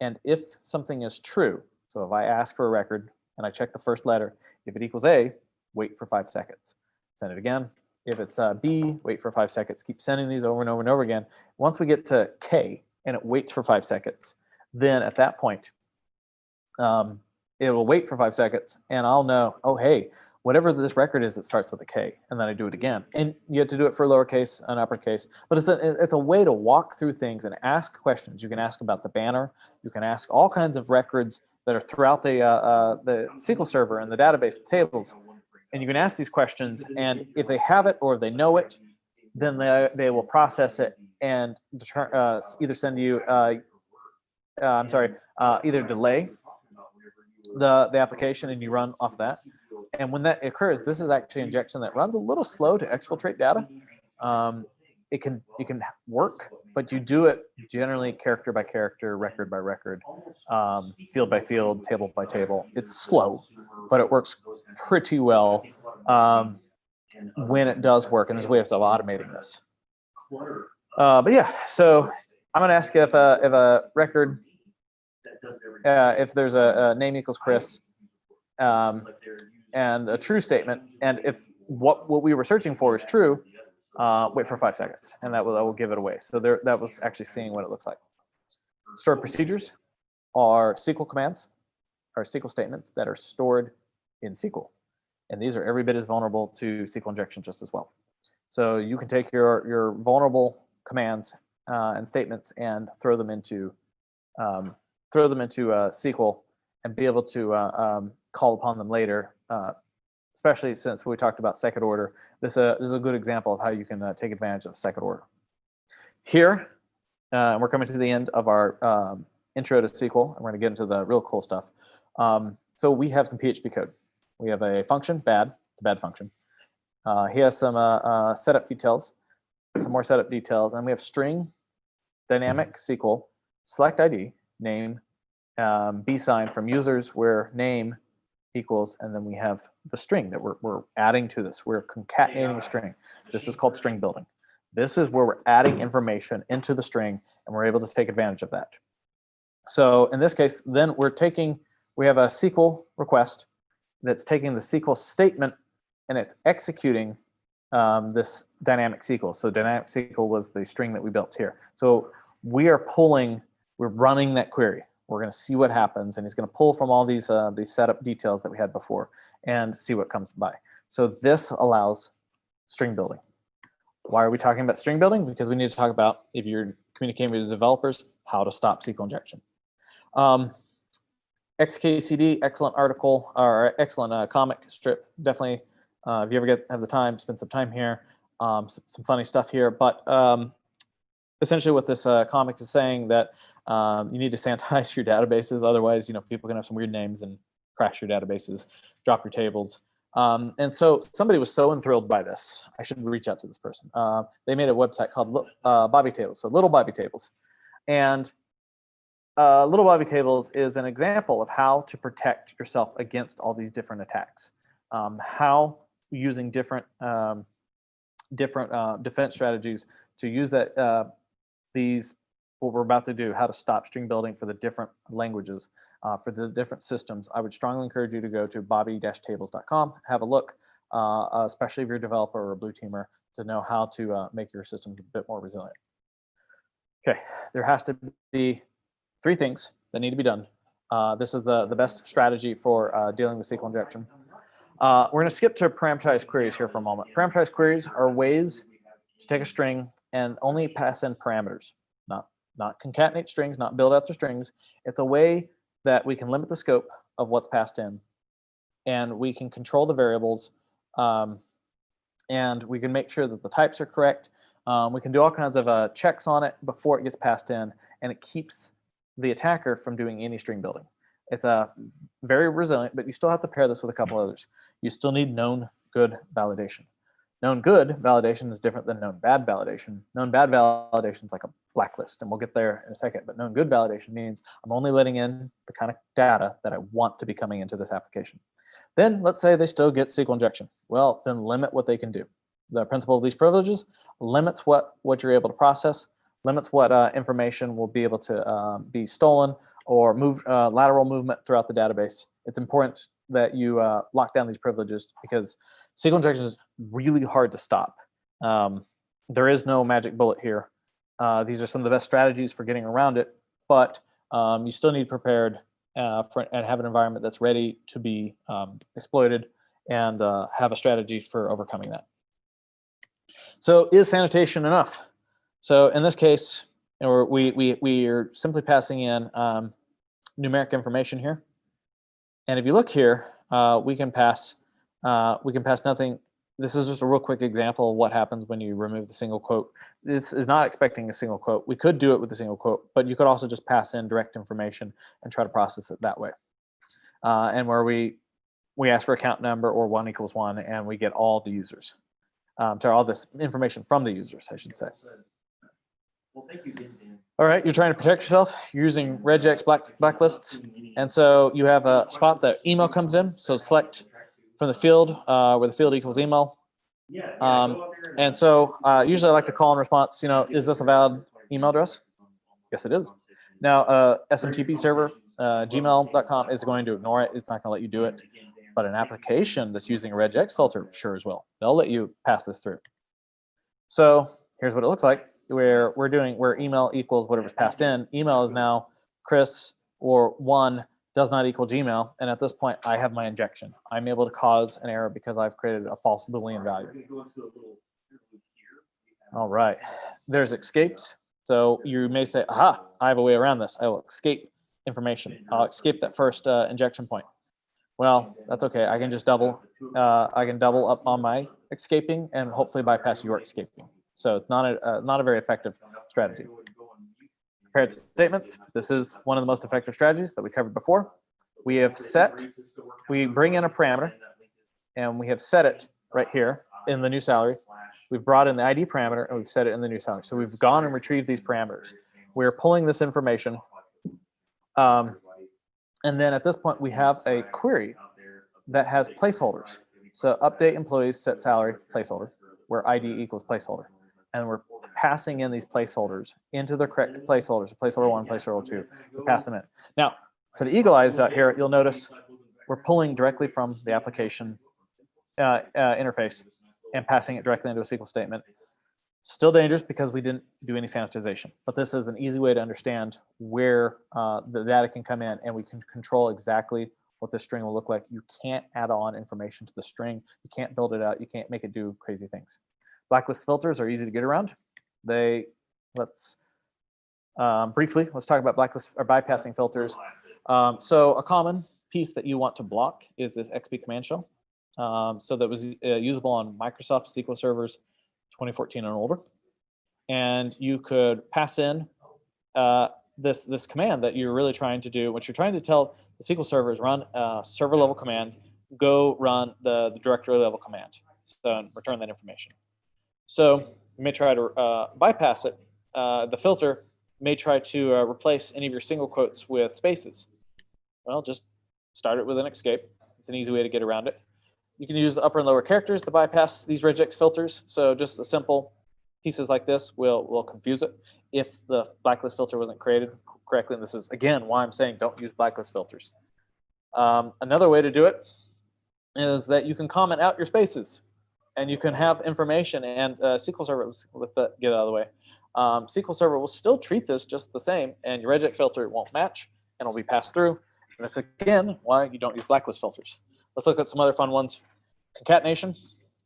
and if something is true, so if I ask for a record and I check the first letter, if it equals A, wait for 5 seconds. Send it again. If it's B, wait for 5 seconds. Keep sending these over and over and over again. Once we get to K and it waits for 5 seconds, then at that point, it will wait for 5 seconds and I'll know, oh, hey, whatever this record is, it starts with a K, and then I do it again. And you have to do it for lowercase and uppercase, but it's a way to walk through things and ask questions. You can ask about the banner. You can ask all kinds of records that are throughout the SQL server and the database, the tables. And you can ask these questions, and if they have it or if they know it, then they will process it and either send you, either delay the application and you run off that. And when that occurs, this is actually injection that runs a little slow to exfiltrate data. it can work, but you do it generally character by character, record by record, field by field, table by table. It's slow, but it works pretty well when it does work, and there's ways of automating this. But yeah, so I'm going to ask if a record, if there's a name equals Chris, and a true statement, and if what we were searching for is true, wait for 5 seconds, and that will give it away. So that was actually seeing what it looks like. Stored procedures are SQL commands, or SQL statements that are stored in SQL. And these are every bit as vulnerable to SQL injection just as well. So you can take your vulnerable commands and statements and throw them into SQL and be able to call upon them later. Especially since we talked about second order, this is a good example of how you can take advantage of second order. Here, we're coming to the end of our intro to SQL, and we're going to get into the real cool stuff. So we have some PHP code. We have a function, bad. It's a bad function. He has some setup details, some more setup details, and we have string, dynamic SQL, select ID, name, B sign from users where name equals, and then we have the string that we're adding to this. We're concatenating a string. This is called string building. This is where we're adding information into the string, and we're able to take advantage of that. So in this case, then we have a SQL request that's taking the SQL statement and it's executing this dynamic SQL. So dynamic SQL was the string that we built here. So we're running that query. We're going to see what happens, and he's going to pull from all these setup details that we had before and see what comes by. So this allows string building. Why are we talking about string building? Because we need to talk about, if you're communicating with developers, how to stop SQL injection. XKCD, excellent article, or excellent comic strip. Definitely, if you ever have the time, spend some time here. Some funny stuff here, but essentially what this comic is saying that you need to sanitize your databases, otherwise, people can have some weird names and crash your databases, drop your tables. And so somebody was so enthralled by this, I should reach out to this person. They made a website called Bobby Tables, so Little Bobby Tables. And Little Bobby Tables is an example of how to protect yourself against all these different attacks. How using different defense strategies to use what we're about to do, how to stop string building for the different languages, for the different systems. I would strongly encourage you to go to bobby-tables.com, have a look, especially if you're a developer or a blue teamer, to know how to make your systems a bit more resilient. Okay, there has to be 3 things that need to be done. This is the best strategy for dealing with SQL injection. We're going to skip to parameterized queries here for a moment. Parameterized queries are ways to take a string and only pass in parameters, not concatenate strings, not build out the strings. It's a way that we can limit the scope of what's passed in, and we can control the variables, and we can make sure that the types are correct. We can do all kinds of checks on it before it gets passed in, and it keeps the attacker from doing any string building. It's very resilient, but you still have to pair this with a couple others. You still need known good validation. Known good validation is different than known bad validation. Known bad validation is like a blacklist, and we'll get there in a second. But known good validation means I'm only letting in the kind of data that I want to be coming into this application. Then let's say they still get SQL injection. Well, then limit what they can do. The principle of these privileges limits what you're able to process, limits what information will be able to be stolen or lateral movement throughout the database. It's important that you lock down these privileges because SQL injection is really hard to stop. There is no magic bullet here. These are some of the best strategies for getting around it, but you still need prepared and have an environment that's ready to be exploited and have a strategy for overcoming that. So is sanitation enough? So in this case, we are simply passing in numeric information here. And if you look here, we can pass nothing. This is just a real quick example of what happens when you remove the single quote. This is not expecting a single quote. We could do it with a single quote, but you could also just pass in direct information and try to process it that way. And where we ask for account number or 1 = 1, and we get all the users. sorry, all this information from the users, I should say. Well, thank you again, Dan. All right, you're trying to protect yourself. You're using regex blacklists. And so you have a spot that email comes in. So select from the field where the field equals email. And so usually I like to call in response, is this a valid email address? Yes, it is. Now, SMTP server, gmail.com is going to ignore it. It's not going to let you do it. But an application that's using a regex filter sure as will. They'll let you pass this through. So here's what it looks like, where email equals whatever's passed in. Email is now Chris or 1 does not equal Gmail. And at this point, I have my injection. I'm able to cause an error because I've created a false Boolean value. All right, there's escapes. So you may say, aha, I have a way around this. I will escape information. I'll escape that first injection point. Well, that's okay. I can just double up on my escaping and hopefully bypass your escaping. So it's not a very effective strategy. Compared statements, this is one of the most effective strategies that we covered before. We bring in a parameter, and we have set it right here in the new salary. We've brought in the ID parameter, and we've set it in the new salary. So we've gone and retrieved these parameters. We're pulling this information. And then at this point, we have a query that has placeholders. So update employees set salary placeholder, where ID equals placeholder. And we're passing in these placeholders into the correct placeholders, placeholder 1, placeholder 2, we pass them in. Now, for the eagle eyes out here, you'll notice we're pulling directly from the application interface and passing it directly into a SQL statement. Still dangerous because we didn't do any sanitization, but this is an easy way to understand where the data can come in, and we can control exactly what the string will look like. You can't add on information to the string. You can't build it out. You can't make it do crazy things. Blacklist filters are easy to get around. Briefly, let's talk about blacklist or bypassing filters. So a common piece that you want to block is this XP command shell. So that was usable on Microsoft SQL servers 2014 and older. And you could pass in this command that you're really trying to do. What you're trying to tell the SQL server is run a server level command, go run the directory level command, so return that information. So you may try to bypass it. The filter may try to replace any of your single quotes with spaces. Well, just start it with an escape. It's an easy way to get around it. You can use the upper and lower characters to bypass these regex filters. So just the simple pieces like this will confuse it if the blacklist filter wasn't created correctly. And this is, again, why I'm saying don't use blacklist filters. Another way to do it is that you can comment out your spaces, and you can have information, and SQL Server, get out of the way. SQL Server will still treat this just the same, and your regex filter won't match, and it'll be passed through. And that's, again, why you don't use blacklist filters. Let's look at some other fun ones. Concatenation.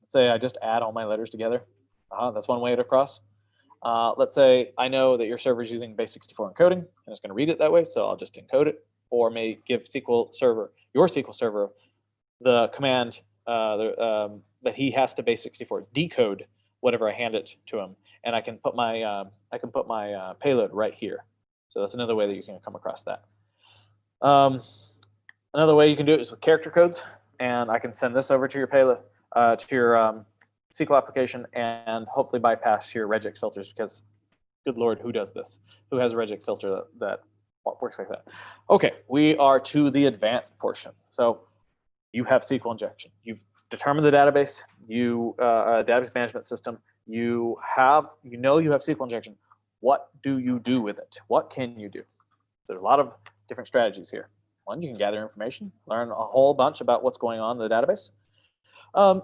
Let's say I just add all my letters together. That's one way to cross. Let's say I know that your server is using base64 encoding, and it's going to read it that way, so I'll just encode it, or may give your SQL Server, the command that he has to base64 decode whatever I hand it to him, and I can put my payload right here. So that's another way that you can come across that. Another way you can do it is with character codes, and I can send this over to your payload, to your SQL application, and hopefully bypass your regex filters, because good Lord, who does this? Who has a regex filter that works like that? Okay, we are to the advanced portion. So you have SQL injection. You've determined the database, database management system. You know you have SQL injection. What do you do with it? What can you do? There's a lot of different strategies here. One, you can gather information, learn a whole bunch about what's going on in the database.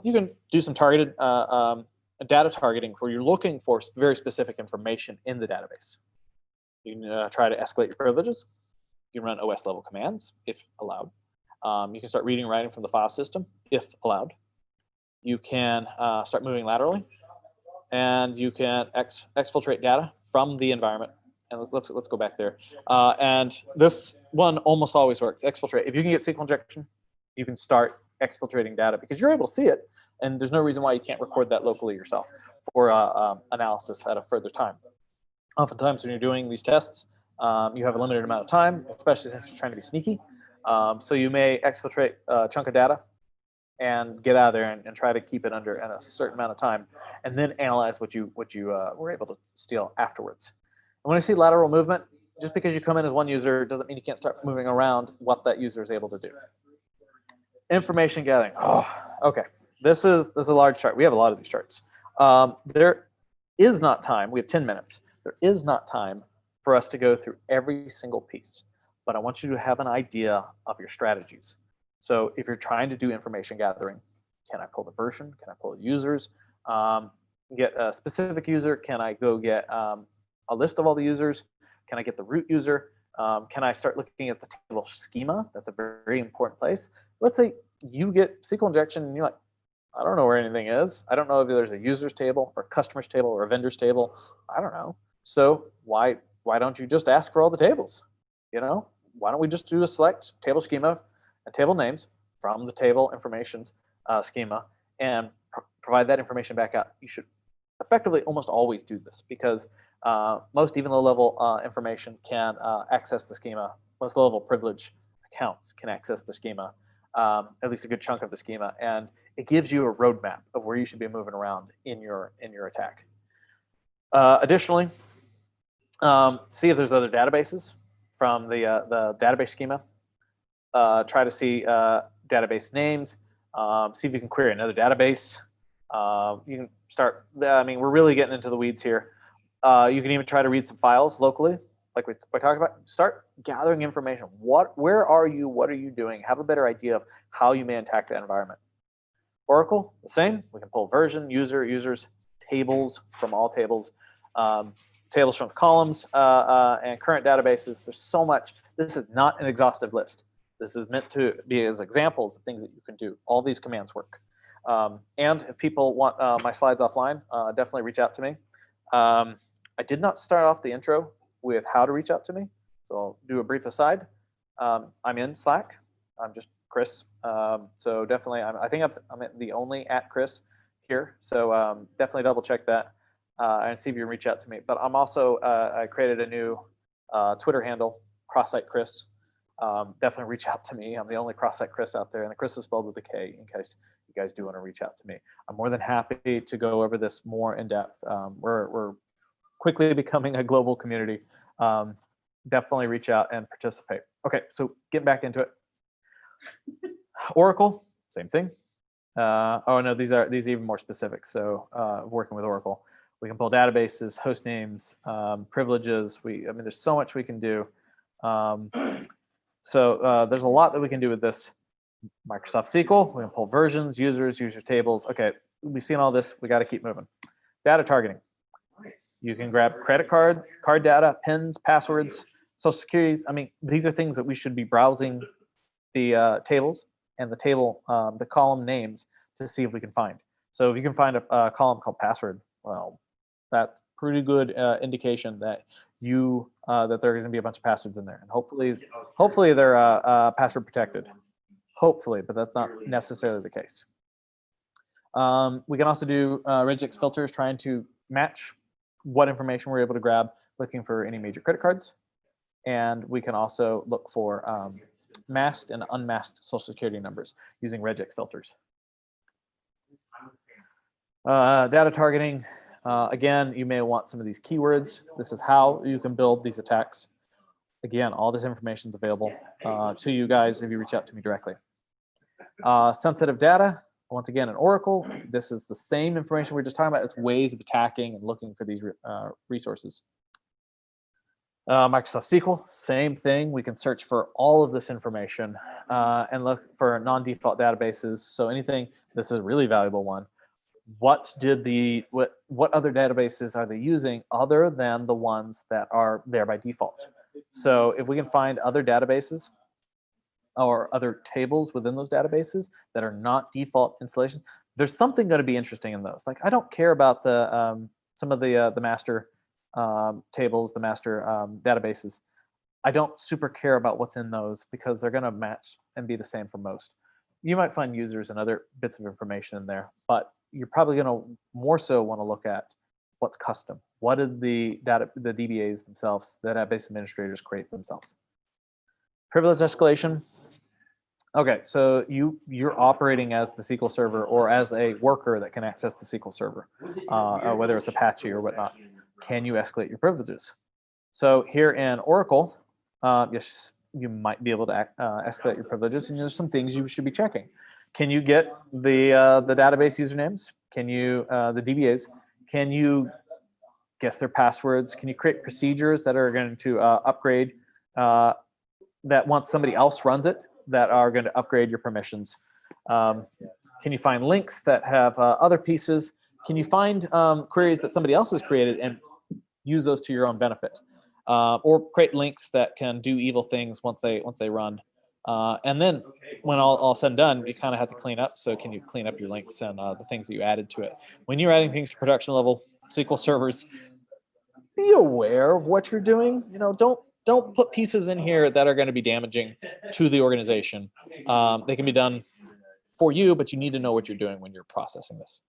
You can do some targeted data targeting where you're looking for very specific information in the database. You can try to escalate your privileges. You can run OS level commands if allowed. You can start reading and writing from the file system if allowed. You can start moving laterally, and you can exfiltrate data from the environment. And let's go back there. And this one almost always works. Exfiltrate. If you can get SQL injection, you can start exfiltrating data because you're able to see it, and there's no reason why you can't record that locally yourself for analysis at a further time. Oftentimes when you're doing these tests, you have a limited amount of time, especially since you're trying to be sneaky. So you may exfiltrate a chunk of data and get out of there and try to keep it under in a certain amount of time, and then analyze what you were able to steal afterwards. And when I see lateral movement, just because you come in as one user doesn't mean you can't start moving around what that user is able to do. Information gathering. Oh, okay. This is a large chart. We have a lot of these charts. There is not time. We have 10 minutes. There is not time for us to go through every single piece, but I want you to have an idea of your strategies. So if you're trying to do information gathering, can I pull the version? Can I pull users? Get a specific user? Can I go get a list of all the users? Can I get the root user? Can I start looking at the table schema? That's a very important place. Let's say you get SQL injection and you're like, I don't know where anything is. I don't know if there's a users table or customers table or a vendors table. I don't know. So why don't you just ask for all the tables? You know, why don't we just do a select table schema and table names from the table information schema and provide that information back out? You should effectively almost always do this because most even low-level information can access the schema. Most low-level privilege accounts can access the schema, at least a good chunk of the schema, and it gives you a roadmap of where you should be moving around in your attack. Additionally, see if there's other databases from the database schema. Try to see database names. See if you can query another database. You can start. I mean, we're really getting into the weeds here. You can even try to read some files locally, like we talked about. Start gathering information. Where are you? What are you doing? Have a better idea of how you may attack that environment. Oracle, the same. We can pull version, users, tables from all tables, tables from columns, and current databases. There's so much. This is not an exhaustive list. This is meant to be as examples of things that you can do. All these commands work. And if people want my slides offline, definitely reach out to me. I did not start off the intro with how to reach out to me, so I'll do a brief aside. I'm in Slack. I'm just Chris. So definitely, I think I'm the only @Chris here. So definitely double check that and see if you can reach out to me. But I'm also I created a new Twitter handle, CrossSite Chris. Definitely reach out to me. I'm the only CrossSite Chris out there, and the Chris is spelled with a K in case you guys do want to reach out to me. I'm more than happy to go over this more in depth. We're quickly becoming a global community. Definitely reach out and participate. Okay, so getting back into it. Oracle, same thing. Oh no, these are even more specific. So working with Oracle, we can pull databases, host names, privileges. I mean, there's so much we can do. So there's a lot that we can do with this. Microsoft SQL, we can pull versions, users, user tables. Okay, we've seen all this. We got to keep moving. Data targeting. You can grab credit card data, PINs, passwords, social securities. I mean, these are things that we should be browsing the tables and the table, the column names to see if we can find. So if you can find a column called password, well, that's pretty good indication that that there are going to be a bunch of passwords in there, and hopefully they're password protected. Hopefully, but that's not necessarily the case. We can also do regex filters, trying to match what information we're able to grab, looking for any major credit cards. And we can also look for masked and unmasked social security numbers using regex filters. Data targeting, again, you may want some of these keywords. This is how you can build these attacks. Again, all this information is available to you guys if you reach out to me directly. Sensitive data, once again, in Oracle, this is the same information we were just talking about. It's ways of attacking and looking for these resources. Microsoft SQL, same thing. We can search for all of this information and look for non-default databases. So anything, this is a really valuable one. What other databases are they using other than the ones that are there by default? So if we can find other databases or other tables within those databases that are not default installations, there's something going to be interesting in those. Like, I don't care about the some of the master tables, the master databases. I don't super care about what's in those because they're going to match and be the same for most. You might find users and other bits of information in there, but you're probably going to more so want to look at what's custom. What did the DBAs themselves, the database administrators, create themselves? Privilege escalation. Okay, so you're operating as the SQL Server or as a worker that can access the SQL Server, whether it's Apache or whatnot. Can you escalate your privileges? So here in Oracle, yes, you might be able to escalate your privileges, and there's some things you should be checking. Can you get the database usernames? Can you the DBAs? Can you guess their passwords? Can you create procedures that are going to upgrade that once somebody else runs it, that are going to upgrade your permissions? Can you find links that have other pieces? Can you find queries that somebody else has created and use those to your own benefit? Or create links that can do evil things once they run. And then when all said and done, you kind of have to clean up. So can you clean up your links and the things that you added to it? When you're adding things to production level SQL servers, be aware of what you're doing. You know, don't put pieces in here that are going to be damaging to the organization. They can be done for you, but you need to know what you're doing when you're processing this.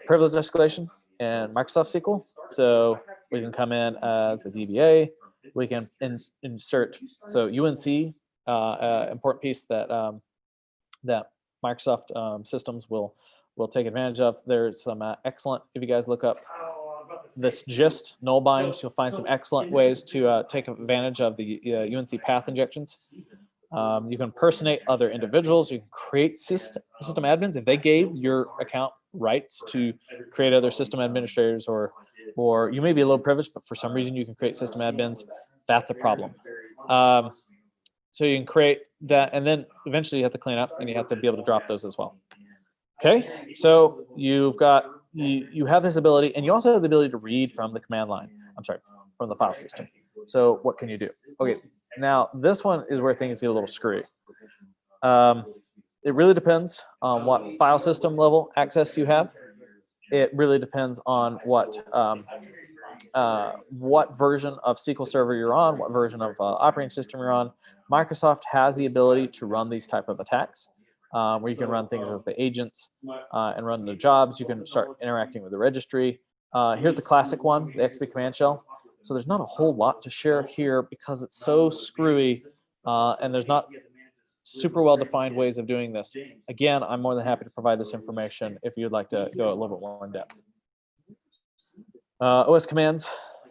Privilege escalation and Microsoft SQL. So we can come in as the DBA. We can insert, so UNC, important piece that that Microsoft systems will take advantage of. There's some excellent, if you guys look up this gist nullbinds, you'll find some excellent ways to take advantage of the UNC path injections. You can impersonate other individuals. You can create system admins. If they gave your account rights to create other system administrators, or you may be low privileged, but for some reason you can create system admins, that's a problem. So you can create that, and then eventually you have to clean up, and you have to be able to drop those as well. Okay, so you've got, you have this ability, and you also have the ability to read from the command line. I'm sorry, from the file system. So what can you do? Okay, now this one is where things get a little screwy. It really depends on what file system level access you have. It really depends on what version of SQL Server you're on, what version of operating system you're on. Microsoft has the ability to run these type of attacks, where you can run things as the agents and run the jobs. You can start interacting with the registry. Here's the classic one, the XP command shell. So there's not a whole lot to share here because it's so screwy, and there's not super well-defined ways of doing this. Again, I'm more than happy to provide this information if you'd like to go a little bit more in depth. OS commands,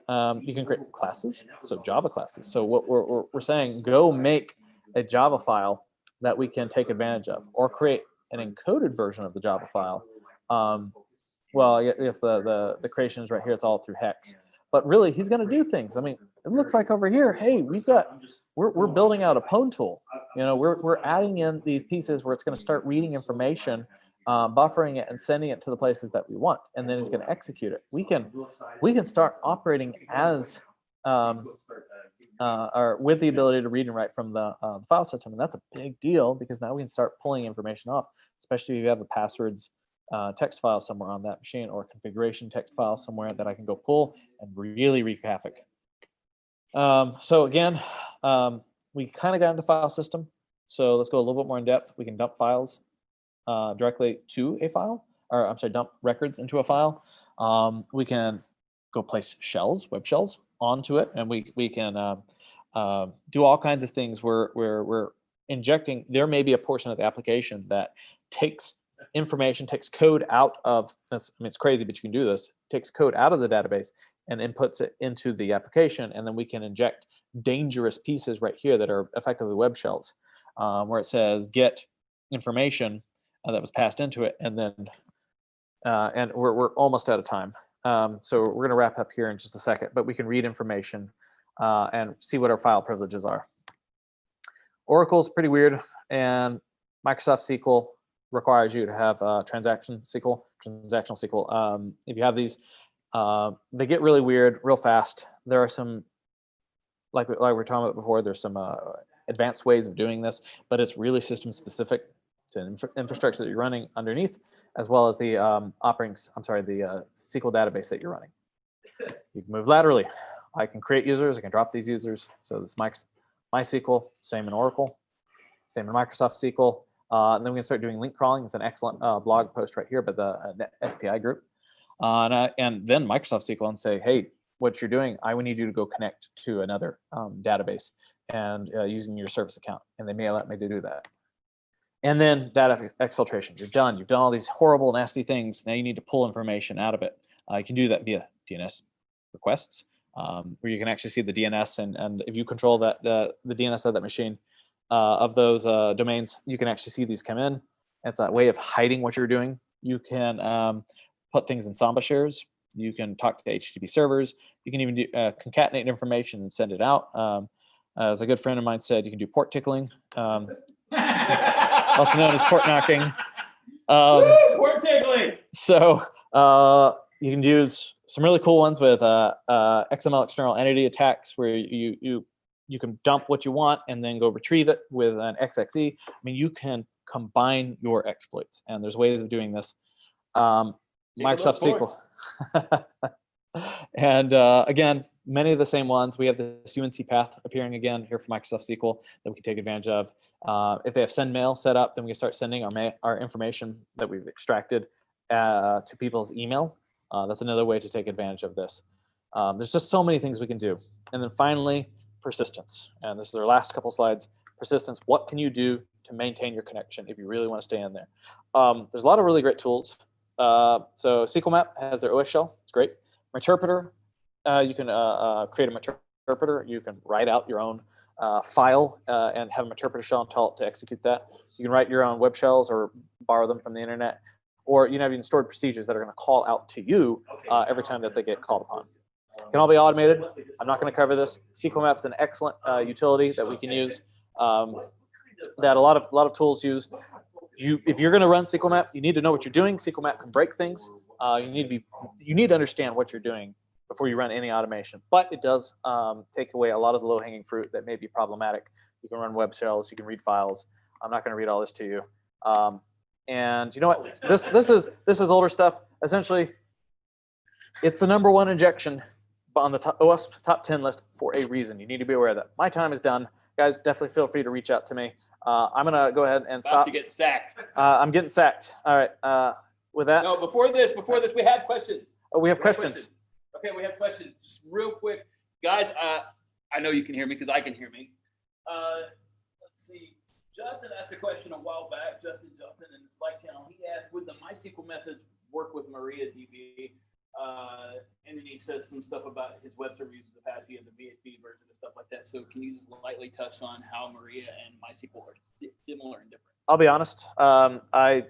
you can create classes, so Java classes. So what we're saying, go make a Java file that we can take advantage of, or create an encoded version of the Java file. Well, I guess the creation is right here. It's all through hex. But really, he's going to do things. I mean, it looks like over here, hey, we're building out a pwn tool. You know, we're adding in these pieces where it's going to start reading information, buffering it, and sending it to the places that we want, and then it's going to execute it. We can start operating as or with the ability to read and write from the file system, and that's a big deal because now we can start pulling information off, especially if you have a passwords text file somewhere on that machine, or configuration text file somewhere that I can go pull and really wreak havoc. So again, we kind of got into file system. So let's go a little bit more in depth. We can dump files directly to a file, or I'm sorry, dump records into a file. We can go place shells, web shells onto it, and we can do all kinds of things where we're injecting. There may be a portion of the application that takes information, takes code out of, I mean, it's crazy, but you can do this, takes code out of the database and inputs it into the application, and then we can inject dangerous pieces right here that are effectively web shells, where it says get information that was passed into it, and then and we're almost out of time. So we're going to wrap up here in just a second, but we can read information and see what our file privileges are. Oracle's pretty weird, and Microsoft SQL requires you to have transactional SQL. If you have these, they get really weird real fast. There are some, like we were talking about before, there's some advanced ways of doing this, but it's really system specific to infrastructure that you're running underneath, as well as the the SQL database that you're running. You can move laterally. I can create users, I can drop these users. So this is MySQL, same in Oracle, same in Microsoft SQL. And then we can start doing link crawling. It's an excellent blog post right here by the SPI group. And then Microsoft SQL and say, hey, what you're doing, I would need you to go connect to another database and using your service account. And they may let me do that. And then data exfiltration. You're done. You've done all these horrible, nasty things. Now you need to pull information out of it. You can do that via DNS requests, where you can actually see the DNS, and if you control that the DNS of that machine, of those domains, you can actually see these come in. It's a way of hiding what you're doing. You can put things in Samba shares. You can talk to HTTP servers. You can even do concatenate information and send it out. As a good friend of mine said, you can do port tickling, also known as port knocking. Port tickling. So you can use some really cool ones with XML external entity attacks, where you can dump what you want and then go retrieve it with an XXE. I mean, you can combine your exploits, and there's ways of doing this. Microsoft SQL. And again, many of the same ones. We have this UNC path appearing again here for Microsoft SQL that we can take advantage of. If they have send mail set up, then we can start sending our information that we've extracted to people's email. That's another way to take advantage of this. There's just so many things we can do. And then finally, persistence. And this is our last couple slides. Persistence. What can you do to maintain your connection if you really want to stay in there? There's a lot of really great tools. So SQL Map has their OS shell. It's great. Meterpreter. You can create a meterpreter. You can write out your own file and have a meterpreter shell and tell it to execute that. You can write your own web shells or borrow them from the internet. Or you have even stored procedures that are going to call out to you every time that they get called upon. It can all be automated. I'm not going to cover this. SQL Map is an excellent utility that we can use, that a lot of tools use. If you're going to run SQL Map, you need to know what you're doing. SQL Map can break things. You need to understand what you're doing before you run any automation. But it does take away a lot of the low-hanging fruit that may be problematic. You can run web shells. You can read files. I'm not going to read all this to you. And you know what? This is older stuff. Essentially, it's the #1 injection on the OWASP top 10 list for a reason. You need to be aware of that. My time is done. Guys, definitely feel free to reach out to me. I'm going to go ahead and stop. About to get sacked. I'm getting sacked. All right. With that. No, before this, we have questions. Oh, we have questions. Okay, we have questions. Just real quick. Guys, I know you can hear me because I can hear me. Let's see. Justin asked a question a while back. Justin Johnson in the Slack channel. He asked, would the MySQL methods work with MariaDB? And then he says some stuff about his web server uses Apache and the VHB version and stuff like that. So can you just lightly touch on how Maria and MySQL are similar and different? I'll be honest. I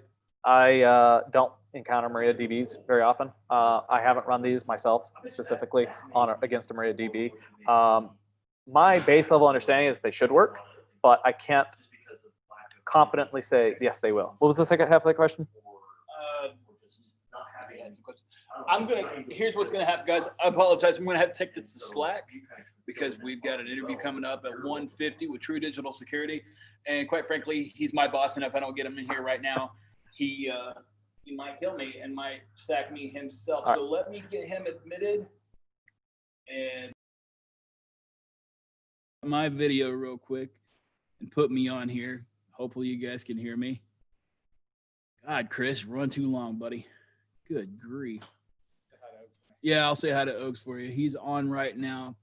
don't encounter MariaDBs very often. I haven't run these myself specifically against a MariaDB. My base level understanding is they should work, but I can't confidently say yes, they will. What was the second half of that question? Here's what's gonna happen, guys. I apologize. I'm gonna have to take this to Slack because we've got an interview coming up at 1:50 with True Digital Security, and quite frankly, he's my boss, and if I don't get him in here right now, he might kill me and might sack me himself. So let me get him admitted and my video real quick and put me on here. Hopefully you guys can hear me. God, Chris, run too long, buddy. Good grief. Yeah, I'll say hi to Oaks for you. He's on right now.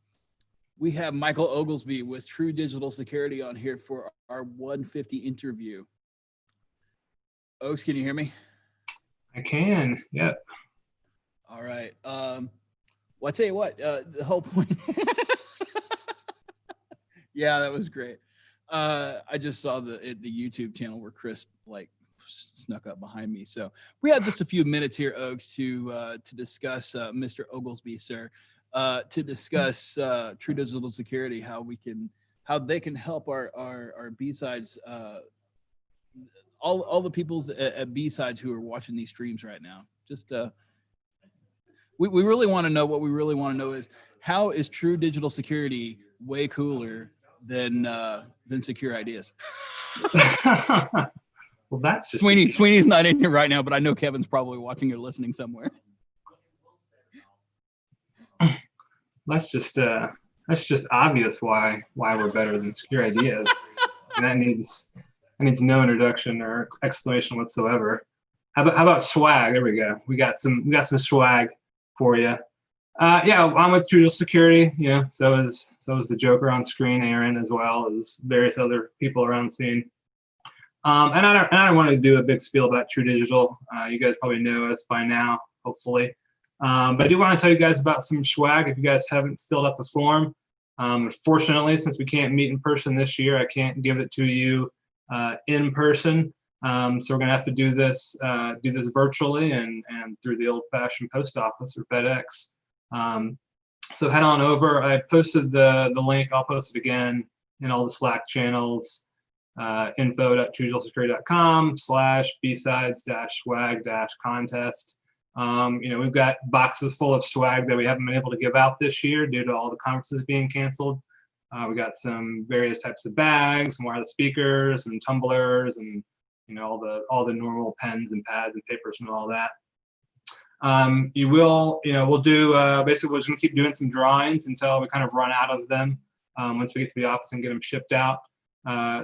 We have Michael Oglesby with True Digital Security on here for our 150 interview. Oaks, can you hear me? I can, yep. All right. Well, I tell you what, the whole point. Yeah, that was great. I just saw the YouTube channel where Chris snuck up behind me. So we have just a few minutes here, Oaks, to discuss Mr. Oglesby, sir, to discuss True Digital Security, how they can help our B-Sides, all the people at B-Sides who are watching these streams right now. Just we really want to know. What we really want to know is, how is True Digital Security way cooler than Secure Ideas? Well, that's just Sweeney's not in here right now, but I know Kevin's probably watching or listening somewhere. That's just obvious why we're better than Secure Ideas. And that needs no introduction or explanation whatsoever. How about swag? There we go. We got some swag for you. Yeah, I'm with True Digital Security. You know, so is the Joker on screen, Aaron, as well as various other people around the scene. And I don't want to do a big spiel about True Digital. You guys probably know us by now, hopefully. But I do want to tell you guys about some swag if you guys haven't filled out the form. Fortunately, since we can't meet in person this year, I can't give it to you in person. So we're gonna have to do this virtually and through the old-fashioned post office or FedEx. So head on over. I posted the link. I'll post it again in all the Slack channels. info.truedigitalsecurity.com/bsides-swag-contest. We've got boxes full of swag that we haven't been able to give out this year due to all the conferences being canceled. We got some various types of bags, some wireless speakers, and tumblers, and all the normal pens and pads and papers and all that. We'll do basically we're just gonna keep doing some drawings until we kind of run out of them. Once we get to the office and get them shipped out.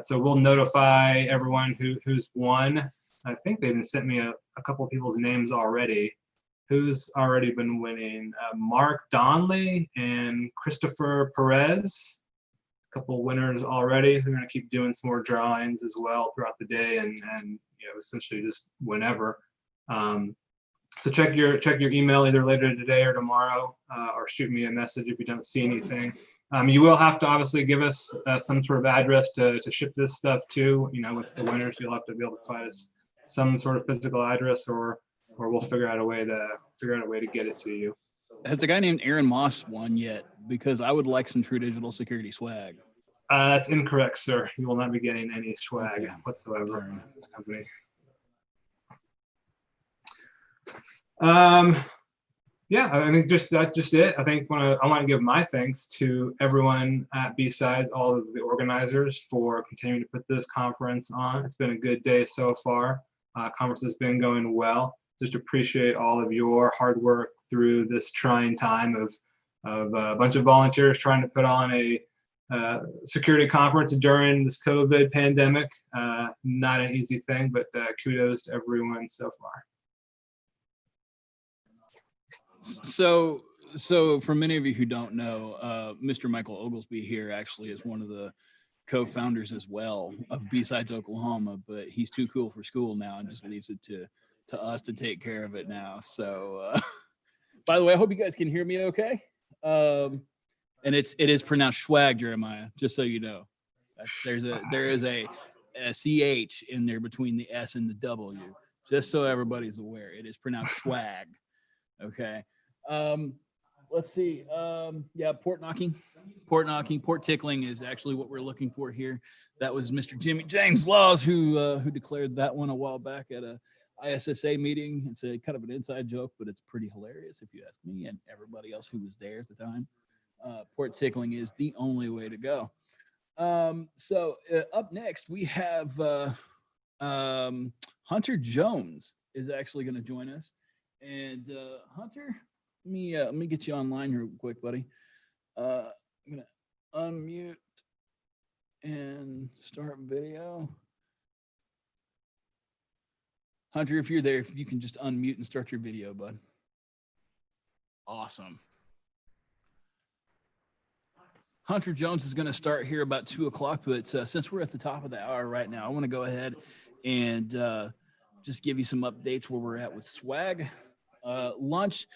So we'll notify everyone who's won. I think they've even sent me a couple of people's names already. Who's already been winning? Mark Donley and Christopher Perez. A couple winners already. We're gonna keep doing some more drawings as well throughout the day and essentially just whenever. So check your email either later today or tomorrow, or shoot me a message if you don't see anything. You will have to obviously give us some sort of address to ship this stuff to. With the winners, you'll have to be able to provide us some sort of physical address, or we'll figure out a way to get it to you. Has a guy named Aaron Moss won yet? Because I would like some True Digital Security swag. That's incorrect, sir. You will not be getting any swag whatsoever from this company. Yeah, I mean, that's just it. I think I want to give my thanks to everyone at BSides, all of the organizers, for continuing to put this conference on. It's been a good day so far. Conference has been going well. Just appreciate all of your hard work through this trying time of a bunch of volunteers trying to put on a security conference during this COVID pandemic. Not an easy thing, but kudos to everyone so far. So for many of you who don't know, Mr. Michael Oglesby here actually is one of the co-founders as well of BSides Oklahoma, but he's too cool for school now and just leaves it to us to take care of it now. So, by the way, I hope you guys can hear me okay. And it is pronounced swag, Jeremiah, just so you know. There is a CH in there between the S and the W, just so everybody's aware. It is pronounced swag. Okay. Let's see. Yeah, port tickling is actually what we're looking for here. That was Mr. Jimmy James Laws who declared that one a while back at a ISSA meeting. It's a kind of an inside joke, but it's pretty hilarious if you ask me and everybody else who was there at the time. Port tickling is the only way to go. So up next we have Hunter Jones is actually going to join us. And Hunter, let me get you online real quick, buddy. I'm gonna unmute and start video. Hunter, if you're there, if you can just unmute and start your video, bud. Awesome. Hunter Jones is going to start here about 2 o'clock, but since we're at the top of the hour right now, I want to go ahead and just give you some updates where we're at with swag. Lunch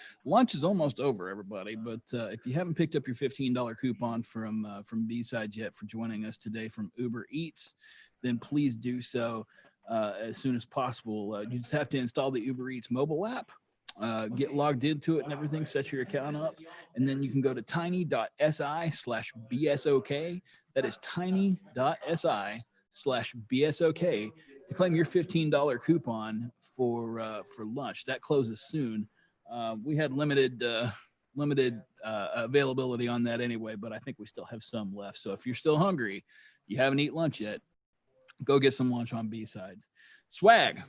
is almost over, everybody, but if you haven't picked up your $15 coupon from BSides yet for joining us today from Uber Eats, then please do so as soon as possible. You just have to install the Uber Eats mobile app, get logged into it and everything, set your account up, and then you can go to tiny.si/BSOK. That is tiny.si/BSOK to claim your $15 coupon for lunch. That closes soon. We had limited availability on that anyway, but I think we still have some left. So if you're still hungry, you haven't eaten lunch yet, go get some lunch on B-Sides. Swag,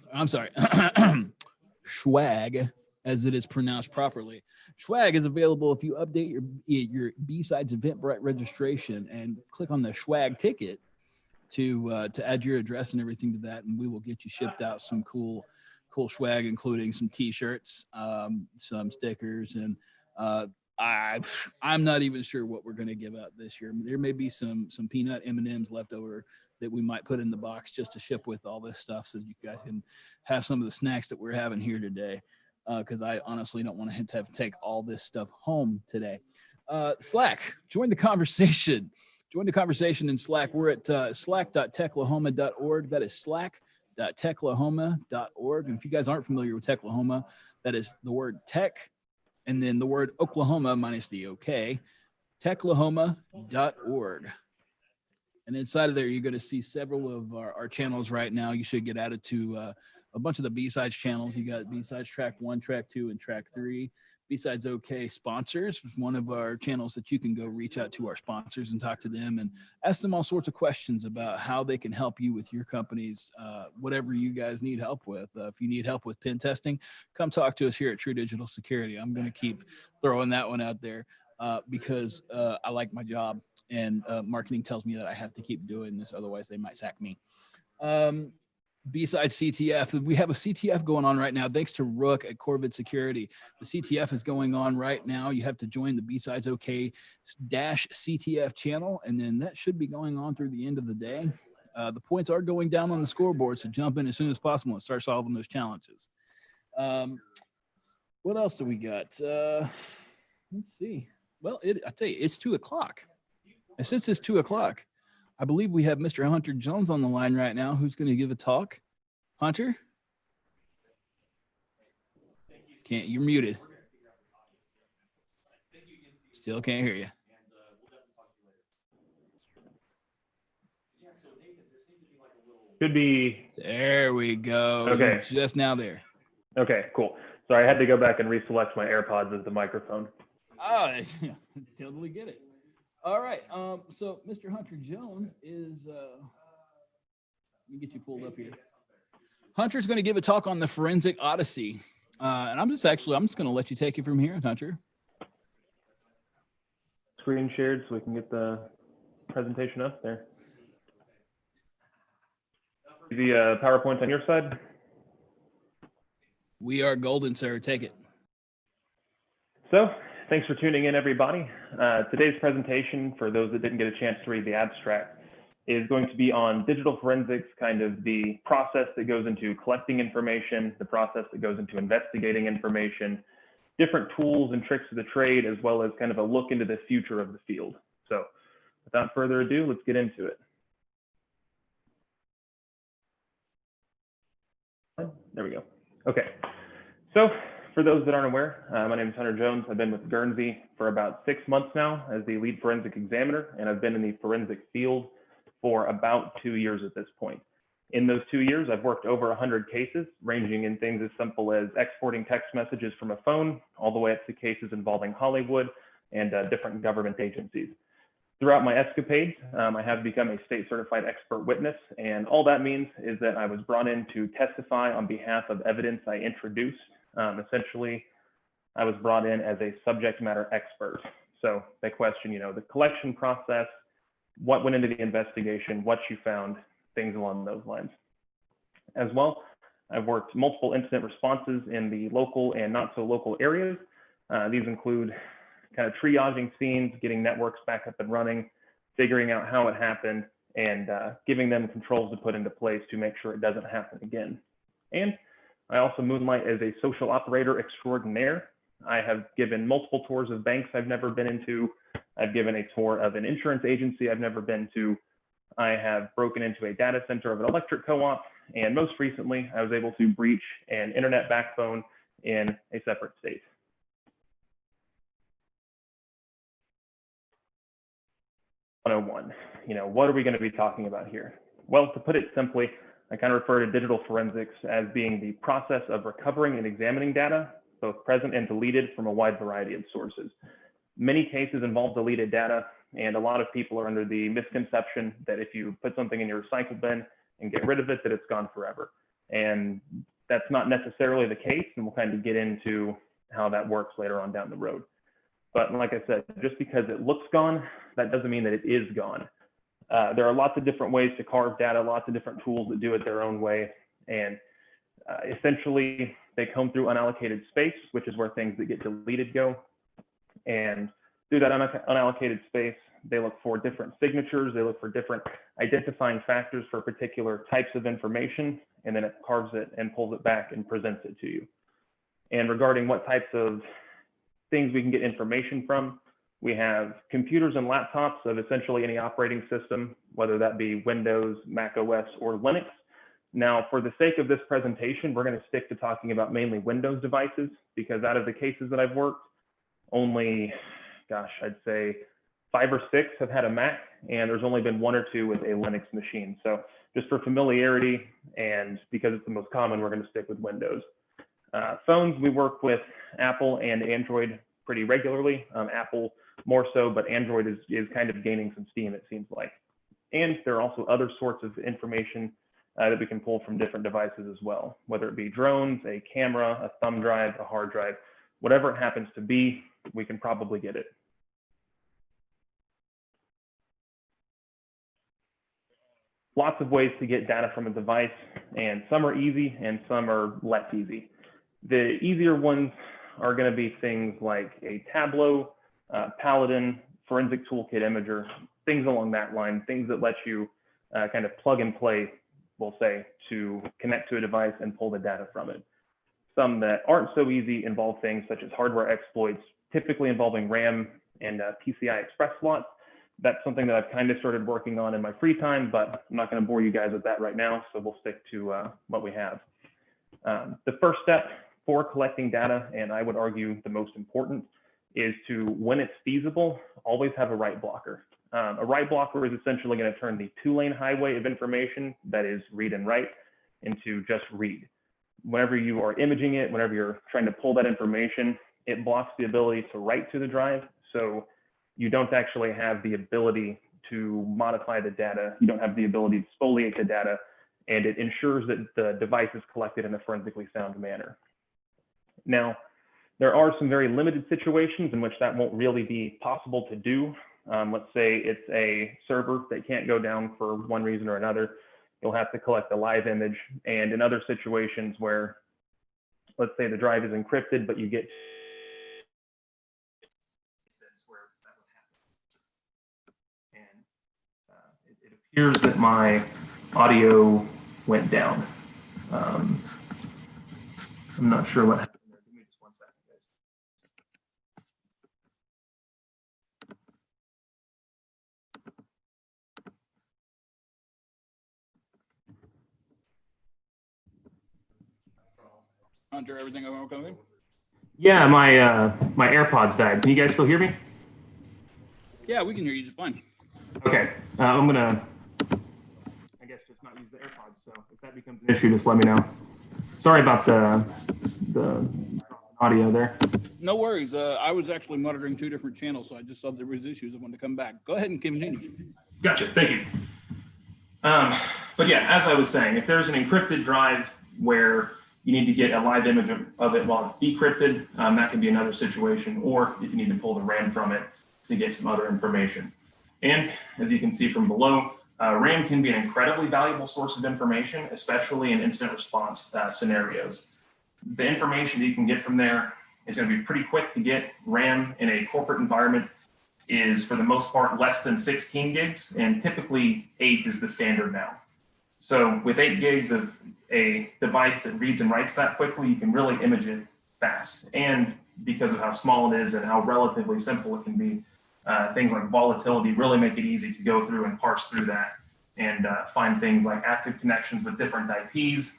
swag, as it is pronounced properly. Swag is available if you update your B-Sides Eventbrite registration and click on the swag ticket to add your address and everything to that, and we will get you shipped out some cool swag, including some t-shirts, some stickers, and I'm not even sure what we're going to give out this year. There may be some peanut M&Ms left over that we might put in the box just to ship with all this stuff so you guys can have some of the snacks that we're having here today. Because I honestly don't want to have to take all this stuff home today. Slack, join the conversation. Join the conversation in Slack. We're at slack.techlahoma.org. That is slack.techlahoma.org. And if you guys aren't familiar with Techlahoma, that is the word tech and then the word Oklahoma minus the OK, techlahoma.org. And inside of there, you're going to see several of our channels right now. You should get added to a bunch of the B-Sides channels. You got B-Sides Track 1, Track 2, and Track 3. BSidesOK sponsors was one of our channels that you can go reach out to our sponsors and talk to them and ask them all sorts of questions about how they can help you with your company's whatever you guys need help with. If you need help with pen testing, come talk to us here at True Digital Security. I'm going to keep throwing that one out there because I like my job and marketing tells me that I have to keep doing this. Otherwise, they might sack me. Besides CTF, we have a CTF going on right now. Thanks to Rook at Corvid Security. The CTF is going on right now. You have to join the BSidesOK -CTF channel, and then that should be going on through the end of the day. The points are going down on the scoreboard, so jump in as soon as possible and start solving those challenges. What else do we got? Let's see. Well, I tell you, it's 2 o'clock. And since it's 2 o'clock, I believe we have Mr. Hunter Jones on the line right now who's going to give a talk. Hunter? You're muted. Still can't hear you. Should be. There we go. Okay. You're just now there. Okay, cool. Sorry, I had to go back and reselect my AirPods as the microphone. Oh, totally get it. All right. So Mr. Hunter Jones is, let me get you pulled up here. Hunter's going to give a talk on the Forensic Odyssey. And I'm just going to let you take it from here, Hunter. Screen shared so we can get the presentation up there. The PowerPoint on your side? We are golden, sir. Take it. So, thanks for tuning in, everybody. Today's presentation, for those that didn't get a chance to read the abstract, is going to be on digital forensics, kind of the process that goes into collecting information, the process that goes into investigating information, different tools and tricks of the trade, as well as kind of a look into the future of the field. So, without further ado, let's get into it. There we go. Okay. So, for those that aren't aware, my name is Hunter Jones. I've been with Guernsey for about 6 months now as the lead forensic examiner, and I've been in the forensic field for about 2 years at this point. In those 2 years, I've worked over 100 cases, ranging in things as simple as exporting text messages from a phone, all the way up to cases involving Hollywood and different government agencies. Throughout my escapades, I have become a state certified expert witness, and all that means is that I was brought in to testify on behalf of evidence I introduced. Essentially, I was brought in as a subject matter expert. So they question, the collection process, what went into the investigation, what you found, things along those lines. As well, I've worked multiple incident responses in the local and not so local areas. These include kind of triaging scenes, getting networks back up and running, figuring out how it happened, and giving them controls to put into place to make sure it doesn't happen again. And I also moonlight as a social operator extraordinaire. I have given multiple tours of banks I've never been into. I've given a tour of an insurance agency I've never been to. I have broken into a data center of an electric co-op. And most recently, I was able to breach an internet backbone in a separate state. .101, what are we going to be talking about here? Well, to put it simply, I kind of refer to digital forensics as being the process of recovering and examining data, both present and deleted from a wide variety of sources. Many cases involve deleted data, and a lot of people are under the misconception that if you put something in your recycle bin and get rid of it, that it's gone forever. And that's not necessarily the case, and we'll kind of get into how that works later on down the road. But like I said, just because it looks gone, that doesn't mean that it is gone. There are lots of different ways to carve data, lots of different tools that do it their own way. And essentially, they come through unallocated space, which is where things that get deleted go. And through that unallocated space, They look for different signatures. They look for different identifying factors for particular types of information, and then it carves it and pulls it back and presents it to you. And regarding what types of things we can get information from, we have computers and laptops of essentially any operating system, whether that be Windows, Mac OS, or Linux. Now, for the sake of this presentation, we're going to stick to talking about mainly Windows devices, because out of the cases that I've worked, only, gosh, I'd say 5 or 6 have had a Mac, and there's only been 1 or 2 with a Linux machine. So just for familiarity, and because it's the most common, we're going to stick with Windows. Phones, we work with Apple and Android pretty regularly. Apple more so, but Android is kind of gaining some steam, it seems like. And there are also other sorts of information that we can pull from different devices as well, whether it be drones, a camera, a thumb drive, a hard drive, whatever it happens to be, we can probably get it. Lots of ways to get data from a device, and some are easy and some are less easy. The easier ones are going to be things like a Tableau, Paladin, Forensic Toolkit Imager, things along that line, things that let you kind of plug and play, we'll say, to connect to a device and pull the data from it. Some that aren't so easy involve things such as hardware exploits, typically involving RAM and PCI Express slots. That's something that I've kind of started working on in my free time, but I'm not going to bore you guys with that right now, so we'll stick to what we have. The first step for collecting data, and I would argue the most important, is to, when it's feasible, always have a write blocker. A write blocker is essentially going to turn the 2-lane highway of information, that is read and write, into just read. Whenever you are imaging it, whenever you're trying to pull that information, it blocks the ability to write to the drive. So you don't actually have the ability to modify the data. You don't have the ability to spoliate the data, and it ensures that the device is collected in a forensically sound manner. Now, there are some very limited situations in which that won't really be possible to do. Let's say it's a server that can't go down for one reason or another. You'll have to collect a live image. And in other situations where, let's say the drive is encrypted, but you get it appears that my audio went down. I'm not sure what happened there. Give me just 1 second, guys. Hunter, everything okay? Yeah, my my AirPods died. Can you guys still hear me? Yeah, we can hear you just fine. Okay, I'm gonna, I guess, just not use the AirPods. So if that becomes an issue, just let me know. Sorry about the audio there. No worries. I was actually monitoring 2 different channels, so I just saw there was issues. I wanted to come back. Go ahead and continue. Gotcha. Thank you. But yeah, as I was saying, if there's an encrypted drive where you need to get a live image of it while it's decrypted, that can be another situation, or if you need to pull the RAM from it to get some other information. And as you can see from below, RAM can be an incredibly valuable source of information, especially in incident response scenarios. The information that you can get from there is going to be pretty quick to get. RAM in a corporate environment is, for the most part, less than 16 gigs, and typically 8 is the standard now. So with 8 gigs of a device that reads and writes that quickly, you can really image it fast. And because of how small it is and how relatively simple it can be, things like volatility really make it easy to go through and parse through that and find things like active connections with different IPs,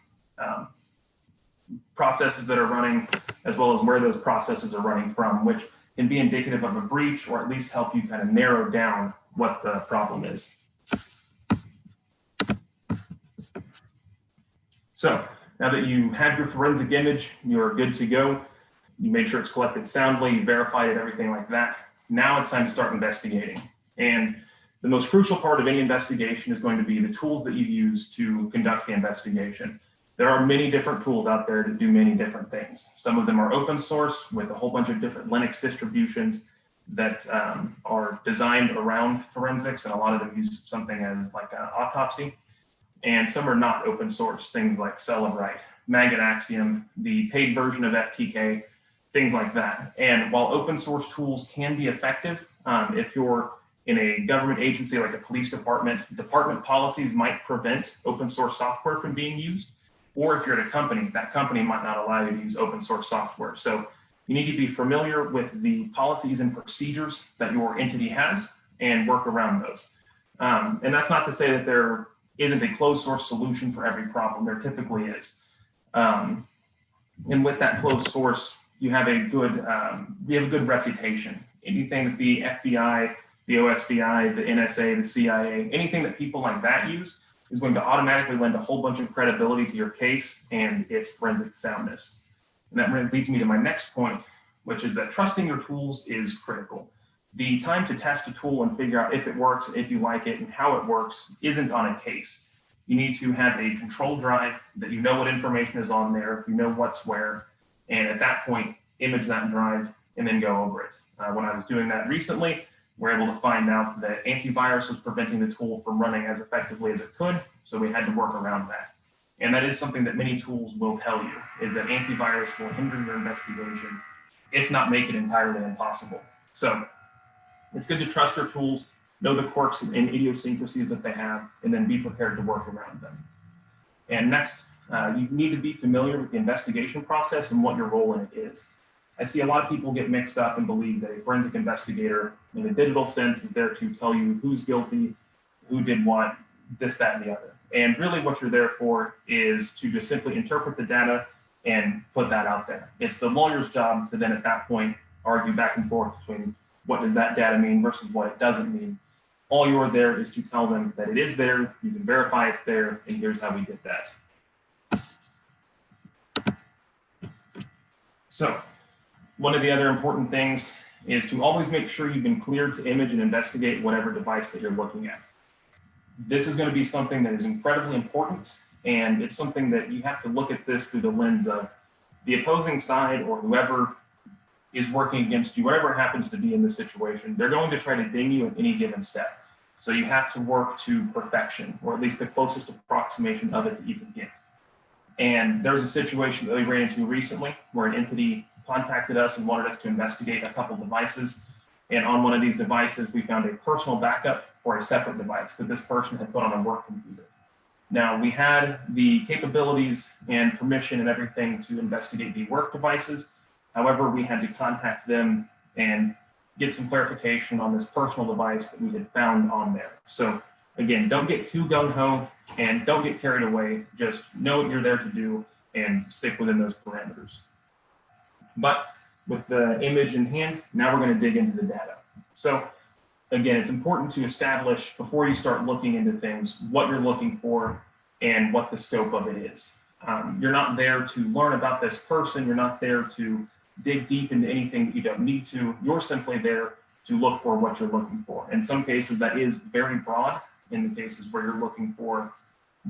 processes that are running, as well as where those processes are running from, which can be indicative of a breach or at least help you kind of narrow down what the problem is. So now that you have your forensic image, you are good to go. You made sure it's collected soundly, you verified it, everything like that. Now it's time to start investigating. And the most crucial part of any investigation is going to be the tools that you use to conduct the investigation. There are many different tools out there that do many different things. Some of them are open source with a whole bunch of different Linux distributions that are designed around forensics, and a lot of them use something as like an autopsy. And some are not open source, things like Celebrite, Maggot Axiom, the paid version of FTK, things like that. And while open source tools can be effective, if you're in a government agency like a police department, department policies might prevent open source software from being used. Or if you're at a company, that company might not allow you to use open source software. So you need to be familiar with the policies and procedures that your entity has and work around those. And that's not to say that there isn't a closed source solution for every problem. There typically is. And with that closed source, you have a good reputation. Anything that the FBI, the OSBI, the NSA, the CIA, anything that people like that use is going to automatically lend a whole bunch of credibility to your case and its forensic soundness. And that leads me to my next point, which is that trusting your tools is critical. The time to test a tool and figure out if it works, if you like it, and how it works isn't on a case. You need to have a control drive that you know what information is on there, you know what's where, and at that point, image that drive and then go over it. When I was doing that recently, we're able to find out that antivirus was preventing the tool from running as effectively as it could, so we had to work around that. And that is something that many tools will tell you, is that antivirus will hinder your investigation, if not make it entirely impossible. So it's good to trust your tools, know the quirks and idiosyncrasies that they have, and then be prepared to work around them. And next, you need to be familiar with the investigation process and what your role in it is. I see a lot of people get mixed up and believe that a forensic investigator, in a digital sense, is there to tell you who's guilty, who did what, this, that, and the other. And really what you're there for is to just simply interpret the data and put that out there. It's the lawyer's job to then at that point argue back and forth between what does that data mean versus what it doesn't mean. All you're there is to tell them that it is there, you can verify it's there, and here's how we did that. So one of the other important things is to always make sure you've been cleared to image and investigate whatever device that you're looking at. This is going to be something that is incredibly important, and it's something that you have to look at this through the lens of the opposing side or whoever is working against you, whatever happens to be in this situation, they're going to try to ding you at any given step. So you have to work to perfection, or at least the closest approximation of it that you can get. And there was a situation that we ran into recently where an entity contacted us and wanted us to investigate a couple devices. And on one of these devices, we found a personal backup for a separate device that this person had put on a work computer. Now, we had the capabilities and permission and everything to investigate the work devices. However, we had to contact them and get some clarification on this personal device that we had found on there. So again, don't get too gung-ho and don't get carried away. Just know what you're there to do and stick within those parameters. But with the image in hand, now we're going to dig into the data. So again, it's important to establish before you start looking into things, what you're looking for and what the scope of it is. You're not there to learn about this person. You're not there to dig deep into anything that you don't need to. You're simply there to look for what you're looking for. In some cases, that is very broad. In the cases where you're looking for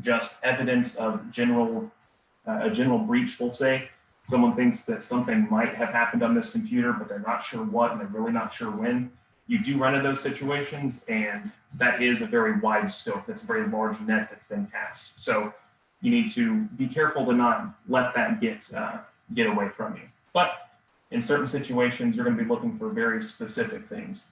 just evidence of a general breach, we'll say. Someone thinks that something might have happened on this computer, but they're not sure what, and they're really not sure when. You do run into those situations, and that is a very wide scope. That's a very large net that's been cast. So you need to be careful to not let that get away from you. But in certain situations, you're going to be looking for very specific things,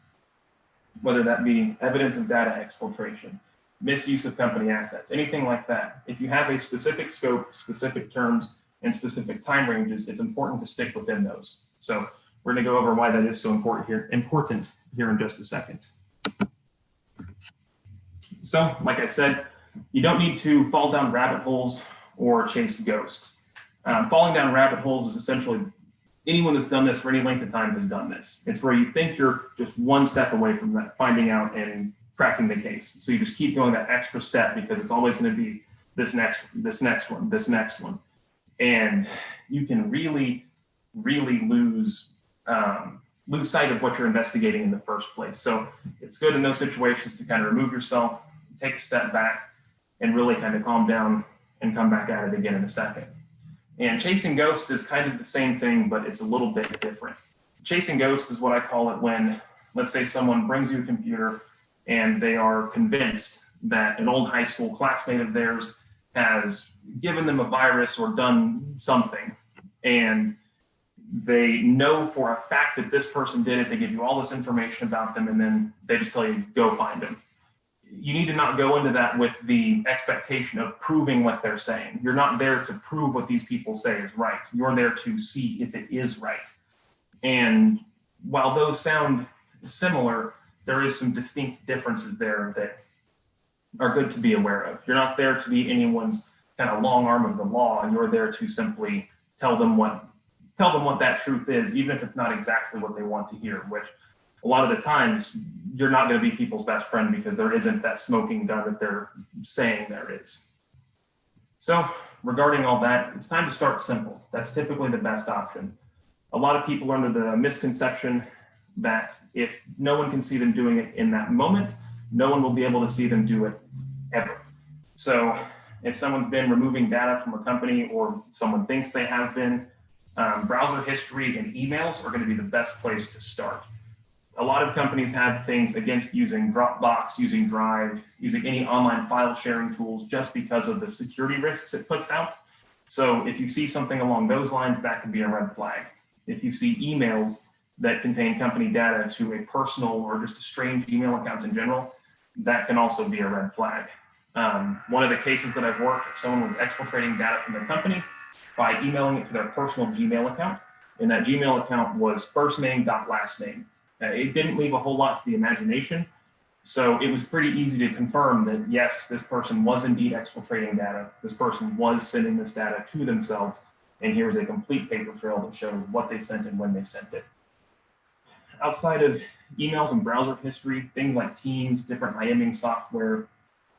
whether that be evidence of data exfiltration, misuse of company assets, anything like that. If you have a specific scope, specific terms, and specific time ranges, it's important to stick within those. So we're going to go over why that is so important here in just a second. So, like I said, you don't need to fall down rabbit holes or chase ghosts. Falling down rabbit holes is essentially anyone that's done this for any length of time has done this. It's where you think you're just one step away from that, finding out and cracking the case. So you just keep going that extra step because it's always going to be this next one. And you can really lose sight of what you're investigating in the first place. So it's good in those situations to kind of remove yourself, take a step back, and really kind of calm down and come back at it again in a second. And chasing ghosts is kind of the same thing, but it's a little bit different. Chasing ghosts is what I call it when, let's say someone brings you a computer and they are convinced that an old high school classmate of theirs has given them a virus or done something. And they know for a fact that this person did it. They give you all this information about them, and then they just tell you, go find them. You need to not go into that with the expectation of proving what they're saying. You're not there to prove what these people say is right. You're there to see if it is right. And while those sound similar, there is some distinct differences there that are good to be aware of. You're not there to be anyone's kind of long arm of the law. You're there to simply tell them what that truth is, even if it's not exactly what they want to hear, which a lot of the times you're not going to be people's best friend because there isn't that smoking gun that they're saying there is. So regarding all that, it's time to start simple. That's typically the best option. A lot of people are under the misconception that if no one can see them doing it in that moment, no one will be able to see them do it ever. So if someone's been removing data from a company, or someone thinks they have been, browser history and emails are going to be the best place to start. A lot of companies have things against using Dropbox, using Drive, using any online file sharing tools just because of the security risks it puts out. So if you see something along those lines, that could be a red flag. If you see emails that contain company data to a personal or just a strange email account in general, that can also be a red flag. One of the cases that I've worked, someone was exfiltrating data from the company by emailing it to their personal Gmail account. And that Gmail account was first name dot last name. It didn't leave a whole lot to the imagination. So it was pretty easy to confirm that, yes, this person was indeed exfiltrating data. This person was sending this data to themselves. And here's a complete paper trail that shows what they sent and when they sent it. Outside of emails and browser history, things like Teams, different IMing software,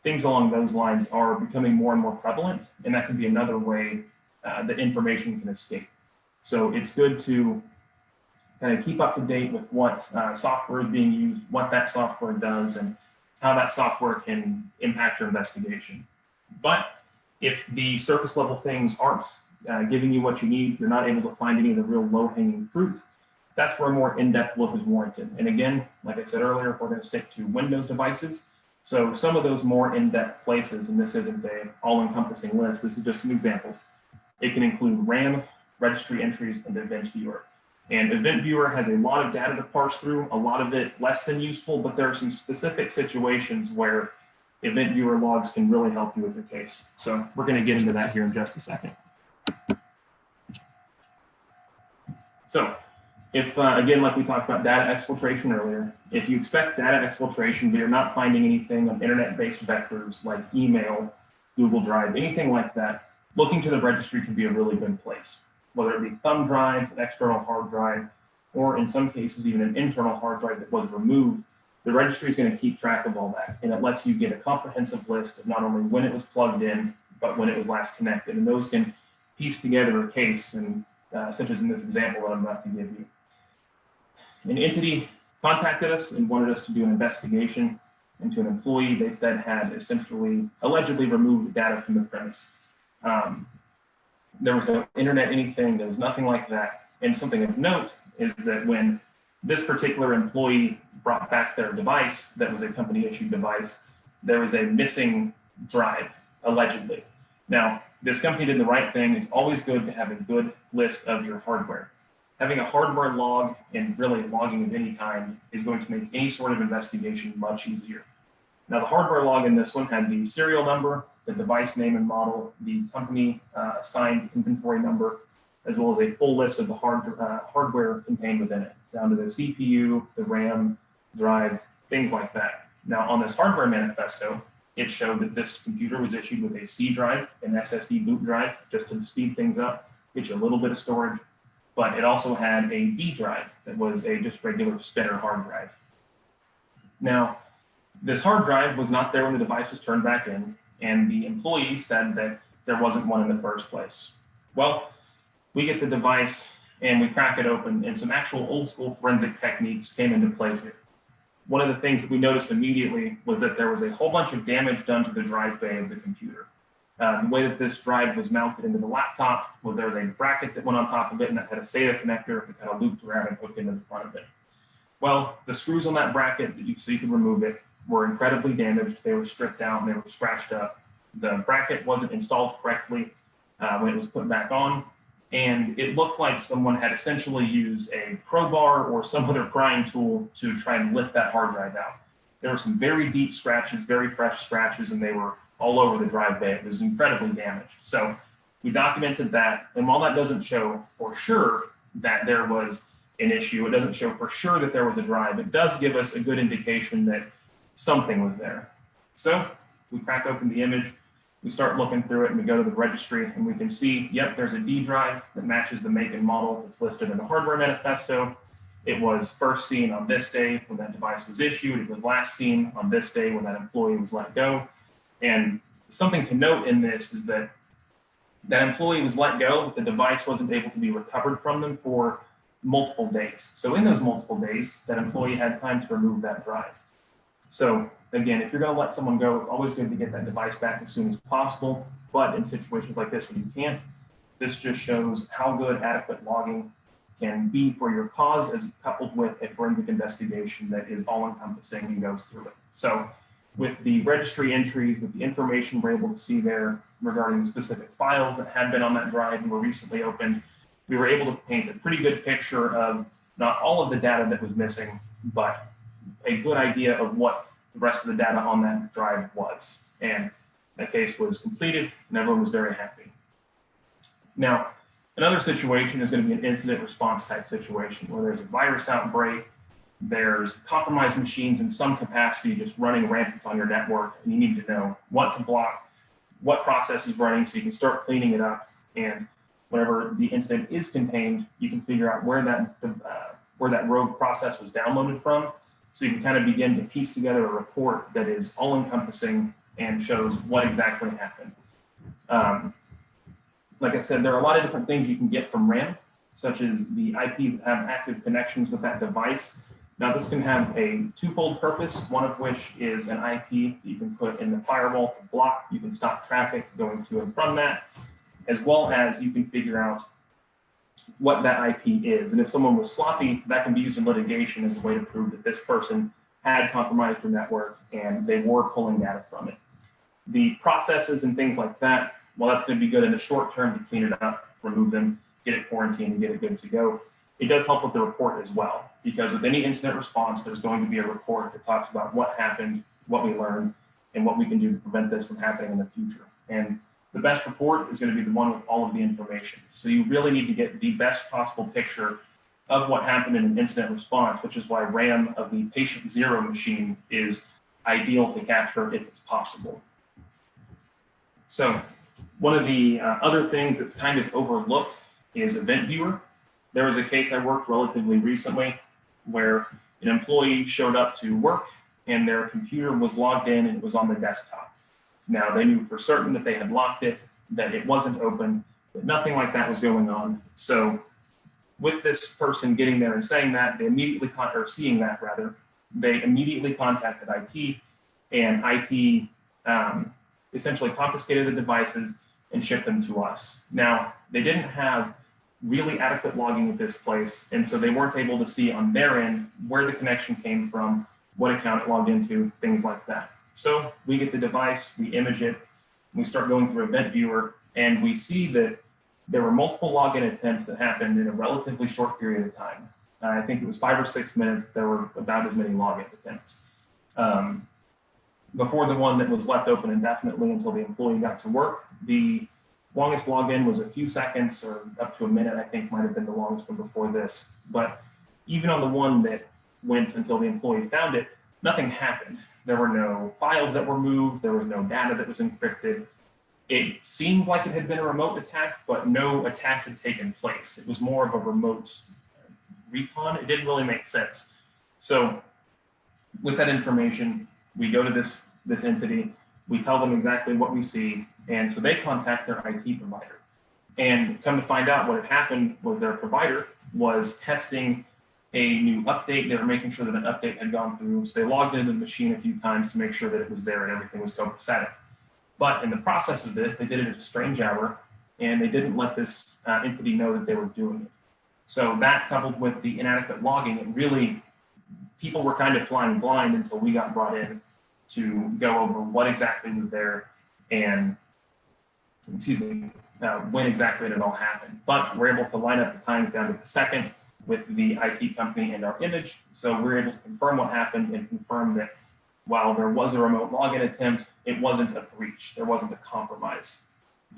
things along those lines are becoming more and more prevalent. And that can be another way that information can escape. So it's good to kind of keep up to date with what software is being used, what that software does, and how that software can impact your investigation. But if the surface level things aren't giving you what you need, you're not able to find any of the real low-hanging fruit, that's where a more in-depth look is warranted. And again, like I said earlier, we're going to stick to Windows devices. So some of those more in-depth places, and this isn't an all-encompassing list, this is just some examples. It can include RAM, registry entries, and Event Viewer. And Event Viewer has a lot of data to parse through, a lot of it less than useful, but there are some specific situations where Event Viewer logs can really help you with your case. So we're going to get into that here in just a second. So if, again, like we talked about data exfiltration earlier, if you expect data exfiltration, but you're not finding anything on internet-based vectors like email, Google Drive, anything like that, looking to the registry can be a really good place. Whether it be thumb drives, an external hard drive, or in some cases, even an internal hard drive that was removed, the registry is going to keep track of all that. And it lets you get a comprehensive list of not only when it was plugged in, but when it was last connected. And those can piece together a case, and such as in this example that I'm about to give you. An entity contacted us and wanted us to do an investigation into an employee they said had essentially, allegedly removed data from the premise. There was no internet anything, there was nothing like that. And something of note is that when this particular employee brought back their device, that was a company issued device, there was a missing drive, allegedly. Now, this company did the right thing. It's always good to have a good list of your hardware. Having a hardware log, and really logging of any kind, is going to make any sort of investigation much easier. Now, the hardware log in this one had the serial number, the device name and model, the company assigned inventory number, as well as a full list of the hardware contained within it, down to the CPU, the RAM, drive, things like that. Now, on this hardware manifesto, it showed that this computer was issued with a C drive, an SSD boot drive, just to speed things up, get you a little bit of storage, but it also had a D drive that was a just regular spinner hard drive. Now, this hard drive was not there when the device was turned back in, and the employee said that there wasn't one in the first place. Well, we get the device and we crack it open, and some actual old school forensic techniques came into play here. One of the things that we noticed immediately was that there was a whole bunch of damage done to the drive bay of the computer. The way that this drive was mounted into the laptop was there was a bracket that went on top of it, and that had a SATA connector that kind of looped around and hooked into the front of it. Well, the screws on that bracket, so you could remove it, were incredibly damaged. They were stripped out and they were scratched up. The bracket wasn't installed correctly when it was put back on. and it looked like someone had essentially used a crowbar or some other prying tool to try and lift that hard drive out. There were some very deep scratches, very fresh scratches, and they were all over the drive bay. It was incredibly damaged. So we documented that, and while that doesn't show for sure that there was an issue, it doesn't show for sure that there was a drive, it does give us a good indication that something was there. So we crack open the image, we start looking through it, and we go to the registry, and we can see, yep, there's a D drive that matches the make and model that's listed in the hardware manifesto. It was first seen on this day when that device was issued. It was last seen on this day when that employee was let go. And something to note in this is that that employee was let go, but the device wasn't able to be recovered from them for multiple days. So in those multiple days, that employee had time to remove that drive. So again, if you're going to let someone go, it's always good to get that device back as soon as possible. But in situations like this when you can't, this just shows how good adequate logging can be for your cause, as coupled with a forensic investigation that is all-encompassing and goes through it. So with the registry entries, with the information we're able to see there regarding the specific files that had been on that drive and were recently opened, we were able to paint a pretty good picture of not all of the data that was missing, but a good idea of what the rest of the data on that drive was. And that case was completed, and everyone was very happy. Now, another situation is going to be an incident response type situation where there's a virus outbreak, there's compromised machines in some capacity just running rampant on your network, and you need to know what to block, what process is running so you can start cleaning it up. And whenever the incident is contained, you can figure out where that rogue process was downloaded from. So you can kind of begin to piece together a report that is all-encompassing and shows what exactly happened. Like I said, there are a lot of different things you can get from RAM, such as the IPs that have active connections with that device. Now, this can have a twofold purpose, one of which is an IP that you can put in the firewall to block. You can stop traffic going to and from that, as well as you can figure out what that IP is. And if someone was sloppy, that can be used in litigation as a way to prove that this person had compromised your network and they were pulling data from it. The processes and things like that, well, that's going to be good in the short term to clean it up, remove them, get it quarantined, and get it good to go. It does help with the report as well, because with any incident response, there's going to be a report that talks about what happened, what we learned, and what we can do to prevent this from happening in the future. And the best report is going to be the one with all of the information. So you really need to get the best possible picture of what happened in an incident response, which is why RAM of the patient zero machine is ideal to capture if it's possible. So one of the other things that's kind of overlooked is Event Viewer. There was a case I worked relatively recently where an employee showed up to work and their computer was logged in and it was on the desktop. Now, they knew for certain that they had locked it, that it wasn't open, but nothing like that was going on. So with this person getting there and saying that, they immediately, they immediately contacted IT, and IT essentially confiscated the devices and shipped them to us. Now, they didn't have really adequate logging at this place, and so they weren't able to see on their end where the connection came from, what account it logged into, things like that. So we get the device, we image it, we start going through Event Viewer, and we see that there were multiple login attempts that happened in a relatively short period of time. I think it was 5 or 6 minutes, there were about as many login attempts. Before the one that was left open indefinitely until the employee got to work, the longest login was a few seconds or up to a minute, I think might have been the longest one before this. But even on the one that went until the employee found it, nothing happened. There were no files that were moved, there was no data that was encrypted. It seemed like it had been a remote attack, but no attack had taken place. It was more of a remote recon. It didn't really make sense. So with that information, we go to this entity, we tell them exactly what we see, and so they contact their IT provider. And come to find out, what had happened was their provider was testing a new update. They were making sure that an update had gone through. So they logged into the machine a few times to make sure that it was there and everything was copacetic. But in the process of this, they did it at a strange hour, and they didn't let this entity know that they were doing it. So that, coupled with the inadequate logging, it really, people were kind of flying blind until we got brought in to go over what exactly was there and, when exactly it all happened. But we're able to line up the times down to the second with the IT company and our image. So we're able to confirm what happened and confirm that while there was a remote login attempt, it wasn't a breach, there wasn't a compromise.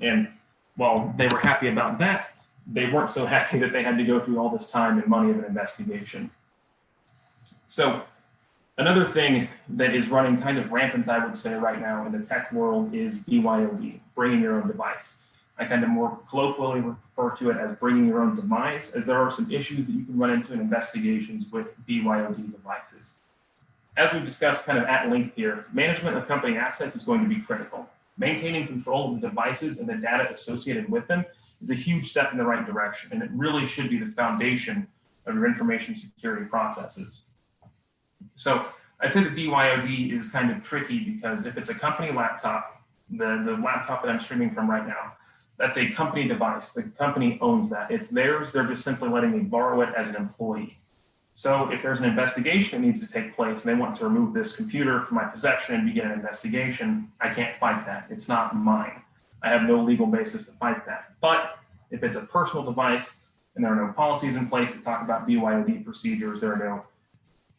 And while they were happy about that, they weren't so happy that they had to go through all this time and money of an investigation. So another thing that is running kind of rampant, I would say right now in the tech world is BYOD, bringing your own device. I kind of more colloquially refer to it as bringing your own device, as there are some issues that you can run into in investigations with BYOD devices. As we've discussed kind of at length here, management of company assets is going to be critical. Maintaining control of the devices and the data associated with them is a huge step in the right direction, and it really should be the foundation of your information security processes. So I say that BYOD is kind of tricky because if it's a company laptop, the laptop that I'm streaming from right now, that's a company device. The company owns that. It's theirs. They're just simply letting me borrow it as an employee. So if there's an investigation that needs to take place and they want to remove this computer from my possession and begin an investigation, I can't fight that. It's not mine. I have no legal basis to fight that. But if it's a personal device and there are no policies in place that talk about BYOD procedures, there are no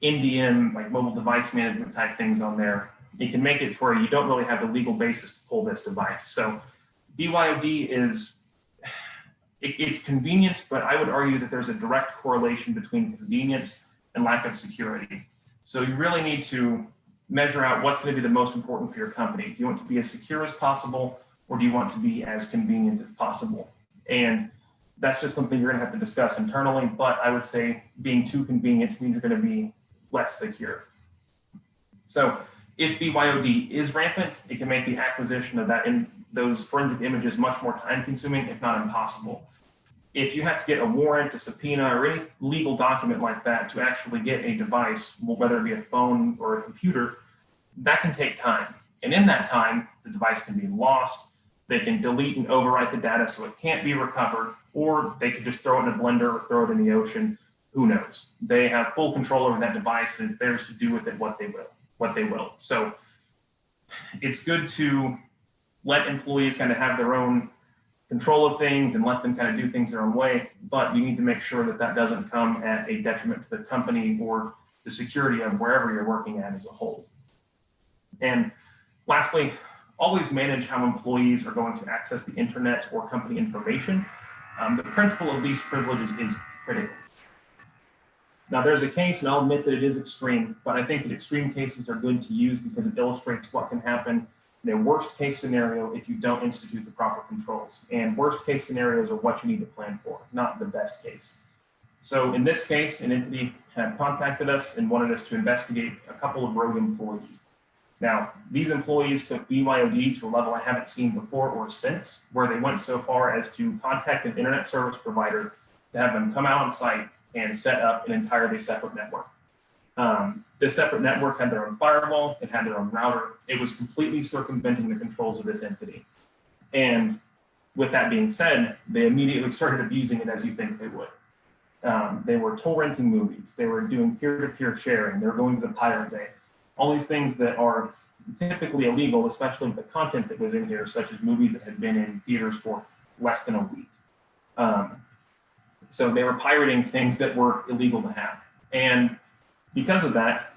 NDM, like mobile device management type things on there, it can make it to where you don't really have the legal basis to pull this device. So BYOD is, it's convenient, but I would argue that there's a direct correlation between convenience and lack of security. So you really need to measure out what's going to be the most important for your company. Do you want to be as secure as possible, or do you want to be as convenient as possible? And that's just something you're going to have to discuss internally, but I would say being too convenient means you're going to be less secure. So if BYOD is rampant, it can make the acquisition of that in those forensic images much more time consuming, if not impossible. If you have to get a warrant, a subpoena, or any legal document like that to actually get a device, whether it be a phone or a computer, that can take time. And in that time, the device can be lost. They can delete and overwrite the data so it can't be recovered, or they could just throw it in a blender or throw it in the ocean. Who knows? They have full control over that device, and it's theirs to do with it what they will. So it's good to let employees kind of have their own control of things and let them kind of do things their own way, but you need to make sure that that doesn't come at a detriment to the company or the security of wherever you're working at as a whole. And lastly, always manage how employees are going to access the internet or company information. The principle of least privileges is critical. Now there's a case, and I'll admit that it is extreme, but I think that extreme cases are good to use because it illustrates what can happen in a worst case scenario if you don't institute the proper controls. And worst case scenarios are what you need to plan for, not the best case. So in this case, an entity had contacted us and wanted us to investigate a couple of rogue employees. Now, these employees took BYOD to a level I haven't seen before or since, where they went so far as to contact an internet service provider to have them come out on site and set up an entirely separate network. This separate network had their own firewall, it had their own router. It was completely circumventing the controls of this entity. And with that being said, they immediately started abusing it as you think they would. They were torrenting movies, they were doing peer-to-peer sharing, they were going to the Pirate Bay. All these things that are typically illegal, especially with the content that was in here, such as movies that had been in theaters for less than a week. So they were pirating things that were illegal to have. And because of that,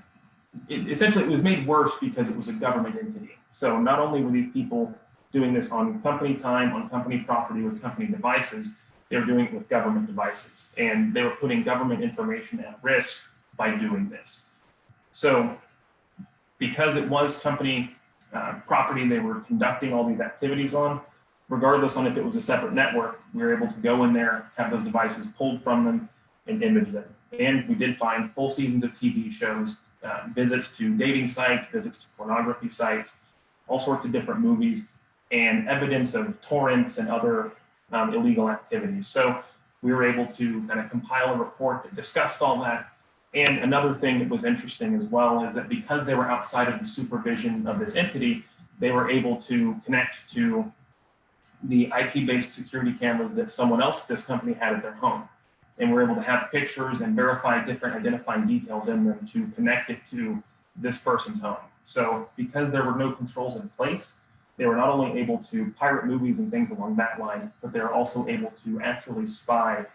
essentially it was made worse because it was a government entity. So not only were these people doing this on company time, on company property, with company devices, they were doing it with government devices. And they were putting government information at risk by doing this. So because it was company property they were conducting all these activities on, regardless on if it was a separate network, we were able to go in there, have those devices pulled from them, and image them. And we did find full seasons of TV shows, visits to dating sites, visits to pornography sites, all sorts of different movies, and evidence of torrents and other illegal activities. So we were able to kind of compile a report that discussed all that. And another thing that was interesting as well is that because they were outside of the supervision of this entity, they were able to connect to the IP-based security cameras that someone else, this company, had at their home. And we're able to have pictures and verify different identifying details in them to connect it to this person's home. So because there were no controls in place, they were not only able to pirate movies and things along that line, but they were also able to actually spy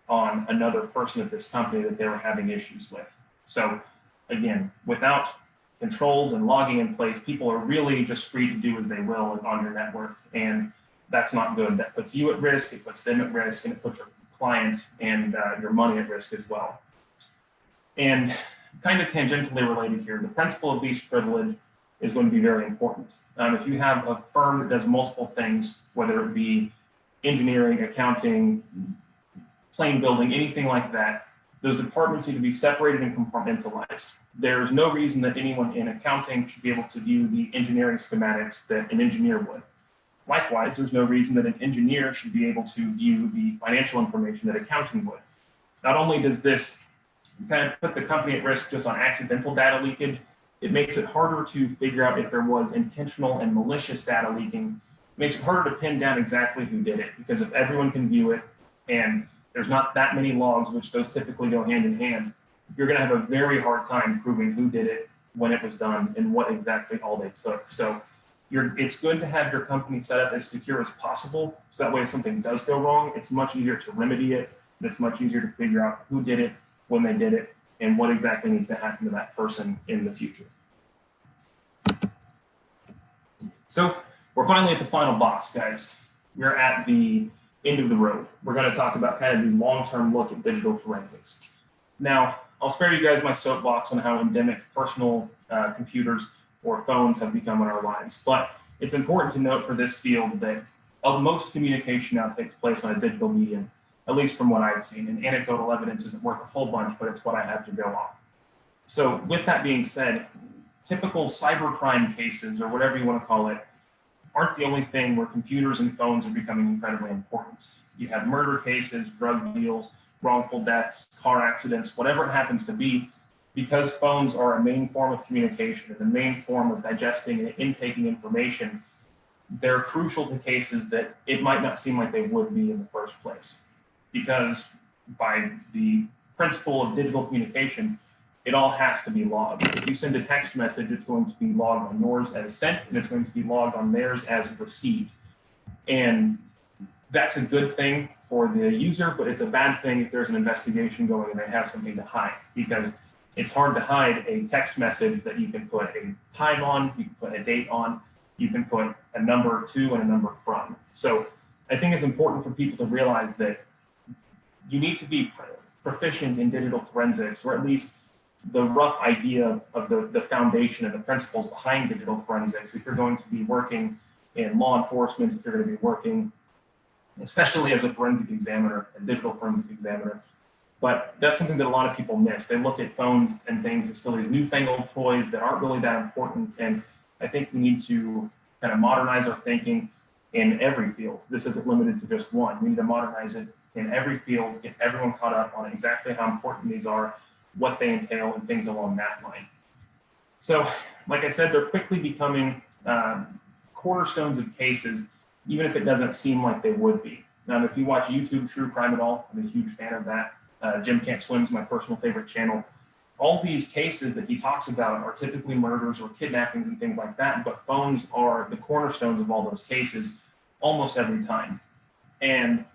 on another person at this company that they were having issues with. So again, without controls and logging in place, people are really just free to do as they will on your network. And that's not good. That puts you at risk, it puts them at risk, and it puts your clients and your money at risk as well. And kind of tangentially related here, the principle of least privilege is going to be very important. If you have a firm that does multiple things, whether it be engineering, accounting, plane building, anything like that, those departments need to be separated and compartmentalized. There's no reason that anyone in accounting should be able to view the engineering schematics that an engineer would. Likewise, there's no reason that an engineer should be able to view the financial information that accounting would. Not only does this kind of put the company at risk just on accidental data leakage, it makes it harder to figure out if there was intentional and malicious data leaking. It makes it harder to pin down exactly who did it, because if everyone can view it and there's not that many logs, which those typically go hand in hand, you're going to have a very hard time proving who did it, when it was done, and what exactly all they took. So it's good to have your company set up as secure as possible, so that way if something does go wrong, it's much easier to remedy it, and it's much easier to figure out who did it, when they did it, and what exactly needs to happen to that person in the future. So we're finally at the final boss, guys. We're at the end of the road. We're going to talk about kind of the long-term look at digital forensics. Now, I'll spare you guys my soapbox on how endemic personal computers or phones have become in our lives, but it's important to note for this field that most communication now takes place on a digital medium, at least from what I've seen, and anecdotal evidence isn't worth a whole bunch, but it's what I have to go on. So with that being said, typical cybercrime cases, or whatever you want to call it, aren't the only thing where computers and phones are becoming incredibly important. You have murder cases, drug deals, wrongful deaths, car accidents, whatever it happens to be, because phones are a main form of communication and the main form of digesting and intaking information, they're crucial to cases that it might not seem like they would be in the first place. Because by the principle of digital communication, it all has to be logged. If you send a text message, it's going to be logged on yours as sent, and it's going to be logged on theirs as received. And that's a good thing for the user, but it's a bad thing if there's an investigation going and they have something to hide, because it's hard to hide a text message that you can put a time on, you can put a date on, you can put a number to and a number from. So I think it's important for people to realize that you need to be proficient in digital forensics, or at least the rough idea of the foundation and the principles behind digital forensics. If you're going to be working in law enforcement, if you're going to be working, especially as a forensic examiner, a digital forensic examiner. But that's something that a lot of people miss. They look at phones and things as still these newfangled toys that aren't really that important. And I think we need to kind of modernize our thinking in every field. This isn't limited to just one. We need to modernize it in every field, get everyone caught up on exactly how important these are, what they entail, and things along that line. So, like I said, they're quickly becoming cornerstones of cases, even if it doesn't seem like they would be. Now, if you watch YouTube True Crime at all, I'm a huge fan of that. Jim Can't Swim is my personal favorite channel. All these cases that he talks about are typically murders or kidnappings and things like that, but phones are the cornerstones of all those cases almost every time. And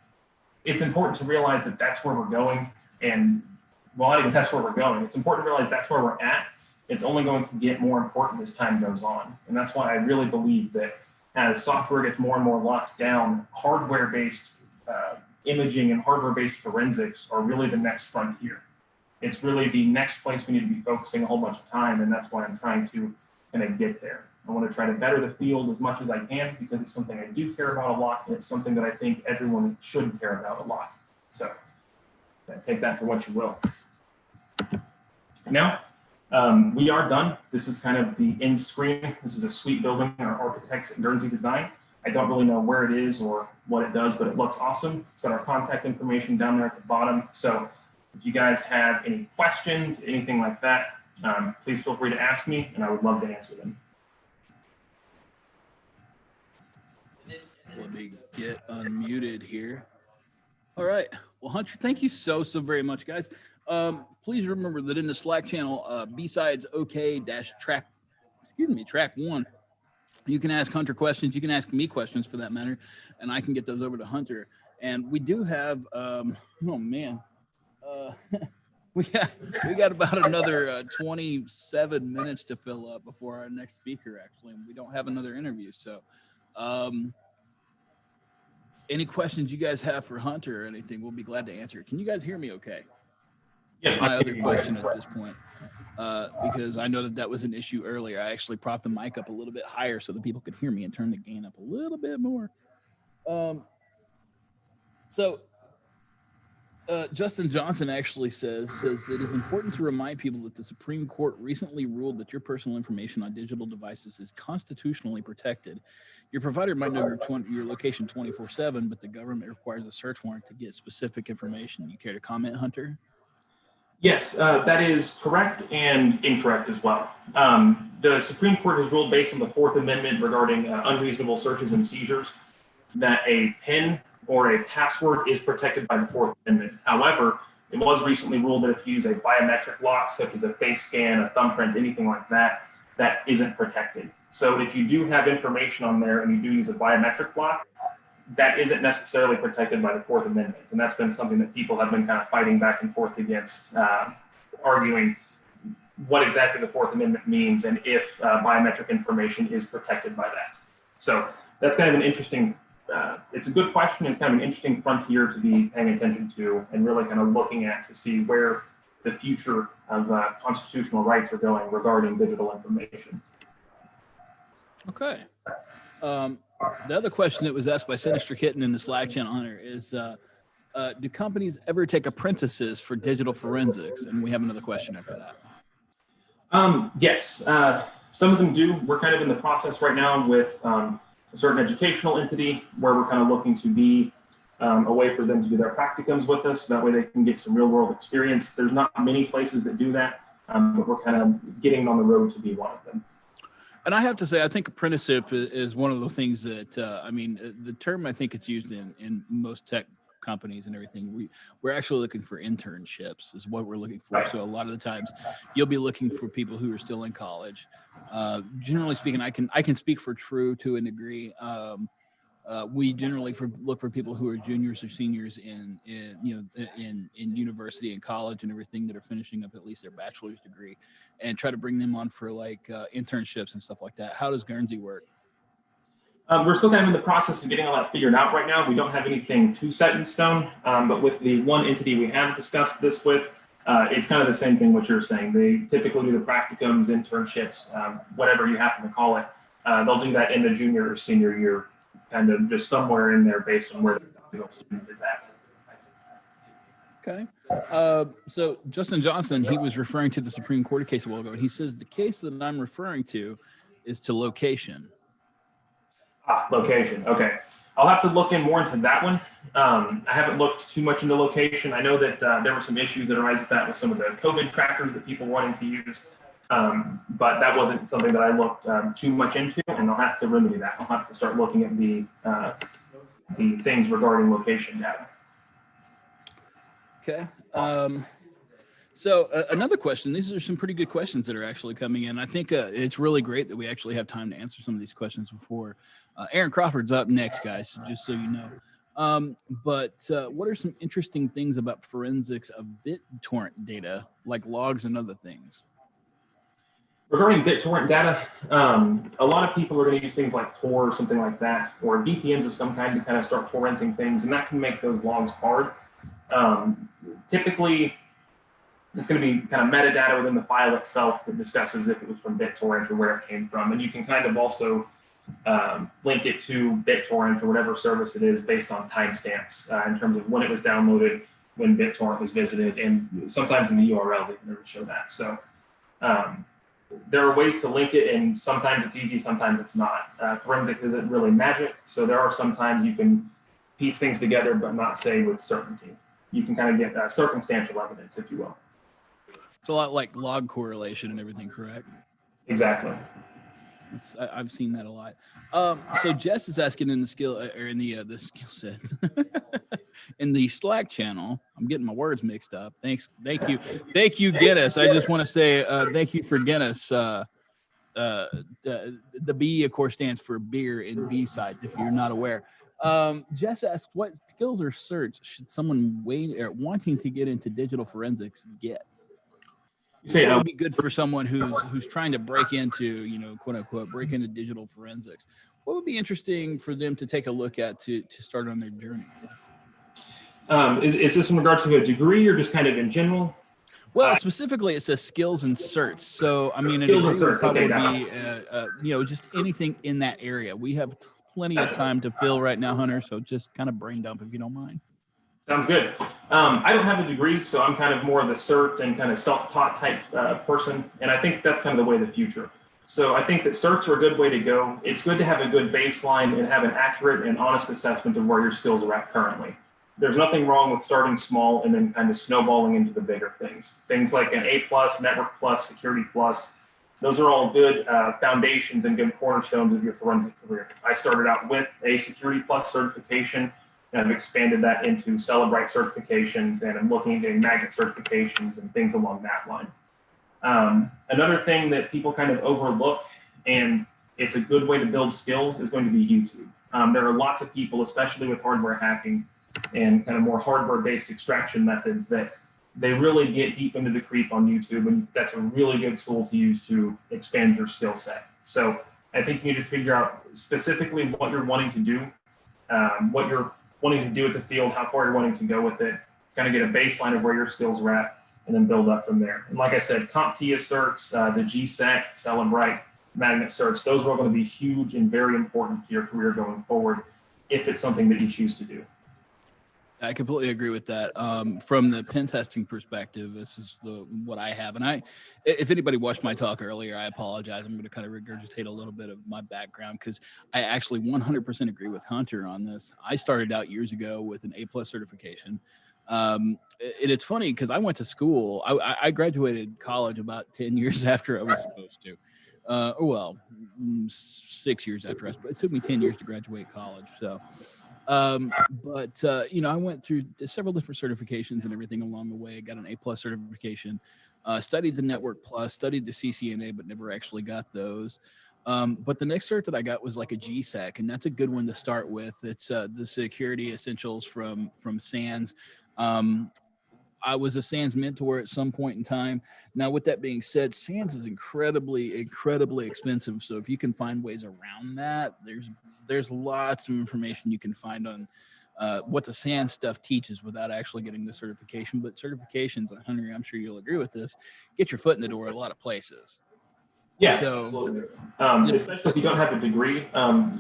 it's important to realize that that's where we're going. And well, not even that's where we're going. It's important to realize that's where we're at. It's only going to get more important as time goes on. And that's why I really believe that as software gets more and more locked down, hardware-based imaging and hardware-based forensics are really the next frontier. It's really the next place we need to be focusing a whole bunch of time, and that's why I'm trying to kind of get there. I want to try to better the field as much as I can, because it's something I do care about a lot, and it's something that I think everyone should care about a lot. So take that for what you will. Now, we are done. This is kind of the end screen. This is a suite building our architects at Guernsey design. I don't really know where it is or what it does, but it looks awesome. It's got our contact information down there at the bottom. So if you guys have any questions, anything like that, please feel free to ask me, and I would love to answer them. Let me get unmuted here. All right. Well, Hunter, thank you so very much, guys. Please remember that in the Slack channel, BSidesOK track 1 You can ask Hunter questions. You can ask me questions for that matter, and I can get those over to Hunter. And we do have, oh man, we got about another 27 minutes to fill up before our next speaker, actually, and we don't have another interview. So, any questions you guys have for Hunter or anything, we'll be glad to answer. Can you guys hear me okay? Yes, That's my other question at this point. Because I know that was an issue earlier. I actually propped the mic up a little bit higher so that people could hear me and turn the gain up a little bit more. Justin Johnson actually says it is important to remind people that the Supreme Court recently ruled that your personal information on digital devices is constitutionally protected. Your provider might know your location 24/7, but the government requires a search warrant to get specific information. You care to comment, Hunter? Yes, that is correct and incorrect as well. The Supreme Court has ruled based on the Fourth Amendment regarding unreasonable searches and seizures that a PIN or a password is protected by the Fourth Amendment. However, it was recently ruled that if you use a biometric lock, such as a face scan, a thumbprint, anything like that, that isn't protected. So if you do have information on there and you do use a biometric lock, that isn't necessarily protected by the Fourth Amendment. And that's been something that people have been kind of fighting back and forth against, arguing what exactly the Fourth Amendment means and if biometric information is protected by that. So that's kind of an interesting, it's a good question. It's kind of an interesting frontier to be paying attention to and really kind of looking at to see where the future of constitutional rights are going regarding digital information. Okay. The other question that was asked by Sinister Kitten in the Slack channel, Hunter, is do companies ever take apprentices for digital forensics? And we have another question after that. Yes, some of them do. We're kind of in the process right now with a certain educational entity where we're kind of looking to be a way for them to do their practicums with us. That way they can get some real world experience. There's not many places that do that, but we're kind of getting on the road to be one of them. And I have to say, I think apprenticeship is one of the things that, I mean, the term I think it's used in most tech companies and everything, we're actually looking for internships is what we're looking for. So a lot of the times you'll be looking for people who are still in college. Generally speaking, I can speak for True to a degree. We generally look for people who are juniors or seniors in university and college and everything that are finishing up at least their bachelor's degree, and try to bring them on for like internships and stuff like that. How does Guernsey work? We're still kind of in the process of getting all that figured out right now. We don't have anything too set in stone, but with the one entity we have discussed this with, it's kind of the same thing what you're saying. They typically do the practicums, internships, whatever you happen to call it. They'll do that in the junior or senior year, kind of just somewhere in there based on where the student is at. Okay. So Justin Johnson, he was referring to the Supreme Court case a while ago, and he says the case that I'm referring to is to location. Location. Okay. I'll have to look more into that one. I haven't looked too much into location. I know that there were some issues that arise with that with some of the COVID trackers that people wanting to use. But that wasn't something that I looked too much into, and I'll have to remedy that. I'll have to start looking at the things regarding location data. Okay. So another question, these are some pretty good questions that are actually coming in. I think it's really great that we actually have time to answer some of these questions before Aaron Crawford's up next, guys, just so you know. But what are some interesting things about forensics of BitTorrent data, like logs and other things? Regarding BitTorrent data, a lot of people are going to use things like Tor or something like that, or VPNs of some kind to kind of start torrenting things, and that can make those logs hard. Typically, it's going to be kind of metadata within the file itself that discusses if it was from BitTorrent or where it came from, and you can kind of also link it to BitTorrent or whatever service it is based on timestamps in terms of when it was downloaded, when BitTorrent was visited, and sometimes in the URL they can never show that. So there are ways to link it, and sometimes it's easy, sometimes it's not. Forensics isn't really magic, so there are sometimes you can piece things together but not say with certainty. You can kind of get circumstantial evidence, if you will. It's a lot like log correlation and everything, correct? Exactly. I've seen that a lot. So Jess is asking in the skill or in the skill set in the Slack channel. I'm getting my words mixed up. Thank you, Guinness. I just want to say thank you for Guinness the B, of course, stands for beer in B-sides, if you're not aware. Jess asks, what skills or certs should someone wanting to get into digital forensics get? What would be good for someone who's trying to break into, you know, quote unquote, break into digital forensics? What would be interesting for them to take a look at to start on their journey? Is this in regard to a degree or just kind of in general? Well, specifically, it says skills and certs. So, I mean, Skills and certs, probably okay, be, you know, just anything in that area. We have plenty of time to fill right now, Hunter. So just kind of brain dump if you don't mind. Sounds good. I don't have a degree, so I'm kind of more of the cert and kind of self-taught type person. And I think that's kind of the way of the future. So I think that certs are a good way to go. It's good to have a good baseline and have an accurate and honest assessment of where your skills are at currently. There's nothing wrong with starting small and then kind of snowballing into the bigger things. Things like an A+, Network Plus, Security Plus. Those are all good foundations and good cornerstones of your forensic career. I started out with a Security Plus certification, and I've expanded that into Celebrite certifications, and I'm looking at getting magnet certifications and things along that line. Another thing that people kind of overlook, and it's a good way to build skills, is going to be YouTube. There are lots of people, especially with hardware hacking and kind of more hardware-based extraction methods, that they really get deep into the creep on YouTube, and that's a really good tool to use to expand your skill set. So I think you need to figure out specifically what you're wanting to do, what you're wanting to do with the field, how far you're wanting to go with it, kind of get a baseline of where your skills are at, and then build up from there. And like I said, CompTIA certs, the GSEC, Celebrite, magnet certs, those are all going to be huge and very important to your career going forward if it's something that you choose to do. I completely agree with that. From the pen testing perspective, this is what I have. And if anybody watched my talk earlier, I apologize. I'm going to kind of regurgitate a little bit of my background because I actually 100% agree with Hunter on this. I started out years ago with an A+ certification. It's funny because I went to school. I graduated college about 10 years after I was supposed to. Well, 6 years after it took me 10 years to graduate college. So. You know, I went through several different certifications and everything along the way. I got an A+ certification, studied the Network Plus, studied the CCNA, but never actually got those. But the next cert that I got was like a GSEC, and that's a good one to start with. It's the Security Essentials from SANS. I was a SANS mentor at some point in time. Now, with that being said, SANS is incredibly, incredibly expensive. So if you can find ways around that, there's lots of information you can find on what the SANS stuff teaches without actually getting the certification. But certifications, Henry, I'm sure you'll agree with this, get your foot in the door at a lot of places. Yeah, so, absolutely. Especially if you don't have a degree,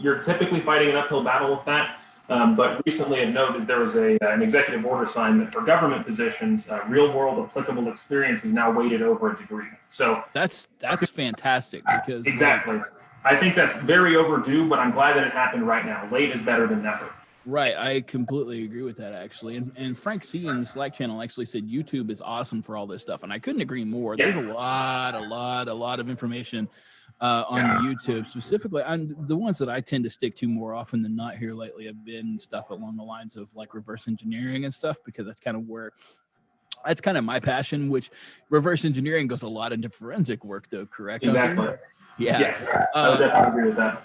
you're typically fighting an uphill battle with that. But recently I noted there was an executive order signed that for government positions, real-world applicable experience is now weighted over a degree. So that's fantastic because exactly. I think that's very overdue, but I'm glad that it happened right now. Late is better than never. Right, I completely agree with that actually. And Frank C in the Slack channel actually said YouTube is awesome for all this stuff, and I couldn't agree more. There's a lot of information on YouTube, specifically on the ones that I tend to stick to more often than not here lately have been stuff along the lines of like reverse engineering and stuff, because that's kind of my passion, which reverse engineering goes a lot into forensic work though, correct? Exactly. Yeah. I would definitely agree with that.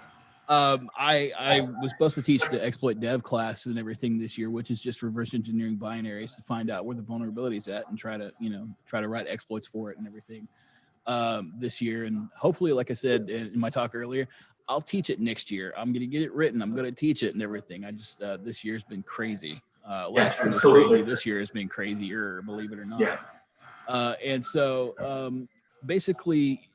I was supposed to teach the exploit dev class and everything this year, which is just reverse engineering binaries to find out where the vulnerability is at and try to write exploits for it and everything. This year, and hopefully, like I said in my talk earlier, I'll teach it next year. I'm going to get it written. I'm going to teach it and everything. I just this year's been crazy. Last year was crazy. This year has been crazier, believe it or not. And so basically,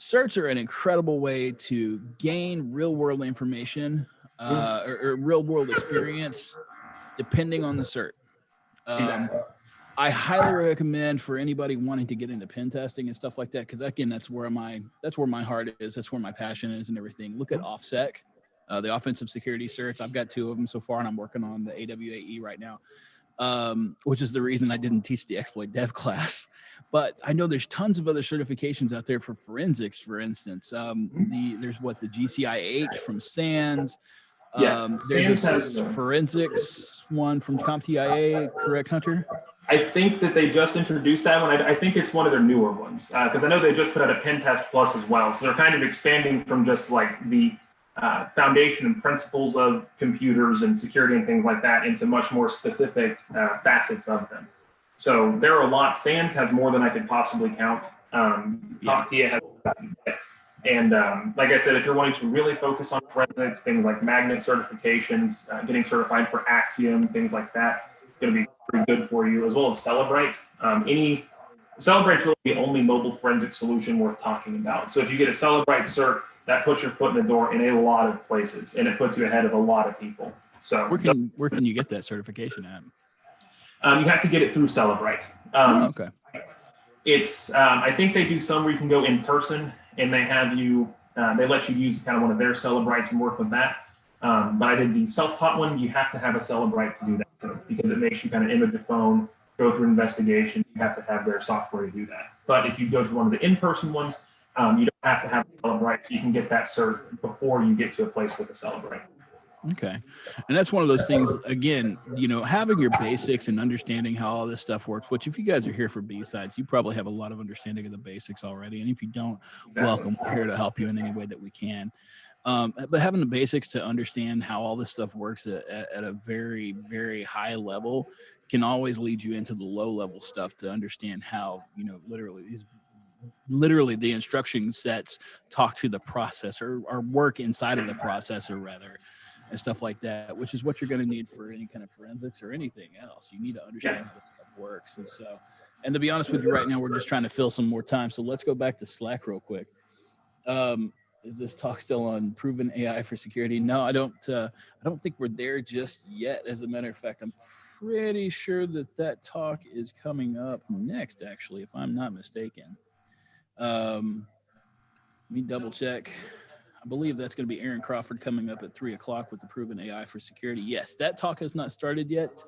certs are an incredible way to gain real world information or real world experience, depending on the cert. I highly recommend for anybody wanting to get into pen testing and stuff like that, because again, that's where my heart is. That's where my passion is and everything. Look at OffSec, the offensive security certs. I've got 2 of them so far, and I'm working on the AWAE right now, which is the reason I didn't teach the exploit dev class. But I know there's tons of other certifications out there for forensics, for instance. There's the GCIH from SANS. There's a forensics one from CompTIA, correct, Hunter? I think that they just introduced that one. I think it's one of their newer ones because I know they just put out a Pen Test Plus as well. So they're kind of expanding from just like the foundation and principles of computers and security and things like that into much more specific facets of them. So there are a lot. SANS has more than I could possibly count. CompTIA has, and like I said, if you're wanting to really focus on forensics, things like magnet certifications, getting certified for Axiom, things like that, it's going to be pretty good for you, as well as Celebrite. Celebrite's really the only mobile forensic solution worth talking about. So if you get a Celebrite cert, that puts your foot in the door in a lot of places, and it puts you ahead of a lot of people. So where can you get that certification at? You have to get it through Celebrite. Okay. It's I think they do some where you can go in person, and they have you. They let you use kind of one of their Celebrites and work with that. But I did the self-taught one. You have to have a Celebrite to do that because it makes you kind of image a phone, go through investigation. You have to have their software to do that. But if you go to one of the in-person ones, you don't have to have a Celebrite, so you can get that cert before you get to a place with a Celebrite. Okay. And that's one of those things, again, having your basics and understanding how all this stuff works, which if you guys are here for B-Sides, you probably have a lot of understanding of the basics already. And if you don't, welcome. We're here to help you in any way that we can. But having the basics to understand how all this stuff works at a very, very high level can always lead you into the low level stuff to understand how, literally the instruction sets talk to the processor or work inside of the processor rather, and stuff like that, which is what you're going to need for any kind of forensics or anything else. You need to understand how this stuff works. And to be honest with you right now, we're just trying to fill some more time. So let's go back to Slack real quick. Is this talk still on proven AI for security? No, I don't think we're there just yet. As a matter of fact, I'm pretty sure that talk is coming up next, actually, if I'm not mistaken. Let me double check. I believe that's going to be Aaron Crawford coming up at 3:00 with the proven AI for security. Yes, that talk has not started yet.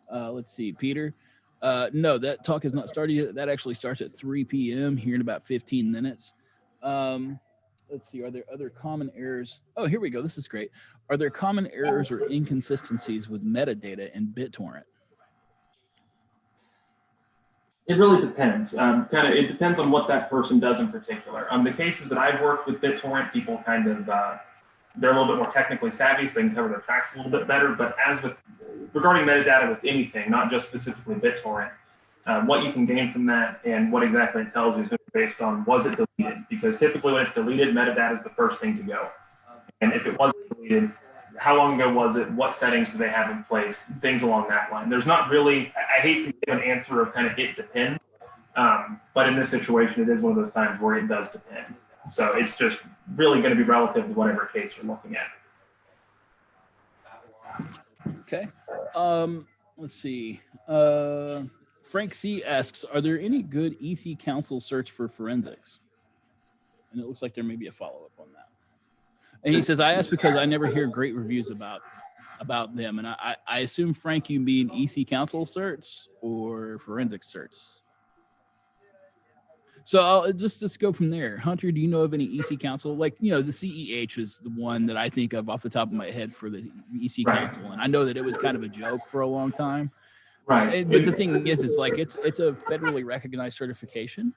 Let's see, Peter. No, that talk has not started yet. That actually starts at 3 p.m. here in about 15 minutes. Let's see, are there other common errors? Oh, here we go. This is great. Are there common errors or inconsistencies with metadata in BitTorrent? It really depends. It depends on what that person does in particular. The cases that I've worked with BitTorrent, people kind of they're a little bit more technically savvy, so they can cover their tracks a little bit better. But regarding metadata with anything, not just specifically BitTorrent, what you can gain from that and what exactly it tells you is going to be based on was it deleted? Because typically when it's deleted, metadata is the first thing to go. And if it wasn't deleted, how long ago was it? What settings do they have in place? Things along that line. There's not really, I hate to give an answer of kind of it depends, but in this situation, it is one of those times where it does depend. So it's just really going to be relative to whatever case you're looking at. Okay. Let's see. Frank C asks, are there any good EC Council search for forensics? And it looks like there may be a follow-up on that. And he says, I ask because I never hear great reviews about them. And I assume, Frank, you mean EC Council certs or forensic certs? So I'll just go from there. Hunter, do you know of any EC Council? Like, the CEH is the one that I think of off the top of my head for the EC Council. And I know that it was kind of a joke for a long time. Right. But the thing is, it's like, it's a federally recognized certification.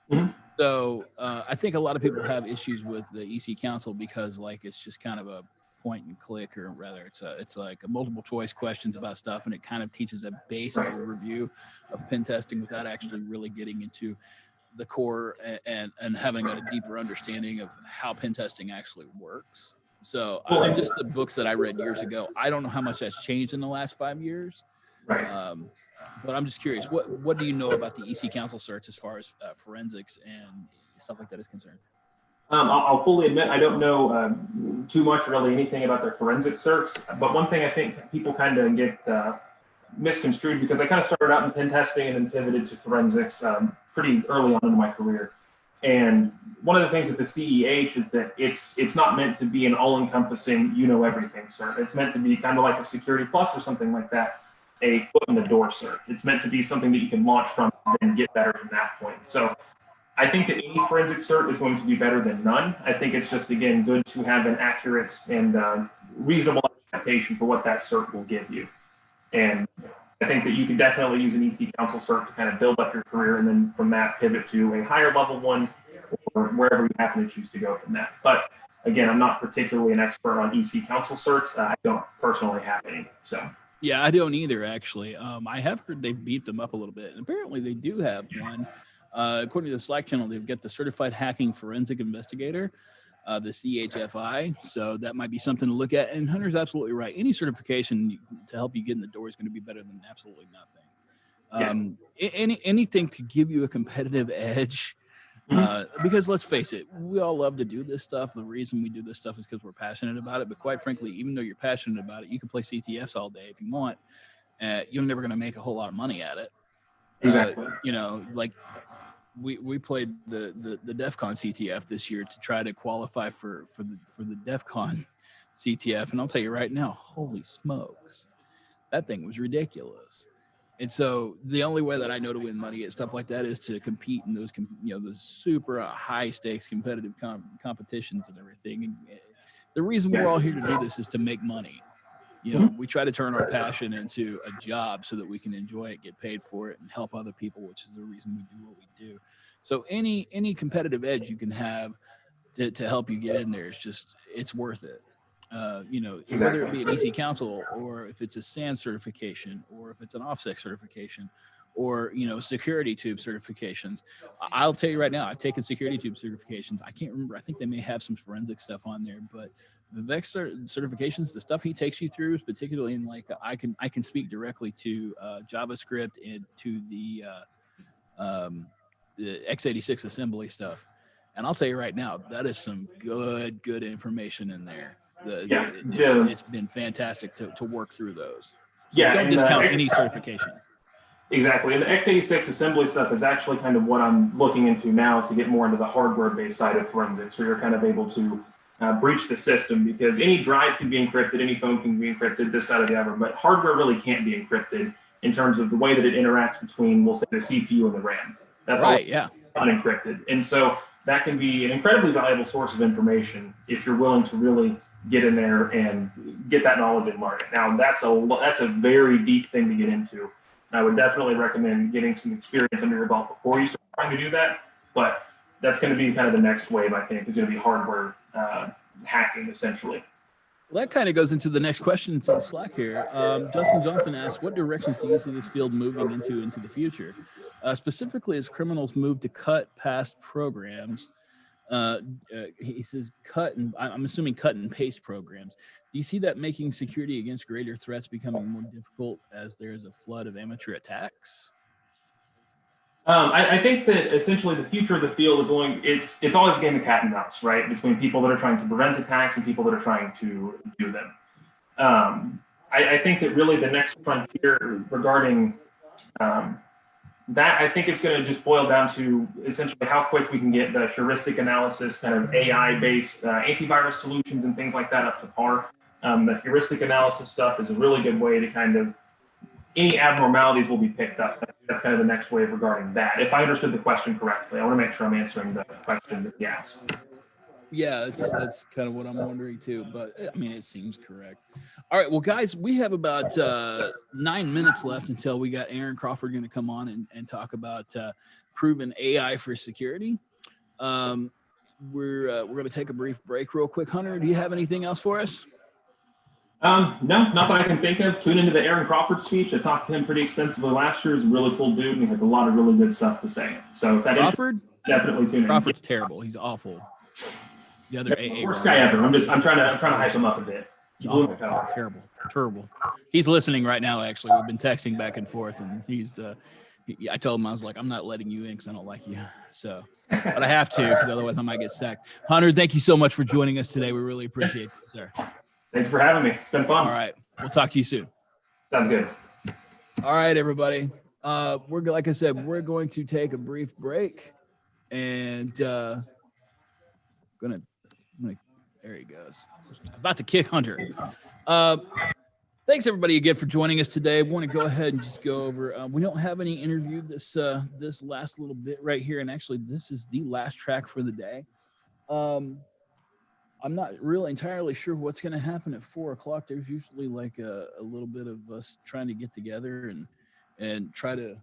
Mm-hmm. So I think a lot of people have issues with the EC Council because it's just kind of a point and click, or rather it's like a multiple choice questions about stuff, and it kind of teaches a basic overview of pen testing without actually really getting into the core and having a deeper understanding of how pen testing actually works. So just the books that I read years ago, I don't know how much that's changed in the last 5 years. Right. But I'm just curious, what do you know about the EC Council search as far as forensics and stuff like that is concerned? I'll fully admit I don't know too much, really anything about their forensic certs. But one thing I think people kind of get misconstrued, because I kind of started out in pen testing and then pivoted to forensics pretty early on in my career. And one of the things with the CEH is that it's not meant to be an all-encompassing everything cert. It's meant to be kind of like a Security Plus or something like that. A foot in the door cert. It's meant to be something that you can launch from and get better from that point. So I think that any forensic cert is going to be better than none. I think it's just, again, good to have an accurate and reasonable expectation for what that cert will give you. And I think that you can definitely use an EC Council cert to kind of build up your career, and then from that pivot to a higher level one, or wherever you happen to choose to go from that. But again, I'm not particularly an expert on EC Council certs. I don't personally have any. So Yeah, I don't either, actually. I have heard they've beefed them up a little bit, and apparently they do have one. According to the Slack channel, they've got the Certified Hacking Forensic Investigator, the CHFI. So that might be something to look at. And Hunter's absolutely right. Any certification to help you get in the door is going to be better than absolutely nothing. Anything to give you a competitive edge. Because let's face it, we all love to do this stuff. The reason we do this stuff is because we're passionate about it. But quite frankly, even though you're passionate about it, you can play CTFs all day if you want. You're never going to make a whole lot of money at it. Exactly. You know, like we played the DEF CON CTF this year to try to qualify for the DEF CON CTF. And I'll tell you right now, holy smokes, that thing was ridiculous. And so the only way that I know to win money at stuff like that is to compete in those, those super high stakes competitive competitions and everything. And the reason we're all here to do this is to make money. You know, we try to turn our passion into a job so that we can enjoy it, get paid for it, and help other people, which is the reason we do what we do. So any competitive edge you can have to help you get in there is just, it's worth it. Whether it be an EC Council, or if it's a SAN certification, or if it's an OffSec certification, or, security tube certifications. I'll tell you right now, I've taken security tube certifications. I can't remember. I think they may have some forensic stuff on there, but the VEX certifications, the stuff he takes you through, particularly in like, I can speak directly to JavaScript and to the x86 assembly stuff. And I'll tell you right now, that is some good information in there. It's been fantastic to work through those. So don't discount any certification. Exactly. And the x86 assembly stuff is actually kind of what I'm looking into now to get more into the hardware-based side of forensics, where you're kind of able to breach the system, because any drive can be encrypted, any phone can be encrypted, this, that, or the other, but hardware really can't be encrypted in terms of the way that it interacts between, we'll say, the CPU and the RAM. That's right, all unencrypted. And so that can be an incredibly valuable source of information if you're willing to really get in there and get that knowledge and learn it. Now, that's a very deep thing to get into. And I would definitely recommend getting some experience under your belt before you start trying to do that. But that's going to be kind of the next wave, I think, is going to be hardware hacking, essentially. Well, that kind of goes into the next question to the Slack here. Justin Johnson asks, what directions do you see this field moving into the future? Specifically, as criminals move to cut past programs, he says I'm assuming cut and paste programs. Do you see that making security against greater threats becoming more difficult as there is a flood of amateur attacks? I think that essentially the future of the field is it's always a game of cat and mouse, right? Between people that are trying to prevent attacks and people that are trying to do them. I think that really the next frontier regarding that, I think it's going to just boil down to essentially how quick we can get the heuristic analysis, kind of AI-based antivirus solutions and things like that up to par. The heuristic analysis stuff is a really good way to kind of, any abnormalities will be picked up. That's kind of the next wave regarding that. If I understood the question correctly, I want to make sure I'm answering the question that he asked. Yeah, that's kind of what I'm wondering too, but I mean, it seems correct. All right, well, guys, we have about 9 minutes left until we got Aaron Crawford going to come on and talk about proven AI for security. We're going to take a brief break real quick. Hunter, do you have anything else for us? No, not that I can think of. Tune into the Aaron Crawford speech. I talked to him pretty extensively last year. He's a really cool dude, and he has a lot of really good stuff to say. So if that Crawford? Definitely tune in. Crawford's terrible. He's awful. The other AA. Worst guy ever. I'm trying to hype him up a bit. He's awful. Terrible. He's listening right now. Actually, we've been texting back and forth, and I told him, I was like, I'm not letting you in because I don't like you. So, but I have to, because otherwise I might get sacked. Hunter, thank you so much for joining us today. We really appreciate it, sir. Thanks for having me. It's been fun. All right. We'll talk to you soon. Sounds good. All right, everybody. Like I said, we're going to take a brief break, and there he goes. About to kick Hunter. Thanks everybody again for joining us today. I want to go ahead and just go over. We don't have any interview this last little bit right here, and actually this is the last track for the day. I'm not really entirely sure what's going to happen at 4 o'clock. There's usually like a little bit of us trying to get together and try to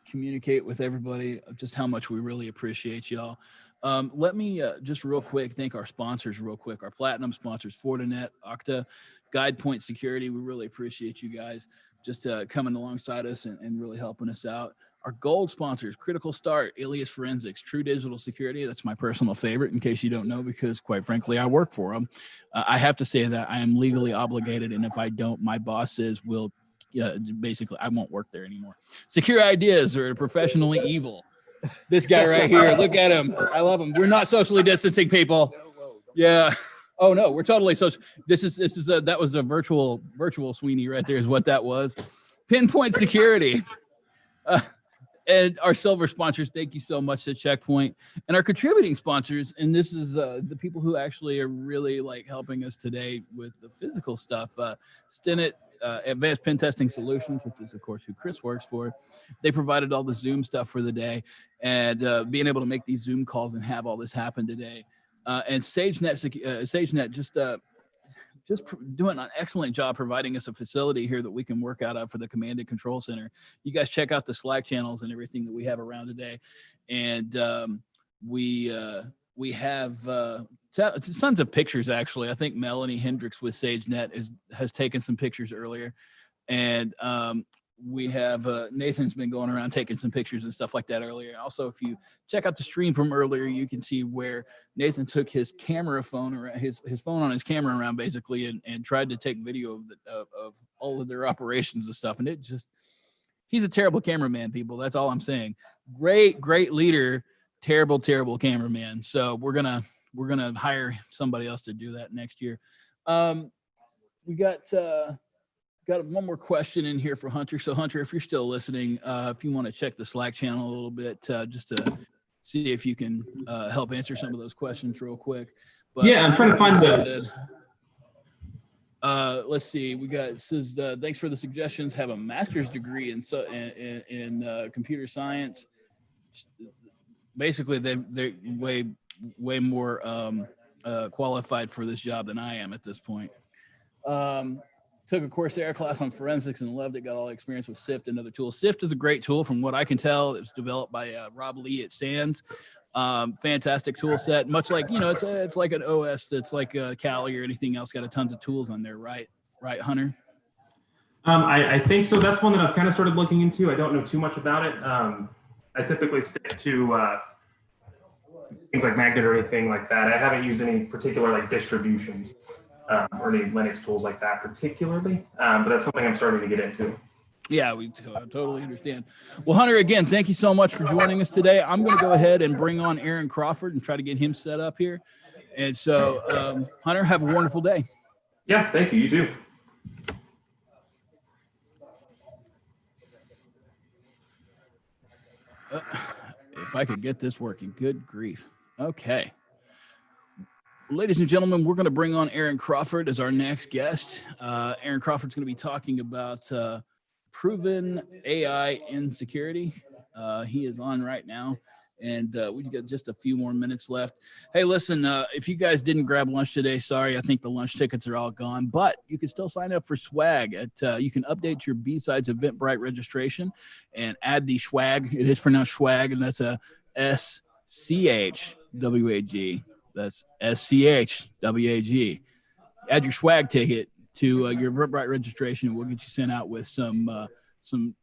communicate with everybody just how much we really appreciate y'all. Let me just real quick thank our sponsors real quick. Our platinum sponsors, Fortinet, Okta, GuidePoint Security. We really appreciate you guys just coming alongside us and really helping us out. Our gold sponsors, Critical Start, Alias Forensics, True Digital Security. That's my personal favorite, in case you don't know, because quite frankly, I work for them. I have to say that I am legally obligated, and if I don't, my boss says basically I won't work there anymore. Secure Ideas are professionally evil. This guy right here, look at him. I love him. We're not socially distancing, people. Yeah. Oh no, we're totally social. That was a virtual Sweeney right there is what that was. Pinpoint Security. And our silver sponsors, thank you so much to Checkpoint, and our contributing sponsors. And this is the people who actually are really like helping us today with the physical stuff. Stinnett, Advanced Pen Testing Solutions, which is of course who Chris works for. They provided all the Zoom stuff for the day, and being able to make these Zoom calls and have all this happen today. And Sagenet just doing an excellent job providing us a facility here that we can work out of for the command and control center. You guys check out the Slack channels and everything that we have around today. And we have tons of pictures, actually. I think Melanie Hendricks with Sagenet has taken some pictures earlier. And we have Nathan's been going around taking some pictures and stuff like that earlier. Also, if you check out the stream from earlier, you can see where Nathan took his camera phone or his phone on his camera around basically and tried to take video of all of their operations and stuff. And he's a terrible cameraman, people. That's all I'm saying. Great leader, terrible cameraman. So we're gonna hire somebody else to do that next year. We got one more question in here for Hunter. So Hunter, if you're still listening, if you want to check the Slack channel a little bit, just to see if you can help answer some of those questions real quick. But yeah, I'm trying to find those. Let's see. We got says thanks for the suggestions. Have a master's degree in computer science. Basically, they're way more qualified for this job than I am at this point. Took a Coursera class on forensics and loved it. Got all the experience with SIFT and other tools. SIFT is a great tool from what I can tell. It was developed by Rob Lee at SANS. Fantastic tool set. Much like, it's like an OS. It's like Kali or anything else. Got a tons of tools on there, right? Right, Hunter? I think so. That's one that I've kind of started looking into. I don't know too much about it. I typically stick to things like Magnet or anything like that. I haven't used any particular like distributions. Or any Linux tools like that particularly, but that's something I'm starting to get into. Yeah, we totally understand. Well, Hunter, again, thank you so much for joining us today. I'm going to go ahead and bring on Aaron Crawford and try to get him set up here. And so, Hunter, have a wonderful day. Yeah, thank you. You too. If I could get this working, good grief. Okay. Ladies and gentlemen, we're going to bring on Aaron Crawford as our next guest. Aaron Crawford's going to be talking about proven AI in security. He is on right now, and we've got just a few more minutes left. Hey, listen, if you guys didn't grab lunch today, sorry, I think the lunch tickets are all gone, but you can still sign up for swag. You can update your B-Sides Eventbrite registration and add the swag. It is pronounced swag, and that's a SCHWAG. That's SCHWAG. Add your swag ticket to your Eventbrite registration, and we'll get you sent out with some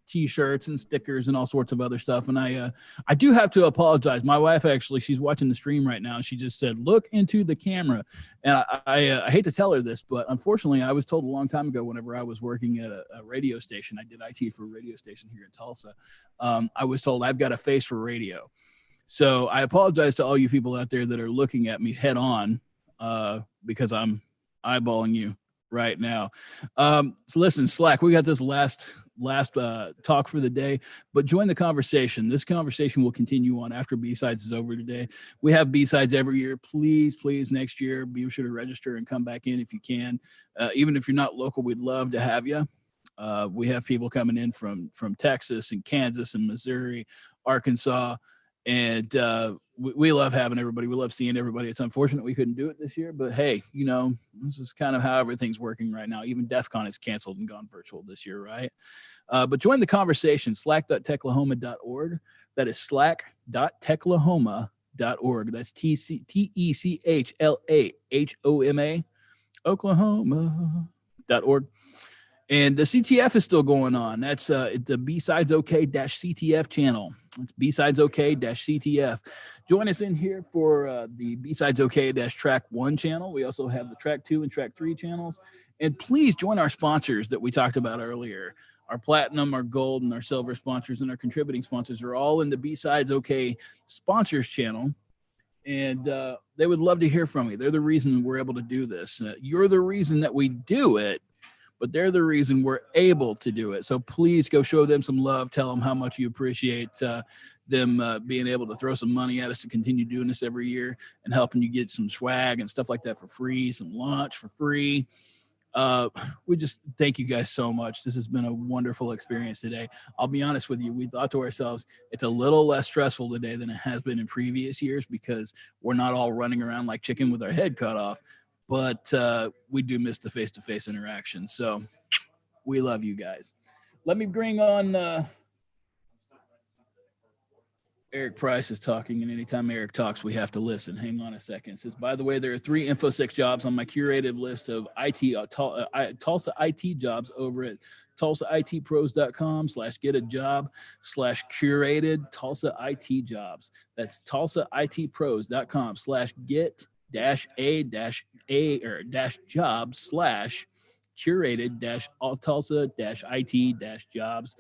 T-shirts and stickers and all sorts of other stuff. And I do have to apologize. My wife, actually, she's watching the stream right now, and she just said, "Look into the camera." And I hate to tell her this, but unfortunately, I was told a long time ago whenever I was working at a radio station. I did IT for a radio station here in Tulsa. I was told I've got a face for radio. So I apologize to all you people out there that are looking at me head on because I'm eyeballing you right now. So listen, Slack, we got this last talk for the day, but join the conversation. This conversation will continue on after B-Sides is over today. We have B-Sides every year. Please, next year, be sure to register and come back in if you can. Even if you're not local, we'd love to have you. We have people coming in from Texas and Kansas and Missouri, Arkansas, And we love having everybody. We love seeing everybody. It's unfortunate we couldn't do it this year, but hey, you know, this is kind of how everything's working right now. Even DEF CON is canceled and gone virtual this year, right? But join the conversation, slack.techlahoma.org. That is slack.techlahoma.org. That's TECHLAHOMA, Oklahoma.org. And the CTF is still going on. That's the BSidesOK-CTF channel. It's BSidesOK-CTF. Join us in here for the BSidesOK-Track 1 channel. We also have the Track 2 and Track 3 channels. And please join our sponsors that we talked about earlier. Our platinum, our gold, and our silver sponsors and our contributing sponsors are all in the BSidesOK sponsors channel. And they would love to hear from you. They're the reason we're able to do this. You're the reason that we do it, but they're the reason we're able to do it. So please go show them some love. Tell them how much you appreciate them being able to throw some money at us to continue doing this every year and helping you get some swag and stuff like that for free, some lunch for free. We just thank you guys so much. This has been a wonderful experience today. I'll be honest with you. We thought to ourselves, it's a little less stressful today than it has been in previous years because we're not all running around like chicken with our head cut off. But we do miss the face-to-face interaction. So we love you guys. Let me bring on Eric Price is talking, and anytime Eric talks, we have to listen. Hang on a second. It says, by the way, there are 3 InfoSec jobs on my curated list of Tulsa IT jobs over at tulsaitpros.com/get-a-job/curated Tulsa IT jobs. That's tulsaitpros.com/get-a-job/curated-tulsa-IT-jobs.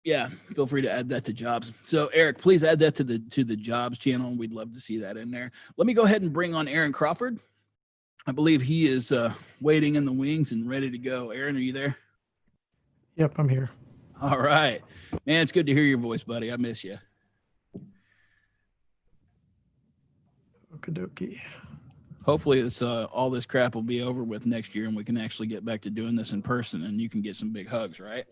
Yeah, feel free to add that to jobs. So Eric, please add that to the jobs channel. We'd love to see that in there. Let me go ahead and bring on Aaron Crawford. I believe he is waiting in the wings and ready to go. Aaron, are you there? Yep, I'm here. All right, man, it's good to hear your voice, buddy. I miss you. Okie dokie. Hopefully this all this crap will be over with next year and we can actually get back to doing this in person and you can get some big hugs, right?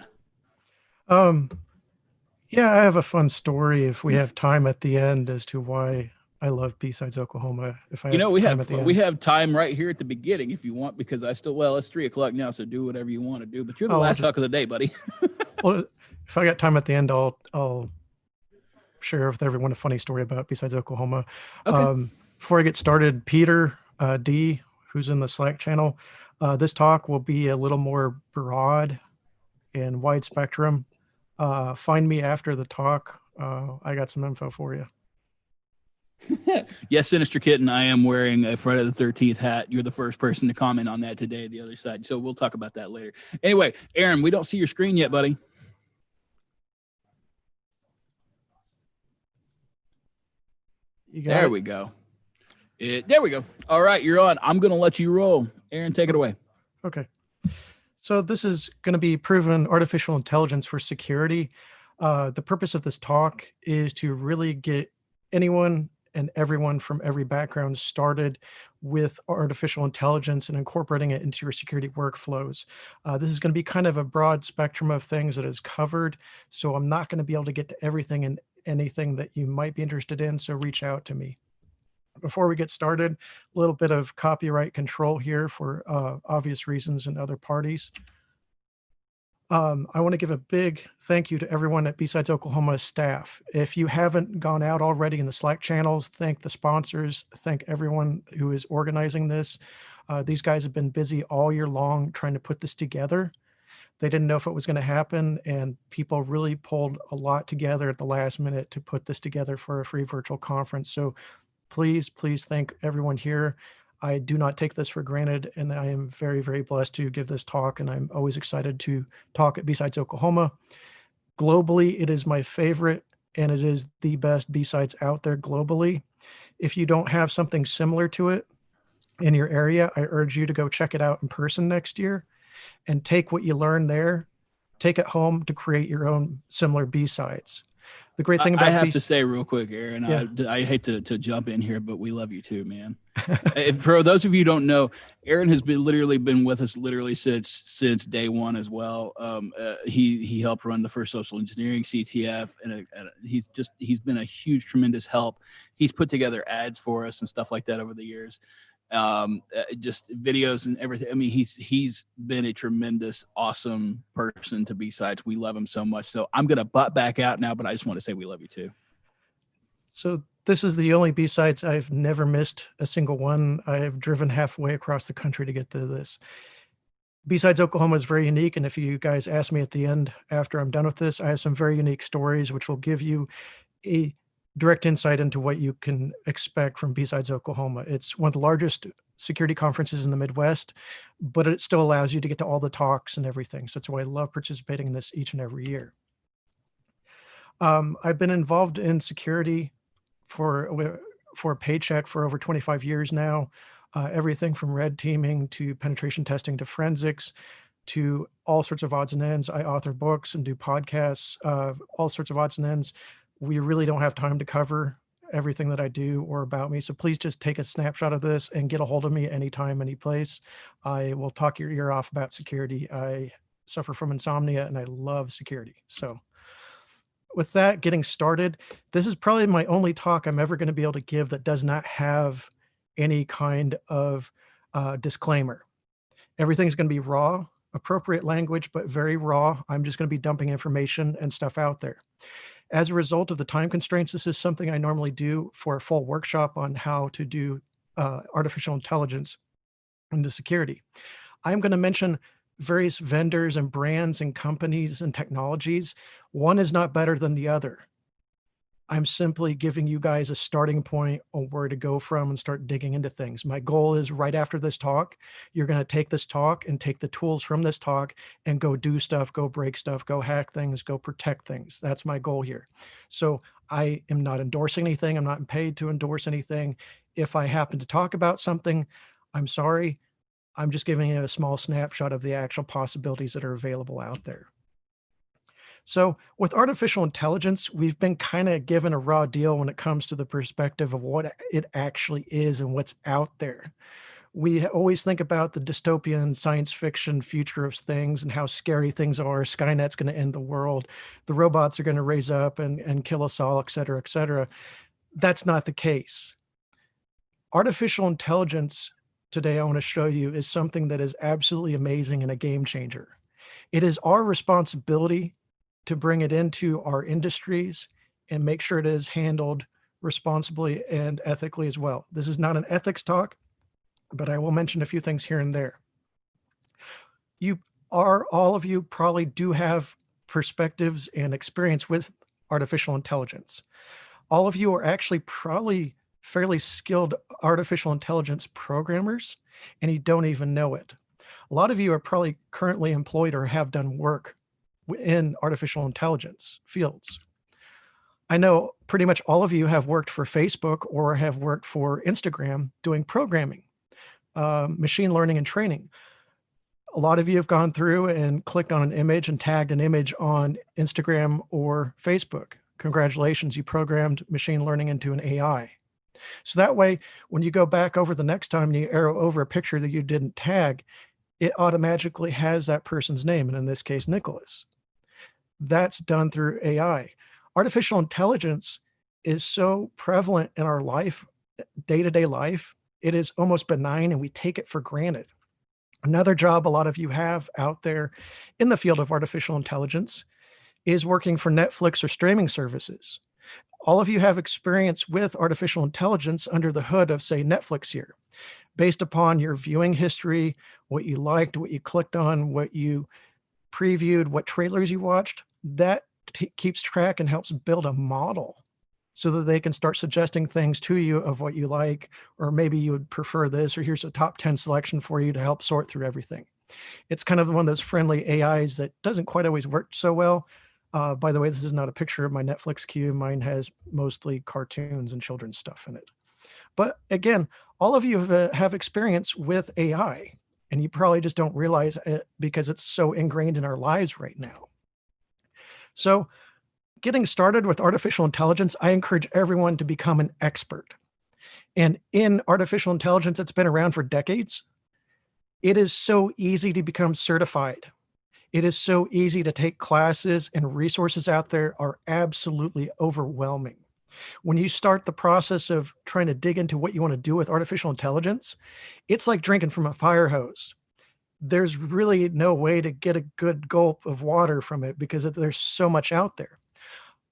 Yeah, I have a fun story if we have time at the end as to why I love B-Sides Oklahoma. If I we have time right here at the beginning if you want, because it's 3:00 now, so do whatever you want to do. But you're the last talk of the day, buddy. Well, if I got time at the end, I'll share with everyone a funny story about B-Sides Oklahoma. Okay. Before I get started, Peter D, who's in the Slack channel, this talk will be a little more broad and wide spectrum. Find me after the talk. I got some info for you. Yes, Sinister Kitten, I am wearing a Friday the 13th hat. You're the first person to comment on that today, the other side. So we'll talk about that later. Anyway, Aaron, we don't see your screen yet, buddy. There we go. There we go. All right, you're on. I'm going to let you roll. Aaron, take it away. Okay. So this is going to be proven artificial intelligence for security. The purpose of this talk is to really get anyone and everyone from every background started with artificial intelligence and incorporating it into your security workflows. This is going to be kind of a broad spectrum of things that is covered. So I'm not going to be able to get to everything and anything that you might be interested in. So reach out to me. Before we get started, a little bit of copyright control here for obvious reasons and other parties. I want to give a big thank you to everyone at B-Sides Oklahoma staff. If you haven't gone out already in the Slack channels, thank the sponsors, thank everyone who is organizing this. These guys have been busy all year long trying to put this together. They didn't know if it was going to happen, and people really pulled a lot together at the last minute to put this together for a free virtual conference. So please, please thank everyone here. I do not take this for granted, and I am very, very blessed to give this talk, and I'm always excited to talk at B-Sides Oklahoma. Globally, it is my favorite, and it is the best B-Sides out there globally. If you don't have something similar to it in your area, I urge you to go check it out in person next year and take what you learn there, take it home to create your own similar B-Sides. The great thing about I have to say real quick, Aaron, I hate to jump in here, but we love you too, man. For those of you who don't know, Aaron has literally been with us since day one as well. He helped run the first social engineering CTF, and he's been a huge, tremendous help. He's put together ads for us and stuff like that over the years. Just videos and everything. I mean, he's been a tremendous, awesome person to BSides. We love him so much. So I'm gonna butt back out now, but I just want to say we love you too. So this is the only BSides I've never missed a single one. I've driven halfway across the country to get to this. BSides Oklahoma is very unique, and if you guys ask me at the end after I'm done with this, I have some very unique stories which will give you a direct insight into what you can expect from BSides Oklahoma. It's one of the largest security conferences in the Midwest, but it still allows you to get to all the talks and everything. So that's why I love participating in this each and every year. I've been involved in security for a paycheck for over 25 years now. Everything from red teaming to penetration testing to forensics to all sorts of odds and ends. I author books and do podcasts, all sorts of odds and ends. We really don't have time to cover everything that I do or about me. So please just take a snapshot of this and get a hold of me anytime, any place. I will talk your ear off about security. I suffer from insomnia and I love security. So with that, getting started, this is probably my only talk I'm ever going to be able to give that does not have any kind of disclaimer. Everything's going to be raw, appropriate language, but very raw. I'm just going to be dumping information and stuff out there. As a result of the time constraints, this is something I normally do for a full workshop on how to do artificial intelligence into security. I'm going to mention various vendors and brands and companies and technologies. One is not better than the other. I'm simply giving you guys a starting point on where to go from and start digging into things. My goal is right after this talk, you're going to take this talk and take the tools from this talk and go do stuff, go break stuff, go hack things, go protect things. That's my goal here. So I am not endorsing anything. I'm not paid to endorse anything. If I happen to talk about something, I'm sorry. I'm just giving you a small snapshot of the actual possibilities that are available out there. So with artificial intelligence, we've been kind of given a raw deal when it comes to the perspective of what it actually is and what's out there. We always think about the dystopian science fiction future of things and how scary things are. Skynet's going to end the world. The robots are going to raise up and kill us all, et cetera, et cetera. That's not the case. Artificial intelligence today, I want to show you, is something that is absolutely amazing and a game changer. It is our responsibility to bring it into our industries and make sure it is handled responsibly and ethically as well. This is not an ethics talk, but I will mention a few things here and there. All of you probably do have perspectives and experience with artificial intelligence. All of you are actually probably fairly skilled artificial intelligence programmers, and you don't even know it. A lot of you are probably currently employed or have done work in artificial intelligence fields. I know pretty much all of you have worked for Facebook or have worked for Instagram doing programming, machine learning and training. A lot of you have gone through and clicked on an image and tagged an image on Instagram or Facebook. Congratulations, you programmed machine learning into an AI. So that way, when you go back over the next time and you arrow over a picture that you didn't tag, it automatically has that person's name, and in this case, Nicholas. That's done through AI. Artificial intelligence is so prevalent in our life, day-to-day life, it is almost benign and we take it for granted. Another job a lot of you have out there in the field of artificial intelligence is working for Netflix or streaming services. All of you have experience with artificial intelligence under the hood of, say, Netflix here. Based upon your viewing history, what you liked, what you clicked on, what you previewed, what trailers you watched, that keeps track and helps build a model so that they can start suggesting things to you of what you like, or maybe you would prefer this, or here's a top 10 selection for you to help sort through everything. It's kind of one of those friendly AIs that doesn't quite always work so well. By the way, this is not a picture of my Netflix queue. Mine has mostly cartoons and children's stuff in it. But again, all of you have experience with AI, and you probably just don't realize it because it's so ingrained in our lives right now. So getting started with artificial intelligence, I encourage everyone to become an expert. And in artificial intelligence, it's been around for decades. It is so easy to become certified. It is so easy to take classes, and resources out there are absolutely overwhelming. When you start the process of trying to dig into what you want to do with artificial intelligence, it's like drinking from a fire hose. There's really no way to get a good gulp of water from it because there's so much out there.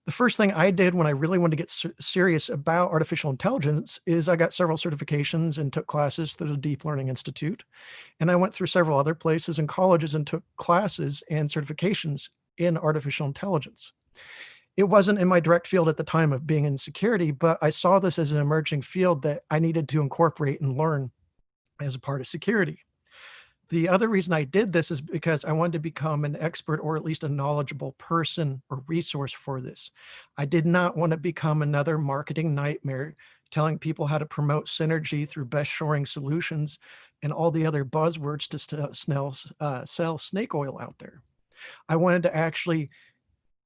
The first thing I did when I really wanted to get serious about artificial intelligence is I got several certifications and took classes through the Deep Learning Institute. And I went through several other places and colleges and took classes and certifications in artificial intelligence. It wasn't in my direct field at the time of being in security, but I saw this as an emerging field that I needed to incorporate and learn as a part of security. The other reason I did this is because I wanted to become an expert, or at least a knowledgeable person or resource for this. I did not want to become another marketing nightmare telling people how to promote synergy through best shoring solutions and all the other buzzwords to sell snake oil out there. I wanted to actually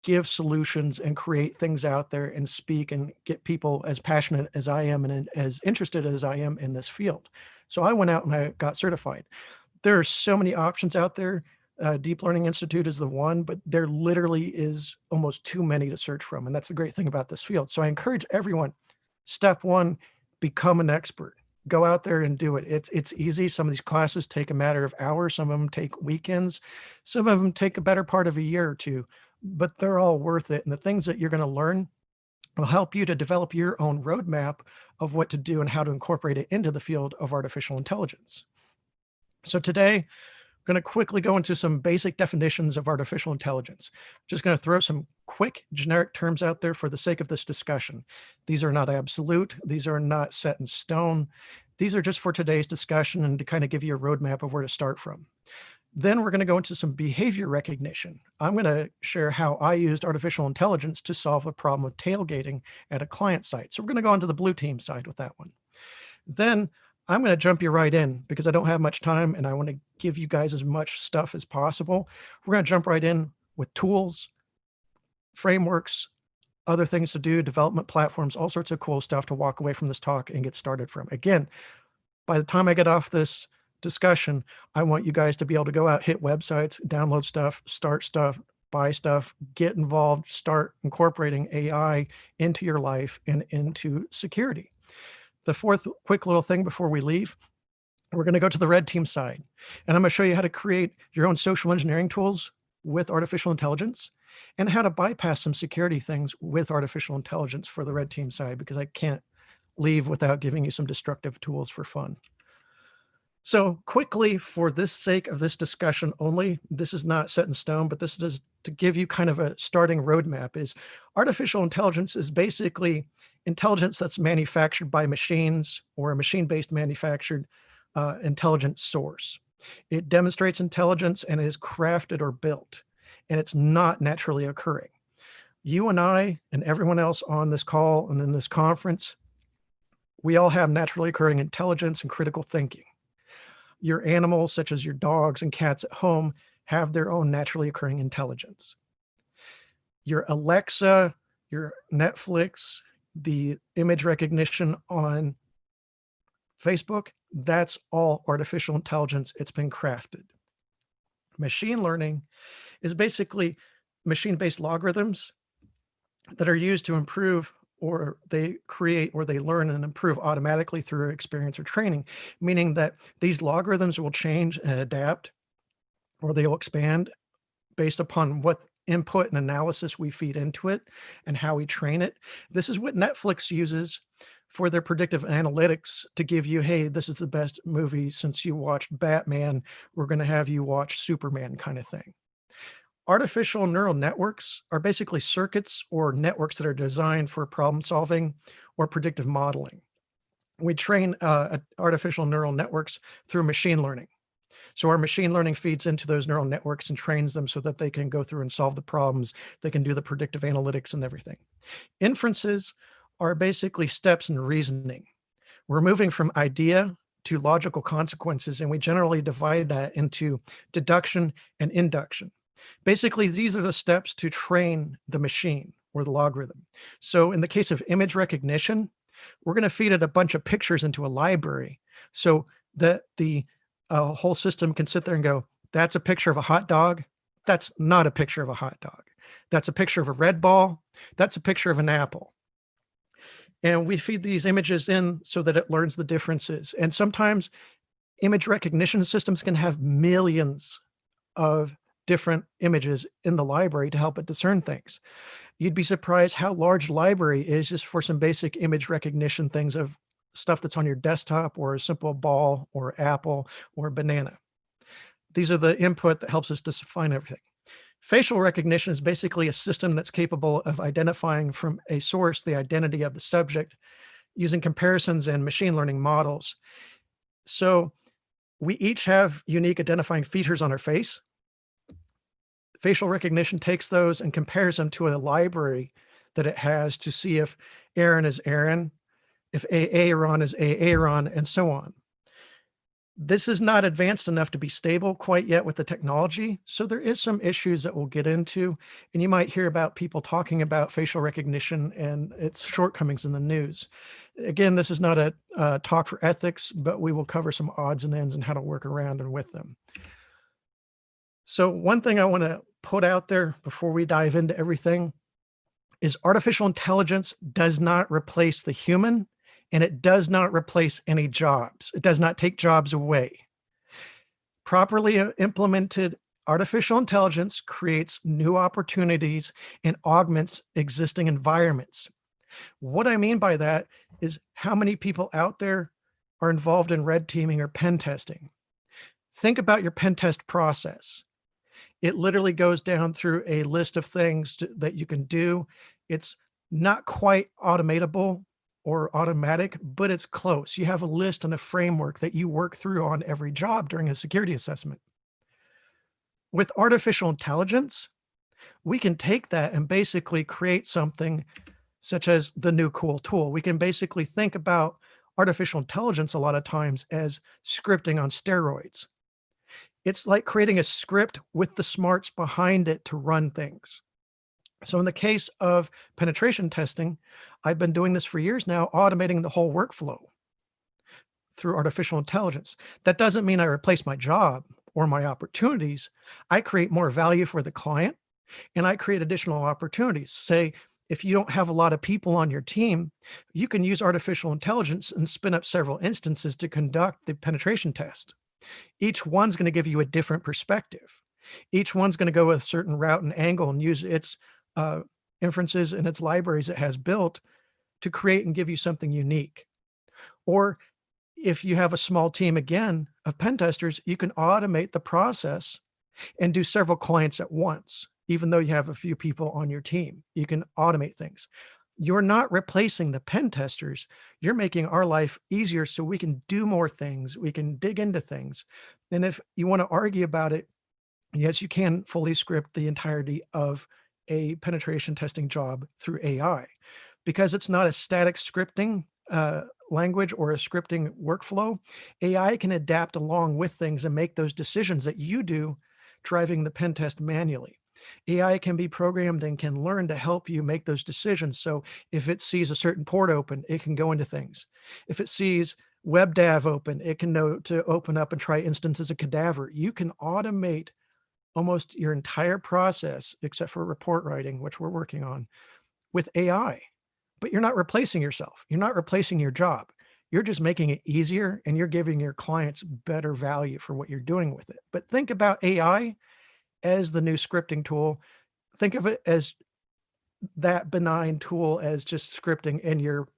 give solutions and create things out there and speak and get people as passionate as I am and as interested as I am in this field. So I went out and I got certified. There are so many options out there. Deep Learning Institute is the one, but there literally is almost too many to search from. And that's the great thing about this field. So I encourage everyone, step one, become an expert. Go out there and do it. It's easy. Some of these classes take a matter of hours. Some of them take weekends. Some of them take a better part of a year or two, but they're all worth it. And the things that you're going to learn will help you to develop your own roadmap of what to do and how to incorporate it into the field of artificial intelligence. So today, I'm going to quickly go into some basic definitions of artificial intelligence. Just going to throw some quick generic terms out there for the sake of this discussion. These are not absolute. These are not set in stone. These are just for today's discussion and to kind of give you a roadmap of where to start from. Then we're going to go into some behavior recognition. I'm going to share how I used artificial intelligence to solve a problem with tailgating at a client site. So we're going to go onto the blue team side with that one. Then I'm going to jump you right in because I don't have much time and I want to give you guys as much stuff as possible. We're going to jump right in with tools, frameworks, other things to do, development platforms, all sorts of cool stuff to walk away from this talk and get started from. Again, by the time I get off this discussion, I want you guys to be able to go out, hit websites, download stuff, start stuff, buy stuff, get involved, start incorporating AI into your life and into security. The fourth quick little thing before we leave, we're going to go to the red team side, and I'm going to show you how to create your own social engineering tools with artificial intelligence and how to bypass some security things with artificial intelligence for the red team side, because I can't leave without giving you some destructive tools for fun. So quickly, for this sake of this discussion only, this is not set in stone, but this is to give you kind of a starting roadmap. Is artificial intelligence is basically intelligence that's manufactured by machines or a machine-based manufactured intelligence source. It demonstrates intelligence and is crafted or built, and it's not naturally occurring. You and I and everyone else on this call and in this conference, we all have naturally occurring intelligence and critical thinking. Your animals, such as your dogs and cats at home, have their own naturally occurring intelligence. Your Alexa, your Netflix, the image recognition on Facebook, that's all artificial intelligence. It's been crafted. Machine learning is basically machine-based logarithms that are used to improve, or they create, or they learn and improve automatically through experience or training, meaning that these logarithms will change and adapt, or they will expand based upon what input and analysis we feed into it and how we train it. This is what Netflix uses for their predictive analytics to give you, hey, this is the best movie since you watched Batman, we're going to have you watch Superman kind of thing. Artificial neural networks are basically circuits or networks that are designed for problem solving or predictive modeling. We train artificial neural networks through machine learning. So our machine learning feeds into those neural networks and trains them so that they can go through and solve the problems. They can do the predictive analytics and everything. Inferences are basically steps in reasoning. We're moving from idea to logical consequences, and we generally divide that into deduction and induction. Basically, these are the steps to train the machine or the logarithm. So in the case of image recognition, we're going to feed it a bunch of pictures into a library so that the whole system can sit there and go, that's a picture of a hot dog. That's not a picture of a hot dog. That's a picture of a red ball. That's a picture of an apple. And we feed these images in so that it learns the differences. And sometimes image recognition systems can have millions of different images in the library to help it discern things. You'd be surprised how large the library is just for some basic image recognition things of stuff that's on your desktop, or a simple ball or apple or banana. These are the input that helps us define everything. Facial recognition is basically a system that's capable of identifying from a source the identity of the subject using comparisons and machine learning models. So we each have unique identifying features on our face. Facial recognition takes those and compares them to a library that it has to see if Aaron is Aaron, if Aaron is Aaron, and so on. This is not advanced enough to be stable quite yet with the technology. So there is some issues that we'll get into, and you might hear about people talking about facial recognition and its shortcomings in the news. Again, this is not a talk for ethics, but we will cover some odds and ends and how to work around and with them. So one thing I want to put out there before we dive into everything is artificial intelligence does not replace the human, and it does not replace any jobs. It does not take jobs away. Properly implemented artificial intelligence creates new opportunities and augments existing environments. What I mean by that is how many people out there are involved in red teaming or pen testing. Think about your pen test process. It literally goes down through a list of things that you can do. It's not quite automatable or automatic, but it's close. You have a list and a framework that you work through on every job during a security assessment. With artificial intelligence, we can take that and basically create something such as the new cool tool. We can basically think about artificial intelligence a lot of times as scripting on steroids. It's like creating a script with the smarts behind it to run things. So in the case of penetration testing, I've been doing this for years now, automating the whole workflow through artificial intelligence. That doesn't mean I replace my job or my opportunities. I create more value for the client, and I create additional opportunities. Say, if you don't have a lot of people on your team, you can use artificial intelligence and spin up several instances to conduct the penetration test. Each one's going to give you a different perspective. Each one's going to go a certain route and angle and use its inferences and its libraries it has built to create and give you something unique. Or if you have a small team, again, of pen testers, you can automate the process and do several clients at once. Even though you have a few people on your team, you can automate things. You're not replacing the pen testers. You're making our life easier so we can do more things. We can dig into things. And if you want to argue about it, yes, you can fully script the entirety of a penetration testing job through AI, because it's not a static scripting language or a scripting workflow. AI can adapt along with things and make those decisions that you do driving the pen test manually. AI can be programmed and can learn to help you make those decisions. So if it sees a certain port open, it can go into things. If it sees WebDAV open, it can know to open up and try instances of cadaver. You can automate almost your entire process, except for report writing, which we're working on, with AI. But you're not replacing yourself. You're not replacing your job. You're just making it easier, and you're giving your clients better value for what you're doing with it. But think about AI as the new scripting tool. Think of it as that benign tool as just scripting in your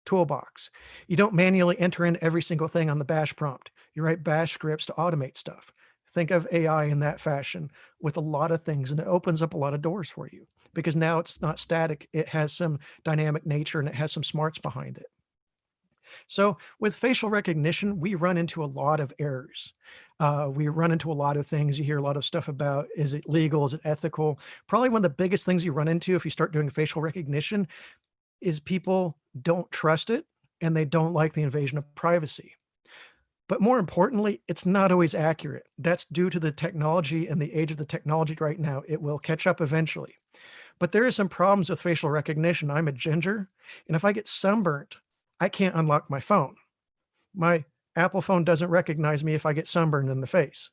toolbox. You don't manually enter in every single thing on the bash prompt. You write bash scripts to automate stuff. Think of AI in that fashion with a lot of things, and it opens up a lot of doors for you because now it's not static. It has some dynamic nature and it has some smarts behind it. So with facial recognition, we run into a lot of errors. We run into a lot of things. You hear a lot of stuff about, is it legal? Is it ethical? Probably one of the biggest things you run into if you start doing facial recognition is people don't trust it and they don't like the invasion of privacy. But more importantly, it's not always accurate. That's due to the technology and the age of the technology right now. It will catch up eventually. But there are some problems with facial recognition. I'm a ginger, and if I get sunburnt, I can't unlock my phone. My Apple phone doesn't recognize me if I get sunburned in the face.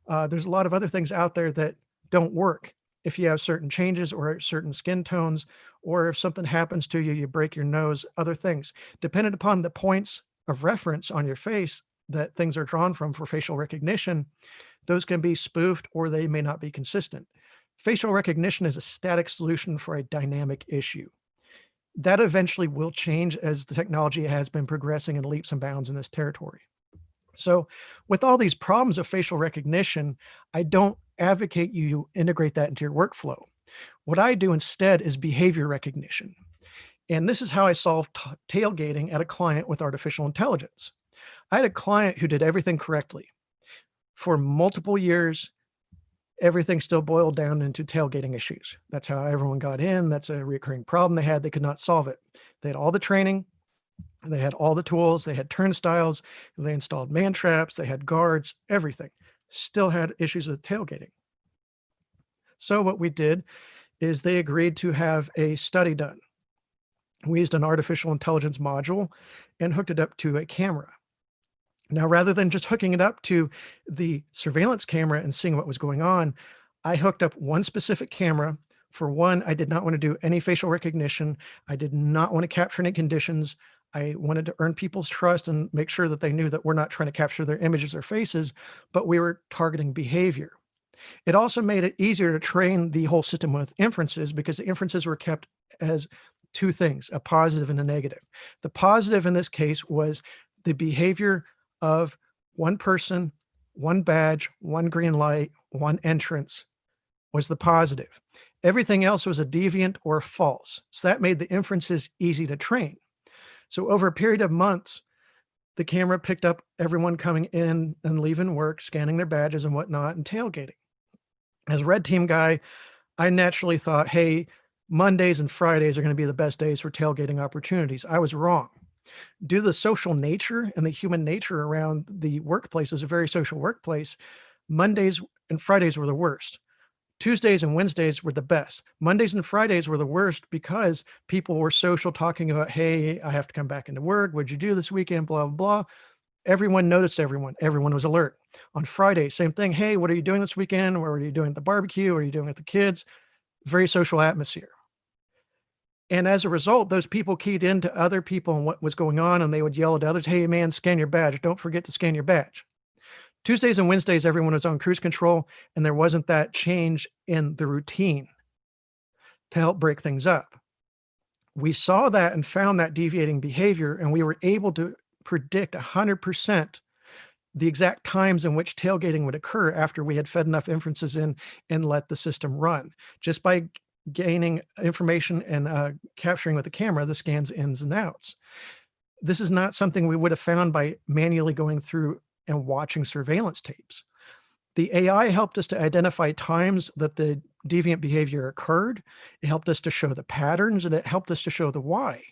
There's a lot of other things out there that don't work if you have certain changes or certain skin tones, or if something happens to you, you break your nose, other things. Depending upon the points of reference on your face that things are drawn from for facial recognition, those can be spoofed or they may not be consistent. Facial recognition is a static solution for a dynamic issue. That eventually will change as the technology has been progressing in leaps and bounds in this territory. So with all these problems of facial recognition, I don't advocate you integrate that into your workflow. What I do instead is behavior recognition. And this is how I solved tailgating at a client with artificial intelligence. I had a client who did everything correctly. For multiple years, everything still boiled down into tailgating issues. That's how everyone got in. That's a recurring problem they had. They could not solve it. They had all the training. They had all the tools. They had turnstiles. They installed man traps. They had guards, everything. Still had issues with tailgating. So what we did is they agreed to have a study done. We used an artificial intelligence module and hooked it up to a camera. Now, rather than just hooking it up to the surveillance camera and seeing what was going on, I hooked up one specific camera. For one, I did not want to do any facial recognition. I did not want to capture any conditions. I wanted to earn people's trust and make sure that they knew that we're not trying to capture their images or faces, but we were targeting behavior. It also made it easier to train the whole system with inferences because the inferences were kept as two things, a positive and a negative. The positive in this case was the behavior of one person, one badge, one green light, one entrance was the positive. Everything else was a deviant or false. So that made the inferences easy to train. So over a period of months, the camera picked up everyone coming in and leaving work, scanning their badges and whatnot, and tailgating. As a red team guy, I naturally thought, hey, Mondays and Fridays are going to be the best days for tailgating opportunities. I was wrong. Due to the social nature and the human nature around the workplace, it was a very social workplace. Mondays and Fridays were the worst. Tuesdays and Wednesdays were the best. Mondays and Fridays were the worst because people were social, talking about, hey, I have to come back into work. What'd you do this weekend? Blah, blah, blah. Everyone noticed everyone. Everyone was alert. On Friday, same thing. Hey, what are you doing this weekend? What are you doing at the barbecue? What are you doing with the kids? Very social atmosphere. And as a result, those people keyed into other people and what was going on, and they would yell at others, hey, man, scan your badge. Don't forget to scan your badge. Tuesdays and Wednesdays, everyone was on cruise control, and there wasn't that change in the routine to help break things up. We saw that and found that deviating behavior, and we were able to predict 100% the exact times in which tailgating would occur after we had fed enough inferences in and let the system run. Just by gaining information and capturing with the camera the scans ins and outs. This is not something we would have found by manually going through and watching surveillance tapes. The AI helped us to identify times that the deviant behavior occurred. It helped us to show the patterns, and it helped us to show the why.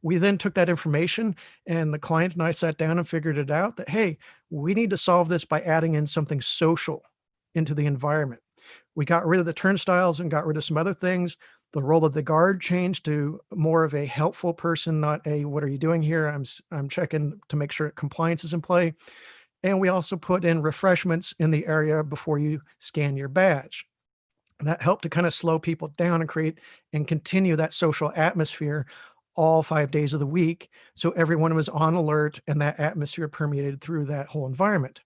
We then took that information, and the client and I sat down and figured it out that, hey, we need to solve this by adding in something social into the environment. We got rid of the turnstiles and got rid of some other things. The role of the guard changed to more of a helpful person, not a, what are you doing here? I'm checking to make sure compliance is in play. And we also put in refreshments in the area before you scan your badge. That helped to kind of slow people down and create and continue that social atmosphere all 5 days of the week. So everyone was on alert and that atmosphere permeated through that whole environment.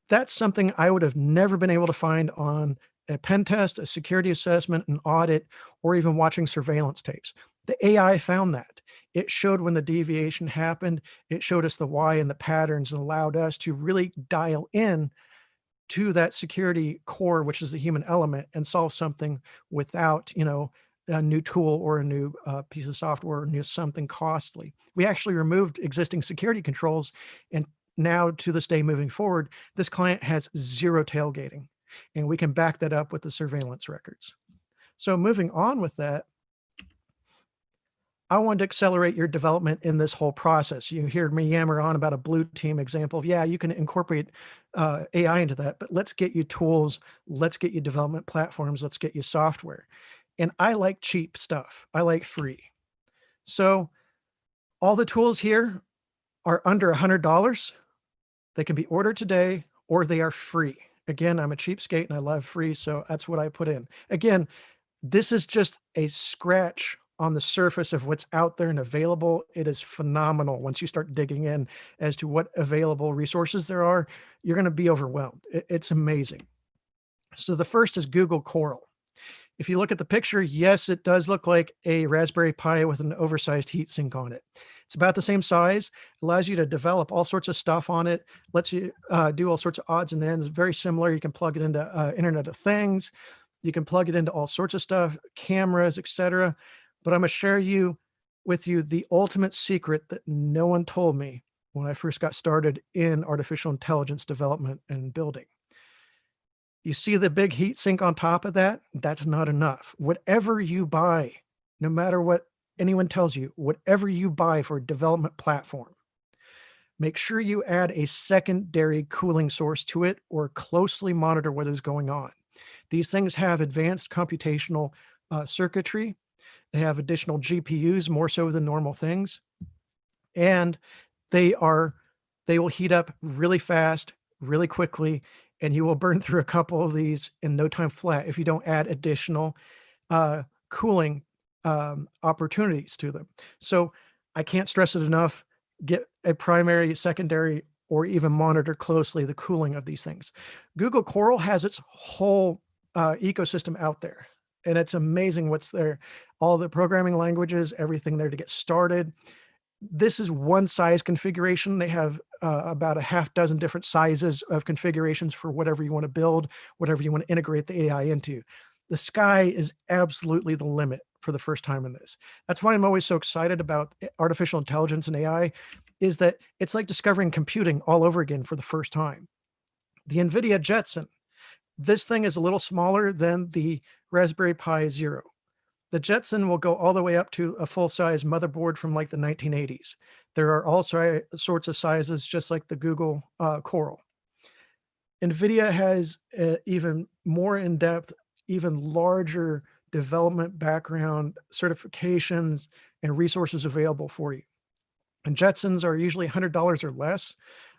That's something I would have never been able to find on a pen test, a security assessment, an audit, or even watching surveillance tapes. The AI found that. It showed when the deviation happened. It showed us the why and the patterns and allowed us to really dial in to that security core, which is the human element, and solve something without, a new tool or a new piece of software or new something costly. We actually removed existing security controls, and now to this day moving forward, this client has zero tailgating, and we can back that up with the surveillance records. So moving on with that, I wanted to accelerate your development in this whole process. You hear me yammer on about a blue team example of, yeah, you can incorporate AI into that, but let's get you tools, let's get you development platforms, let's get you software. And I like cheap stuff. I like free. So all the tools here are under $100. They can be ordered today or they are free. Again, I'm a cheapskate and I love free, so that's what I put in. Again, this is just a scratch on the surface of what's out there and available. It is phenomenal. Once you start digging in as to what available resources there are, you're going to be overwhelmed. It's amazing. So the first is Google Coral. If you look at the picture, yes, it does look like a Raspberry Pi with an oversized heatsink on it. It's about the same size, allows you to develop all sorts of stuff on it, lets you do all sorts of odds and ends, very similar. You can plug it into Internet of Things. You can plug it into all sorts of stuff, cameras, etc. But I'm going to share with you the ultimate secret that no one told me when I first got started in artificial intelligence development and building. You see the big heat sink on top of that? That's not enough. Whatever you buy, no matter what anyone tells you, whatever you buy for a development platform, make sure you add a secondary cooling source to it or closely monitor what is going on. These things have advanced computational circuitry. They have additional GPUs, more so than normal things. And they will heat up really fast, really quickly, and you will burn through a couple of these in no time flat if you don't add additional cooling opportunities to them. So I can't stress it enough. Get a primary, secondary, or even monitor closely the cooling of these things. Google Coral has its whole ecosystem out there, and it's amazing what's there. All the programming languages, everything there to get started. This is one size configuration. They have about a half dozen different sizes of configurations for whatever you want to build, whatever you want to integrate the AI into. The sky is absolutely the limit for the first time in this. That's why I'm always so excited about artificial intelligence and AI, is that it's like discovering computing all over again for the first time. The NVIDIA Jetson, this thing is a little smaller than the Raspberry Pi Zero. The Jetson will go all the way up to a full-size motherboard from like the 1980s. There are all sorts of sizes, just like the Google Coral. NVIDIA has even more in-depth, even larger development background, certifications, and resources available for you. And Jetsons are usually $100 or less.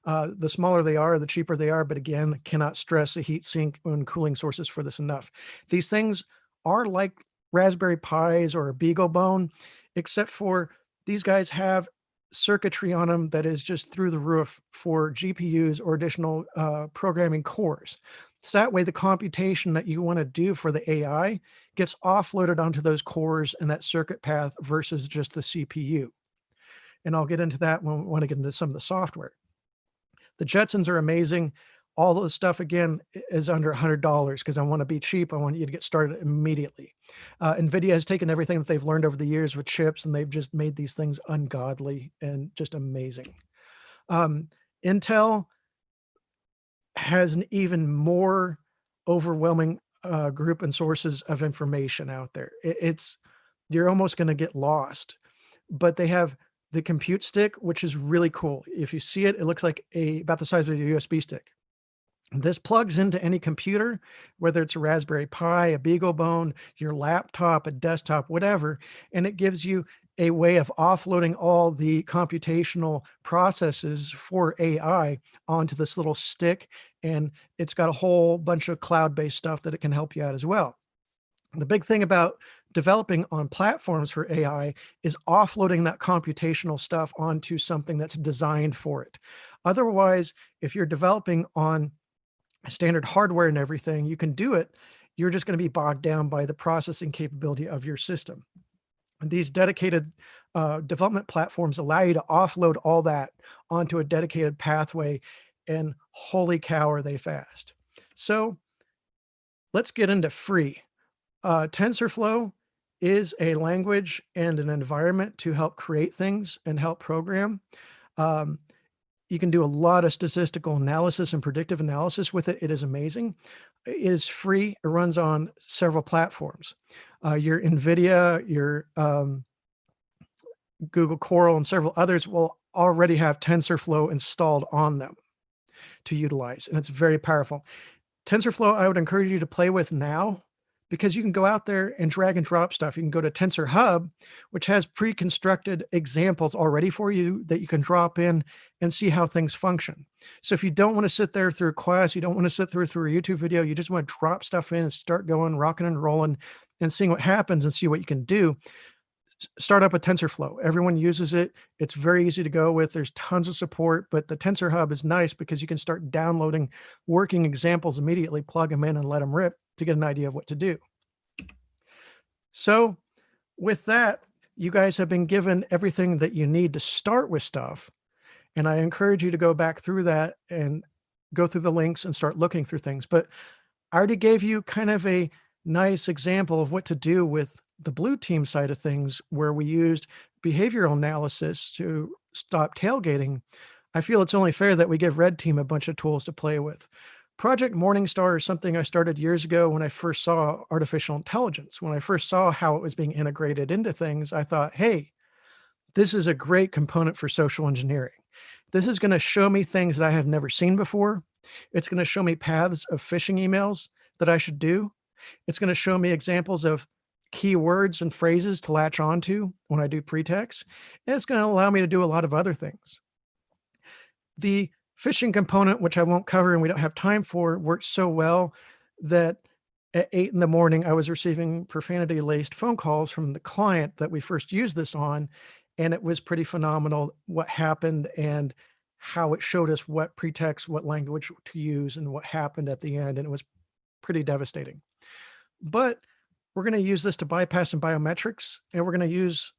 The smaller they are, the cheaper they are, but again, cannot stress the heat sink and cooling sources for this enough. These things are like Raspberry Pis or a BeagleBone, except for these guys have circuitry on them that is just through the roof for GPUs or additional programming cores. So that way the computation that you want to do for the AI gets offloaded onto those cores and that circuit path versus just the CPU. And I'll get into that when I get into some of the software. The Jetsons are amazing. All the stuff, again, is under $100 because I want to be cheap. I want you to get started immediately. NVIDIA has taken everything that they've learned over the years with chips, and they've just made these things ungodly and just amazing. Intel has an even more overwhelming group and sources of information out there. You're almost going to get lost, but they have the compute stick, which is really cool. If you see it, it looks like about the size of a USB stick. This plugs into any computer, whether it's a Raspberry Pi, a BeagleBone, your laptop, a desktop, whatever, and it gives you a way of offloading all the computational processes for AI onto this little stick, and it's got a whole bunch of cloud-based stuff that it can help you out as well. The big thing about developing on platforms for AI is offloading that computational stuff onto something that's designed for it. Otherwise, if you're developing on standard hardware and everything, you can do it. You're just going to be bogged down by the processing capability of your system. And these dedicated development platforms allow you to offload all that onto a dedicated pathway, and holy cow, are they fast. So let's get into free. TensorFlow is a language and an environment to help create things and help program. You can do a lot of statistical analysis and predictive analysis with it. It is amazing. It is free. It runs on several platforms. Your NVIDIA, your Google Coral, and several others will already have TensorFlow installed on them to utilize, and it's very powerful. TensorFlow, I would encourage you to play with now because you can go out there and drag and drop stuff. You can go to Tensor Hub, which has pre-constructed examples already for you that you can drop in and see how things function. So if you don't want to sit there through a class, you don't want to sit through a YouTube video, you just want to drop stuff in and start going, rocking and rolling and seeing what happens and see what you can do, start up a TensorFlow. Everyone uses it. It's very easy to go with. There's tons of support, but the Tensor Hub is nice because you can start downloading working examples immediately, plug them in and let them rip to get an idea of what to do. So with that, you guys have been given everything that you need to start with stuff. And I encourage you to go back through that and go through the links and start looking through things. But I already gave you kind of a nice example of what to do with the blue team side of things, where we used behavioral analysis to stop tailgating. I feel it's only fair that we give red team a bunch of tools to play with. Project Morningstar is something I started years ago when I first saw artificial intelligence. When I first saw how it was being integrated into things, I thought, hey, this is a great component for social engineering. This is going to show me things that I have never seen before. It's going to show me paths of phishing emails that I should do. It's going to show me examples of keywords and phrases to latch onto when I do pretext. And it's going to allow me to do a lot of other things. The phishing component, which I won't cover and we don't have time for, worked so well that at 8 in the morning, I was receiving profanity-laced phone calls from the client that we first used this on. And it was pretty phenomenal what happened and how it showed us what pretext, what language to use, and what happened at the end. And it was pretty devastating. But we're going to use this to bypass some biometrics, and we're going to use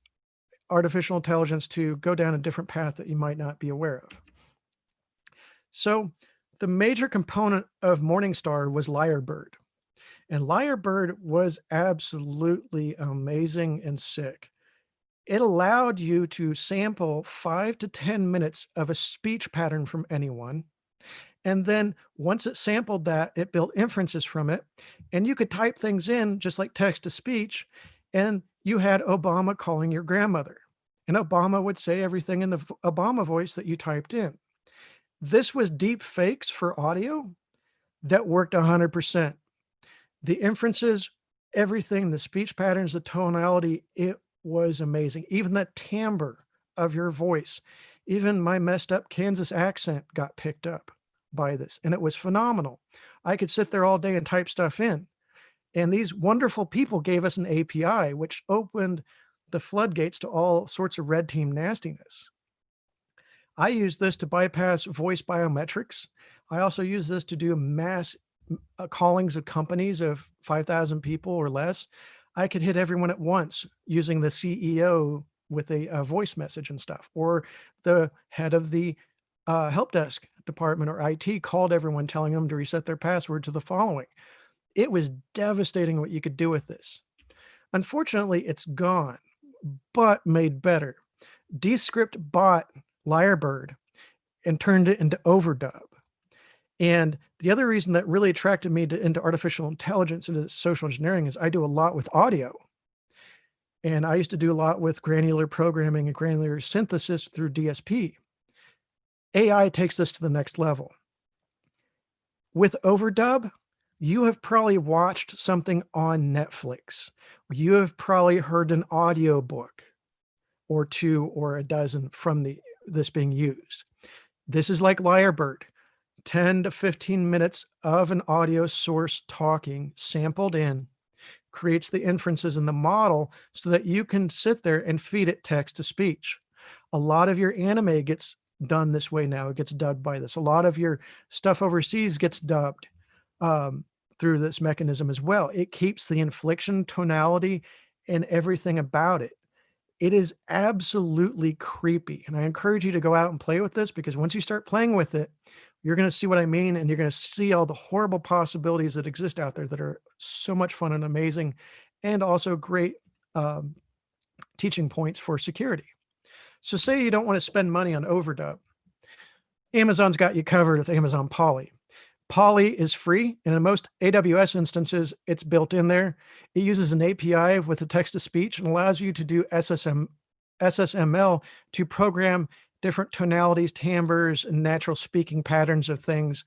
artificial intelligence to go down a different path that you might not be aware of. So the major component of Morningstar was Lyrebird. And Lyrebird was absolutely amazing and sick. It allowed you to sample 5 to 10 minutes of a speech pattern from anyone. And then once it sampled that, it built inferences from it. And you could type things in just like text to speech. And you had Obama calling your grandmother. And Obama would say everything in the Obama voice that you typed in. This was deep fakes for audio that worked 100%. The inferences, everything, the speech patterns, the tonality, it was amazing. Even the timbre of your voice, even my messed up Kansas accent got picked up by this. And it was phenomenal. I could sit there all day and type stuff in. And these wonderful people gave us an API, which opened the floodgates to all sorts of red team nastiness. I use this to bypass voice biometrics. I also use this to do mass callings of companies of 5,000 people or less. I could hit everyone at once using the CEO with a voice message and stuff, or the head of the help desk department or IT called everyone telling them to reset their password to the following. It was devastating what you could do with this. Unfortunately, it's gone, but made better. Descript bought Lyrebird and turned it into Overdub. And the other reason that really attracted me into artificial intelligence and social engineering is I do a lot with audio. And I used to do a lot with granular programming and granular synthesis through DSP. AI takes this to the next level. With Overdub, you have probably watched something on Netflix. You have probably heard an audiobook or 2 or a dozen from this being used. This is like Lyrebird, 10 to 15 minutes of an audio source talking, sampled in, creates the inferences in the model so that you can sit there and feed it text to speech. A lot of your anime gets done this way now. It gets dubbed by this. A lot of your stuff overseas gets dubbed through this mechanism as well. It keeps the inflection, tonality, and everything about it. It is absolutely creepy. And I encourage you to go out and play with this, because once you start playing with it, you're going to see what I mean. And you're going to see all the horrible possibilities that exist out there that are so much fun and amazing, and also great teaching points for security. So say you don't want to spend money on Overdub. Amazon's got you covered with Amazon Poly. Poly is free, and in most AWS instances, it's built in there. It uses an API with the text-to-speech and allows you to do SSML to program different tonalities, timbres, and natural speaking patterns of things.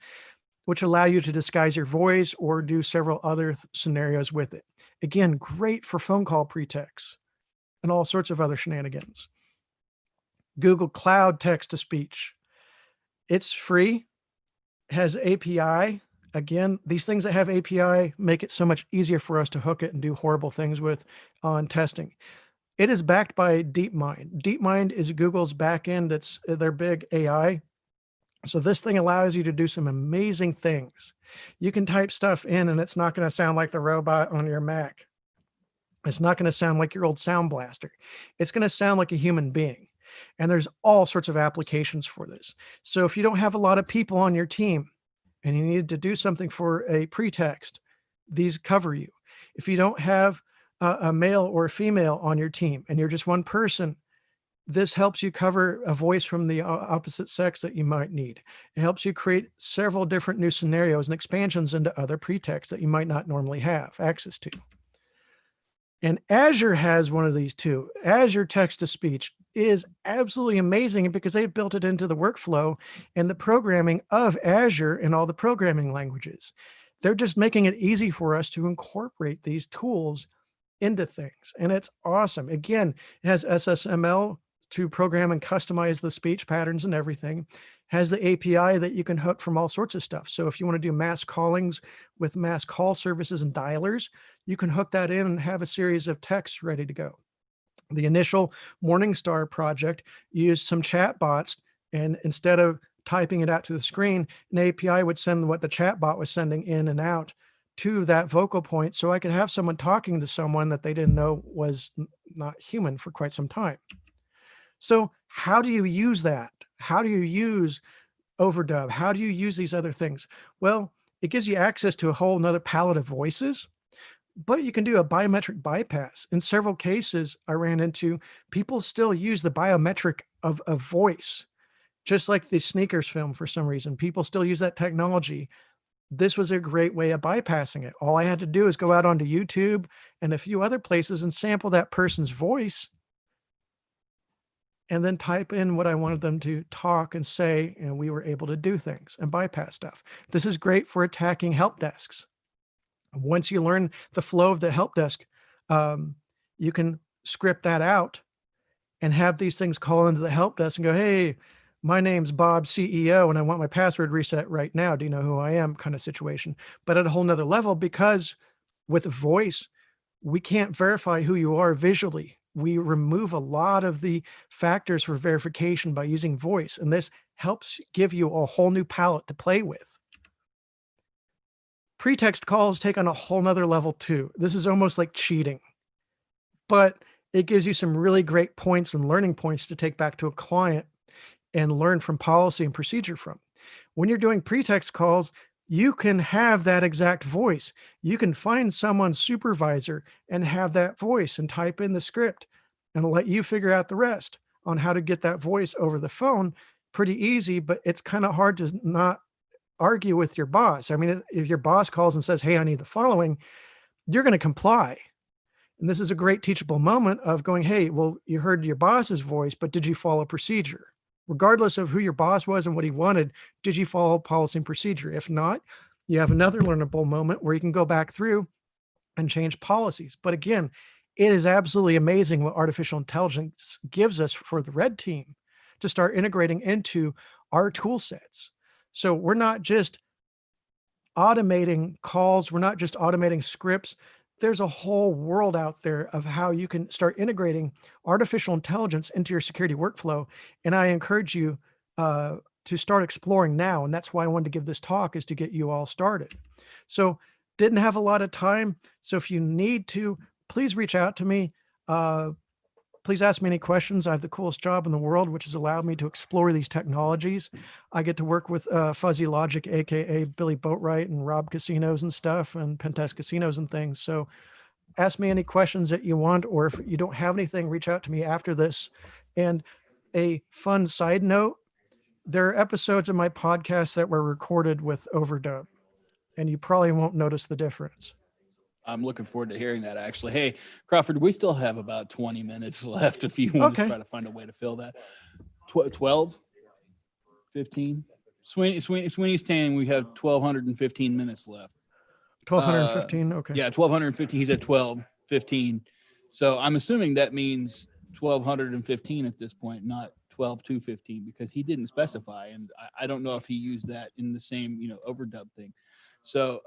which allow you to disguise your voice or do several other scenarios with it. Again, great for phone call pretexts and all sorts of other shenanigans. Google Cloud text-to-speech. It's free, has API. Again, these things that have API make it so much easier for us to hook it and do horrible things with on testing. It is backed by DeepMind. DeepMind is Google's backend. It's their big AI. So this thing allows you to do some amazing things. You can type stuff in and it's not going to sound like the robot on your Mac. It's not going to sound like your old Sound Blaster. It's going to sound like a human being. And there's all sorts of applications for this. So if you don't have a lot of people on your team and you need to do something for a pretext, these cover you. If you don't have a male or a female on your team and you're just one person, this helps you cover a voice from the opposite sex that you might need. It helps you create several different new scenarios and expansions into other pretexts that you might not normally have access to. And Azure has one of these too. Azure text-to-speech is absolutely amazing because they've built it into the workflow and the programming of Azure and all the programming languages. They're just making it easy for us to incorporate these tools into things. And it's awesome. Again, it has SSML to program and customize the speech patterns and everything. Has the API that you can hook from all sorts of stuff. So if you want to do mass callings with mass call services and dialers, you can hook that in and have a series of texts ready to go. The initial Morningstar project used some chat bots, and instead of typing it out to the screen, an API would send what the chat bot was sending in and out to that vocal point, so I could have someone talking to someone that they didn't know was not human for quite some time. So how do you use that? How do you use overdub? How do you use these other things? Well, it gives you access to a whole nother palette of voices, but you can do a biometric bypass. In several cases I ran into, people still use the biometric of a voice, just like the Sneakers film for some reason. People still use that technology. This was a great way of bypassing it. All I had to do is go out onto YouTube and a few other places and sample that person's voice and then type in what I wanted them to talk and say, and we were able to do things and bypass stuff. This is great for attacking help desks. Once you learn the flow of the help desk, you can script that out and have these things call into the help desk and go, hey, my name's Bob, CEO, and I want my password reset right now. Do you know who I am? Kind of situation. But at a whole nother level, because with voice, we can't verify who you are visually. We remove a lot of the factors for verification by using voice, and this helps give you a whole new palette to play with. Pretext calls take on a whole nother level too. This is almost like cheating, but it gives you some really great points and learning points to take back to a client and learn from policy and procedure from. When you're doing pretext calls, you can have that exact voice. You can find someone's supervisor and have that voice and type in the script and let you figure out the rest on how to get that voice over the phone. Pretty easy, but it's kind of hard to not argue with your boss. I mean, if your boss calls and says, hey, I need the following, you're going to comply. And this is a great teachable moment of going, hey, well, you heard your boss's voice, but did you follow procedure? Regardless of who your boss was and what he wanted, did you follow policy and procedure? If not, you have another learnable moment where you can go back through and change policies. But again, it is absolutely amazing what artificial intelligence gives us for the red team to start integrating into our tool sets. So we're not just automating calls. We're not just automating scripts. There's a whole world out there of how you can start integrating artificial intelligence into your security workflow. And I encourage you to start exploring now. And that's why I wanted to give this talk, is to get you all started. So didn't have a lot of time. So if you need to, please reach out to me. Please ask me any questions. I have the coolest job in the world, which has allowed me to explore these technologies. I get to work with Fuzzy Logic, AKA Billy Boatwright, and Rob Casinos and stuff, and Pentest Casinos and things. So ask me any questions that you want, or if you don't have anything, reach out to me after this. And a fun side note, there are episodes of my podcast that were recorded with overdub, and you probably won't notice the difference. I'm looking forward to hearing that, actually. Hey, Crawford, we still have about 20 minutes left if you want to try to find a way to fill that. 12, 15, Sweeney's saying we have 1,215 minutes left. 1215. Okay. Yeah, 1,215. He's at 12:15. So I'm assuming that means 1,215 at this point, not 12:215, because he didn't specify, and I don't know if he used that in the same overdub thing. So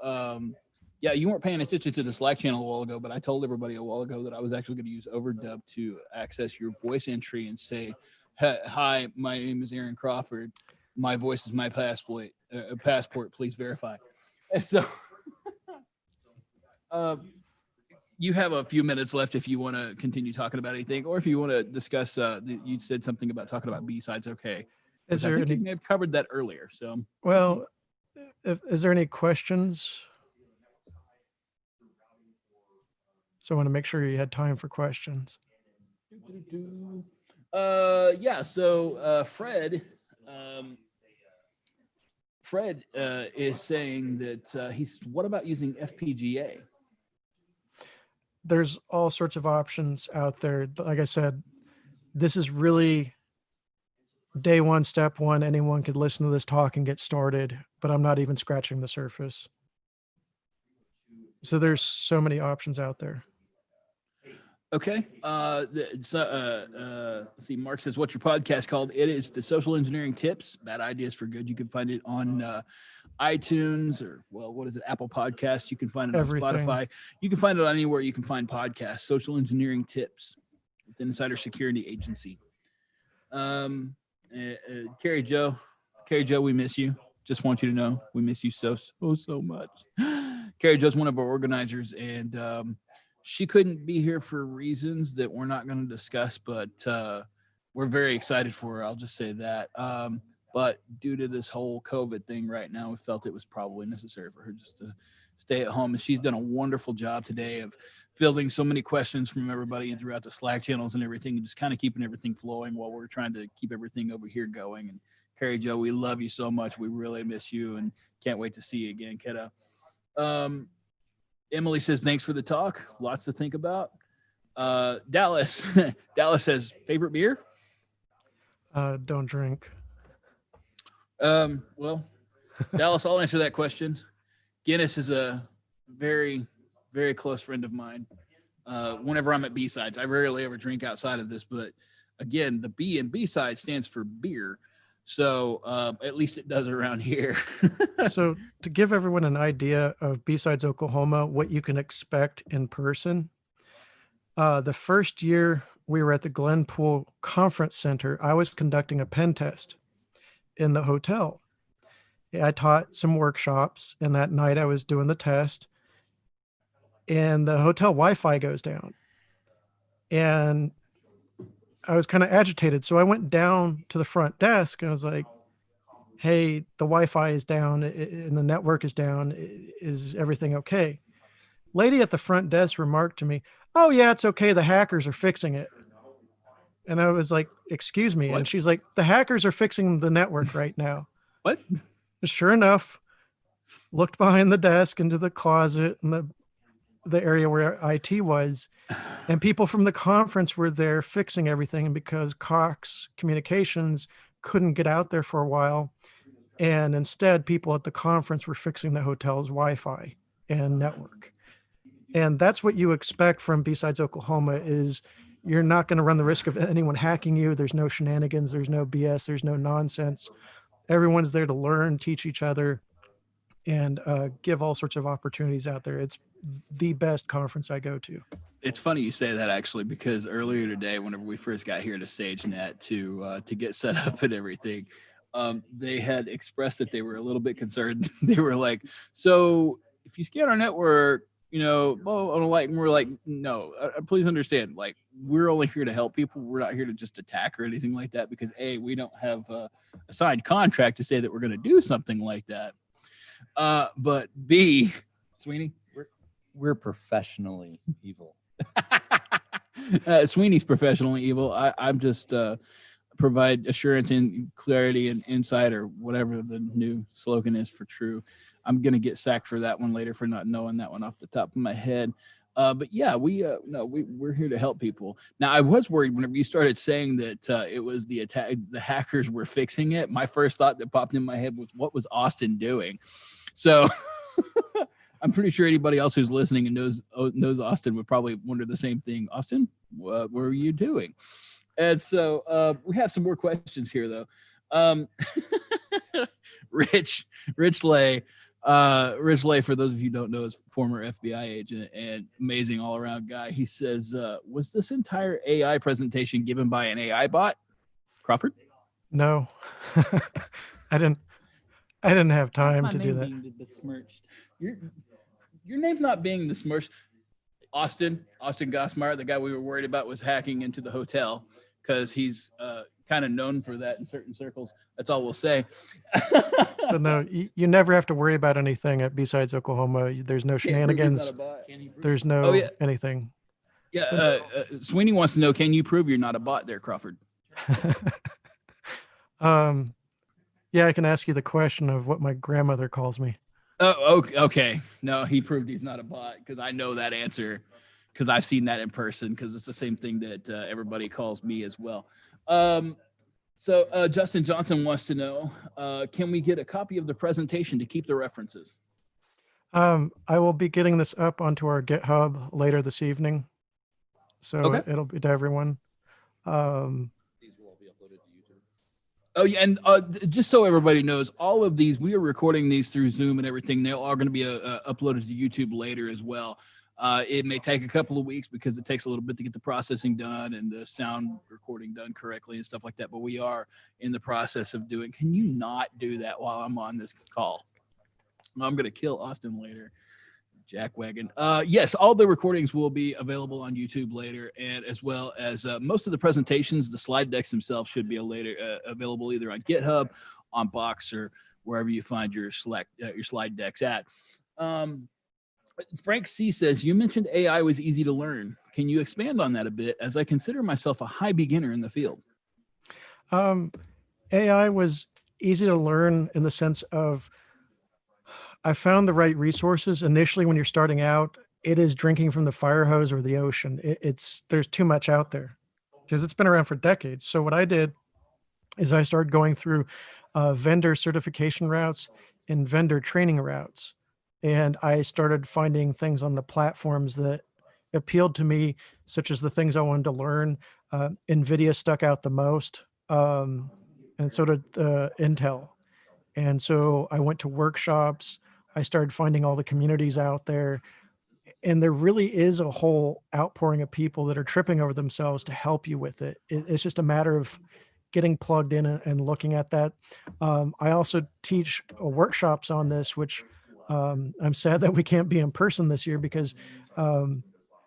yeah, you weren't paying attention to the Slack channel a while ago, but I told everybody a while ago that I was actually going to use overdub to access your voice entry and say, "Hi, my name is Aaron Crawford. My voice is my passport. Please verify." And so. You have a few minutes left if you want to continue talking about anything, or if you want to discuss. You said something about talking about BSidesOK. Is there any? You may have covered that earlier. So, well, is there any questions? So I want to make sure you had time for questions. Yeah. So Fred is saying that he's. What about using FPGA? There's all sorts of options out there. Like I said, this is really day one, step one. Anyone could listen to this talk and get started, but I'm not even scratching the surface. So there's so many options out there. Okay. Let's see, Mark says, what's your podcast called? It is the Social Engineering Tips, Bad Ideas for Good. You can find it on iTunes or, well, what is it? Apple Podcasts. You can find it on Spotify. You can find it anywhere you can find podcasts. Social Engineering Tips with Insider Security Agency. Carrie Jo, we miss you. Just want you to know we miss you so much. Carrie Jo's one of our organizers, and she couldn't be here for reasons that we're not going to discuss, but we're very excited for her. I'll just say that. But due to this whole COVID thing right now, we felt it was probably necessary for her just to stay at home. And she's done a wonderful job today of fielding so many questions from everybody and throughout the Slack channels and everything, and just kind of keeping everything flowing while we're trying to keep everything over here going. And Carrie Jo, we love you so much. We really miss you and can't wait to see you again, kiddo. Emily says, thanks for the talk. Lots to think about. Dallas says, favorite beer? Don't drink. Well, Dallas, I'll answer that question. Guinness is a very, very close friend of mine. Whenever I'm at B-Sides, I rarely ever drink outside of this, but again, the B in B-Side stands for beer. So at least it does around here. So to give everyone an idea of B-Sides Oklahoma, what you can expect in person, the first year we were at the Glenpool Conference Center, I was conducting a pen test in the hotel. I taught some workshops, and that night I was doing the test, and the hotel Wi-Fi goes down. And I was kind of agitated. So I went down to the front desk and I was like, hey, the Wi-Fi is down and the network is down. Is everything okay? Lady at the front desk remarked to me, oh yeah, it's okay. The hackers are fixing it. And I was like, excuse me. What? And she's like, the hackers are fixing the network right now. What? Sure enough, looked behind the desk into the closet and the area where IT was, and people from the conference were there fixing everything. And because Cox Communications couldn't get out there for a while, and instead people at the conference were fixing the hotel's Wi-Fi and network. And that's what you expect from B-Sides Oklahoma is you're not going to run the risk of anyone hacking you. There's no shenanigans, there's no BS, there's no nonsense. Everyone's there to learn, teach each other, and give all sorts of opportunities out there. It's the best conference I go to. It's funny you say that actually, because earlier today, whenever we first got here to Sagenet to get set up and everything, they had expressed that they were a little bit concerned. They were like, so if you scan our network, and we're like, no, please understand, like, we're only here to help people. We're not here to just attack or anything like that, because A, we don't have a signed contract to say that we're going to do something like that. But B, Sweeney, we're professionally evil. Sweeney's professionally evil. I'm just provide assurance and clarity and insight, or whatever the new slogan is for true. I'm going to get sacked for that one later for not knowing that one off the top of my head. But yeah, we're here to help people. Now, I was worried whenever you started saying that it was the hackers were fixing it. My first thought that popped in my head was, what was Austin doing? So I'm pretty sure anybody else who's listening and knows Austin would probably wonder the same thing. Austin, what were you doing? And so we have some more questions here, though. Rich Lay. Rich Lay, for those of you who don't know, is former FBI agent and amazing all-around guy. He says, was this entire AI presentation given by an AI bot? Crawford? No, I didn't have time to do that. Besmirched. Your name's not being besmirched. Austin Gossmeyer, the guy we were worried about, was hacking into the hotel because he's kind of known for that in certain circles. That's all we'll say. But no, you never have to worry about anything at BSides Oklahoma. There's no shenanigans. There's no anything. Yeah, Sweeney wants to know, can you prove you're not a bot there, Crawford? Yeah, I can ask you the question of what my grandmother calls me. Oh, okay. No, he proved he's not a bot because I know that answer because I've seen that in person because it's the same thing that everybody calls me as well. So Justin Johnson wants to know, can we get a copy of the presentation to keep the references? I will be getting this up onto our GitHub later this evening. So it'll be to everyone. Oh yeah, and just so everybody knows, all of these, we are recording these through Zoom and everything. They're all going to be uploaded to YouTube later as well. It may take a couple of weeks because it takes a little bit to get the processing done and the sound recording done correctly and stuff like that. But we are in the process of doing. Can you not do that while I'm on this call? I'm going to kill Austin later. Jackwagon. Yes, all the recordings will be available on YouTube later, and as well as most of the presentations, the slide decks themselves should be available either on GitHub, on Box, or wherever you find your slide decks at. Frank C says, you mentioned AI was easy to learn. Can you expand on that a bit, as I consider myself a high beginner in the field? AI was easy to learn in the sense of I found the right resources. Initially, when you're starting out, it is drinking from the fire hose or the ocean. There's too much out there because it's been around for decades. So what I did is I started going through vendor certification routes and vendor training routes. And I started finding things on the platforms that appealed to me, such as the things I wanted to learn. NVIDIA stuck out the most, and so did Intel. And so I went to workshops. I started finding all the communities out there. And there really is a whole outpouring of people that are tripping over themselves to help you with it. It's just a matter of getting plugged in and looking at that. I also teach workshops on this, which I'm sad that we can't be in person this year because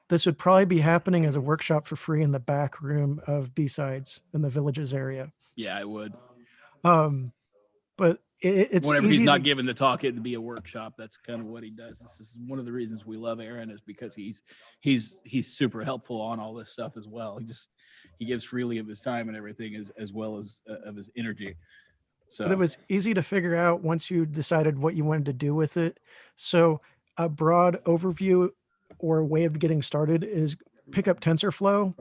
this would probably be happening as a workshop for free in the back room of BSides in the Villages area. Yeah, I would. But it's whenever easy he's not given the talk, it'd be a workshop. That's kind of what he does. This is one of the reasons we love Aaron, is because he's super helpful on all this stuff as well. He gives freely of his time and everything as well as of his energy. So But it was easy to figure out once you decided what you wanted to do with it. So a broad overview or a way of getting started is pick up TensorFlow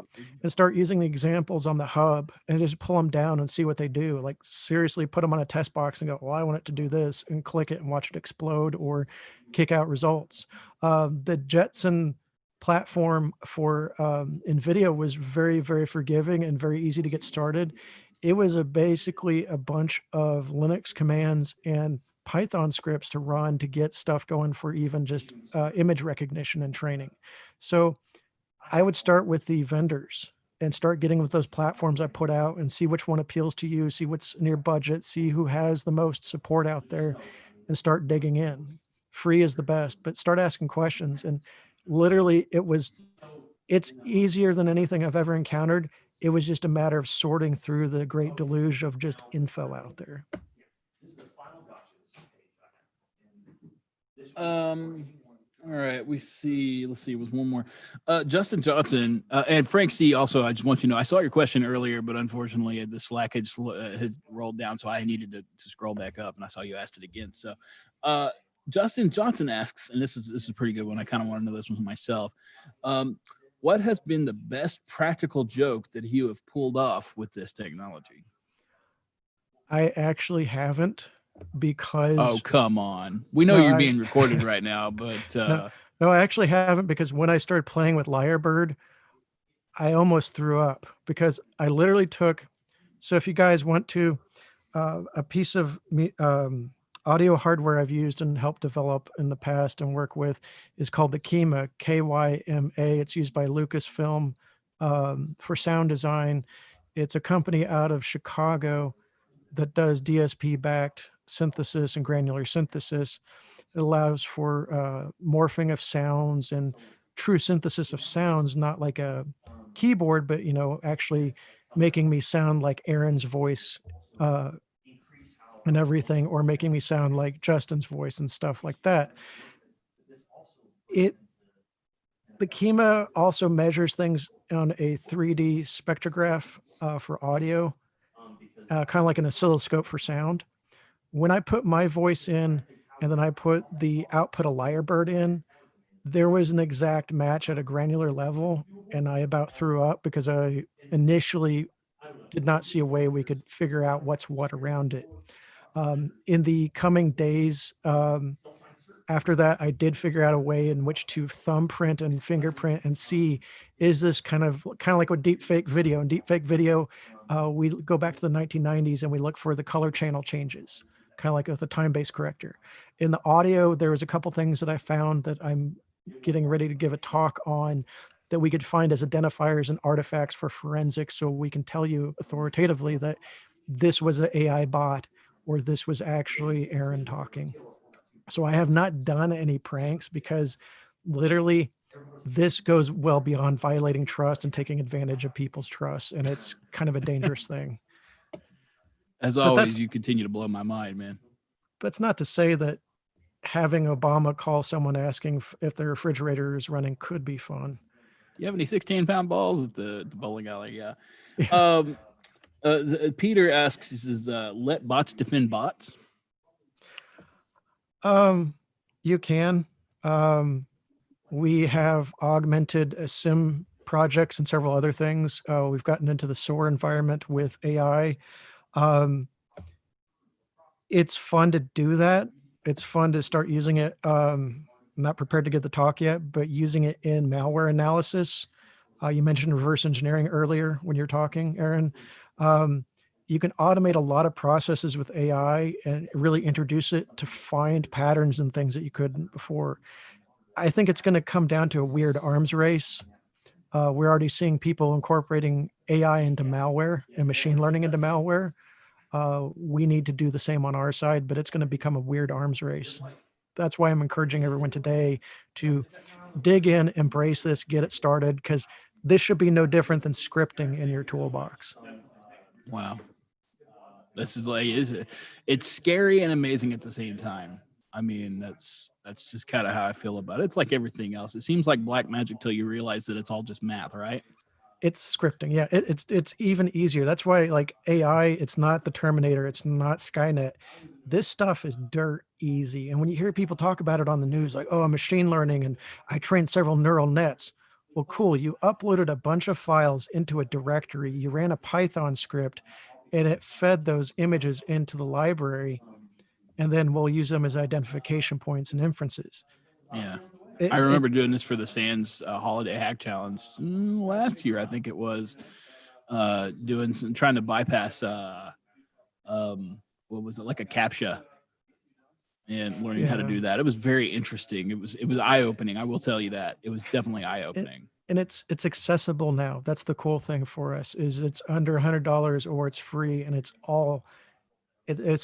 and start using the examples on the hub and just pull them down and see what they do. Like seriously, put them on a test box and go, well, I want it to do this, and click it and watch it explode or kick out results. The Jetson platform for NVIDIA was very, very forgiving and very easy to get started. It was basically a bunch of Linux commands and Python scripts to run to get stuff going for even just image recognition and training. So I would start with the vendors and start getting with those platforms I put out and see which one appeals to you, see what's near budget, see who has the most support out there, and start digging in. Free is the best, but start asking questions. And literally it's easier than anything I've ever encountered. It was just a matter of sorting through the great deluge of just info out there. All right, let's see, it was one more. Justin Johnson and Frank C. Also, I just want you to know, I saw your question earlier, but unfortunately the Slack had rolled down, so I needed to scroll back up, and I saw you asked it again. So Justin Johnson asks, and this is a pretty good one. I kind of want to know this one myself. What has been the best practical joke that you have pulled off with this technology? I actually haven't, because Oh, come on. We know No, you're I- being recorded right now, but no, I actually haven't, because when I started playing with Lyrebird, I almost threw up, because I literally took. So if you guys want to, a piece of audio hardware I've used and helped develop in the past and work with is called the Kyma, Kyma. It's used by Lucasfilm for sound design. It's a company out of Chicago that does DSP-backed synthesis and granular synthesis. It allows for morphing of sounds and true synthesis of sounds, not like a keyboard, but actually making me sound like Aaron's voice and everything, or making me sound like Justin's voice and stuff like that. The Kyma also measures things on a 3D spectrograph for audio, kind of like an oscilloscope for sound. When I put my voice in and then I put the output of Lyrebird in, there was an exact match at a granular level, and I about threw up, because I initially did not see a way we could figure out what's what around it. In the coming days, after that, I did figure out a way in which to thumbprint and fingerprint and see, is this kind of like with deepfake video. In deepfake video, we go back to the 1990s and we look for the color channel changes, kind of like with a time-based corrector. In the audio, there was a couple things that I found that I'm getting ready to give a talk on, that we could find as identifiers and artifacts for forensics, so we can tell you authoritatively that this was an AI bot or this was actually Aaron talking. So I have not done any pranks, because literally this goes well beyond violating trust and taking advantage of people's trust, and it's kind of a dangerous thing. as But always, that's- you continue to blow my mind, man. That's not to say that having Obama call someone asking if their refrigerator is running could be fun. Do you have any 16-pound balls at the bowling alley? Yeah. Peter asks, he says, let bots defend bots? You can. We have augmented SIM projects and several other things. We've gotten into the SOAR environment with AI. It's fun to do that. It's fun to start using it. I'm not prepared to give the talk yet, but using it in malware analysis. You mentioned reverse engineering earlier when you're talking, Aaron. You can automate a lot of processes with AI and really introduce it to find patterns and things that you couldn't before. I think it's going to come down to a weird arms race. We're already seeing people incorporating AI into malware and machine learning into malware. We need to do the same on our side, but it's going to become a weird arms race. That's why I'm encouraging everyone today to dig in, embrace this, get it started, because this should be no different than scripting in your toolbox. Wow. This is like, it's scary and amazing at the same time. I mean, that's just kind of how I feel about it. It's like everything else. It seems like black magic till you realize that it's all just math, right? It's scripting. Yeah, it's even easier. That's why, like, AI, it's not the Terminator, it's not Skynet. This stuff is dirt easy. And when you hear people talk about it on the news, like, oh, machine learning and I trained several neural nets. Well, cool. You uploaded a bunch of files into a directory. You ran a Python script and it fed those images into the library. And then we'll use them as identification points and inferences. Yeah. I remember doing this for the Sands Holiday Hack Challenge last year. I think it was trying to bypass what was it, like a CAPTCHA, and learning how to do that. It was very interesting. It was eye-opening. I will tell you that. It was definitely eye-opening. And it's accessible now. That's the cool thing for us, is it's under $100 or it's free, and it's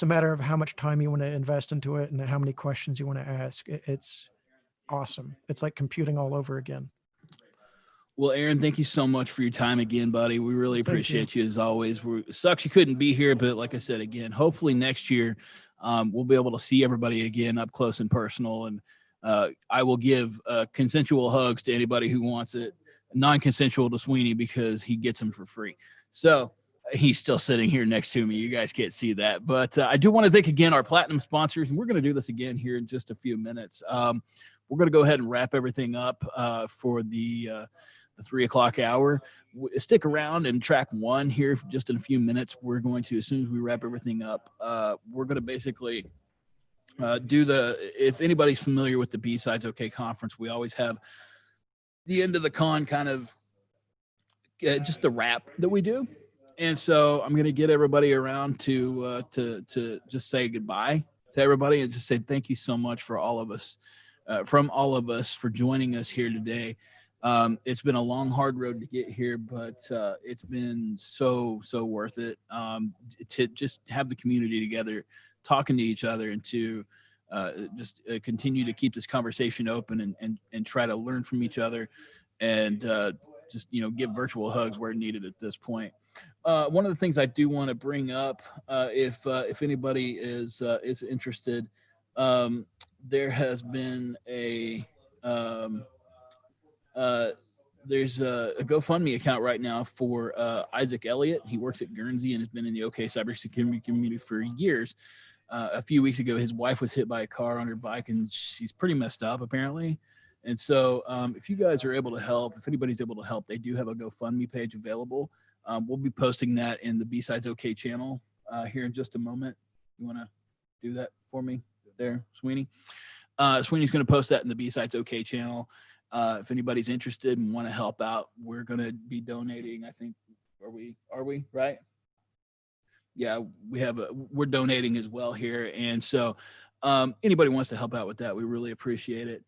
a matter of how much time you want to invest into it and how many questions you want to ask. It's awesome. It's like computing all over again. Well, Aaron, thank you so much for your time again, buddy. We really appreciate you as always. It sucks you couldn't be here, but like I said, again, hopefully next year we'll be able to see everybody again up close and personal. And I will give consensual hugs to anybody who wants it, non-consensual to Sweeney because he gets them for free. So He's still sitting here next to me. You guys can't see that, but I do want to thank again our platinum sponsors, and we're going to do this again here in just a few minutes. We're going to go ahead and wrap everything up for the 3 o'clock hour. Stick around and track 1 here for just in a few minutes. We're going to, as soon as we wrap everything up, we're going to basically do if anybody's familiar with the BSidesOK conference, we always have the end of the con kind of just the wrap that we do. And so I'm going to get everybody around to just say goodbye to everybody and just say thank you so much for all of us, from all of us for joining us here today. It's been a long, hard road to get here, but it's been so worth it to just have the community together, talking to each other, and to just continue to keep this conversation open and try to learn from each other, and just give virtual hugs where needed at this point. One of the things I do want to bring up, if anybody is interested, there has been there's a GoFundMe account right now for Isaac Elliott. He works at Guernsey and has been in the OK cybersecurity community for years. A few weeks ago, his wife was hit by a car on her bike, and she's pretty messed up apparently. And so if you guys are able to help, if anybody's able to help, they do have a GoFundMe page available. We'll be posting that in the BSidesOK channel here in just a moment. You want to do that for me there, Sweeney? Sweeney's going to post that in the BSidesOK channel. If anybody's interested and want to help out, we're going to be donating. I think, are we right? Yeah, we're donating as well here. And so anybody wants to help out with that, we really appreciate it.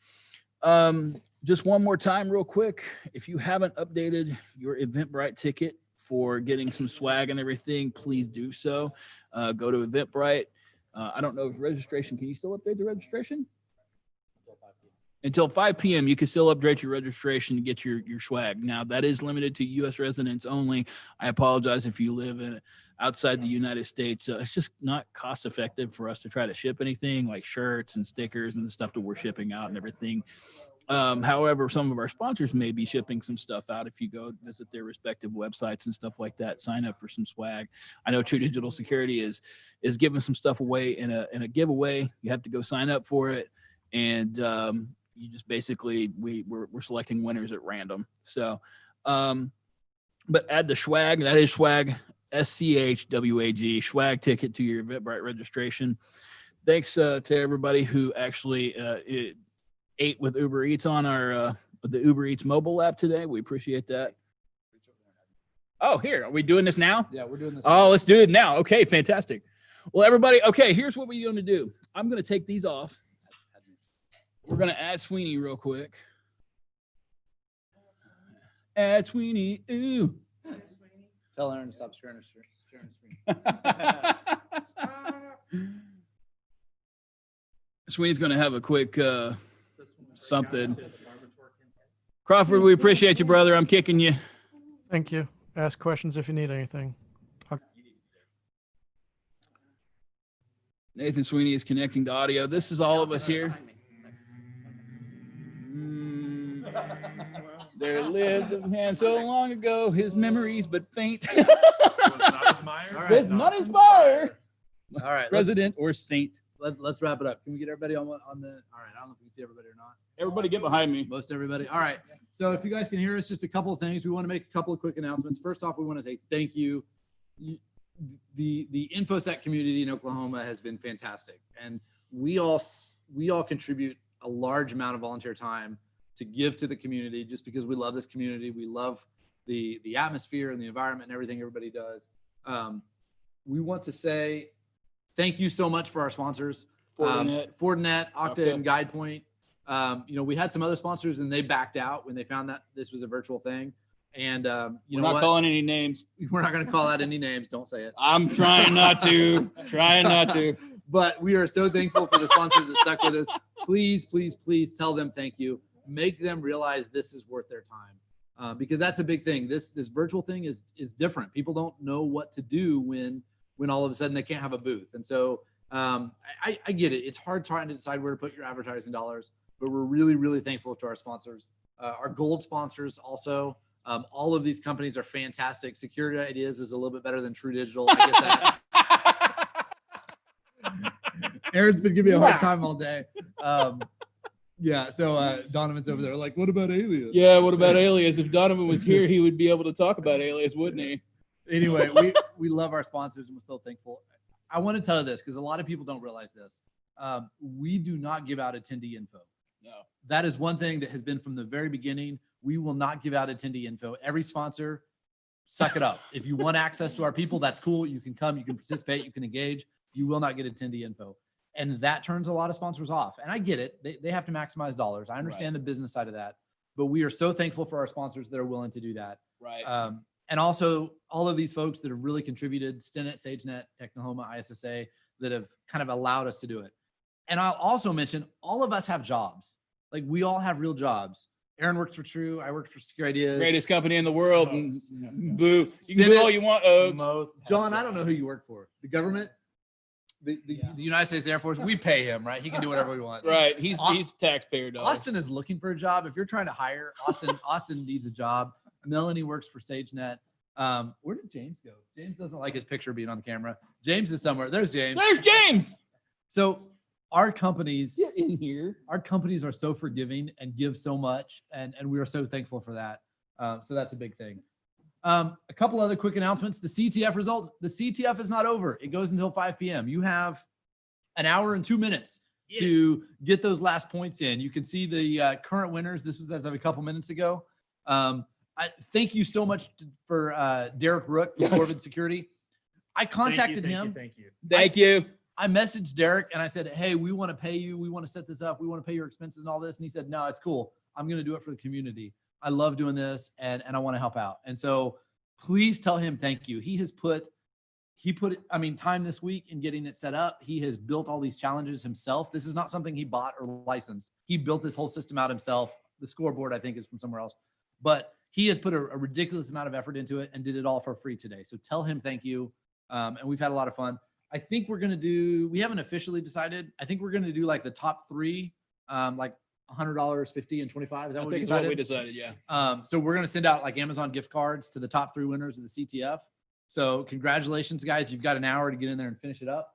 Just one more time real quick. If you haven't updated your Eventbrite ticket for getting some swag and everything, please do so. Go to Eventbrite. I don't know if registration, can you still update the registration? Until 5 p.m., you can still update your registration to get your swag. Now, that is limited to U.S. residents only. I apologize if you live outside the United States. It's just not cost effective for us to try to ship anything like shirts and stickers and the stuff that we're shipping out and everything. However, some of our sponsors may be shipping some stuff out. If you go visit their respective websites and stuff like that, sign up for some swag. I know True Digital Security is giving some stuff away in a giveaway. You have to go sign up for it, and you just basically we're selecting winners at random. So, but add the swag. That is swag, SCHWAG, swag ticket to your Eventbrite registration. Thanks to everybody who actually ate with Uber Eats on our the Uber Eats mobile app today. We appreciate that. Oh, here, are we doing this now? Yeah, we're doing this. Oh, let's do it now. Okay, fantastic. Well, everybody, okay, here's what we're going to do. I'm going to take these off. We're going to add Sweeney real quick. Add Sweeney. Ooh. Tell Aaron to stop sharing his screen. Sweeney's going to have a quick something. Crawford, we appreciate you, brother. I'm kicking you. Thank you. Ask questions if you need anything. Nathan Sweeney is connecting to audio. This is all of us here. There lived a man so long ago, his memories but faint. Was not inspired. All right, President or saint. Let's wrap it up. Can we get everybody on the? All right, I don't know if we can see everybody or not. Everybody get behind me. Most everybody. All right. So if you guys can hear us, just a couple of things. We want to make a couple of quick announcements. First off, we want to say thank you. The InfoSec community in Oklahoma has been fantastic, and we all contribute a large amount of volunteer time to give to the community, just because we love this community. We love the atmosphere and the environment and everything everybody does. We want to say thank you so much for our sponsors, Fortinet, Okta, Okay. and GuidePoint. We had some other sponsors and they backed out when they found that this was a virtual thing. And We're not calling any names. We're not going to call out any names. Don't say it. I'm trying not to. Trying not to. But we are so thankful for the sponsors that stuck with us. Please, please, please tell them thank you. Make them realize this is worth their time, because that's a big thing. This virtual thing is different. People don't know what to do when all of a sudden they can't have a booth. And so I get it. It's hard trying to decide where to put your advertising dollars, but we're really, really thankful to our sponsors. Our gold sponsors also, All of these companies are fantastic. Security Ideas is a little bit better than True Digital. I guess that. Aaron's been giving me a hard time all day. Yeah, so Donovan's over there like, what about Alias? Yeah, what about Alias? If Donovan was here, he would be able to talk about Alias, wouldn't he? Anyway, we love our sponsors and we're still thankful. I want to tell you this because a lot of people don't realize this. We do not give out attendee info. No. That is one thing that has been from the very beginning. We will not give out attendee info. Every sponsor, suck it up. If you want access to our people, that's cool. You can come, you can participate, you can engage. You will not get attendee info. And that turns a lot of sponsors off. And I get it. They have to maximize dollars. I understand the business side of that. But we are so thankful for our sponsors that are willing to do that. Right. And also all of these folks that have really contributed, Stinet, Sagenet, Technohoma, ISSA, that have kind of allowed us to do it. And I'll also mention all of us have jobs. Like we all have real jobs. Aaron works for True. I work for Secure Ideas. Greatest company in the world. Boo. You can do all you want, Oaks. John, I don't know who you work for. The government? The United States Air Force, we pay him, right? He can do whatever we want. Right. He's taxpayer dollars. Austin is looking for a job. If you're trying to hire Austin needs a job. Melanie works for Sagenet. Where did James go? James doesn't like his picture being on the camera. James is somewhere. There's James. There's James. So our companies Get in here. Our companies are so forgiving and give so much, and we are so thankful for that. So that's a big thing. A couple other quick announcements. The CTF results. The CTF is not over. It goes until 5 p.m. You have an hour and 2 minutes to get those last points in. You can see the current winners. This was as of a couple minutes ago. I thank you so much for Derek Rook from Corvid Security. I contacted him. Thank you. I messaged Derek and I said, hey, we want to pay you. We want to set this up. We want to pay your expenses and all this. And he said, no, it's cool. I'm going to do it for the community. I love doing this and I want to help out. And so please tell him thank you. He put time this week in getting it set up. He has built all these challenges himself. This is not something he bought or licensed. He built this whole system out himself. The scoreboard, I think, is from somewhere else. But he has put a ridiculous amount of effort into it and did it all for free today. So tell him thank you. And we've had a lot of fun. I think we're going to do, we haven't officially decided. I think we're going to do like the top three, like $100, $50, and $25. Is that what we decided? We decided, yeah. So we're going to send out like Amazon gift cards to the top 3 winners of the CTF. So congratulations, guys. You've got an hour to get in there and finish it up.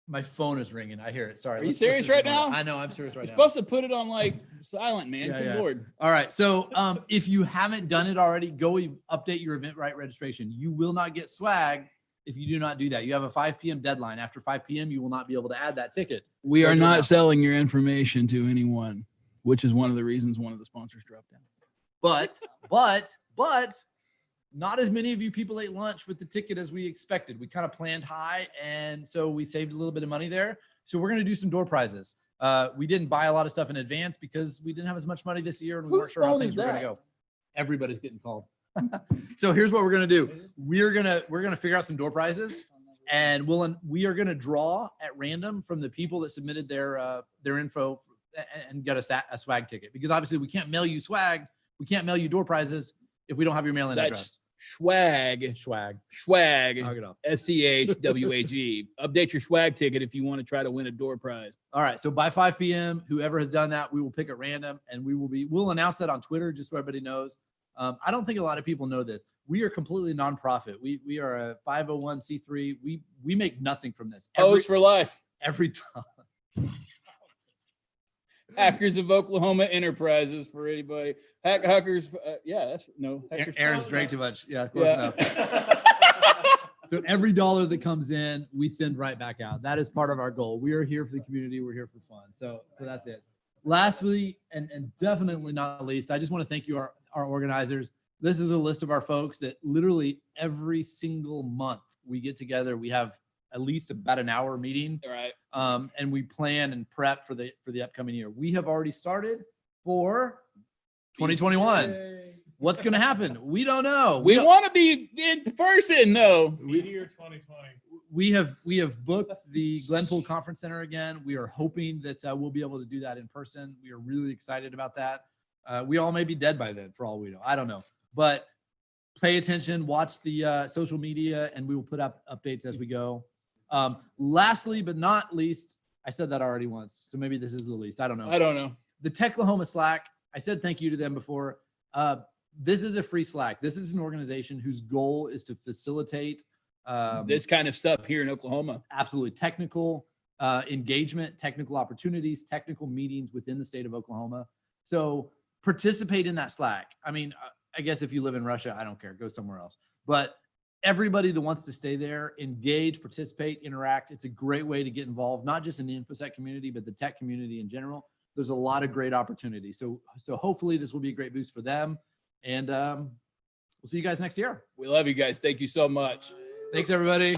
My phone is ringing. I hear it. Sorry. Are you serious right now? I know. I'm serious right now. You're supposed to put it on like silent, man. Good Lord. All right. So if you haven't done it already, go update your Eventbrite registration. You will not get swag if you do not do that. You have a 5 p.m. deadline. After 5 p.m., you will not be able to add that ticket. We are not selling your information to anyone, which is one of the reasons one of the sponsors dropped down. But not as many of you people ate lunch with the ticket as we expected. We kind of planned high, and so we saved a little bit of money there. So we're going to do some door prizes. We didn't buy a lot of stuff in advance because we didn't have as much money this year, and we weren't sure how things were going to go. Everybody's getting called. So here's what we're going to do. We're going to figure out some door prizes, and we are going to draw at random from the people that submitted their info and get a swag ticket, because obviously we can't mail you swag. We can't mail you door prizes if we don't have your mailing address. Swag. Knock it off. SCHWAG. Update your swag ticket if you want to try to win a door prize. All right. So by 5 p.m., whoever has done that, we will pick at random, and we'll announce that on Twitter just so everybody knows. I don't think a lot of people know this. We are completely nonprofit. We are a 501c3. We make nothing from this. O's for life. Every time. Hackers of Oklahoma Enterprises for anybody. Hackers. Aaron's drank too much. Yeah, close enough. So every dollar that comes in, we send right back out. That is part of our goal. We are here for the community. We're here for fun. So that's it. Lastly, and definitely not least, I just want to thank you, our organizers. This is a list of our folks that literally every single month we get together. We have at least about an hour meeting. All right. And we plan and prep for the upcoming year. We have already started for 2021. What's going to happen? We don't know. We want to be in person though. Meteor 2020. We have booked the Glenpool Conference Center again. We are hoping that we'll be able to do that in person. We are really excited about that. We all may be dead by then, for all we know. I don't know. But pay attention, watch the social media, and we will put up updates as we go. Lastly, but not least, I said that already once, so maybe this is the least. I don't know. I don't know. The Techlahoma Slack, I said thank you to them before. This is a free Slack. This is an organization whose goal is to facilitate this kind of stuff here in Oklahoma. Absolutely. Technical engagement, technical opportunities, technical meetings within the state of Oklahoma. So participate in that Slack. I mean, I guess if you live in Russia, I don't care, go somewhere else. But everybody that wants to stay there, engage, participate, interact. It's a great way to get involved, not just in the InfoSec community, but the tech community in general. There's a lot of great opportunities. So hopefully this will be a great boost for them. And we'll see you guys next year. We love you guys. Thank you so much. Thanks, everybody.